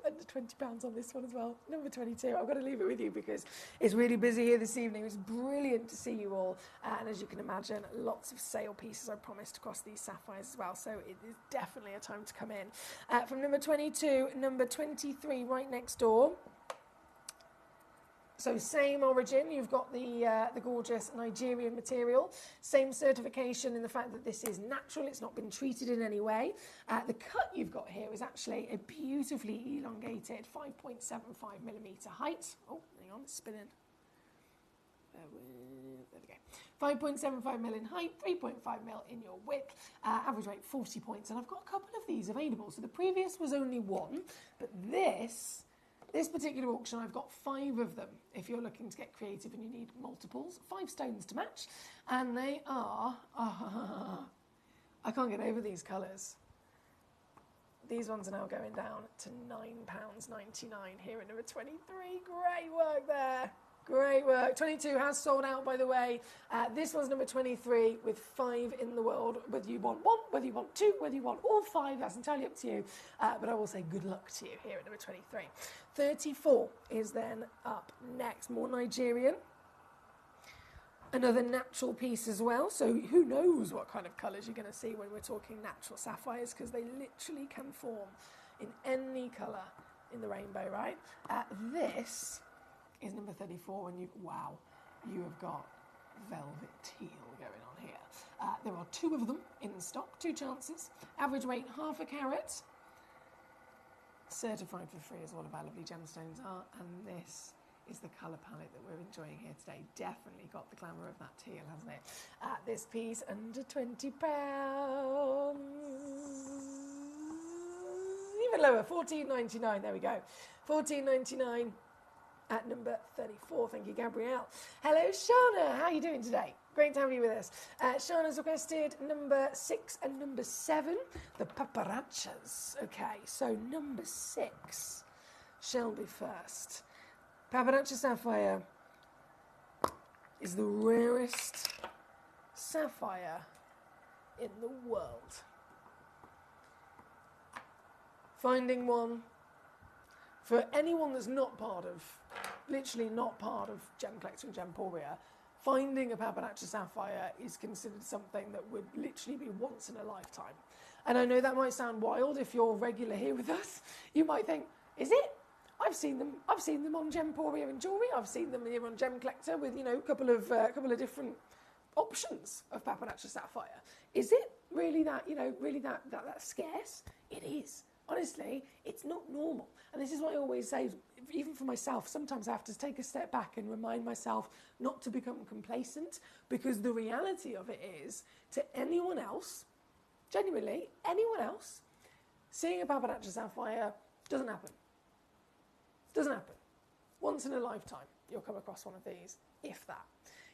Under £20 on this one as well. Number 22. I've got to leave it with you because it's really busy here this evening. It's brilliant to see you all. And as you can imagine, lots of sale pieces I promised across these sapphires as well. So it is definitely a time to come in. From number 22, number 23 right next door. So same origin, you've got the gorgeous Nigerian material, same certification in the fact that this is natural, it's not been treated in any way. The cut you've got here is actually a beautifully elongated 5.75 millimetre height. Oh, hang on, it's spinning. There we go. 5.75 mil in height, 3.5 mil in your width, average weight 40 points, and I've got a couple of these available. So the previous was only one, but this particular auction, I've got 5 of them. If you're looking to get creative and you need multiples, 5 stones to match. And they are, I can't get over these colours. These ones are now going down to £9.99 here at number 23. Great work there. Great work. 22 has sold out, by the way. This one's number 23 with 5 in the world. Whether you want 1, whether you want 2, whether you want all 5, that's entirely up to you. But I will say good luck to you here at number 23. 34 is then up next. More Nigerian. Another natural piece as well. So who knows what kind of colours you're going to see when we're talking natural sapphires, because they literally can form in any colour in the rainbow, right? This is number 34, and you have got velvet teal going on here. There are 2 of them in stock, 2 chances. Average weight, ½ carat. Certified for free is all of our lovely gemstones are, and this is the colour palette that we're enjoying here today. Definitely got the glamour of that teal, hasn't it? This piece under £20. Even lower, £14.99. There we go. £14.99. At number 34. Thank you, Gabrielle. Hello, Shauna. How are you doing today? Great to have you with us. Shauna's requested number 6 and number 7, the paparachas. Okay, so number 6 shall be first. Paparacha sapphire is the rarest sapphire in the world. Finding one for anyone that's not part of literally not part of Gemcollector and Gemporia, finding a Papanacha sapphire is considered something that would literally be once in a lifetime. And I know that might sound wild if you're regular here with us. You might think, is it? I've seen them on Gemporia and jewellery. I've seen them here on Gemcollector with, you know, a couple of different options of Papanacha sapphire. Is it really that, you know, really that scarce? It is. Honestly, it's not normal. And this is what I always say, even for myself, sometimes I have to take a step back and remind myself not to become complacent, because the reality of it is, to anyone else, genuinely, anyone else, seeing a Papanacha sapphire doesn't happen. Doesn't happen. Once in a lifetime, you'll come across one of these, if that.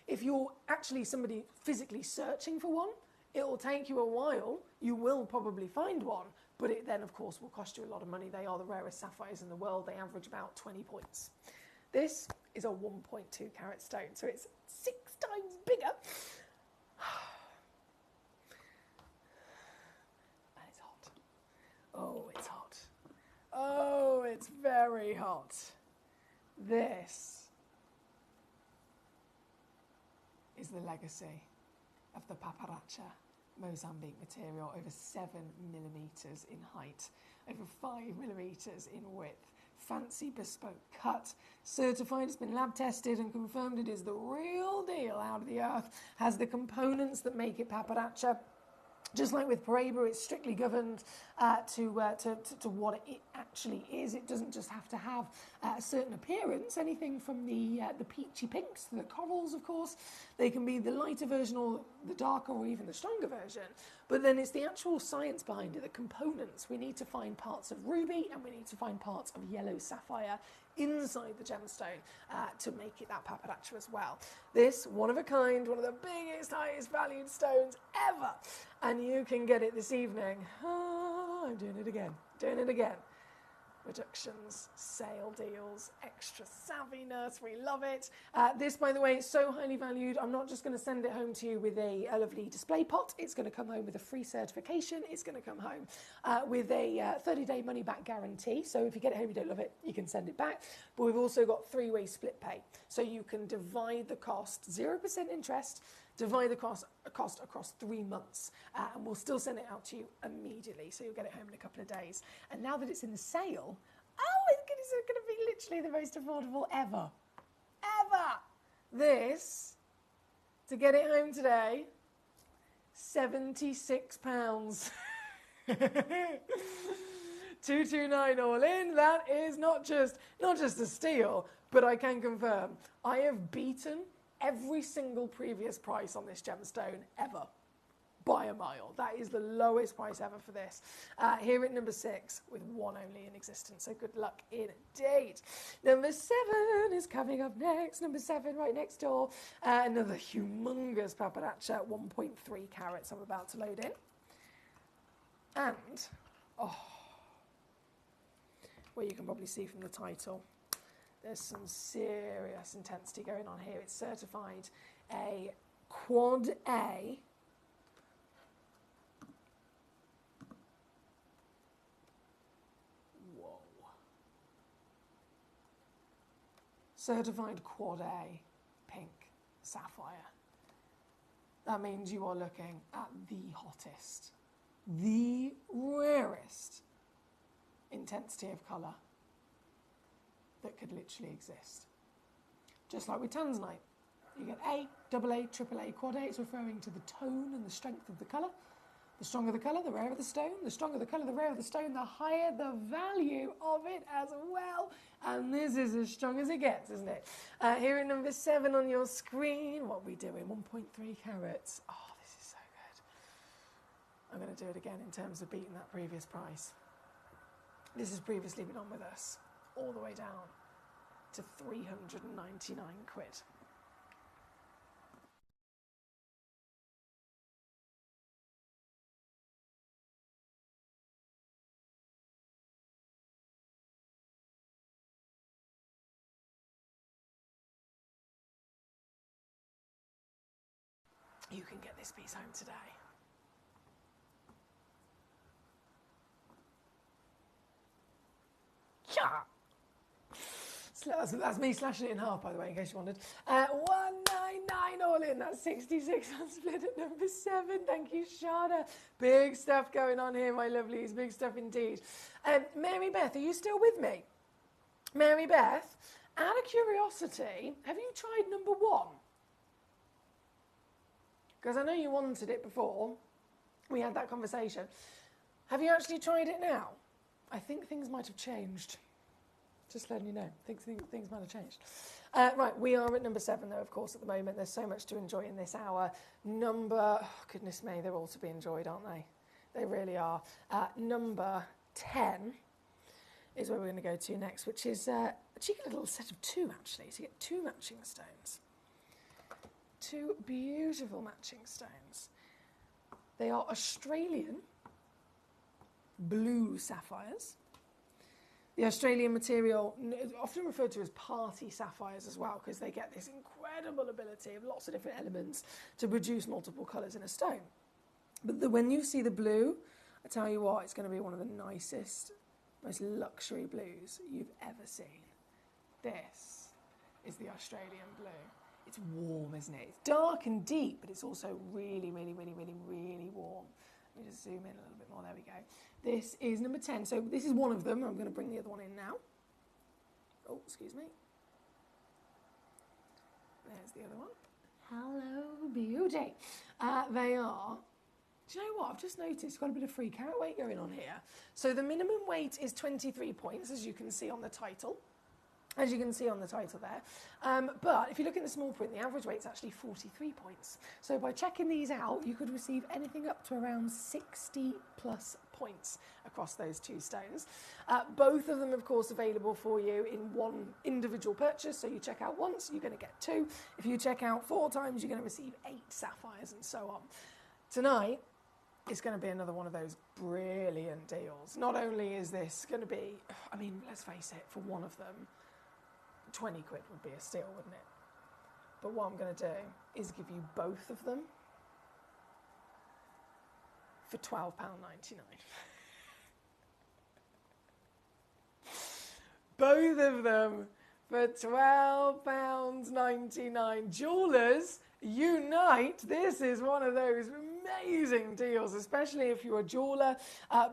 If you're actually somebody physically searching for one, it will take you a while. You will probably find one, but it then, of course, will cost you a lot of money. They are the rarest sapphires in the world. They average about 20 points. This is a 1.2 carat stone, so it's 6 times bigger. And it's hot. Oh, it's hot. Oh, it's very hot. This is the legacy of the Papanacha Mozambique material, over 7 millimetres in height, over 5 millimetres in width. Fancy bespoke cut, certified, it's been lab tested and confirmed it is the real deal out of the earth, has the components that make it Papanacha. Just like with Paraiba, it's strictly governed to what it actually is. It doesn't just have to have a certain appearance. Anything from the peachy pinks to the corals, of course. They can be the lighter version or the darker or even the stronger version. But then it's the actual science behind it, the components. We need to find parts of ruby and we need to find parts of yellow sapphire inside the gemstone to make it that Papanacha as well. This, one of a kind, one of the biggest, highest valued stones ever. And you can get it this evening. Oh, I'm doing it again. Reductions, sale deals, extra savviness, we love it. This, by the way, is so highly valued. I'm not just going to send it home to you with a lovely display pot. It's going to come home with a free certification. It's going to come home with a 30-day money-back guarantee. So if you get it home, you don't love it, you can send it back. But we've also got 3-way split pay. So you can divide the cost, 0% interest, divide the cost across 3 months, and we'll still send it out to you immediately, so you'll get it home in a couple of days. And now that it's in the sale, it's going to be literally the most affordable ever. This, to get it home today, £76. 229 all in. That is not just a steal, but I can confirm I have beaten every single previous price on this gemstone ever, by a mile. That is the lowest price ever for this. Here at number 6, with one only in existence, so good luck indeed. Number 7 is coming up next. Number 7, right next door. Another humongous Papanacha, 1.3 carats I'm about to load in. And, well, you can probably see from the title, there's some serious intensity going on here. It's certified a quad A. Whoa. Certified quad A pink sapphire. That means you are looking at the hottest, the rarest intensity of colour that could literally exist. Just like with tanzanite, you get A, AA, AAA, quad A. It's referring to the tone and the strength of the colour. The stronger the colour, the rarer the stone. The stronger the colour, the rarer the stone, the higher the value of it as well. And this is as strong as it gets, isn't it? Here at number 7 on your screen, what are we doing? 1.3 carats. Oh, this is so good. I'm going to do it again in terms of beating that previous price. This has previously been on with us all the way down to 399 quid. You can get this piece home today. Yeah. That's me slashing it in half, by the way, in case you wondered. 199 all in. That's 66 on split at number 7. Thank you, Shada. Big stuff going on here, my lovelies. Big stuff indeed. Mary Beth, are you still with me? Mary Beth, out of curiosity, have you tried number 1? Because I know you wanted it before. We had that conversation. Have you actually tried it now? I think things might have changed. Just letting you know. Things might have changed. Right, we are at number 7, though, of course, at the moment. There's so much to enjoy in this hour. Goodness me, they're all to be enjoyed, aren't they? They really are. Number 10 is where we're going to go to next, which is a cheeky little set of 2, actually, to get 2 matching stones. 2 beautiful matching stones. They are Australian blue sapphires. The Australian material, often referred to as party sapphires as well, because they get this incredible ability of lots of different elements to produce multiple colours in a stone. But when you see the blue, I tell you what, it's going to be one of the nicest, most luxury blues you've ever seen. This is the Australian blue. It's warm, isn't it? It's dark and deep, but it's also really, really, really, really, really warm. Let me just zoom in a little bit more. There we go. This is number 10. So this is one of them. I'm going to bring the other one in now. Oh, excuse me. There's the other one. Hello, beauty. They are... Do you know what? I've just noticed quite a bit of free carat weight going on here. So the minimum weight is 23 points, as you can see on the title. As you can see on the title there. But if you look at the small print, the average weight's actually 43 points. So by checking these out, you could receive anything up to around 60 plus points across those 2 stones. Both of them, of course, available for you in one individual purchase. So you check out once, you're going to get 2. If you check out 4 times, you're going to receive 8 sapphires and so on. Tonight, it's going to be another one of those brilliant deals. Not only is this going to be, I mean, let's face it, for one of them, 20 quid would be a steal, wouldn't it? But what I'm going to do is give you both of them for £12.99. Both of them for £12.99. Jewellers, unite. This is one of those amazing deals, especially if you're a jeweller,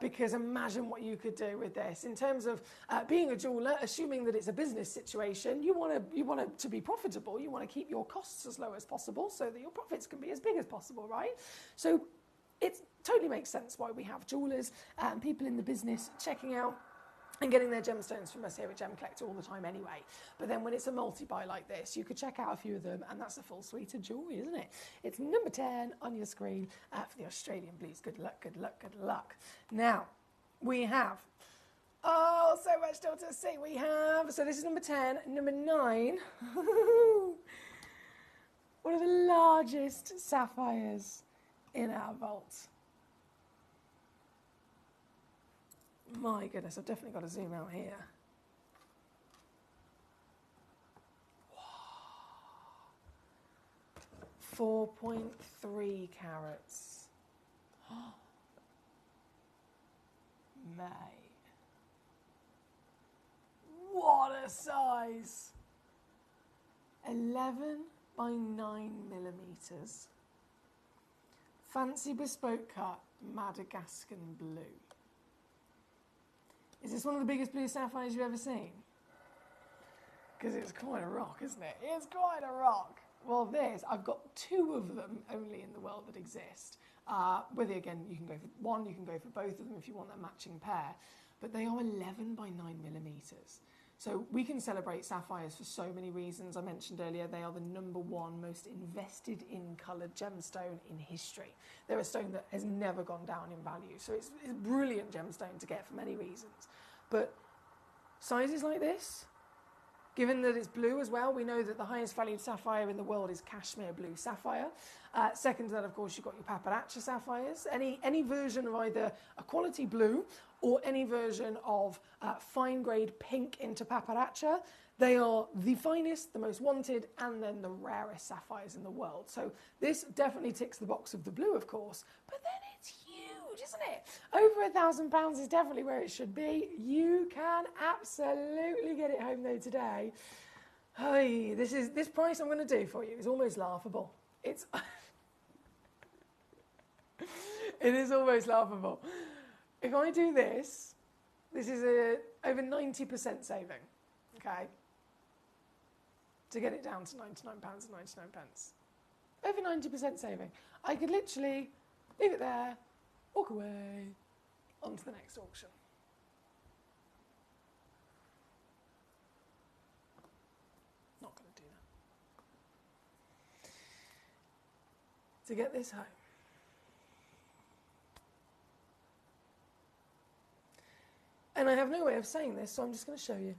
because imagine what you could do with this. In terms of being a jeweller, assuming that it's a business situation, you want it to be profitable. You want to keep your costs as low as possible so that your profits can be as big as possible, right? So it totally makes sense why we have jewellers and people in the business checking out and getting their gemstones from us here at Gemcollector all the time anyway. But then when it's a multi-buy like this, you could check out a few of them, and that's a full suite of jewellery, isn't it? It's number 10 on your screen for the Australian blues. Good luck, good luck, good luck. Now, we have, oh, so much still to see. We have, so this is number 10, number 9. One of the largest sapphires in our vault. My goodness, I've definitely got to zoom out here. Wow. 4.3 carats. Mate. What a size. 11 by 9 millimeters. Fancy bespoke cut, Madagascan blue. Is this one of the biggest blue sapphires you've ever seen? Because it's quite a rock, isn't it? It's quite a rock. Well, I've got 2 of them only in the world that exist. Whether, again, you can go for one, you can go for both of them if you want that matching pair. But they are 11 by 9 millimeters. So we can celebrate sapphires for so many reasons. I mentioned earlier, they are the #1 most invested in coloured gemstone in history. They're a stone that has never gone down in value. So it's a brilliant gemstone to get for many reasons. But sizes like this, given that it's blue as well, we know that the highest valued sapphire in the world is cashmere blue sapphire. Second to that, of course, you've got your paparacha sapphires. Any version of either a quality blue or any version of fine grade pink into paparacha, they are the finest, the most wanted, and then the rarest sapphires in the world. So this definitely ticks the box of the blue, of course, but then it's huge. isn't it? Over £1,000 is definitely where it should be. You can absolutely get it home though today. Hey, this price I'm going to do for you is almost laughable. It is almost laughable. If I do this is over 90% saving, okay? To get it down to £99.99. Over 90% saving. I could literally leave it there, walk away, on to the next auction. Not going to do that. To get this home, and I have no way of saying this, so I'm just going to show you.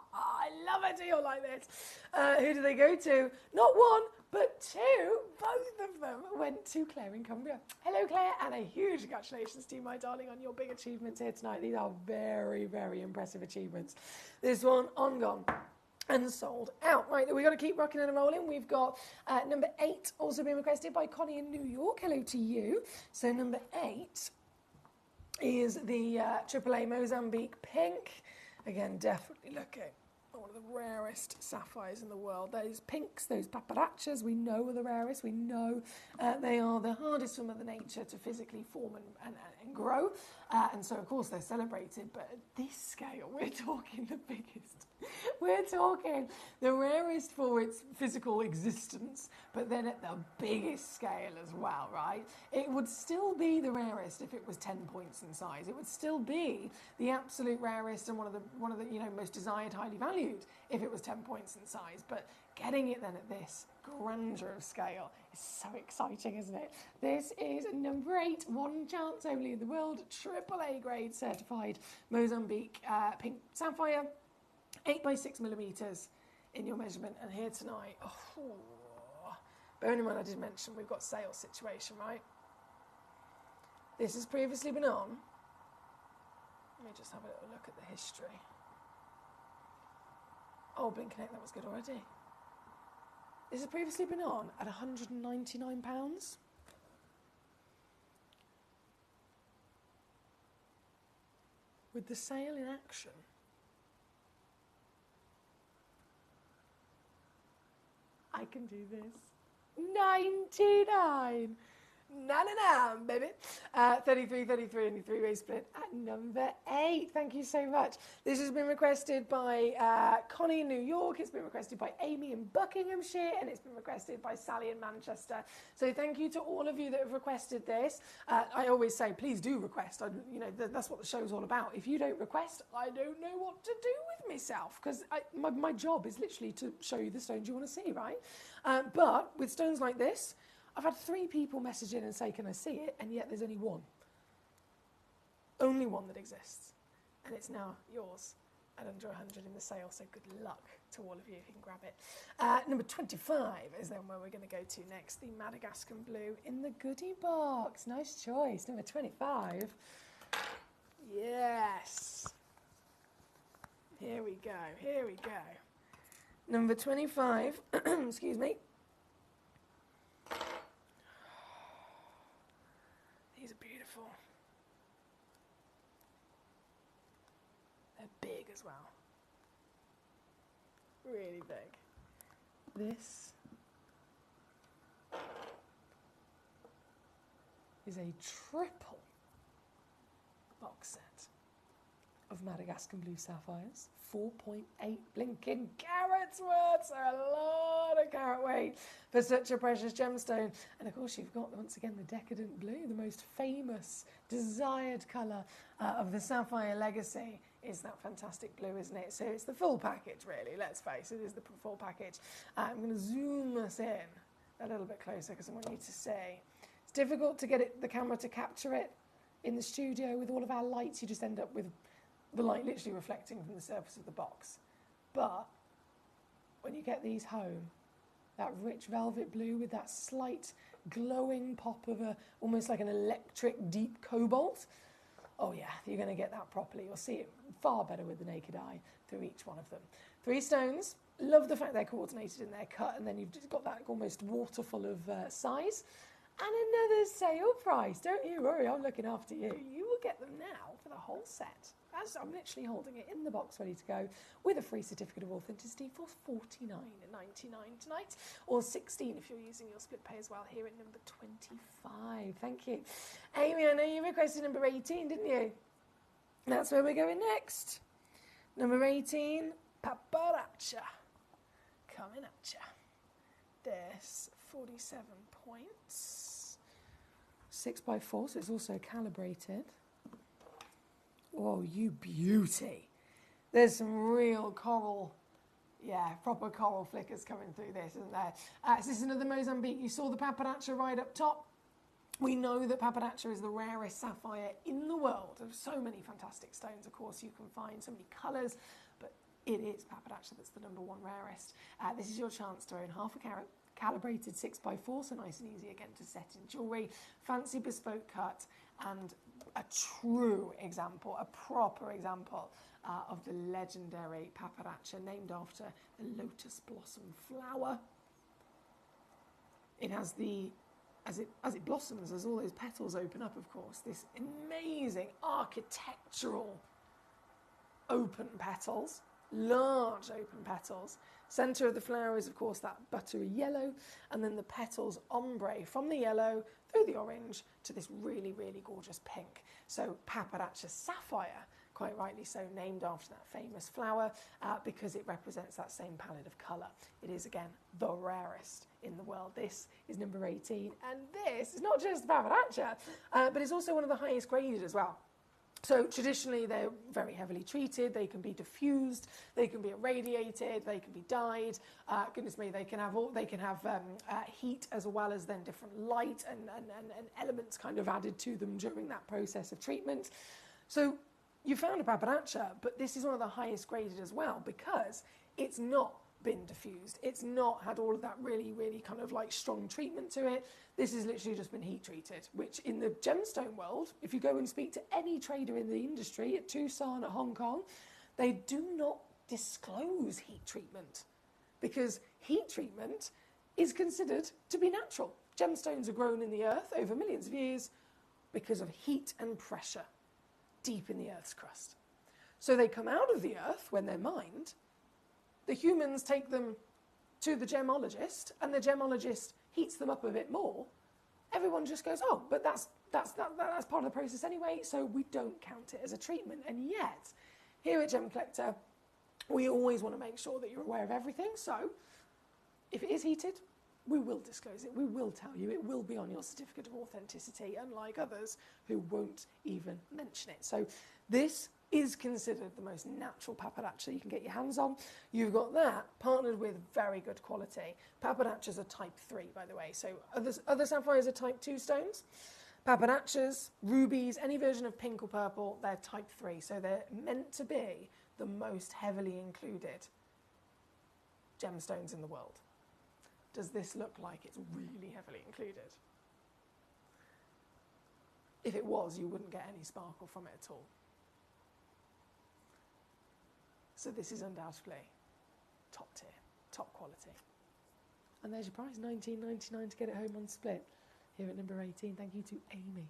I love a deal like this. Who do they go to? Not one, but two. Both of them went to Claire in Cumbria. Hello, Claire, and a huge congratulations to you, my darling, on your big achievements here tonight. These are very, very impressive achievements. This one on gone and sold out. Right, we've got to keep rocking and rolling. We've got number 8 also being requested by Connie in New York. Hello to you. So number 8 is the AAA Mozambique Pink. Again, definitely looking at one of the rarest sapphires in the world. Those pinks, those paparachas, we know are the rarest. We know they are the hardest for Mother Nature to physically form and grow. And so, of course, they're celebrated. But at this scale, we're talking the biggest. We're talking the rarest for its physical existence, but then at the biggest scale as well, right? It would still be the rarest if it was 10 points in size. It would still be the absolute rarest and one of the most desired, highly valued if it was 10 points in size. But getting it then at this grandeur of scale is so exciting, isn't it? This is number 8, one chance only in the world, AAA grade certified Mozambique pink sapphire. 8 by 6 millimeters in your measurement, and here tonight, bearing in mind I did mention we've got sales situation, right? This has previously been on. Let me just have a little look at the history. Oh, Blink Connect, that was good already. This has previously been on at £199. With the sale in action, I can do this. 99. Na, baby. 33, 33, and 3-way split at number 8. Thank you so much. This has been requested by Connie in New York. It's been requested by Amy in Buckinghamshire, and it's been requested by Sally in Manchester. So thank you to all of you that have requested this. I always say, please do request. That's what the show's all about. If you don't request, I don't know what to do with myself, because my job is literally to show you the stones you want to see, right? But with stones like this, I've had 3 people message in and say, can I see it? And yet there's only one. Only one that exists. And it's now yours at under 100 in the sale. So good luck to all of you if you can grab it. Number 25 is then where we're going to go to next. The Madagascar Blue in the goodie box. Nice choice. Number 25. Yes. Here we go. Here we go. Number 25. Excuse me. These are beautiful. They're big as well. Really big. This is a triple box set of Madagascar Blue Sapphires. 4.8 blinking carats worth, so a lot of carat weight for such a precious gemstone. And of course you've got, once again, the decadent blue, the most famous, desired colour of the sapphire legacy. is that fantastic blue, isn't it? So it's the full package, really. Let's face it, is the full package. I'm going to zoom us in a little bit closer because I want you to see. It's difficult to get the camera to capture it in the studio with all of our lights. You just end up with the light literally reflecting from the surface of the box. But when you get these home, that rich velvet blue with that slight glowing pop of almost like an electric deep cobalt. Oh yeah, you're going to get that properly. You'll see it far better with the naked eye through each one of them. 3 stones. Love the fact they're coordinated in their cut, and then you've just got that almost waterfall of size. And another sale price. Don't you worry, I'm looking after you. You will get them now for the whole set. As I'm literally holding it in the box ready to go with a free certificate of authenticity for $49.99 tonight, or $16 if you're using your split pay as well here at number 25. Thank you. Amy, I know you requested number 18, didn't you? That's where we're going next. Number 18, Paparazza. Coming at ya. There's 47 points. 6x4, so it's also calibrated. Oh, you beauty. There's some real coral, proper coral flickers coming through this, isn't there? So this is another Mozambique. You saw the Paparazza right up top. We know that Paparazza is the rarest sapphire in the world. There's so many fantastic stones, of course, you can find, so many colours, but it is Paparazza that's the number 1 rarest. This is your chance to own half a carat. Calibrated 6x4, so nice and easy again to set in jewellery. Fancy bespoke cut, and a true example, a proper example of the legendary Paparazza, named after the lotus blossom flower. It has as it blossoms, as all those petals open up, of course, this amazing architectural open petals, large open petals. Centre of the flower is, of course, that buttery yellow, and then the petals ombre from the yellow through the orange to this really, really gorgeous pink. So Paparazza sapphire, quite rightly so, named after that famous flower because it represents that same palette of colour. It is, again, the rarest in the world. This is number 18, and this is not just Paparazza, but it's also one of the highest graded as well. So traditionally, they're very heavily treated. They can be diffused, they can be irradiated, they can be dyed. Goodness me, they can have heat as well as then different light and elements kind of added to them during that process of treatment. So you found a Paparazza, but this is one of the highest graded as well because it's not been diffused. It's not had all of that really, really kind of like strong treatment to it. This has literally just been heat treated, which in the gemstone world, if you go and speak to any trader in the industry at Tucson, at Hong Kong, they do not disclose heat treatment because heat treatment is considered to be natural. Gemstones are grown in the earth over millions of years because of heat and pressure deep in the earth's crust. So they come out of the earth when they're mined. The humans take them to the gemologist, and the gemologist heats them up a bit more. Everyone just goes, oh, but that's part of the process anyway, so we don't count it as a treatment. And yet, here at Gemcollector, we always want to make sure that you're aware of everything. So, if it is heated, we will disclose it. We will tell you. It will be on your certificate of authenticity, unlike others who won't even mention it. So, this is considered the most natural Paparazza you can get your hands on. You've got that partnered with very good quality. Paparazzas are type 3, by the way. So other sapphires are type 2 stones. Paparazzas, rubies, any version of pink or purple, they're type 3. So they're meant to be the most heavily included gemstones in the world. Does this look like it's really heavily included? If it was, you wouldn't get any sparkle from it at all. So this is undoubtedly top tier, top quality. And there's your price, $19.99 to get it home on split. Here at number 18, thank you to Amy.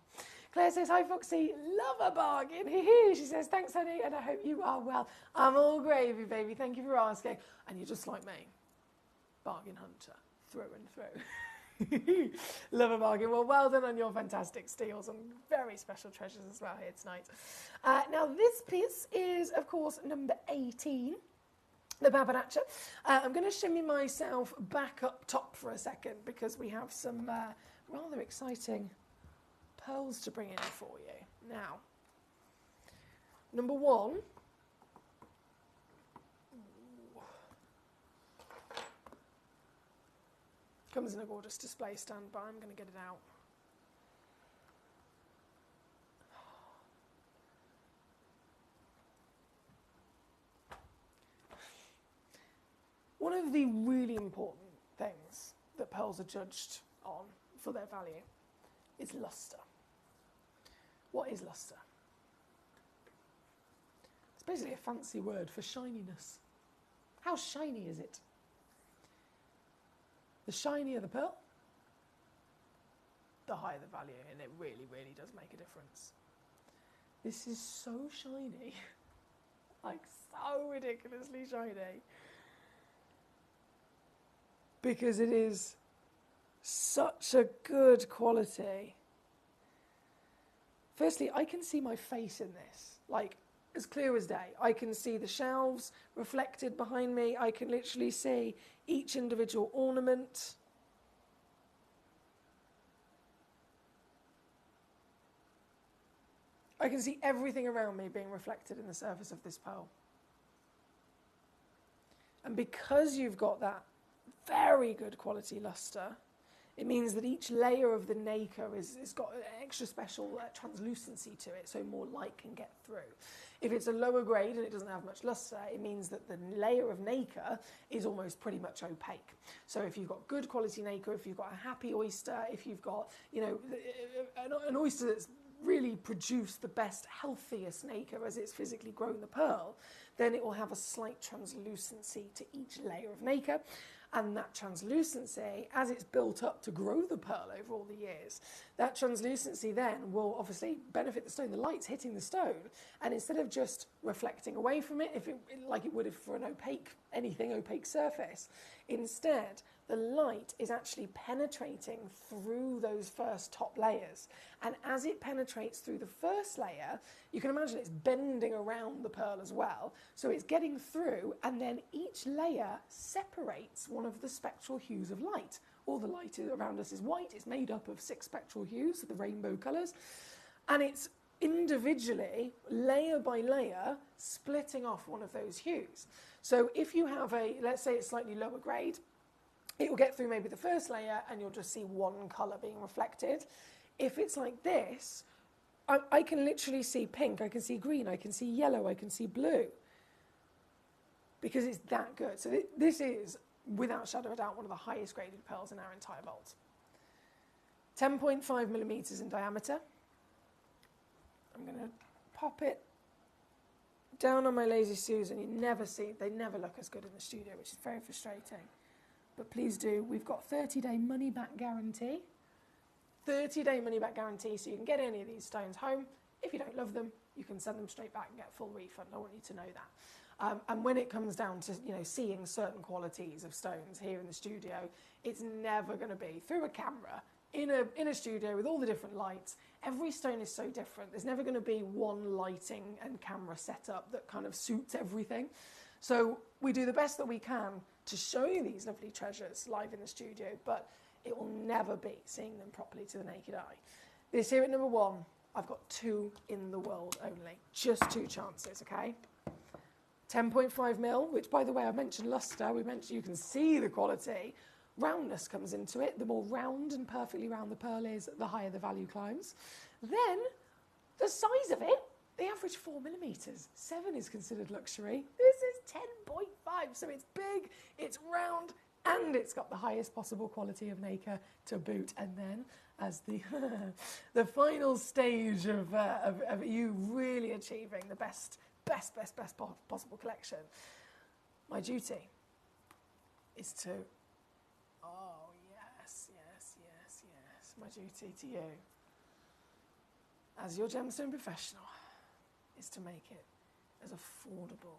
Claire says, hi Foxy, love a bargain. She says, thanks honey, and I hope you are well. I'm all gravy, baby, thank you for asking. And you're just like me, bargain hunter, through and through. Love a bargain. Well done on your fantastic steals and very special treasures as well here tonight. Now this piece is, of course, number 18, the Paparazza. I'm going to shimmy myself back up top for a second because we have some rather exciting pearls to bring in for you. Now, number 1 Comes in a gorgeous display stand, but I'm going to get it out. One of the really important things that pearls are judged on for their value is luster. What is luster? It's basically a fancy word for shininess. How shiny is it? The shinier the pearl, the higher the value, and it really, really does make a difference. This is so shiny, like so ridiculously shiny, because it is such a good quality. Firstly, I can see my face in this, like as clear as day. I can see the shelves reflected behind me. I can literally see each individual ornament. I can see everything around me being reflected in the surface of this pearl. And because you've got that very good quality luster, it means that each layer of the nacre is got an extra special translucency to it, so more light can get through. If it's a lower grade and it doesn't have much luster, it means that the layer of nacre is almost pretty much opaque. So if you've got good quality nacre, if you've got a happy oyster, if you've got, you know, an oyster that's really produced the best, healthiest nacre as it's physically grown the pearl, then it will have a slight translucency to each layer of nacre. And that translucency, as it's built up to grow the pearl over all the years, that translucency then will obviously benefit the stone. The light's hitting the stone, and instead of just reflecting away from it, like it would if for an opaque surface, instead the light is actually penetrating through those first top layers. And as it penetrates through the first layer, you can imagine it's bending around the pearl as well. So it's getting through, and then each layer separates one of the spectral hues of light. All the light around us is white. It's made up of 6 spectral hues, the rainbow colours. And it's individually, layer by layer, splitting off one of those hues. So if you have let's say it's slightly lower grade, it will get through maybe the first layer and you'll just see one colour being reflected. If it's like this, I can literally see pink, I can see green, I can see yellow, I can see blue. Because it's that good. So this is, without shadow of a doubt, one of the highest graded pearls in our entire vault. 10.5 millimetres in diameter. I'm going to pop it down on my Lazy Susan. They never look as good in the studio, which is very frustrating. But please do. We've got 30-day money-back guarantee. 30-day money-back guarantee, so you can get any of these stones home. If you don't love them, you can send them straight back and get a full refund. I want you to know that. And when it comes down to seeing certain qualities of stones here in the studio, it's never going to be through a camera in a studio with all the different lights. Every stone is so different. There's never going to be one lighting and camera setup that kind of suits everything. So we do the best that we can to show you these lovely treasures live in the studio, but it will never be seeing them properly to the naked eye. This here at number 1, I've got 2 in the world only. Just 2 chances, okay? 10.5 mil, which, by the way, I mentioned luster. You can see the quality. Roundness comes into it. The more round and perfectly round the pearl is, the higher the value climbs. Then, the size of it, the average 4 millimetres. 7 is considered luxury. This is 10.5, so it's big, it's round, and it's got the highest possible quality of nacre to boot. And then, as the final stage of you really achieving the best possible collection, my duty is to, yes, my duty to you, as your gemstone professional, is to make it as affordable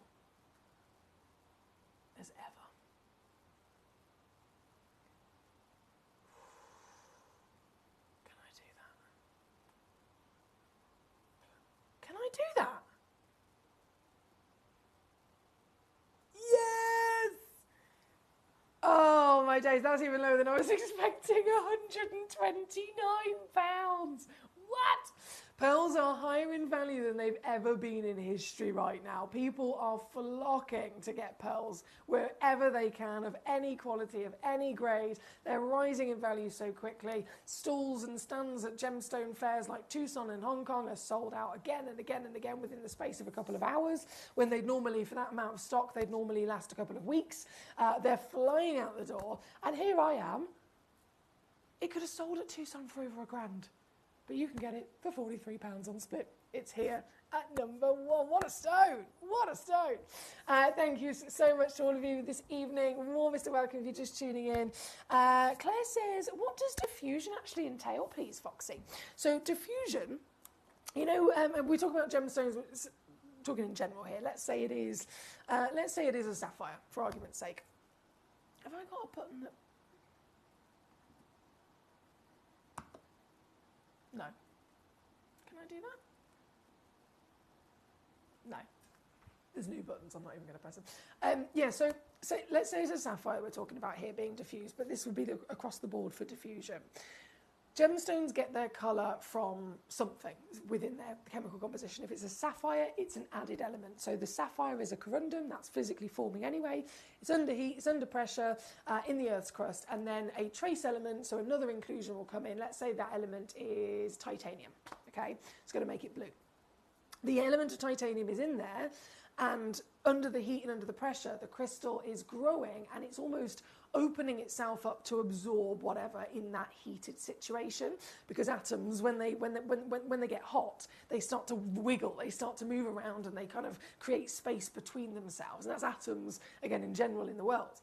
as ever. Can I do that? Can I do that? Yes! Oh my days, that's even lower than I was expecting. £129. What? Pearls are higher in value than they've ever been in history right now. People are flocking to get pearls wherever they can, of any quality, of any grade. They're rising in value so quickly. Stalls and stands at gemstone fairs like Tucson and Hong Kong are sold out again and again and again within the space of a couple of hours, when they'd normally, for that amount of stock, they'd normally last a couple of weeks. They're flying out the door, and here I am. It could have sold at Tucson for over £1,000. But you can get it for £43 on Split. It's here at number 1. What a stone! What a stone! Thank you so much to all of you this evening. Warmest of welcome if you're just tuning in. Claire says, what does diffusion actually entail, please, Foxy? So diffusion, you know, we talk about gemstones, talking in general here. Let's say it is a sapphire, for argument's sake. Have I got a button that... No. Can I do that? No. There's new buttons, I'm not even going to press them. Yeah, so let's say it's a sapphire we're talking about here being diffused, but this would be across the board for diffusion. Gemstones get their colour from something within their chemical composition. If it's a sapphire, it's an added element. So the sapphire is a corundum that's physically forming anyway. It's under heat, it's under pressure in the Earth's crust, and then a trace element, so another inclusion will come in. Let's say that element is titanium, okay? It's going to make it blue. The element of titanium is in there, and under the heat and under the pressure, the crystal is growing, and it's almost opening itself up to absorb whatever in that heated situation, because atoms, when they get hot, they start to wiggle, they start to move around, and they kind of create space between themselves, and that's atoms again in general in the world.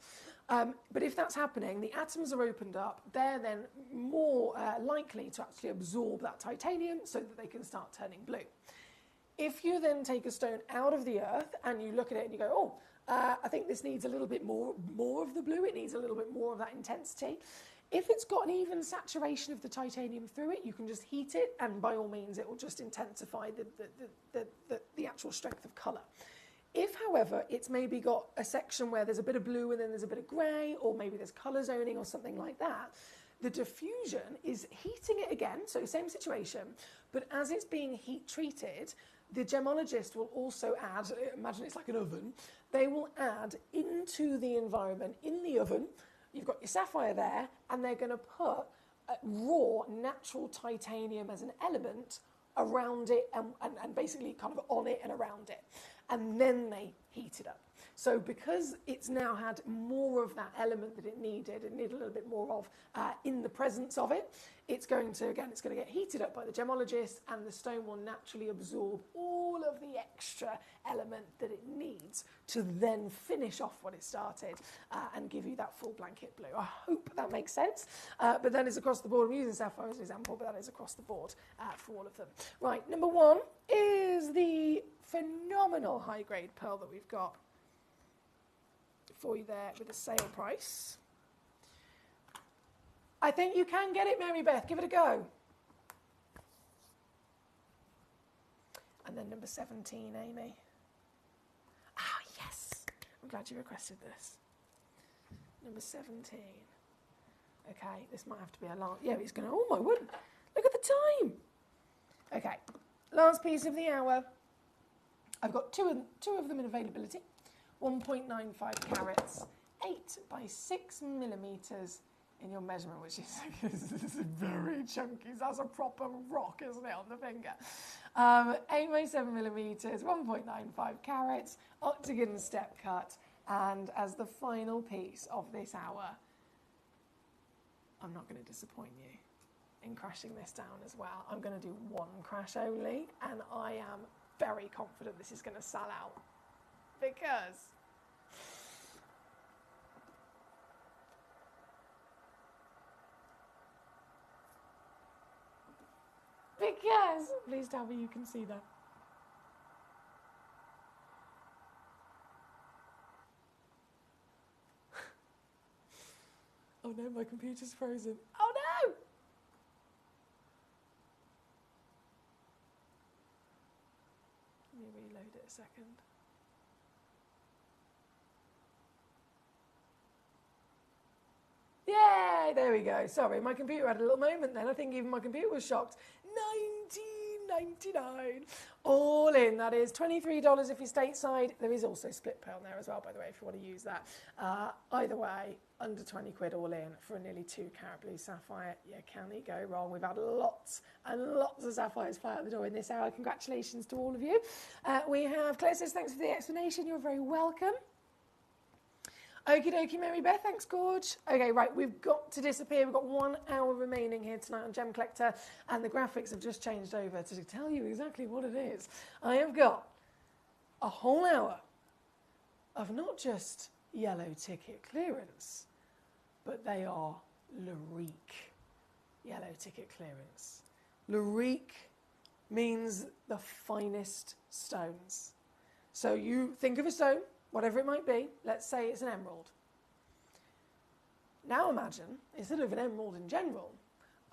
But if that's happening, the atoms are opened up, they're then more likely to actually absorb that titanium so that they can start turning blue. If you then take a stone out of the earth and you look at it and you go, oh, I think this needs a little bit more of the blue, it needs a little bit more of that intensity. If it's got an even saturation of the titanium through it, you can just heat it, and by all means it will just intensify the actual strength of colour. If, however, it's maybe got a section where there's a bit of blue and then there's a bit of grey, or maybe there's colour zoning or something like that, the diffusion is heating it again, so same situation, but as it's being heat treated, the gemologist will also add, imagine it's like an oven, they will add into the environment, in the oven, you've got your sapphire there, and they're going to put raw natural titanium as an element around it and basically kind of on it and around it. And then they heat it up. So because it's now had more of that element that it needed a little bit more of in the presence of it, it's going to get heated up by the gemologist, and the stone will naturally absorb all of the extra element that it needs to then finish off what it started and give you that full blanket blue. I hope that makes sense. But that is across the board. I'm using sapphire as an example, but that is across the board for all of them. Right, number 1 is the phenomenal high-grade pearl that we've got for you there with a sale price. I think you can get it, Mary Beth. Give it a go. And then number 17, Amy. Ah, yes. I'm glad you requested this. Number 17. Okay, this might have to be a long... Yeah, he's going to... Oh, my word. Look at the time. Okay, last piece of the hour. I've got two of them in availability. 1.95 carats, 8 by 6 millimetres in your measurement, which is very chunky. That's a proper rock, isn't it, on the finger? 8 by 7 millimetres, 1.95 carats, octagon step cut, and as the final piece of this hour, I'm not going to disappoint you in crashing this down as well. I'm going to do 1 crash only, and I am very confident this is going to sell out. Because, please tell me you can see that. Oh no, my computer's frozen. Oh no! Let me reload it a second. Yay! There we go. Sorry, my computer had a little moment then. I think even my computer was shocked. 19 $29.99. All in, that is $23 if you're stateside. There is also split pay on there as well, by the way, if you want to use that. Either way, under 20 quid all in for a nearly 2-carat blue sapphire. Yeah, can it go wrong? We've had lots and lots of sapphires fly out the door in this hour. Congratulations to all of you. We have Claire says, thanks for the explanation. You're very welcome. Okie dokie, Mary Beth, thanks, Gorge. Okay, right, we've got to disappear. We've got 1 hour remaining here tonight on Gem Collector, and the graphics have just changed over to tell you exactly what it is. I have got a whole hour of not just yellow ticket clearance, but they are Larique yellow ticket clearance. Larique means the finest stones. So you think of a stone, whatever it might be, let's say it's an emerald. Now imagine, instead of an emerald in general,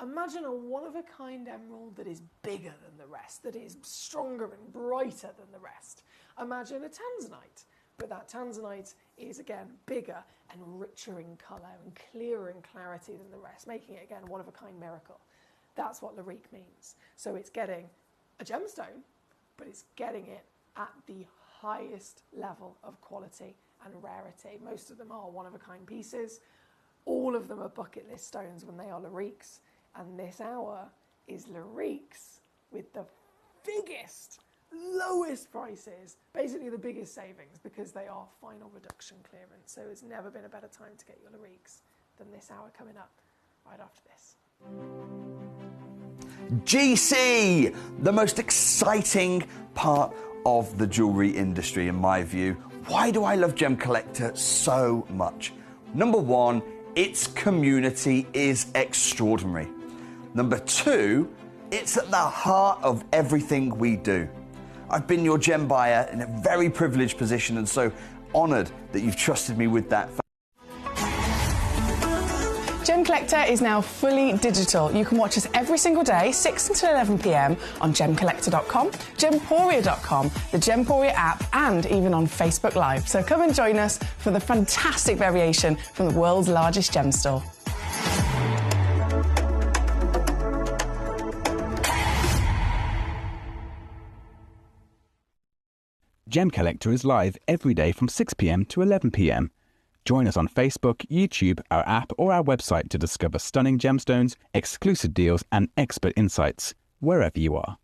imagine a one-of-a-kind emerald that is bigger than the rest, that is stronger and brighter than the rest. Imagine a tanzanite, but that tanzanite is, again, bigger and richer in colour and clearer in clarity than the rest, making it, again, a one-of-a-kind miracle. That's what Larique means. So it's getting a gemstone, but it's getting it at the highest level of quality and rarity. Most of them are one-of-a-kind pieces. All of them are bucket list stones when they are Lariques. And this hour is Lariques with the biggest, lowest prices, basically the biggest savings, because they are final reduction clearance. So it's never been a better time to get your Lariques than this hour coming up right after this. GC, the most exciting part of the jewellery industry in my view. Why do I love Gem Collector so much? Number one, its community is extraordinary. Number two, it's at the heart of everything we do. I've been your gem buyer in a very privileged position and so honoured that you've trusted me with that. Gem Collector is now fully digital. You can watch us every single day, 6 until 11 p.m. on gemcollector.com, gemporia.com, the Gemporia app, and even on Facebook Live. So come and join us for the fantastic variation from the world's largest gem store. Gem Collector is live every day from 6 p.m. to 11 p.m. Join us on Facebook, YouTube, our app, or our website to discover stunning gemstones, exclusive deals, and expert insights, wherever you are.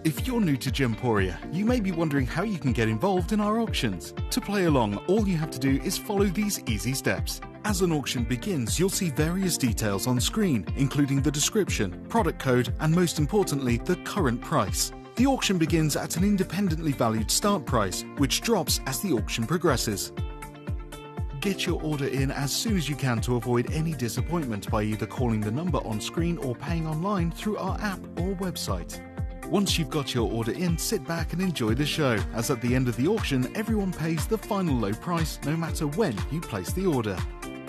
If you're new to Gemporia, you may be wondering how you can get involved in our auctions. To play along, all you have to do is follow these easy steps. As an auction begins, you'll see various details on screen, including the description, product code, and most importantly, the current price. The auction begins at an independently valued start price, which drops as the auction progresses. Get your order in as soon as you can to avoid any disappointment by either calling the number on screen or paying online through our app or website. Once you've got your order in, sit back and enjoy the show, as at the end of the auction, everyone pays the final low price no matter when you place the order.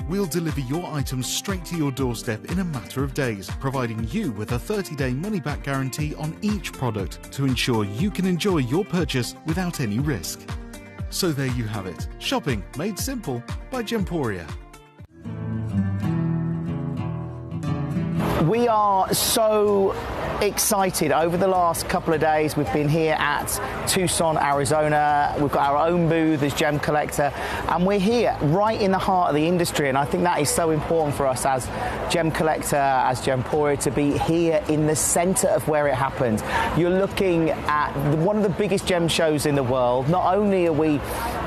We'll deliver your items straight to your doorstep in a matter of days, providing you with a 30-day money-back guarantee on each product to ensure you can enjoy your purchase without any risk. So there you have it, shopping made simple by Gemporia. We are so excited. Over the last couple of days, we've been here at Tucson, Arizona. We've got our own booth as Gem Collector, and we're here right in the heart of the industry. And I think that is so important for us as Gem Collector, as Gemporia, to be here in the center of where it happened. You're looking at one of the biggest gem shows in the world. Not only are we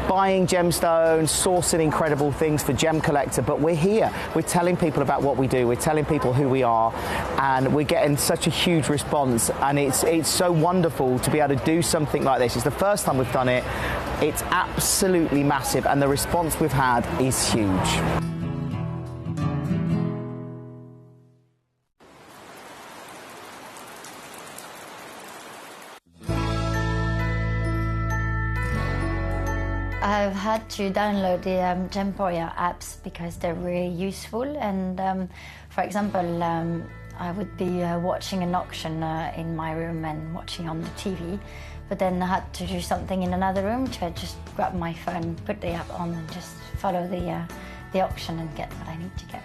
buying gemstones, sourcing incredible things for Gem Collector, but we're here. We're telling people about what we do. We're telling people who we are, and we're getting such a huge response, and it's so wonderful to be able to do something like this. It's the first time we've done it. It's absolutely massive, and the response we've had is huge. I've had to download the Gemporia apps because they're really useful, and for example, I would be watching an auction in my room and watching on the TV, But then I had to do something in another room, which I just grab my phone, put the app on, and just follow the option and get what I need to get.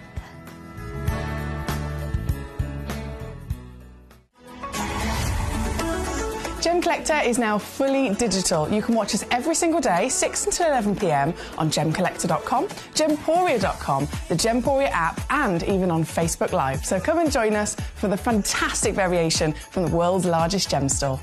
Gemcollector is now fully digital. You can watch us every single day, 6 until 11 p.m. on gemcollector.com, gemporia.com, the Gemporia app, and even on Facebook Live. So come and join us for the fantastic variation from the world's largest gem store.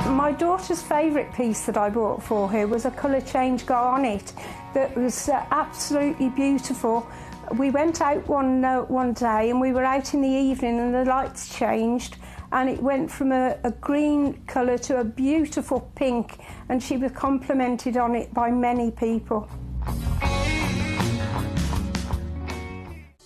My daughter's favourite piece that I bought for her was a colour change garnet that was absolutely beautiful. We went out one day and we were out in the evening and the lights changed and it went from a green colour to a beautiful pink, and she was complimented on it by many people.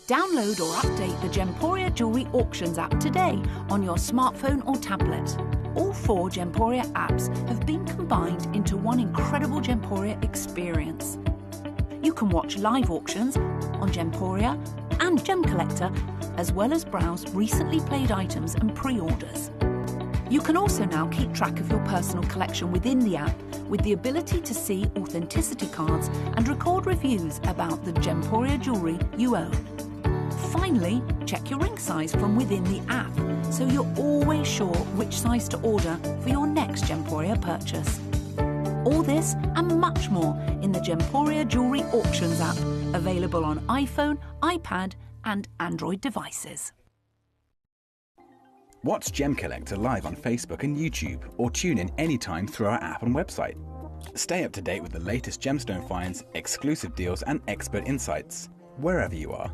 Download or update the Gemporia Jewellery Auctions app today on your smartphone or tablet. All 4 Gemporia apps have been combined into one incredible Gemporia experience. You can watch live auctions on Gemporia and Gemcollector, as well as browse recently played items and pre-orders. You can also now keep track of your personal collection within the app with the ability to see authenticity cards and record reviews about the Gemporia jewellery you own. Finally, check your ring size from within the app, so you're always sure which size to order for your next Gemporia purchase. All this and much more in the Gemporia Jewellery Auctions app, available on iPhone, iPad and Android devices. Watch Gemcollector live on Facebook and YouTube, or tune in anytime through our app and website. Stay up to date with the latest gemstone finds, exclusive deals and expert insights, wherever you are.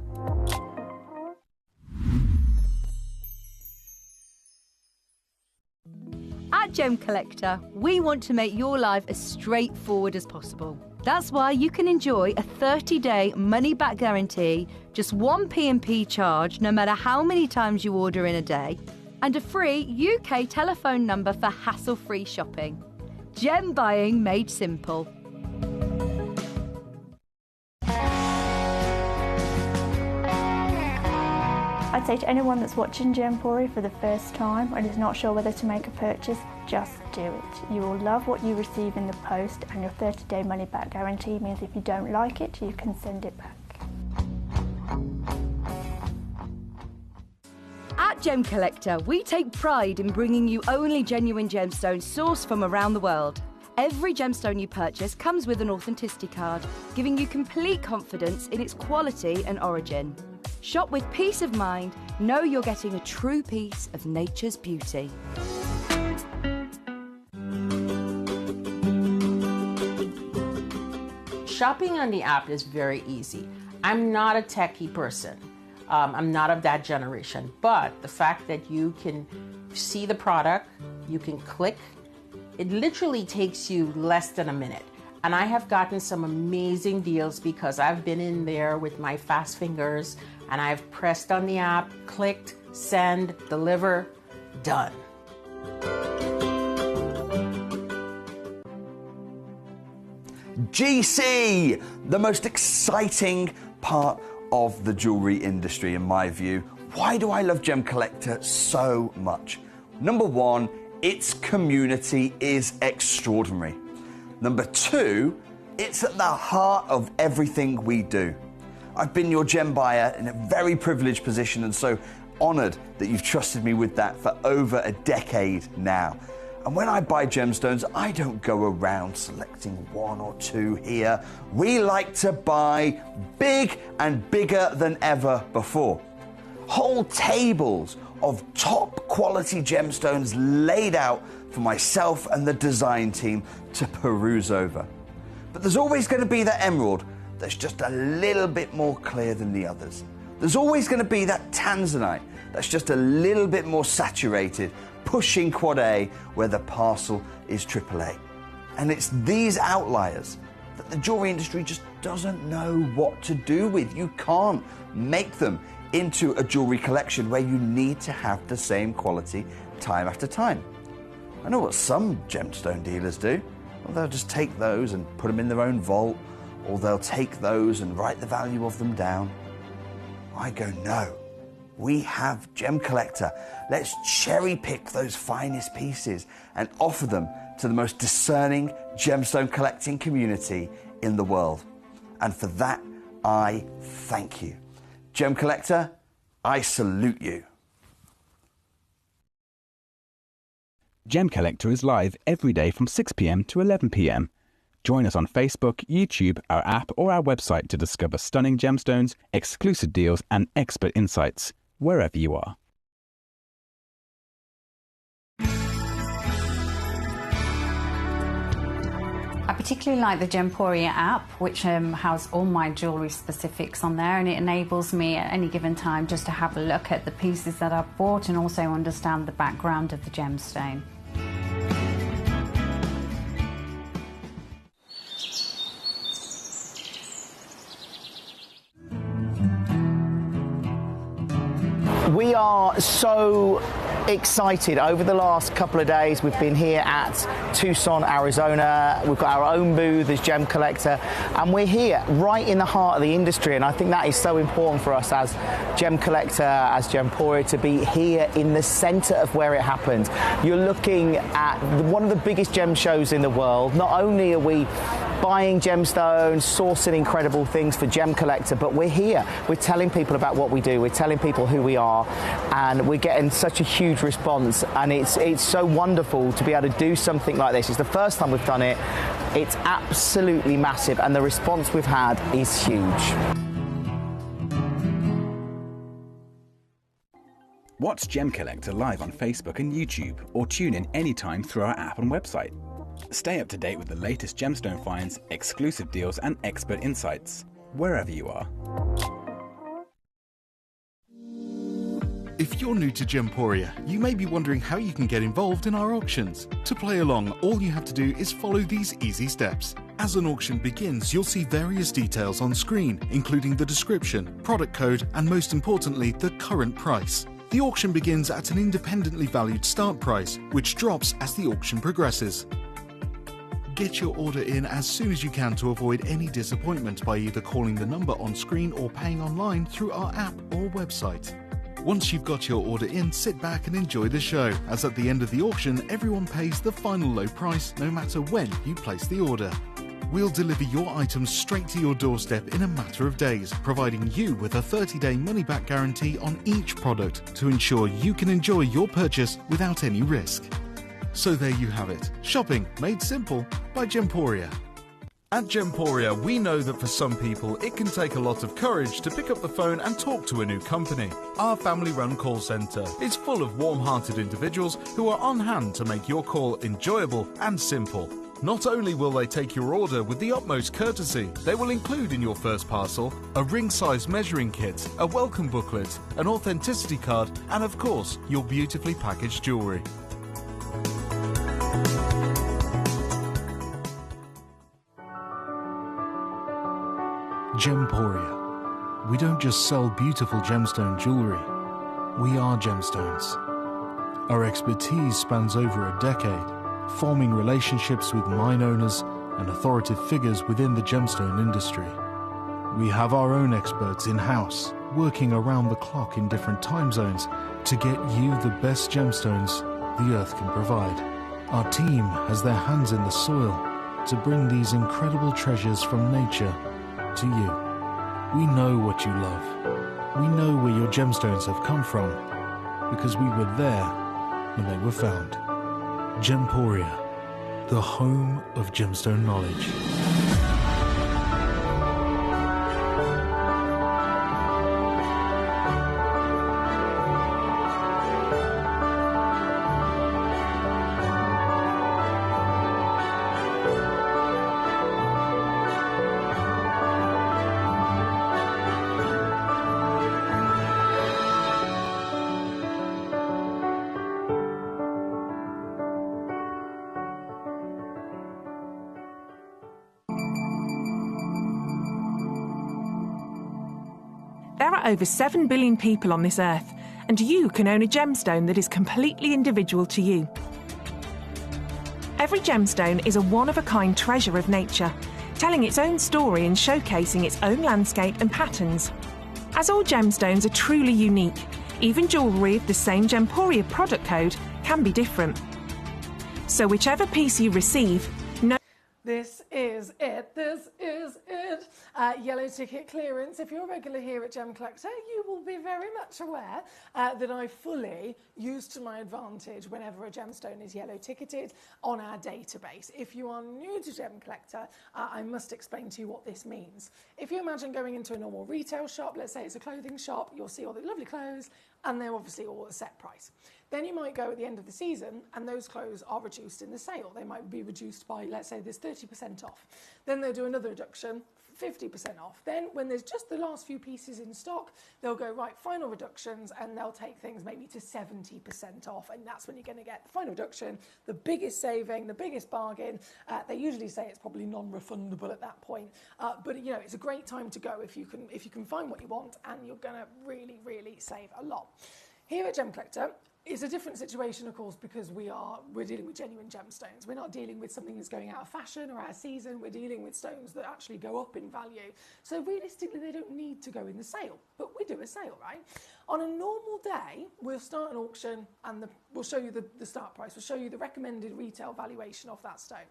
At Gemcollector, we want to make your life as straightforward as possible. That's why you can enjoy a 30-day money-back guarantee, just one P&P charge no matter how many times you order in a day, and a free UK telephone number for hassle-free shopping. Gem buying made simple. I'd say to anyone that's watching Gemporia for the first time and is not sure whether to make a purchase, just do it. You will love what you receive in the post, and your 30-day money-back guarantee means if you don't like it, you can send it back. At Gemcollector, we take pride in bringing you only genuine gemstones sourced from around the world. Every gemstone you purchase comes with an authenticity card, giving you complete confidence in its quality and origin. Shop with peace of mind, know you're getting a true piece of nature's beauty. Shopping on the app is very easy. I'm not a techie person. I'm not of that generation, but the fact that you can see the product, you can click, it literally takes you less than a minute. And I have gotten some amazing deals because I've been in there with my fast fingers and I've pressed on the app, clicked, send, deliver, done. GC, the most exciting part of the jewellery industry in my view. Why do I love Gemcollector so much? Number one, its community is extraordinary. Number two, it's at the heart of everything we do. I've been your gem buyer in a very privileged position and so honoured that you've trusted me with that for over a decade now. And when I buy gemstones, I don't go around selecting one or two here. We like to buy big and bigger than ever before. Whole tables of top quality gemstones laid out for myself and the design team to peruse over. But there's always going to be that emerald that's just a little bit more clear than the others. There's always going to be that tanzanite that's just a little bit more saturated, pushing quad A where the parcel is AAA. And it's these outliers that the jewelry industry just doesn't know what to do with. You can't make them into a jewelry collection where you need to have the same quality time after time. I know what some gemstone dealers do. Well, they'll just take those and put them in their own vault or they'll take those and write the value of them down. I go, no, we have Gemcollector. Let's cherry pick those finest pieces and offer them to the most discerning gemstone collecting community in the world. And for that, I thank you. Gemcollector, I salute you. Gemcollector is live every day from 6 p.m. to 11 p.m. Join us on Facebook, YouTube, our app or our website to discover stunning gemstones, exclusive deals and expert insights, wherever you are. I particularly like the Gemporia app, which has all my jewellery specifics on there, and it enables me at any given time just to have a look at the pieces that I've bought and also understand the background of the gemstone. We are so excited. Over the last couple of days, we've been here at Tucson, Arizona. We've got our own booth as Gemcollector, and we're here right in the heart of the industry. And I think that is so important for us as Gemcollector, as Gemporia, to be here in the center of where it happens. You're looking at one of the biggest gem shows in the world. Not only are we buying gemstones, sourcing incredible things for Gemcollector, but we're here. We're telling people about what we do. We're telling people who we are, and we're getting such a huge response, and it's so wonderful to be able to do something like this. It's the first time we've done it. It's absolutely massive, and the response we've had is huge. Watch Gemcollector live on Facebook and YouTube, or tune in anytime through our app and website. Stay up to date with the latest gemstone finds, exclusive deals and expert insights, wherever you are. If you're new to Gemporia, you may be wondering how you can get involved in our auctions. To play along, all you have to do is follow these easy steps. As an auction begins, you'll see various details on screen, including the description, product code, and most importantly, the current price. The auction begins at an independently valued start price, which drops as the auction progresses. Get your order in as soon as you can to avoid any disappointment by either calling the number on screen or paying online through our app or website. Once you've got your order in, sit back and enjoy the show, as at the end of the auction, everyone pays the final low price no matter when you place the order. We'll deliver your items straight to your doorstep in a matter of days, providing you with a 30-day money-back guarantee on each product to ensure you can enjoy your purchase without any risk. So there you have it, shopping made simple by Gemporia. At Gemporia, we know that for some people, it can take a lot of courage to pick up the phone and talk to a new company. Our family-run call centre is full of warm-hearted individuals who are on hand to make your call enjoyable and simple. Not only will they take your order with the utmost courtesy, they will include in your first parcel a ring-size measuring kit, a welcome booklet, an authenticity card, and of course, your beautifully packaged jewellery. Gemporia. We don't just sell beautiful gemstone jewellery, we are gemstones. Our expertise spans over a decade, forming relationships with mine owners and authoritative figures within the gemstone industry. We have our own experts in-house, working around the clock in different time zones to get you the best gemstones the earth can provide. Our team has their hands in the soil to bring these incredible treasures from nature to you. We know what you love. We know where your gemstones have come from, because we were there when they were found. Gemporia, the home of gemstone knowledge. There are over 7 billion people on this earth, and you can own a gemstone that is completely individual to you. Every gemstone is a one-of-a-kind treasure of nature, telling its own story and showcasing its own landscape and patterns. As all gemstones are truly unique, even jewellery with the same Gemporia product code can be different. So whichever piece you receive, This is it. This is it. Yellow ticket clearance. If you're a regular here at Gemcollector, you will be very much aware that I fully use to my advantage whenever a gemstone is yellow ticketed on our database. If you are new to Gemcollector, I must explain to you what this means. If you imagine going into a normal retail shop, let's say it's a clothing shop, you'll see all the lovely clothes and they're obviously all at a set price. Then you might go at the end of the season and those clothes are reduced in the sale. They might be reduced by, let's say there's 30% off. Then they'll do another reduction, 50% off. Then when there's just the last few pieces in stock, they'll go, right, final reductions, and they'll take things maybe to 70% off. And that's when you're going to get the final reduction, the biggest saving, the biggest bargain. They usually say it's probably non-refundable at that point. But you know, it's a great time to go if you can find what you want, and you're going to really, really save a lot. Here at Gemcollector, it's a different situation, of course, because we're dealing with genuine gemstones. We're not dealing with something that's going out of fashion or out of season. We're dealing with stones that actually go up in value. So realistically, they don't need to go in the sale, but we do a sale, right? On a normal day, we'll start an auction and we'll show you the start price. We'll show you the recommended retail valuation of that stone.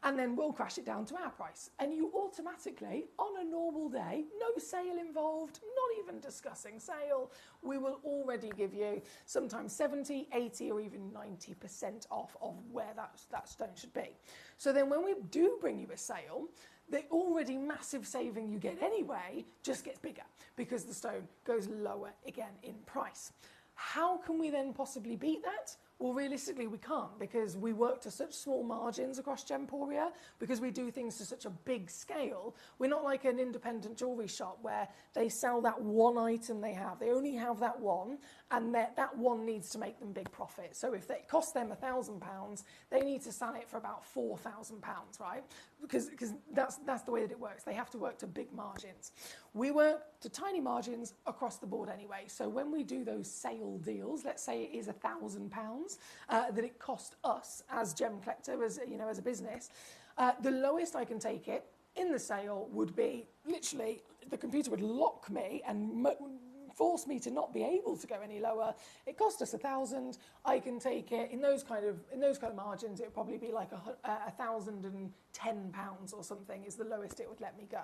And then we'll crash it down to our price. And you automatically, on a normal day, no sale involved, not even discussing sale, we will already give you sometimes 70, 80 or even 90% off of where that stone should be. So then when we do bring you a sale, the already massive saving you get anyway just gets bigger because the stone goes lower again in price. How can we then possibly beat that? Well, realistically, we can't, because we work to such small margins across Gemporia, because we do things to such a big scale. We're not like an independent jewellery shop where they sell that one item they have. They only have that one, and that one needs to make them big profit. So if it costs them £1,000, they need to sell it for about £4,000, right? Because that's the way that it works. They have to work to big margins. We work to tiny margins across the board anyway. So when we do those sale deals, let's say it is £1,000 that it cost us as Gemcollector, as a business, the lowest I can take it in the sale would be literally the computer would lock me and force me to not be able to go any lower. It cost us £1,000. I can take it in those kind of margins. It would probably be like £1,010 or something is the lowest it would let me go.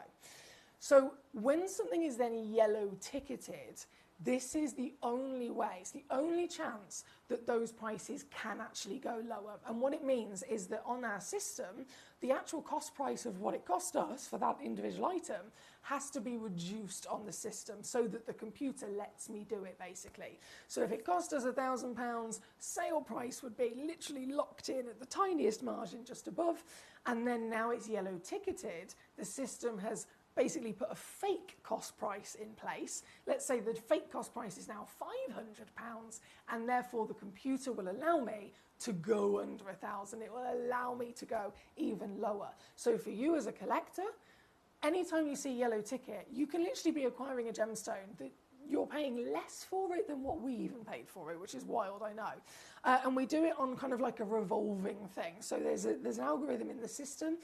So when something is then yellow ticketed, this is the only way, it's the only chance that those prices can actually go lower. And what it means is that on our system, the actual cost price of what it cost us for that individual item has to be reduced on the system so that the computer lets me do it, basically. So if it cost us £1,000, sale price would be literally locked in at the tiniest margin just above, and then now it's yellow ticketed, the system has basically put a fake cost price in place. Let's say the fake cost price is now £500, and therefore the computer will allow me to go under 1,000. It will allow me to go even lower. So for you as a collector, anytime you see yellow ticket, you can literally be acquiring a gemstone that you're paying less for it than what we even paid for it, which is wild, I know. And we do it on kind of like a revolving thing. So there's an algorithm in the system.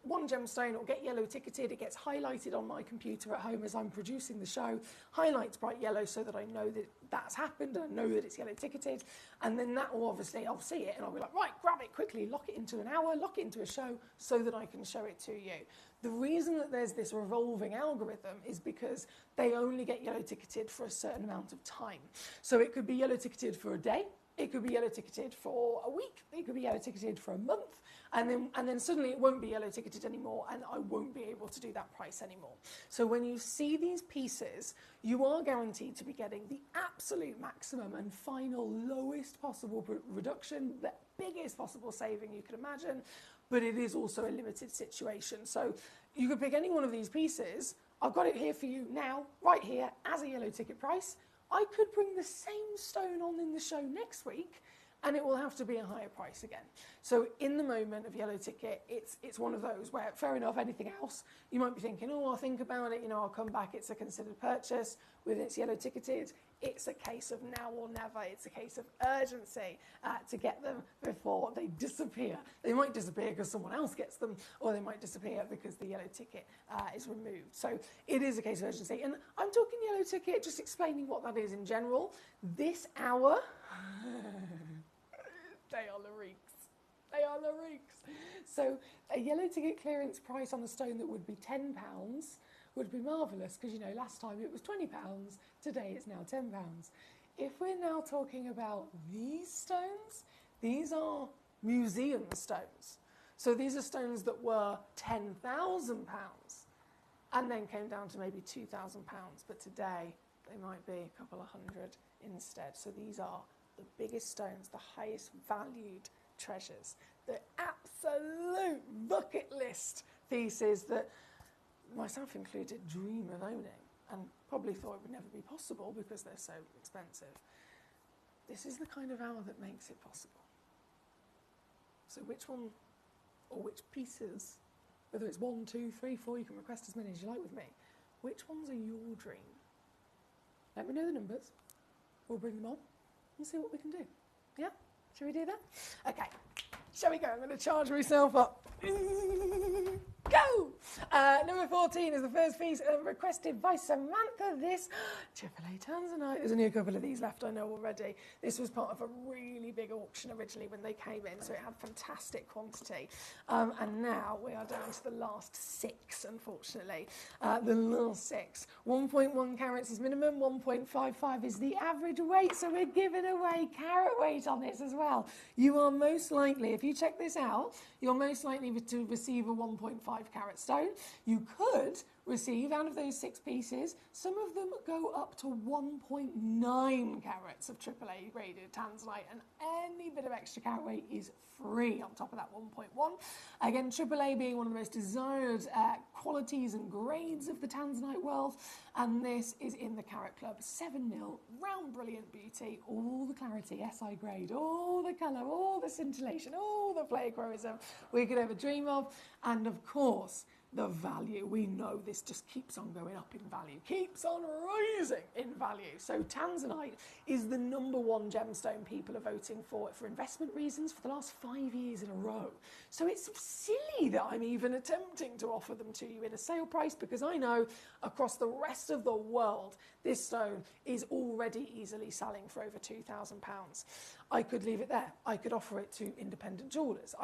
One gemstone will get yellow ticketed. It gets highlighted on my computer at home as I'm producing the show, highlights bright yellow so that I know that that's happened and I know that it's yellow ticketed. And then that will obviously, I'll see it and I'll be like, right, grab it quickly, lock it into an hour, lock it into a show so that I can show it to you. The reason that there's this revolving algorithm is because they only get yellow ticketed for a certain amount of time. So it could be yellow ticketed for a day, it could be yellow ticketed for a week, it could be yellow ticketed for a month, and then suddenly it won't be yellow ticketed anymore and I won't be able to do that price anymore. So when you see these pieces, you are guaranteed to be getting the absolute maximum and final lowest possible reduction, the biggest possible saving you could imagine, but it is also a limited situation. So you could pick any one of these pieces. I've got it here for you now, right here, as a yellow ticket price. I could bring the same stone on in the show next week and it will have to be a higher price again. So in the moment of yellow ticket, it's one of those where, fair enough, anything else, you might be thinking, oh, I'll think about it, I'll come back, it's a considered purchase. With it's yellow ticketed, it's a case of now or never. It's a case of urgency to get them before they disappear. They might disappear because someone else gets them, or they might disappear because the yellow ticket is removed. So it is a case of urgency. And I'm talking yellow ticket, just explaining what that is in general. This hour, they are the reeks. They are the reeks. So a yellow ticket clearance price on a stone that would be £10 would be marvellous, because last time it was £20, today it's now £10. If we're now talking about these stones, these are museum stones. So these are stones that were £10,000 and then came down to maybe £2,000, but today they might be a couple of hundred instead. So these are the biggest stones, the highest valued treasures, the absolute bucket list pieces that myself included dream of owning and probably thought it would never be possible because they're so expensive. This is the kind of hour that makes it possible. So which one, or which pieces, whether it's 1, 2, 3, 4, you can request as many as you like with me, which ones are your dream? Let me know the numbers, we'll bring them on and see what we can do. Yeah? Shall we do that? Okay, shall we go? I'm going to charge myself up. Go! Number 14 is the first piece requested by Samantha. This AAA Tanzanite. There's only a couple of these left, I know already. This was part of a really big auction originally when they came in, so it had fantastic quantity. And now we are down to the last 6, unfortunately. The last 6. 1.1 carats is minimum, 1.55 is the average weight, so we're giving away carat weight on this as well. You are most likely, if you check this out, you're most likely to receive a 1.5 carat stone. You could receive, out of those 6 pieces, some of them go up to 1.9 carats of AAA graded tanzanite, and any bit of extra carat weight is free on top of that 1.1. Again, AAA being one of the most desired qualities and grades of the tanzanite world, and this is in the Carat Club 7mm, round brilliant beauty, all the clarity, SI grade, all the colour, all the scintillation, all the pleochroism we could ever dream of, and of course, the value. We know this just keeps on going up in value, keeps on rising in value. So tanzanite is the #1 gemstone people are voting for investment reasons for the last 5 years in a row. So it's silly that I'm even attempting to offer them to you in a sale price, because I know across the rest of the world, this stone is already easily selling for over £2,000. I could leave it there. I could offer it to independent jewellers.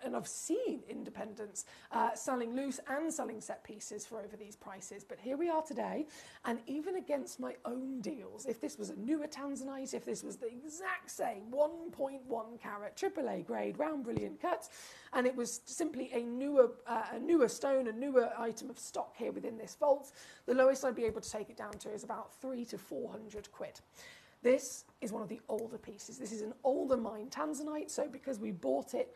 And I've seen independents selling loose and selling set pieces for over these prices. But here we are today, and even against my own deals, if this was a newer tanzanite, if this was the exact same 1.1 carat AAA grade round brilliant cut, and it was simply a newer stone, a newer item of stock here within this vault, the lowest I'd be able to take it down to is about 300 to 400 quid. This is one of the older pieces. This is an older mine tanzanite, so because we bought it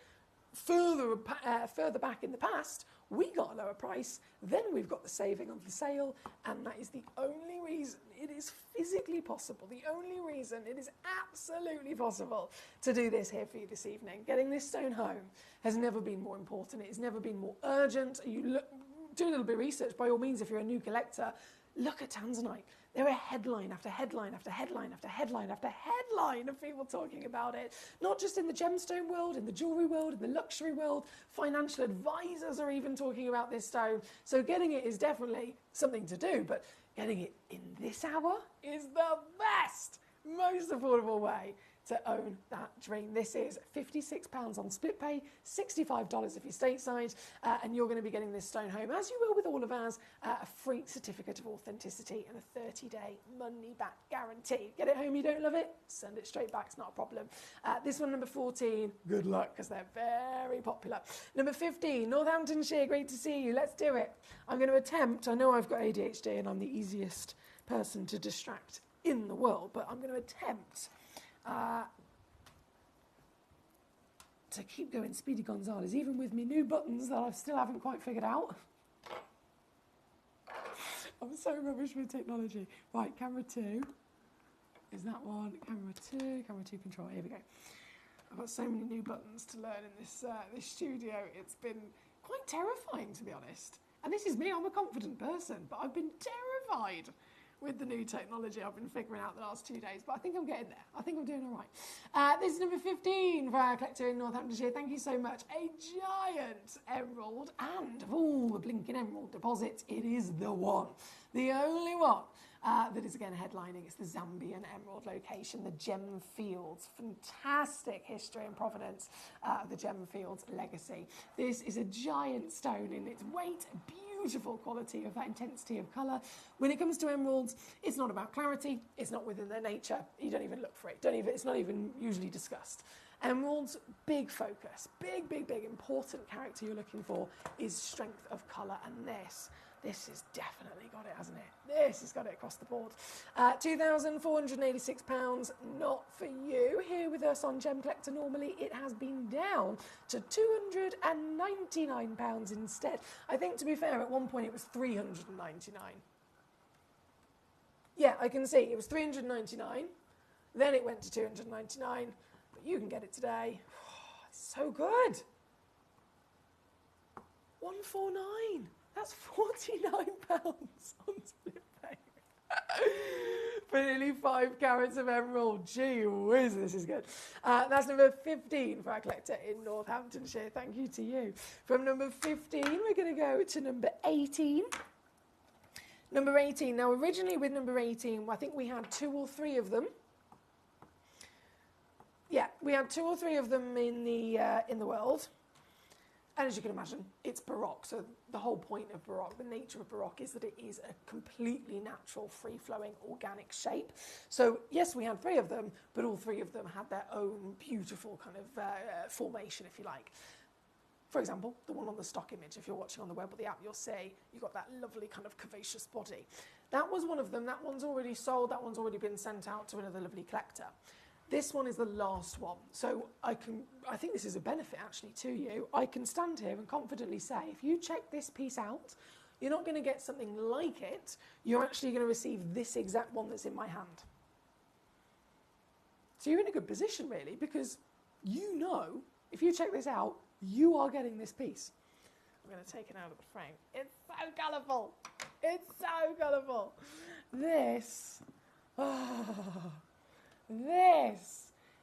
further back in the past, we got a lower price, then we've got the saving of the sale, and that is the only reason it is physically possible, the only reason it is absolutely possible to do this here for you this evening. Getting this stone home has never been more important. It has never been more urgent. Do a little bit of research, by all means, if you're a new collector. Look at tanzanite. There are headline after headline after headline after headline after headline of people talking about it, not just in the gemstone world, in the jewellery world, in the luxury world. Financial advisors are even talking about this stone. So getting it is definitely something to do, but getting it in this hour is the best, most affordable way to own that dream. This is £56 on split pay, $65 if you're stateside, and you're going to be getting this stone home, as you will with all of ours, a free certificate of authenticity and a 30-day money-back guarantee. Get it home, you don't love it, send it straight back, it's not a problem. This one, number 14, good luck, because they're very popular. Number 15, Northamptonshire, great to see you, let's do it. I'm going to attempt, I know I've got ADHD and I'm the easiest person to distract in the world, but I'm going to attempt to keep going Speedy Gonzales, even with me new buttons that I still haven't quite figured out. I'm so rubbish with technology. Right, camera 2 is that one. Camera 2 control. Here we go. I've got so many new buttons to learn in this studio. It's been quite terrifying, to be honest. And this is me, I'm a confident person, but I've been terrified with the new technology I've been figuring out the last 2 days, but I think I'm getting there. I think I'm doing all right. This is number 15 for our collector in Northamptonshire. Thank you so much. A giant emerald, and of all the blinking emerald deposits, it is the one, the only one that is again headlining. It's the Zambian emerald location, the Gem Fields. Fantastic history and provenance of the Gem Fields legacy. This is a giant stone in its weight, beautiful quality of that intensity of colour. When it comes to emeralds, it's not about clarity, it's not within their nature, you don't even look for it, it's not even usually discussed. Emeralds, big focus, big important character you're looking for is strength of colour, and this has definitely got it, hasn't it? This has got it across the board. £2,486, not for you. Here with us on Gemcollector, normally it has been down to £299 instead. I think, to be fair, at one point it was £399. Yeah, I can see it was £399, then it went to £299, but you can get it today. Oh, it's so good. £149. That's £49 on split pay. For nearly 5 carats of emerald. Gee whiz, this is good. That's number 15 for our collector in Northamptonshire. Thank you to you. From number 15, we're going to go to number 18. Number 18. Now, originally with number 18, I think we had 2 or 3 of them. Yeah, we had 2 or 3 of them in the world. And as you can imagine, it's Baroque. So the whole point of Baroque, the nature of Baroque, is that it is a completely natural, free-flowing, organic shape. So yes, we had 3 of them, but all 3 of them had their own beautiful kind of formation, if you like. For example, the one on the stock image, if you're watching on the web or the app, you'll see you've got that lovely kind of curvaceous body. That was one of them. That one's already sold. That one's already been sent out to another lovely collector. This one is the last one, so I think this is a benefit actually to you. I can stand here and confidently say, if you check this piece out, you're not going to get something like it, you're actually going to receive this exact one that's in my hand. So you're in a good position really, because you know, if you check this out, you are getting this piece. I'm going to take it out of the frame. It's so colourful. It's so colourful. This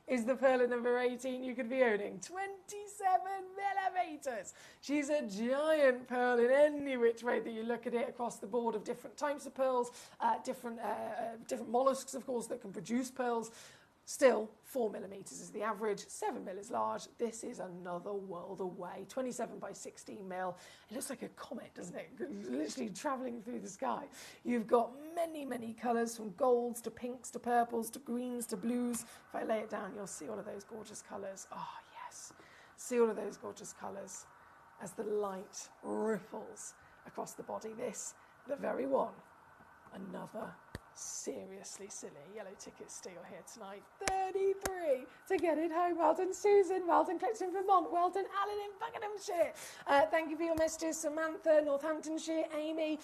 is the pearl at number 18 you could be owning. 27mm. She's a giant pearl in any which way that you look at it, across the board of different types of pearls, different mollusks, of course, that can produce pearls. Still, 4mm is the average, 7mm is large. This is another world away. 27 by 16mm. It looks like a comet, doesn't it? Literally travelling through the sky. You've got many colours, from golds to pinks to purples to greens to blues. If I lay it down, you'll see all of those gorgeous colours. Oh, yes. See all of those gorgeous colours as the light ripples across the body. This, the very one. Another seriously silly yellow ticket steal here tonight. 33 to get it home. Well done, Susan. Well done, Collector in Vermont. Well done, Alan in Buckinghamshire. Thank you for your messages. Samantha, Northamptonshire. Amy,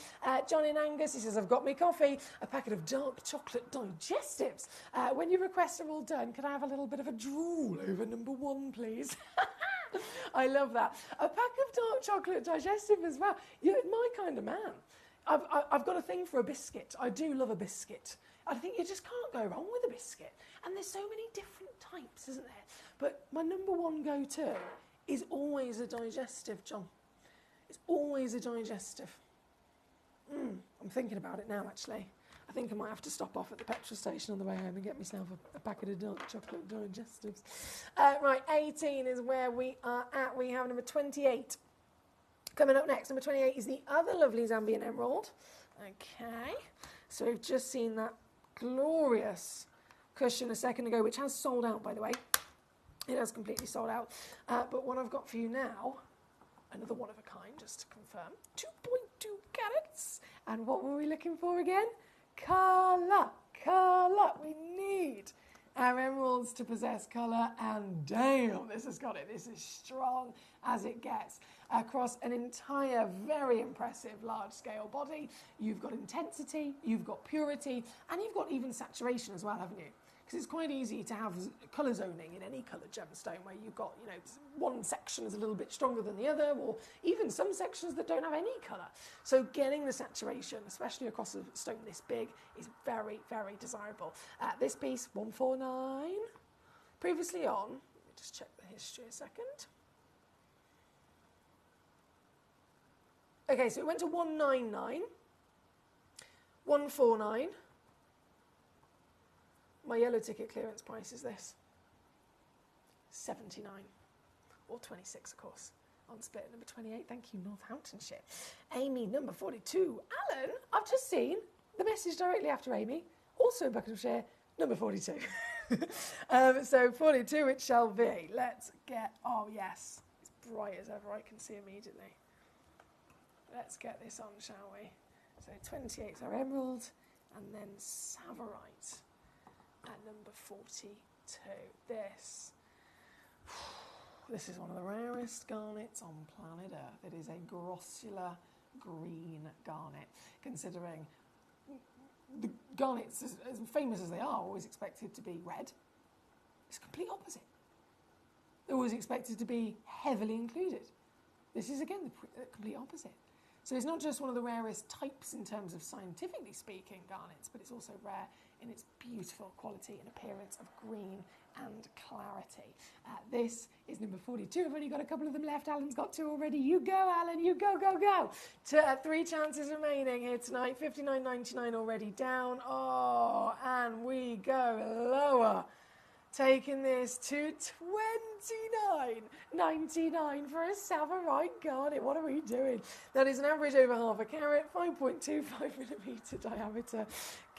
John in Angus. He says, I've got me coffee. A packet of dark chocolate digestives. When your requests are all done, can I have a little bit of a drool over number 1, please? I love that. A pack of dark chocolate digestive as well. You're my kind of man. I've got a thing for a biscuit. I do love a biscuit. I think you just can't go wrong with a biscuit. And there's so many different types, isn't there? But my number 1 go-to is always a digestive, John. It's always a digestive. I'm thinking about it now, actually. I think I might have to stop off at the petrol station on the way home and get myself a packet of dark chocolate digestives. Right, 18 is where we are at. We have number 28. Coming up next, number 28 is the other lovely Zambian emerald. Okay, so we've just seen that glorious cushion a second ago, which has sold out, by the way. It has completely sold out. But what I've got for you now, another one of a kind, just to confirm, 2.2 carats. And what were we looking for again? Colour. We need our emeralds to possess colour, and damn, this has got it. This is strong as it gets. Across an entire, very impressive large-scale body, you've got intensity, you've got purity, and you've got even saturation as well, haven't you? because it's quite easy to have colour zoning in any coloured gemstone where you've got, you know, one section is a little bit stronger than the other, or even some sections that don't have any colour. So getting the saturation, especially across a stone this big, is very, very desirable. This piece, 149. Previously on, let me just check the history a second. Okay, so it went to 199, 149. My yellow ticket clearance price is this, 79, or 26, of course, on split number 28. Thank you, Northamptonshire. Amy, number 42. Alan, I've just seen the message directly after Amy, also in Buckinghamshire, number 42. So 42 it shall be. Let's get, oh yes, it's bright as ever, I can see immediately. Let's get this on, shall we? So 28 is our emerald, and then Savorite at number 42. This is one of the rarest garnets on planet Earth. It is a grossular green garnet, considering the garnets, as famous as they are, always expected to be red. It's complete opposite. They're always expected to be heavily included. This is, again, the complete opposite. So it's not just one of the rarest types in terms of scientifically speaking garnets, but it's also rare in its beautiful quality and appearance of green and clarity. This is number 42. I've only got a couple of them left. Alan's got 2 already. You go, Alan. You go, go, go. 3 chances remaining here tonight. 59.99 already down. Oh, and we go lower. Taking this to 29.99 for a Savorite garnet. What are we doing? That is an average over half a carat, 5.25mm diameter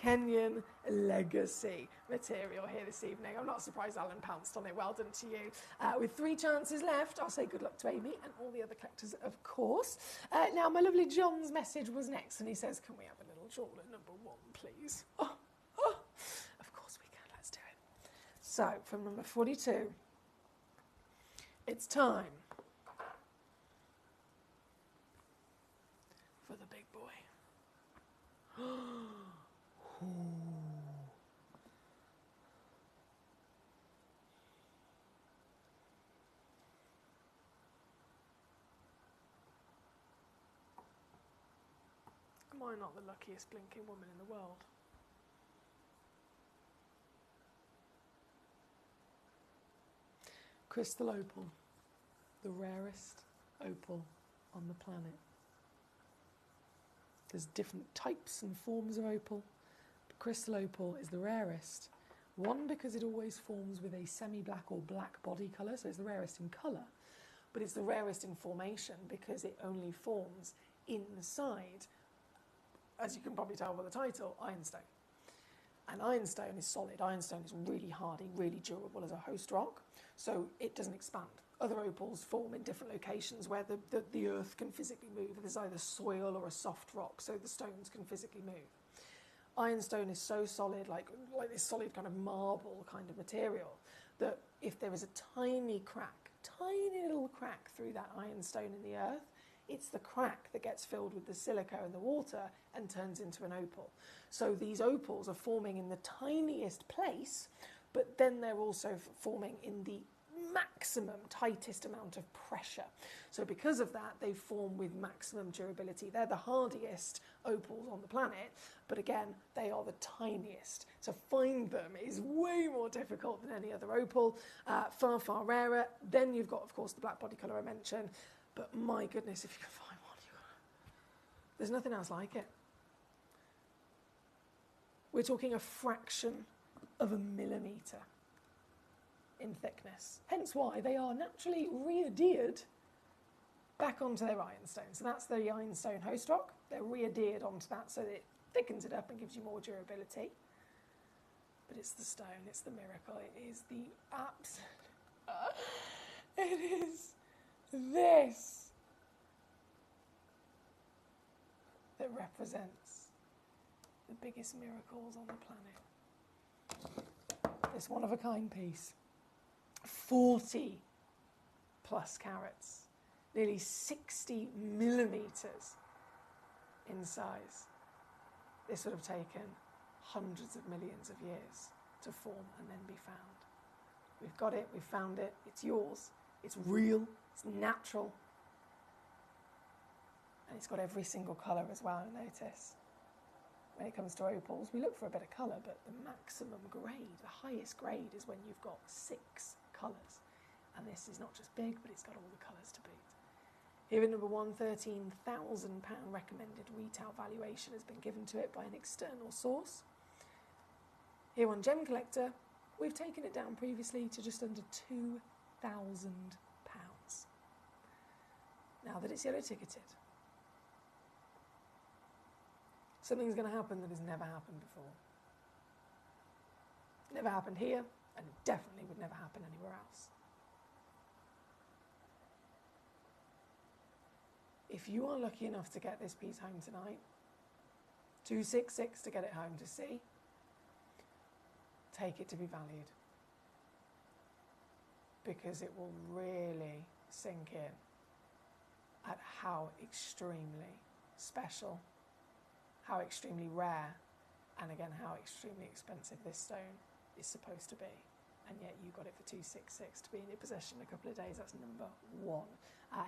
Kenyan Legacy material here this evening. I'm not surprised Alan pounced on it. Well done to you. With 3 chances left, I'll say good luck to Amy and all the other collectors, of course. Now, my lovely John's message was next, and he says, can we have a little jewel at number 1, please? Oh. So, from number 42, it's time for the big boy. Am I not the luckiest blinking woman in the world? Crystal opal, the rarest opal on the planet. There's different types and forms of opal, but crystal opal is the rarest. One, because it always forms with a semi-black or black body colour, so it's the rarest in colour, but it's the rarest in formation because it only forms inside, as you can probably tell by the title, ironstone. And ironstone is solid. Ironstone is really hardy, really durable as a host rock, so it doesn't expand. Other opals form in different locations where the earth can physically move. There's either soil or a soft rock, so the stones can physically move. Ironstone is so solid, like this solid kind of marble kind of material, that if there is a tiny crack, tiny little crack through that ironstone in the earth, it's the crack that gets filled with the silica and the water and turns into an opal. So these opals are forming in the tiniest place, but then they're also forming in the maximum, tightest amount of pressure. So because of that, they form with maximum durability. They're the hardiest opals on the planet, but again, they are the tiniest. To find them is way more difficult than any other opal, far, far rarer. Then you've got, of course, the black body colour I mentioned. But my goodness, if you can find one, there's nothing else like it. We're talking a fraction of a millimetre in thickness. Hence why they are naturally re-adhered back onto their ironstone. So that's the ironstone host rock. They're re-adhered onto that so that it thickens it up and gives you more durability. But it's the stone, it's the miracle, it is the absolute... it is... this that represents the biggest miracles on the planet. This one-of-a-kind piece, 40 plus carats, nearly 60 millimetres in size. This would have taken hundreds of millions of years to form and then be found. We've got it, we've found it, it's yours, it's real, it's natural, and it's got every single colour as well, notice. When it comes to opals, we look for a bit of colour, but the maximum grade, the highest grade, is when you've got 6 colours. And this is not just big, but it's got all the colours to boot. Here at number 1, £13,000 recommended retail valuation has been given to it by an external source. Here on Gemcollector, we've taken it down previously to just under £2,000. Now that it's yellow ticketed, something's going to happen that has never happened before. Never happened here, and definitely would never happen anywhere else. If you are lucky enough to get this piece home tonight, 266 to get it home to see, take it to be valued. Because it will really sink in at how extremely special, how extremely rare, and again, how extremely expensive this stone is supposed to be. And yet you got it for 266 to be in your possession in a couple of days. That's number 1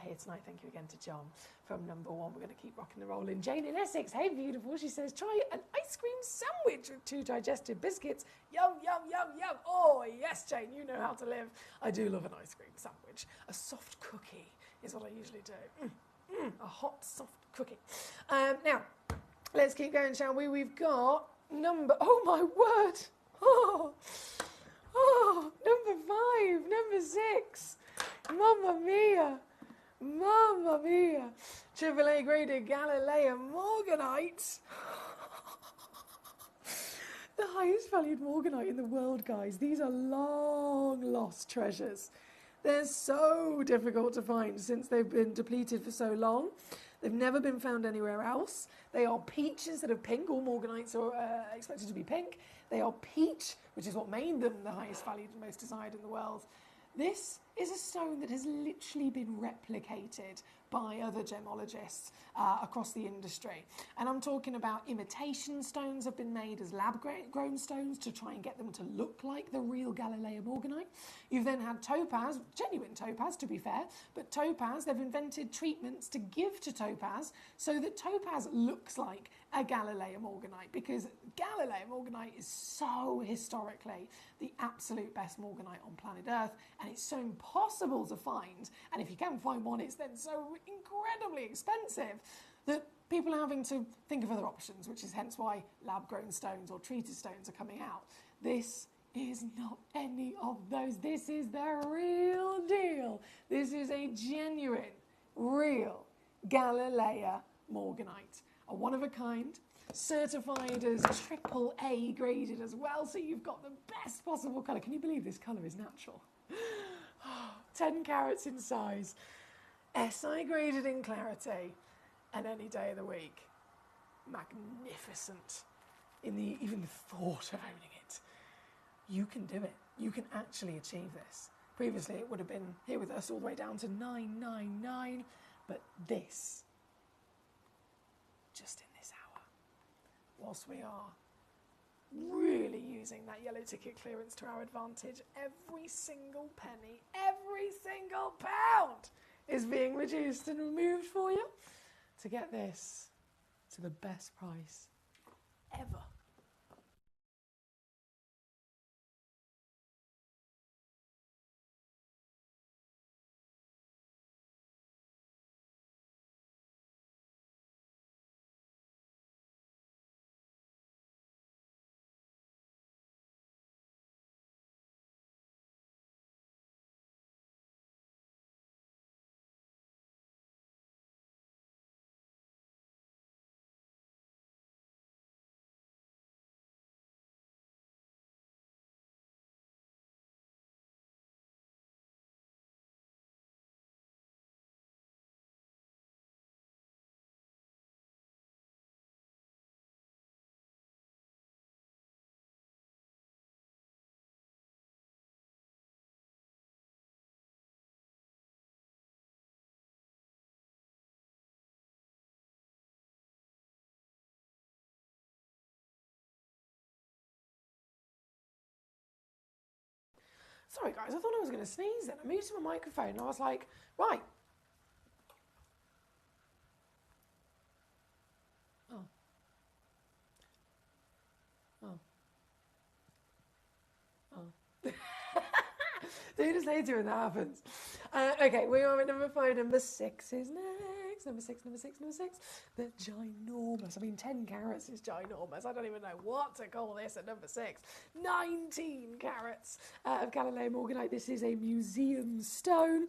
here tonight. Thank you again to John from number 1. We're going to keep rocking and rolling. Jane in Essex, hey beautiful. She says, try an ice cream sandwich with 2 digestive biscuits. Yum, yum, yum, yum. Oh, yes, Jane, you know how to live. I do love an ice cream sandwich. A soft cookie is what I usually do. A hot, soft cookie. Now, let's keep going, shall we? We've got oh my word. Number 5, number 6. Mamma mia. Mamma mia. AAA graded Galilea Morganite. The highest valued Morganite in the world, guys. These are long lost treasures. They're so difficult to find since they've been depleted for so long. They've never been found anywhere else. They are peach instead of pink. All Morganites are expected to be pink. They are peach, which is what made them the highest valued and most desired in the world. This is a stone that has literally been replicated by other gemologists across the industry. And I'm talking about imitation stones have been made as lab-grown stones to try and get them to look like the real Galilea Morganite. You've then had topaz, genuine topaz to be fair, but topaz, they've invented treatments to give to topaz so that topaz looks like a Galilea Morganite, because Galilea Morganite is so historically the absolute best Morganite on planet Earth, and it's so impossible to find, and if you can find one, it's then so incredibly expensive that people are having to think of other options, which is hence why lab-grown stones or treated stones are coming out. This is not any of those. This is the real deal. This is a genuine, real Galilea Morganite. A one-of-a-kind, certified as AAA graded as well, so you've got the best possible colour. Can you believe this colour is natural? 10 carats in size, SI graded in clarity, and any day of the week. Magnificent in the even the thought of owning it. You can do it. You can actually achieve this. Previously, it would have been here with us all the way down to 999, but this, just in this hour, whilst we are really using that yellow ticket clearance to our advantage, every single penny, every single pound is being reduced and removed for you to get this to the best price ever. Sorry guys, I thought I was going to sneeze then. I moved to my microphone and I was like, right. Oh. Oh. Oh. See you later when that happens. Okay, we are at number 5. Number 6 is next. Number 6. The ginormous. I mean, 10 carats is ginormous. I don't even know what to call this at number 6. 19 carats of Galileo morganite. This is a museum stone.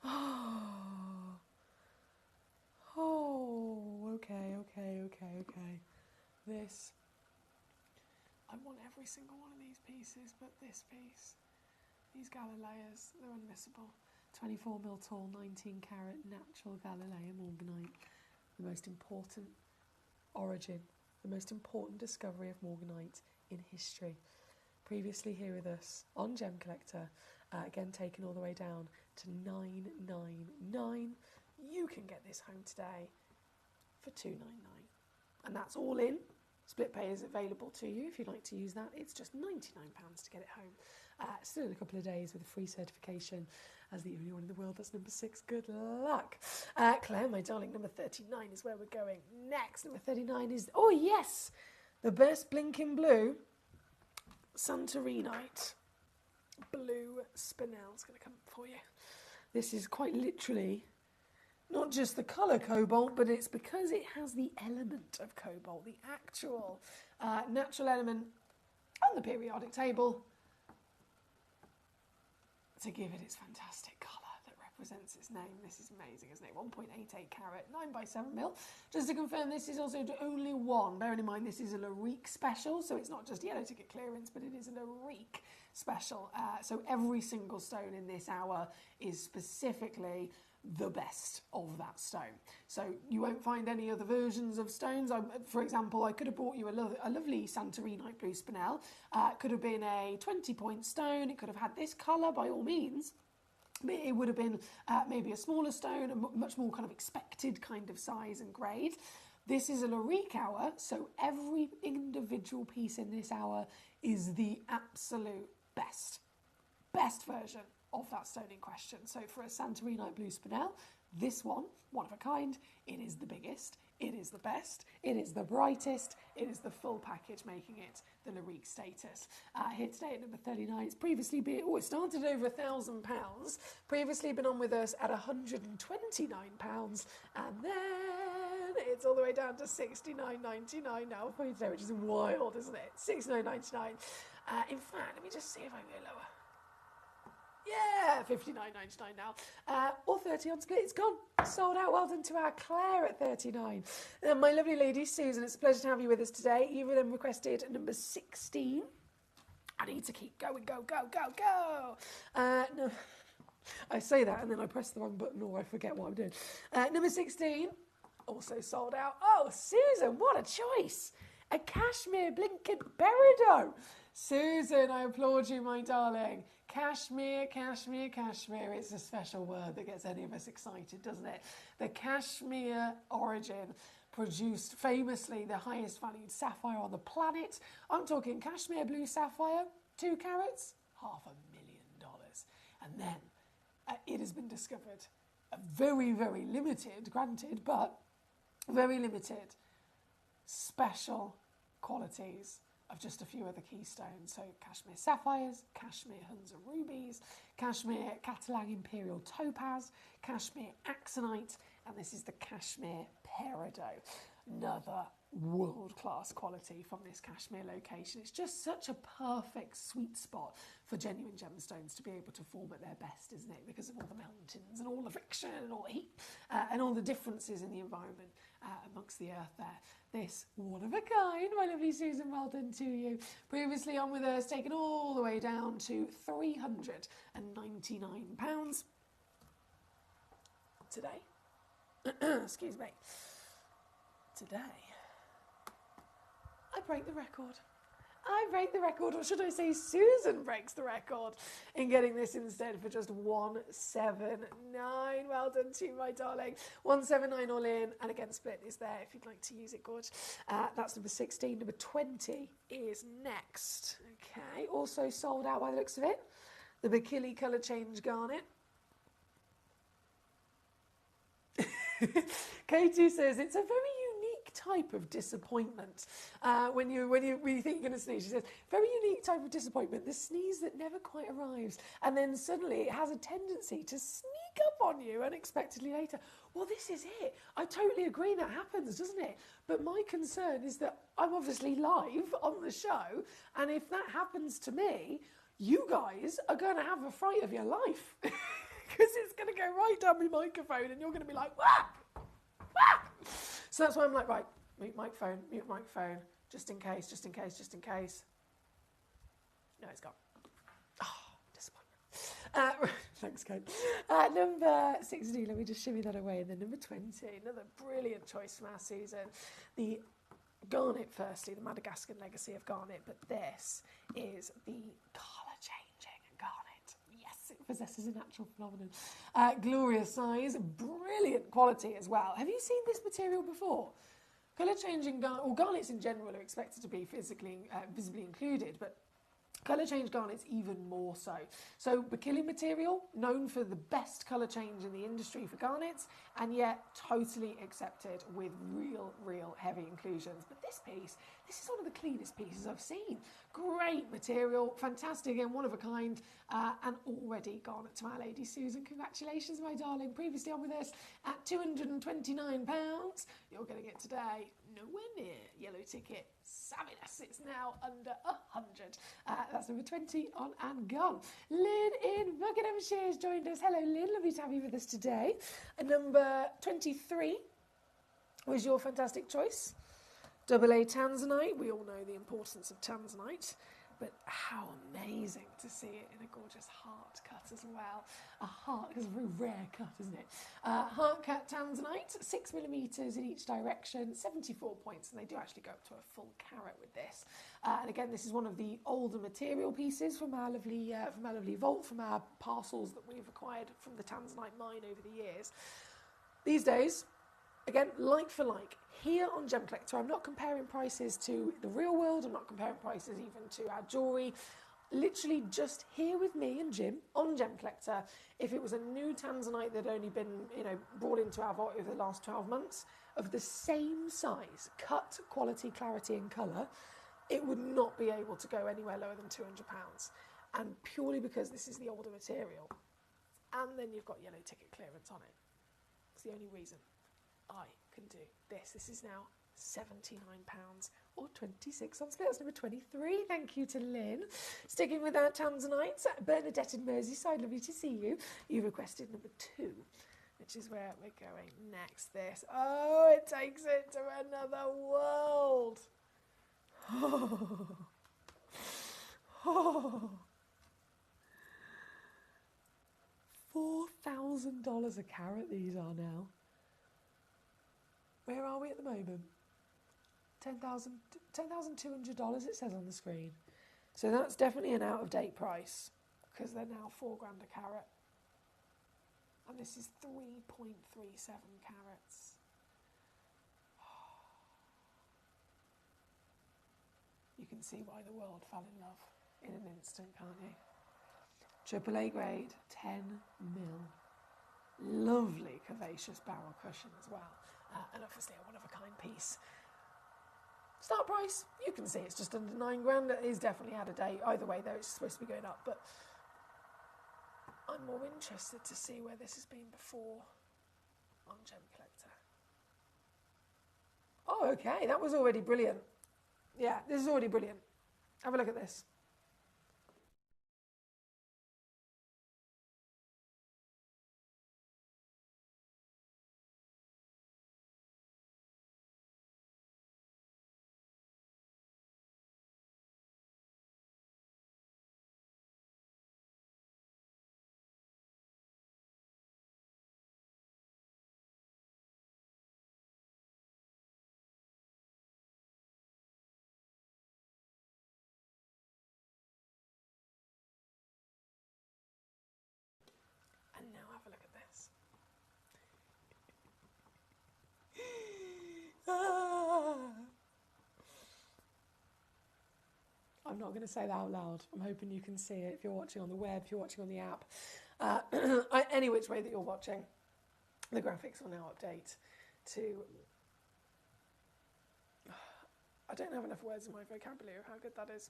Oh, okay. This. I want every single one of these pieces, but this piece. These Galileas, they're unmissable. 24mm tall, 19 carat natural Galileo morganite. The most important origin, the most important discovery of morganite in history. Previously here with us on Gemcollector, again taken all the way down to 999. You can get this home today for $299. And that's all in. Split pay is available to you if you'd like to use that. It's just £99 to get it home. Still in a couple of days with a free certification as the only one in the world. That's number 6. Good luck. Claire, my darling, number 39 is where we're going next. Number 39 is, oh yes, the best blinking blue, Santorinite. Blue spinel is going to come for you. This is quite literally not just the colour cobalt, but it's because it has the element of cobalt, the actual natural element on the periodic table to give it its fantastic colour that represents its name. This is amazing, isn't it? 1.88 carat, 9x7mm. Just to confirm, this is also only one. Bearing in mind, this is a Larique special, so it's not just yellow ticket clearance, but it is a Larique special. So every single stone in this hour is specifically the best of that stone. So you won't find any other versions of stones. For example, I could have bought you a lovely Santorinite blue spinel. It could have been a 20-point stone. It could have had this colour by all means. It would have been maybe a smaller stone, a much more kind of expected kind of size and grade. This is a Larique hour, so every individual piece in this hour is the absolute best version of that stone in question. So for a Santorinite blue spinel, this one of a kind, it is the biggest, it is the best, it is the brightest, it is the full package, making it the Larique status. Here today at number 39, it's previously been, it started at over £1,000, previously been on with us at £129, and then it's all the way down to $69.99 now for you today, which is wild, isn't it? $69.99. In fact, let me just see if I can go lower. Yeah, $59.99 now. Or 30 on split. It's gone. Sold out. Well done to our Claire at 39. My lovely lady, Susan, it's a pleasure to have you with us today. You've then requested number 16. I need to keep going. Go. No, I say that and then I press the wrong button or I forget what I'm doing. Number 16, also sold out. Oh, Susan, what a choice. A cashmere blinking peridot. Susan, I applaud you, my darling. Cashmere. It's a special word that gets any of us excited, doesn't it? The cashmere origin produced famously the highest valued sapphire on the planet. I'm talking cashmere blue sapphire, 2 carats, $500,000. And then it has been discovered, a very, very limited, granted, but very limited special qualities of just a few other keystones. So cashmere sapphires, cashmere Hunza rubies, cashmere Catalan imperial topaz, cashmere axonite, and this is the cashmere peridot. Another world-class quality from this cashmere location. It's just such a perfect sweet spot for genuine gemstones to be able to form at their best, isn't it? Because of all the mountains and all the friction and all the heat and all the differences in the environment amongst the earth there. This one of a kind, my lovely Susan, well done to you. Previously on with us, taken all the way down to £399 today. Excuse me. Today, I break the record, or should I say Susan breaks the record in getting this instead for just $179. Well done to you, my darling. $179 all in, and again, split is there if you'd like to use it, gorge. That's number 16. Number 20 is next. Okay, also sold out by the looks of it. the Bikili colour change garnet. Katie says it's a very unique type of disappointment. When you think you're going to sneeze, she says, very unique type of disappointment, the sneeze that never quite arrives, and then suddenly it has a tendency to sneak up on you unexpectedly later. Well, this is it. I totally agree, that happens, doesn't it? But my concern is that I'm obviously live on the show, and if that happens to me, you guys are going to have a fright of your life. Because it's going to go right down my microphone and you're going to be like, whack, whack. So that's why I'm like, right, mute microphone, just in case, just in case, just in case. No, it's gone. Oh, disappointment. Thanks, Kate. Number 16, let me just shimmy that away. And then number 20, another brilliant choice from our Susan. The Garnet, firstly, the Madagascar legacy of Garnet, but this is the colour-changing Garnet. Yes, it possesses a natural phenomenon. Glorious size, brilliant quality as well. Have you seen this material before? Colour-changing garnets in general are expected to be visibly included, but colour change garnets even more so. So Bikili material, known for the best colour change in the industry for garnets, and yet totally accepted with real heavy inclusions. But this piece, this is one of the cleanest pieces I've seen. Great material, fantastic and one of a kind, and already gone to our lady Susan. Congratulations, my darling. Previously on with us at £229. You're getting it today. Nowhere near yellow ticket. Savviness. It's now under 100. That's number 20 on and gone. Lynn in Buckinghamshire has joined us. Hello, Lynn. Lovely to have you with us today. And number 23 was your fantastic choice. Double A Tanzanite. We all know the importance of Tanzanite, but how amazing to see it in a gorgeous heart cut as well. A heart is a very rare cut, isn't it? Heart cut Tanzanite, 6mm in each direction, 74 points, and they do actually go up to a full carat with this. And again, this is one of the older material pieces from our lovely vault, from our parcels that we've acquired from the Tanzanite mine over the years. These days, again, like for like, here on Gemcollector, I'm not comparing prices to the real world, I'm not comparing prices even to our jewellery. Literally just here with me and Jim on Gemcollector, if it was a new Tanzanite that had only been, brought into our vault over the last 12 months, of the same size, cut, quality, clarity and colour, it would not be able to go anywhere lower than £200. And purely because this is the older material. And then you've got yellow ticket clearance on it. It's the only reason I can do this. This is now £79 or 26 on split. That's number 23. Thank you to Lynn. Sticking with our Tanzanites, Bernadette in Merseyside, lovely to see you. You requested number 2, which is where we're going next. This, oh, it takes it to another world. Oh. Oh. $4,000 a carat these are now. Where are we at the moment? $10,200 it says on the screen. So that's definitely an out-of-date price because they're now £4 a carat. And this is 3.37 carats. You can see why the world fell in love in an instant, can't you? AAA grade, 10mm. Lovely curvaceous barrel cushion as well. And obviously a one-of-a-kind piece. Start price, you can see it's just under £9. It is definitely out of date. Either way, though, it's supposed to be going up. But I'm more interested to see where this has been before on Gemcollector. Oh, okay, that was already brilliant. Yeah, this is already brilliant. Have a look at this. I'm not going to say that out loud. I'm hoping you can see it if you're watching on the web, if you're watching on the app. Any which way that you're watching, the graphics will now update to... I don't have enough words in my vocabulary of how good that is.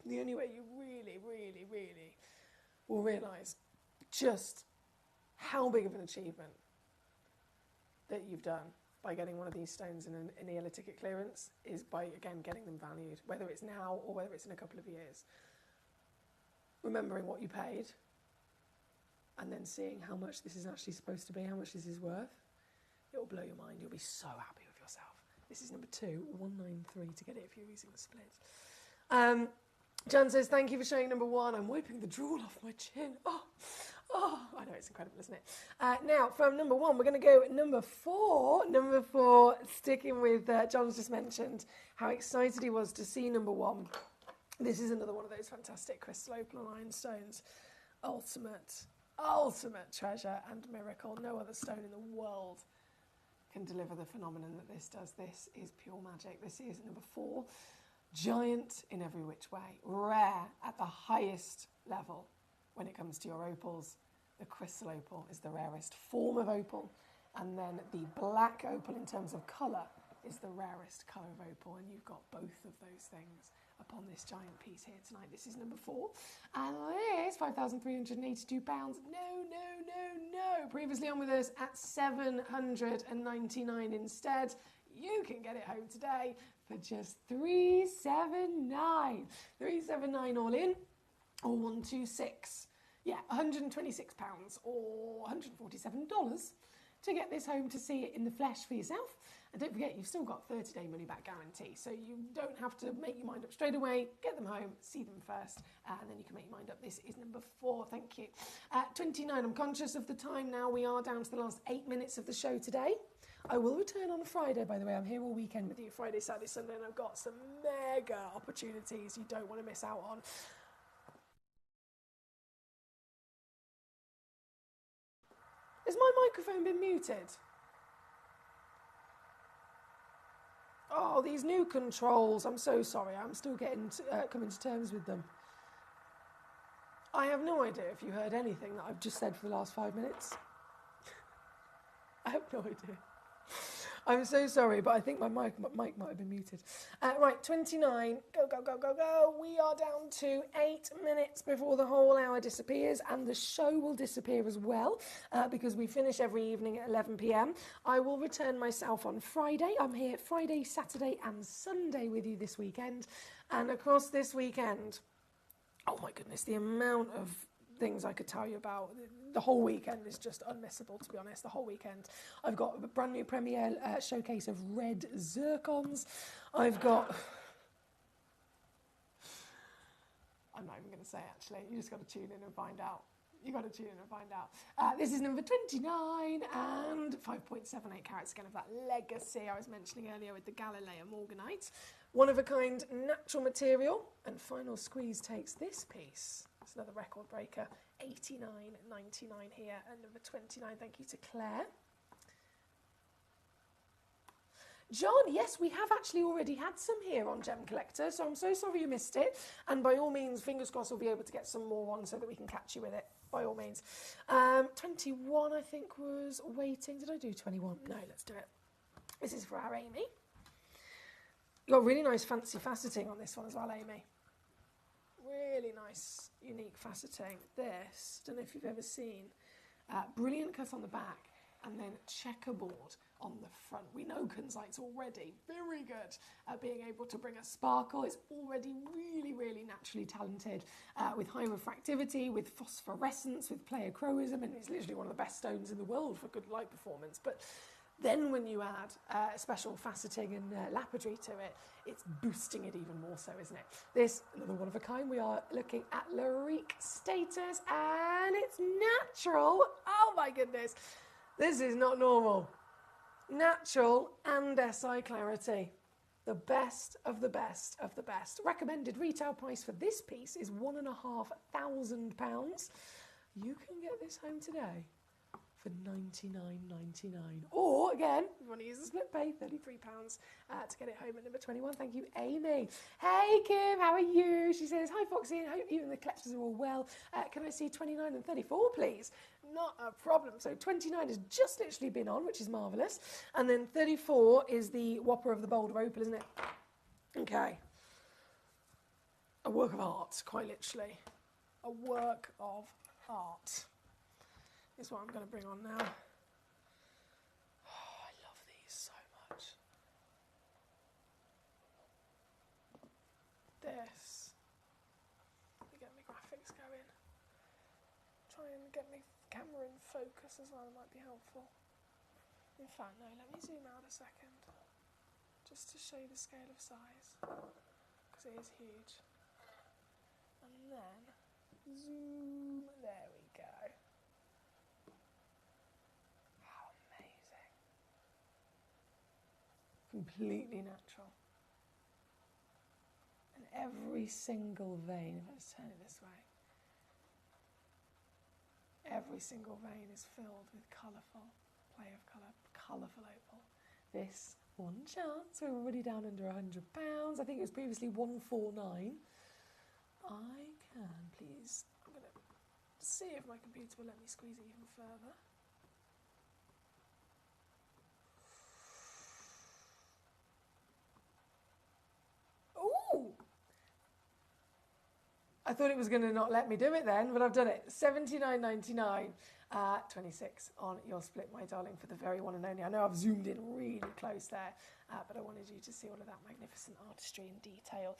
The only way you really, really, really will realise just how big of an achievement that you've done by getting one of these stones in an early ticket clearance is by, again, getting them valued, whether it's now or whether it's in a couple of years. Remembering what you paid and then seeing how much this is actually supposed to be, how much this is worth, it will blow your mind. You'll be so happy with yourself. This is number 2, 193 to get it if you're using the split. Jan says, thank you for showing number 1. I'm wiping the drool off my chin. Oh, I know, it's incredible, isn't it? Now, from number 1, we're going to go number 4. Number 4, sticking with John's just mentioned how excited he was to see number 1. This is another one of those fantastic crystal opal and iron stones. Ultimate treasure and miracle. No other stone in the world can deliver the phenomenon that this does. This is pure magic. This is number 4. Giant in every which way. Rare at the highest level. When it comes to your opals, the crystal opal is the rarest form of opal, and then the black opal in terms of colour is the rarest colour of opal, and you've got both of those things upon this giant piece here tonight. This is number 4, and this £5,382. No. Previously on with us at £799 instead. You can get it home today for just £379. £379 all in. Or 126, yeah, £126 or $147 to get this home to see it in the flesh for yourself. And don't forget, you've still got 30-day money-back guarantee, so you don't have to make your mind up straight away. Get them home, see them first, and then you can make your mind up. This is number 4, thank you. 29, I'm conscious of the time now. We are down to the last 8 minutes of the show today. I will return on a Friday, by the way. I'm here all weekend with you, Friday, Saturday, Sunday, and I've got some mega opportunities you don't want to miss out on. Has my microphone been muted? Oh, these new controls. I'm so sorry. I'm still getting coming to terms with them. I have no idea if you heard anything that I've just said for the last 5 minutes. I have no idea. I'm so sorry, but I think my mic might have been muted. Right, 29. Go. We are down to 8 minutes before the whole hour disappears, and the show will disappear as well, because we finish every evening at 11 p.m. I will return myself on Friday. I'm here Friday, Saturday, and Sunday with you this weekend. And across this weekend, oh my goodness, the amount of things I could tell you about. The whole weekend is just unmissable, to be honest. The whole weekend. I've got a brand new premiere showcase of red zircons. I've got... I'm not even going to say, actually. You just got to tune in and find out. This is number 29 and 5.78 carats again of that legacy I was mentioning earlier with the Galileo Morganite. One of a kind natural material. And Final Squeeze takes this piece. It's another record breaker. $89.99 here and number 29. Thank you to Claire. John, yes, we have actually already had some here on Gemcollector, so I'm so sorry you missed it. And by all means, fingers crossed we'll be able to get some more on so that we can catch you with it, by all means. 21, I think, was waiting. Did I do 21? No, let's do it. This is for our Amy. You got really nice fancy faceting on this one as well, Amy. Really nice, unique faceting. This, don't know if you've ever seen. Brilliant cut on the back and then checkerboard on the front. We know Kunzite's already very good at being able to bring a sparkle. It's already really, really naturally talented with high refractivity, with phosphorescence, with pleochroism, and it's literally one of the best stones in the world for good light performance. But then when you add special faceting and lapidary to it, it's boosting it even more so, isn't it? This, another one of a kind, we are looking at Lyrique status, and it's natural. Oh my goodness, this is not normal. Natural and SI clarity. The best of the best of the best. Recommended retail price for this piece is £1,500. You can get this home today for £99.99. Or, again, if you want to use the split pay, £33 to get it home at number 21. Thank you, Amy. Hey, Kim, how are you? She says, hi, Foxy, I hope you and the collectors are all well. Can I see 29 and 34, please? Not a problem. So 29 has just literally been on, which is marvellous. And then 34 is the Whopper of the Boulder Opal, isn't it? Okay. A work of art, quite literally. A work of art is what I'm going to bring on now. Oh, I love these so much. This. Let me get my graphics going. Try and get my camera in focus as well, it might be helpful. In fact, no, let me zoom out a second. Just to show you the scale of size. Because it is huge. And then, zoom, there we go. How amazing. Completely natural. And every single vein, if I just turn it this way, every single vein is filled with colourful, play of colour, colourful opal. This, one chance, we're already down under £100. I think it was previously 149. I can, please, I'm going to see if my computer will let me squeeze it even further. Ooh! I thought it was going to not let me do it then, but I've done it. £79.99, 26 on your split, my darling, for the very one and only. I know I've zoomed in really close there, but I wanted you to see all of that magnificent artistry and detail.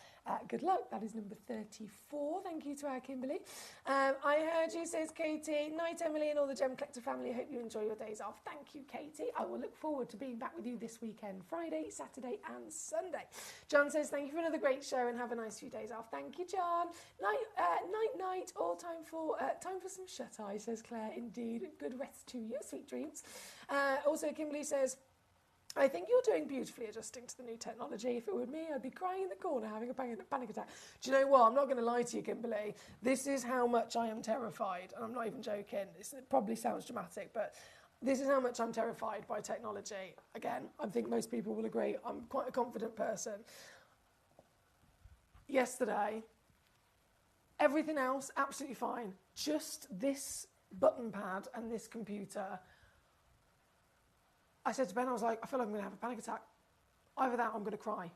Good luck. That is number 34. Thank you to our Kimberly. I heard you, says Katie. Night, Emily, and all the Gem Collector family. Hope you enjoy your days off. Thank you, Katie. I will look forward to being back with you this weekend, Friday, Saturday, and Sunday. John says, thank you for another great show and have a nice few days off. Thank you, John. Night. All time for some shut-eye, says Claire. Indeed. Good rest to you. Sweet dreams. Also, Kimberly says, I think you're doing beautifully adjusting to the new technology. If it were me, I'd be crying in the corner having a panic attack. Do you know what? I'm not going to lie to you, Kimberly. This is how much I am terrified, and I'm not even joking. It probably sounds dramatic, but this is how much I'm terrified by technology. Again, I think most people will agree. I'm quite a confident person. Yesterday, everything else, absolutely fine. Just this button pad and this computer. I said to Ben, I was like, I feel like I'm going to have a panic attack. Either that or I'm going to cry.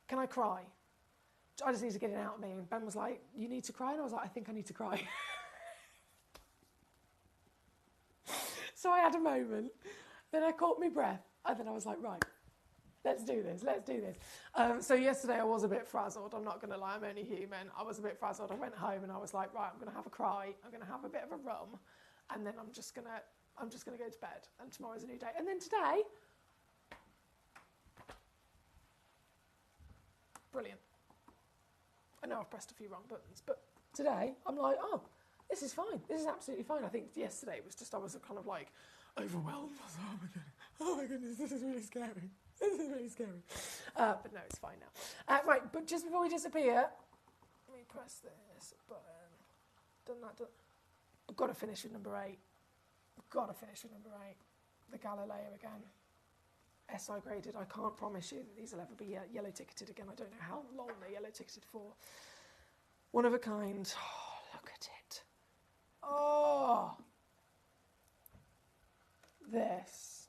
Can I cry? I just need to get it out of me. And Ben was like, you need to cry? And I was like, I think I need to cry. So I had a moment. Then I caught my breath. And then I was like, right, let's do this. So yesterday I was a bit frazzled. I'm not going to lie, I'm only human. I was a bit frazzled. I went home and I was like, right, I'm going to have a cry. I'm going to have a bit of a rum. And then I'm just going to go to bed, and tomorrow's a new day. And then today, brilliant. I know I've pressed a few wrong buttons, but today I'm like, oh, this is fine. This is absolutely fine. I think yesterday was just, I was kind of like overwhelmed. I was like, oh my goodness, this is really scary. But no, it's fine now. Right, but just before we disappear, let me press this button. I've got to finish with number 8. The Galileo again. SI graded. I can't promise you that these will ever be yellow ticketed again. I don't know how long they're yellow ticketed for. One of a kind. Oh, look at it. Oh! This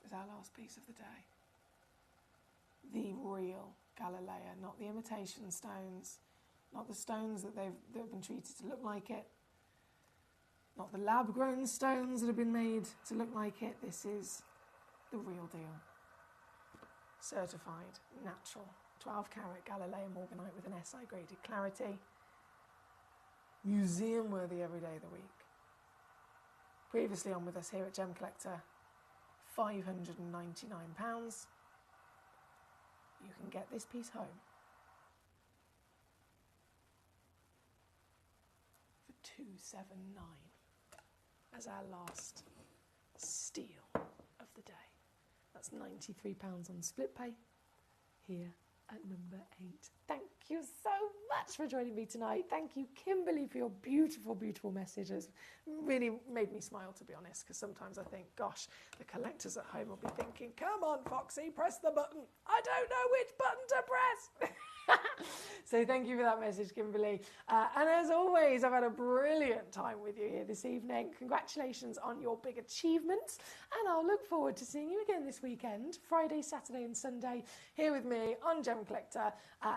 is our last piece of the day. The real Galileo, not the imitation stones, not the stones that they've been treated to look like it. Not the lab-grown stones that have been made to look like it. This is the real deal. Certified, natural, 12-carat Galileo morganite with an SI graded clarity. Museum-worthy every day of the week. Previously on with us here at Gem Collector, £599. You can get this piece home for £279. As our last steal of the day. That's £93 on split pay, here at number 8. Thank you so much for joining me tonight. Thank you, Kimberly, for your beautiful, beautiful messages. Really made me smile, to be honest, because sometimes I think, gosh, the collectors at home will be thinking, come on, Foxy, press the button. I don't know which button to press. So thank you for that message, Kimberly. And as always, I've had a brilliant time with you here this evening. Congratulations on your big achievements. And I'll look forward to seeing you again this weekend, Friday, Saturday and Sunday, here with me on Gem Collector.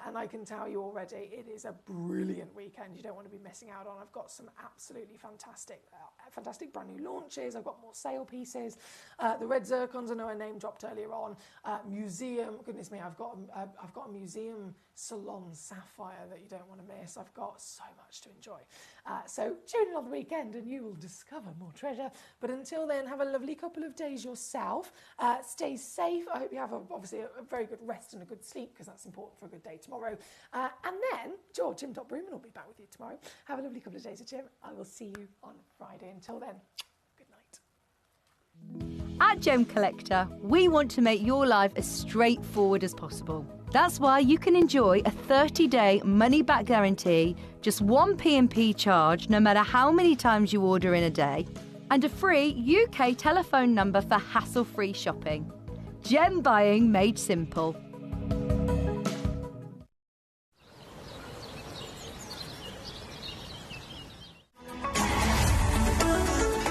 And I can tell you already, it is a brilliant weekend you don't want to be missing out on. I've got some absolutely fantastic brand new launches. I've got more sale pieces. The red zircons, I know I name dropped earlier on. Museum, goodness me, I've got a museum salon sapphire that you don't want to miss. I've got so much to enjoy. So tune in on the weekend and you will discover more treasure. But until then, have a lovely couple of days yourself. Stay safe. I hope you have obviously a very good rest and a good sleep, because that's important for a good day tomorrow. And then George, Jim Bruman will be back with you tomorrow. Have a lovely couple of days with Jim. I will see you on Friday. Until then, good night. At Gem Collector, we want to make your life as straightforward as possible. That's why you can enjoy a 30-day money-back guarantee, just one P&P charge no matter how many times you order in a day, and a free UK telephone number for hassle-free shopping. Gem buying made simple.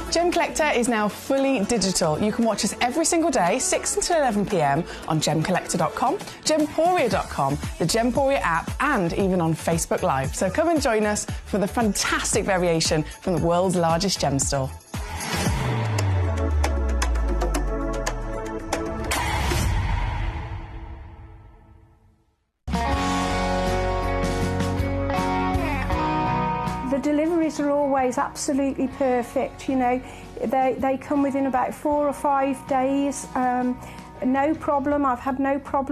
Gem Collector is now fully digital. You can watch us every single day, 6 until 11 p.m. on gemcollector.com, gemporia.com, the Gemporia app, and even on Facebook Live. So come and join us for the fantastic variation from the world's largest gem store. The deliveries are always absolutely perfect, you know. They come within about 4 or 5 days. No problem. I've had no problem.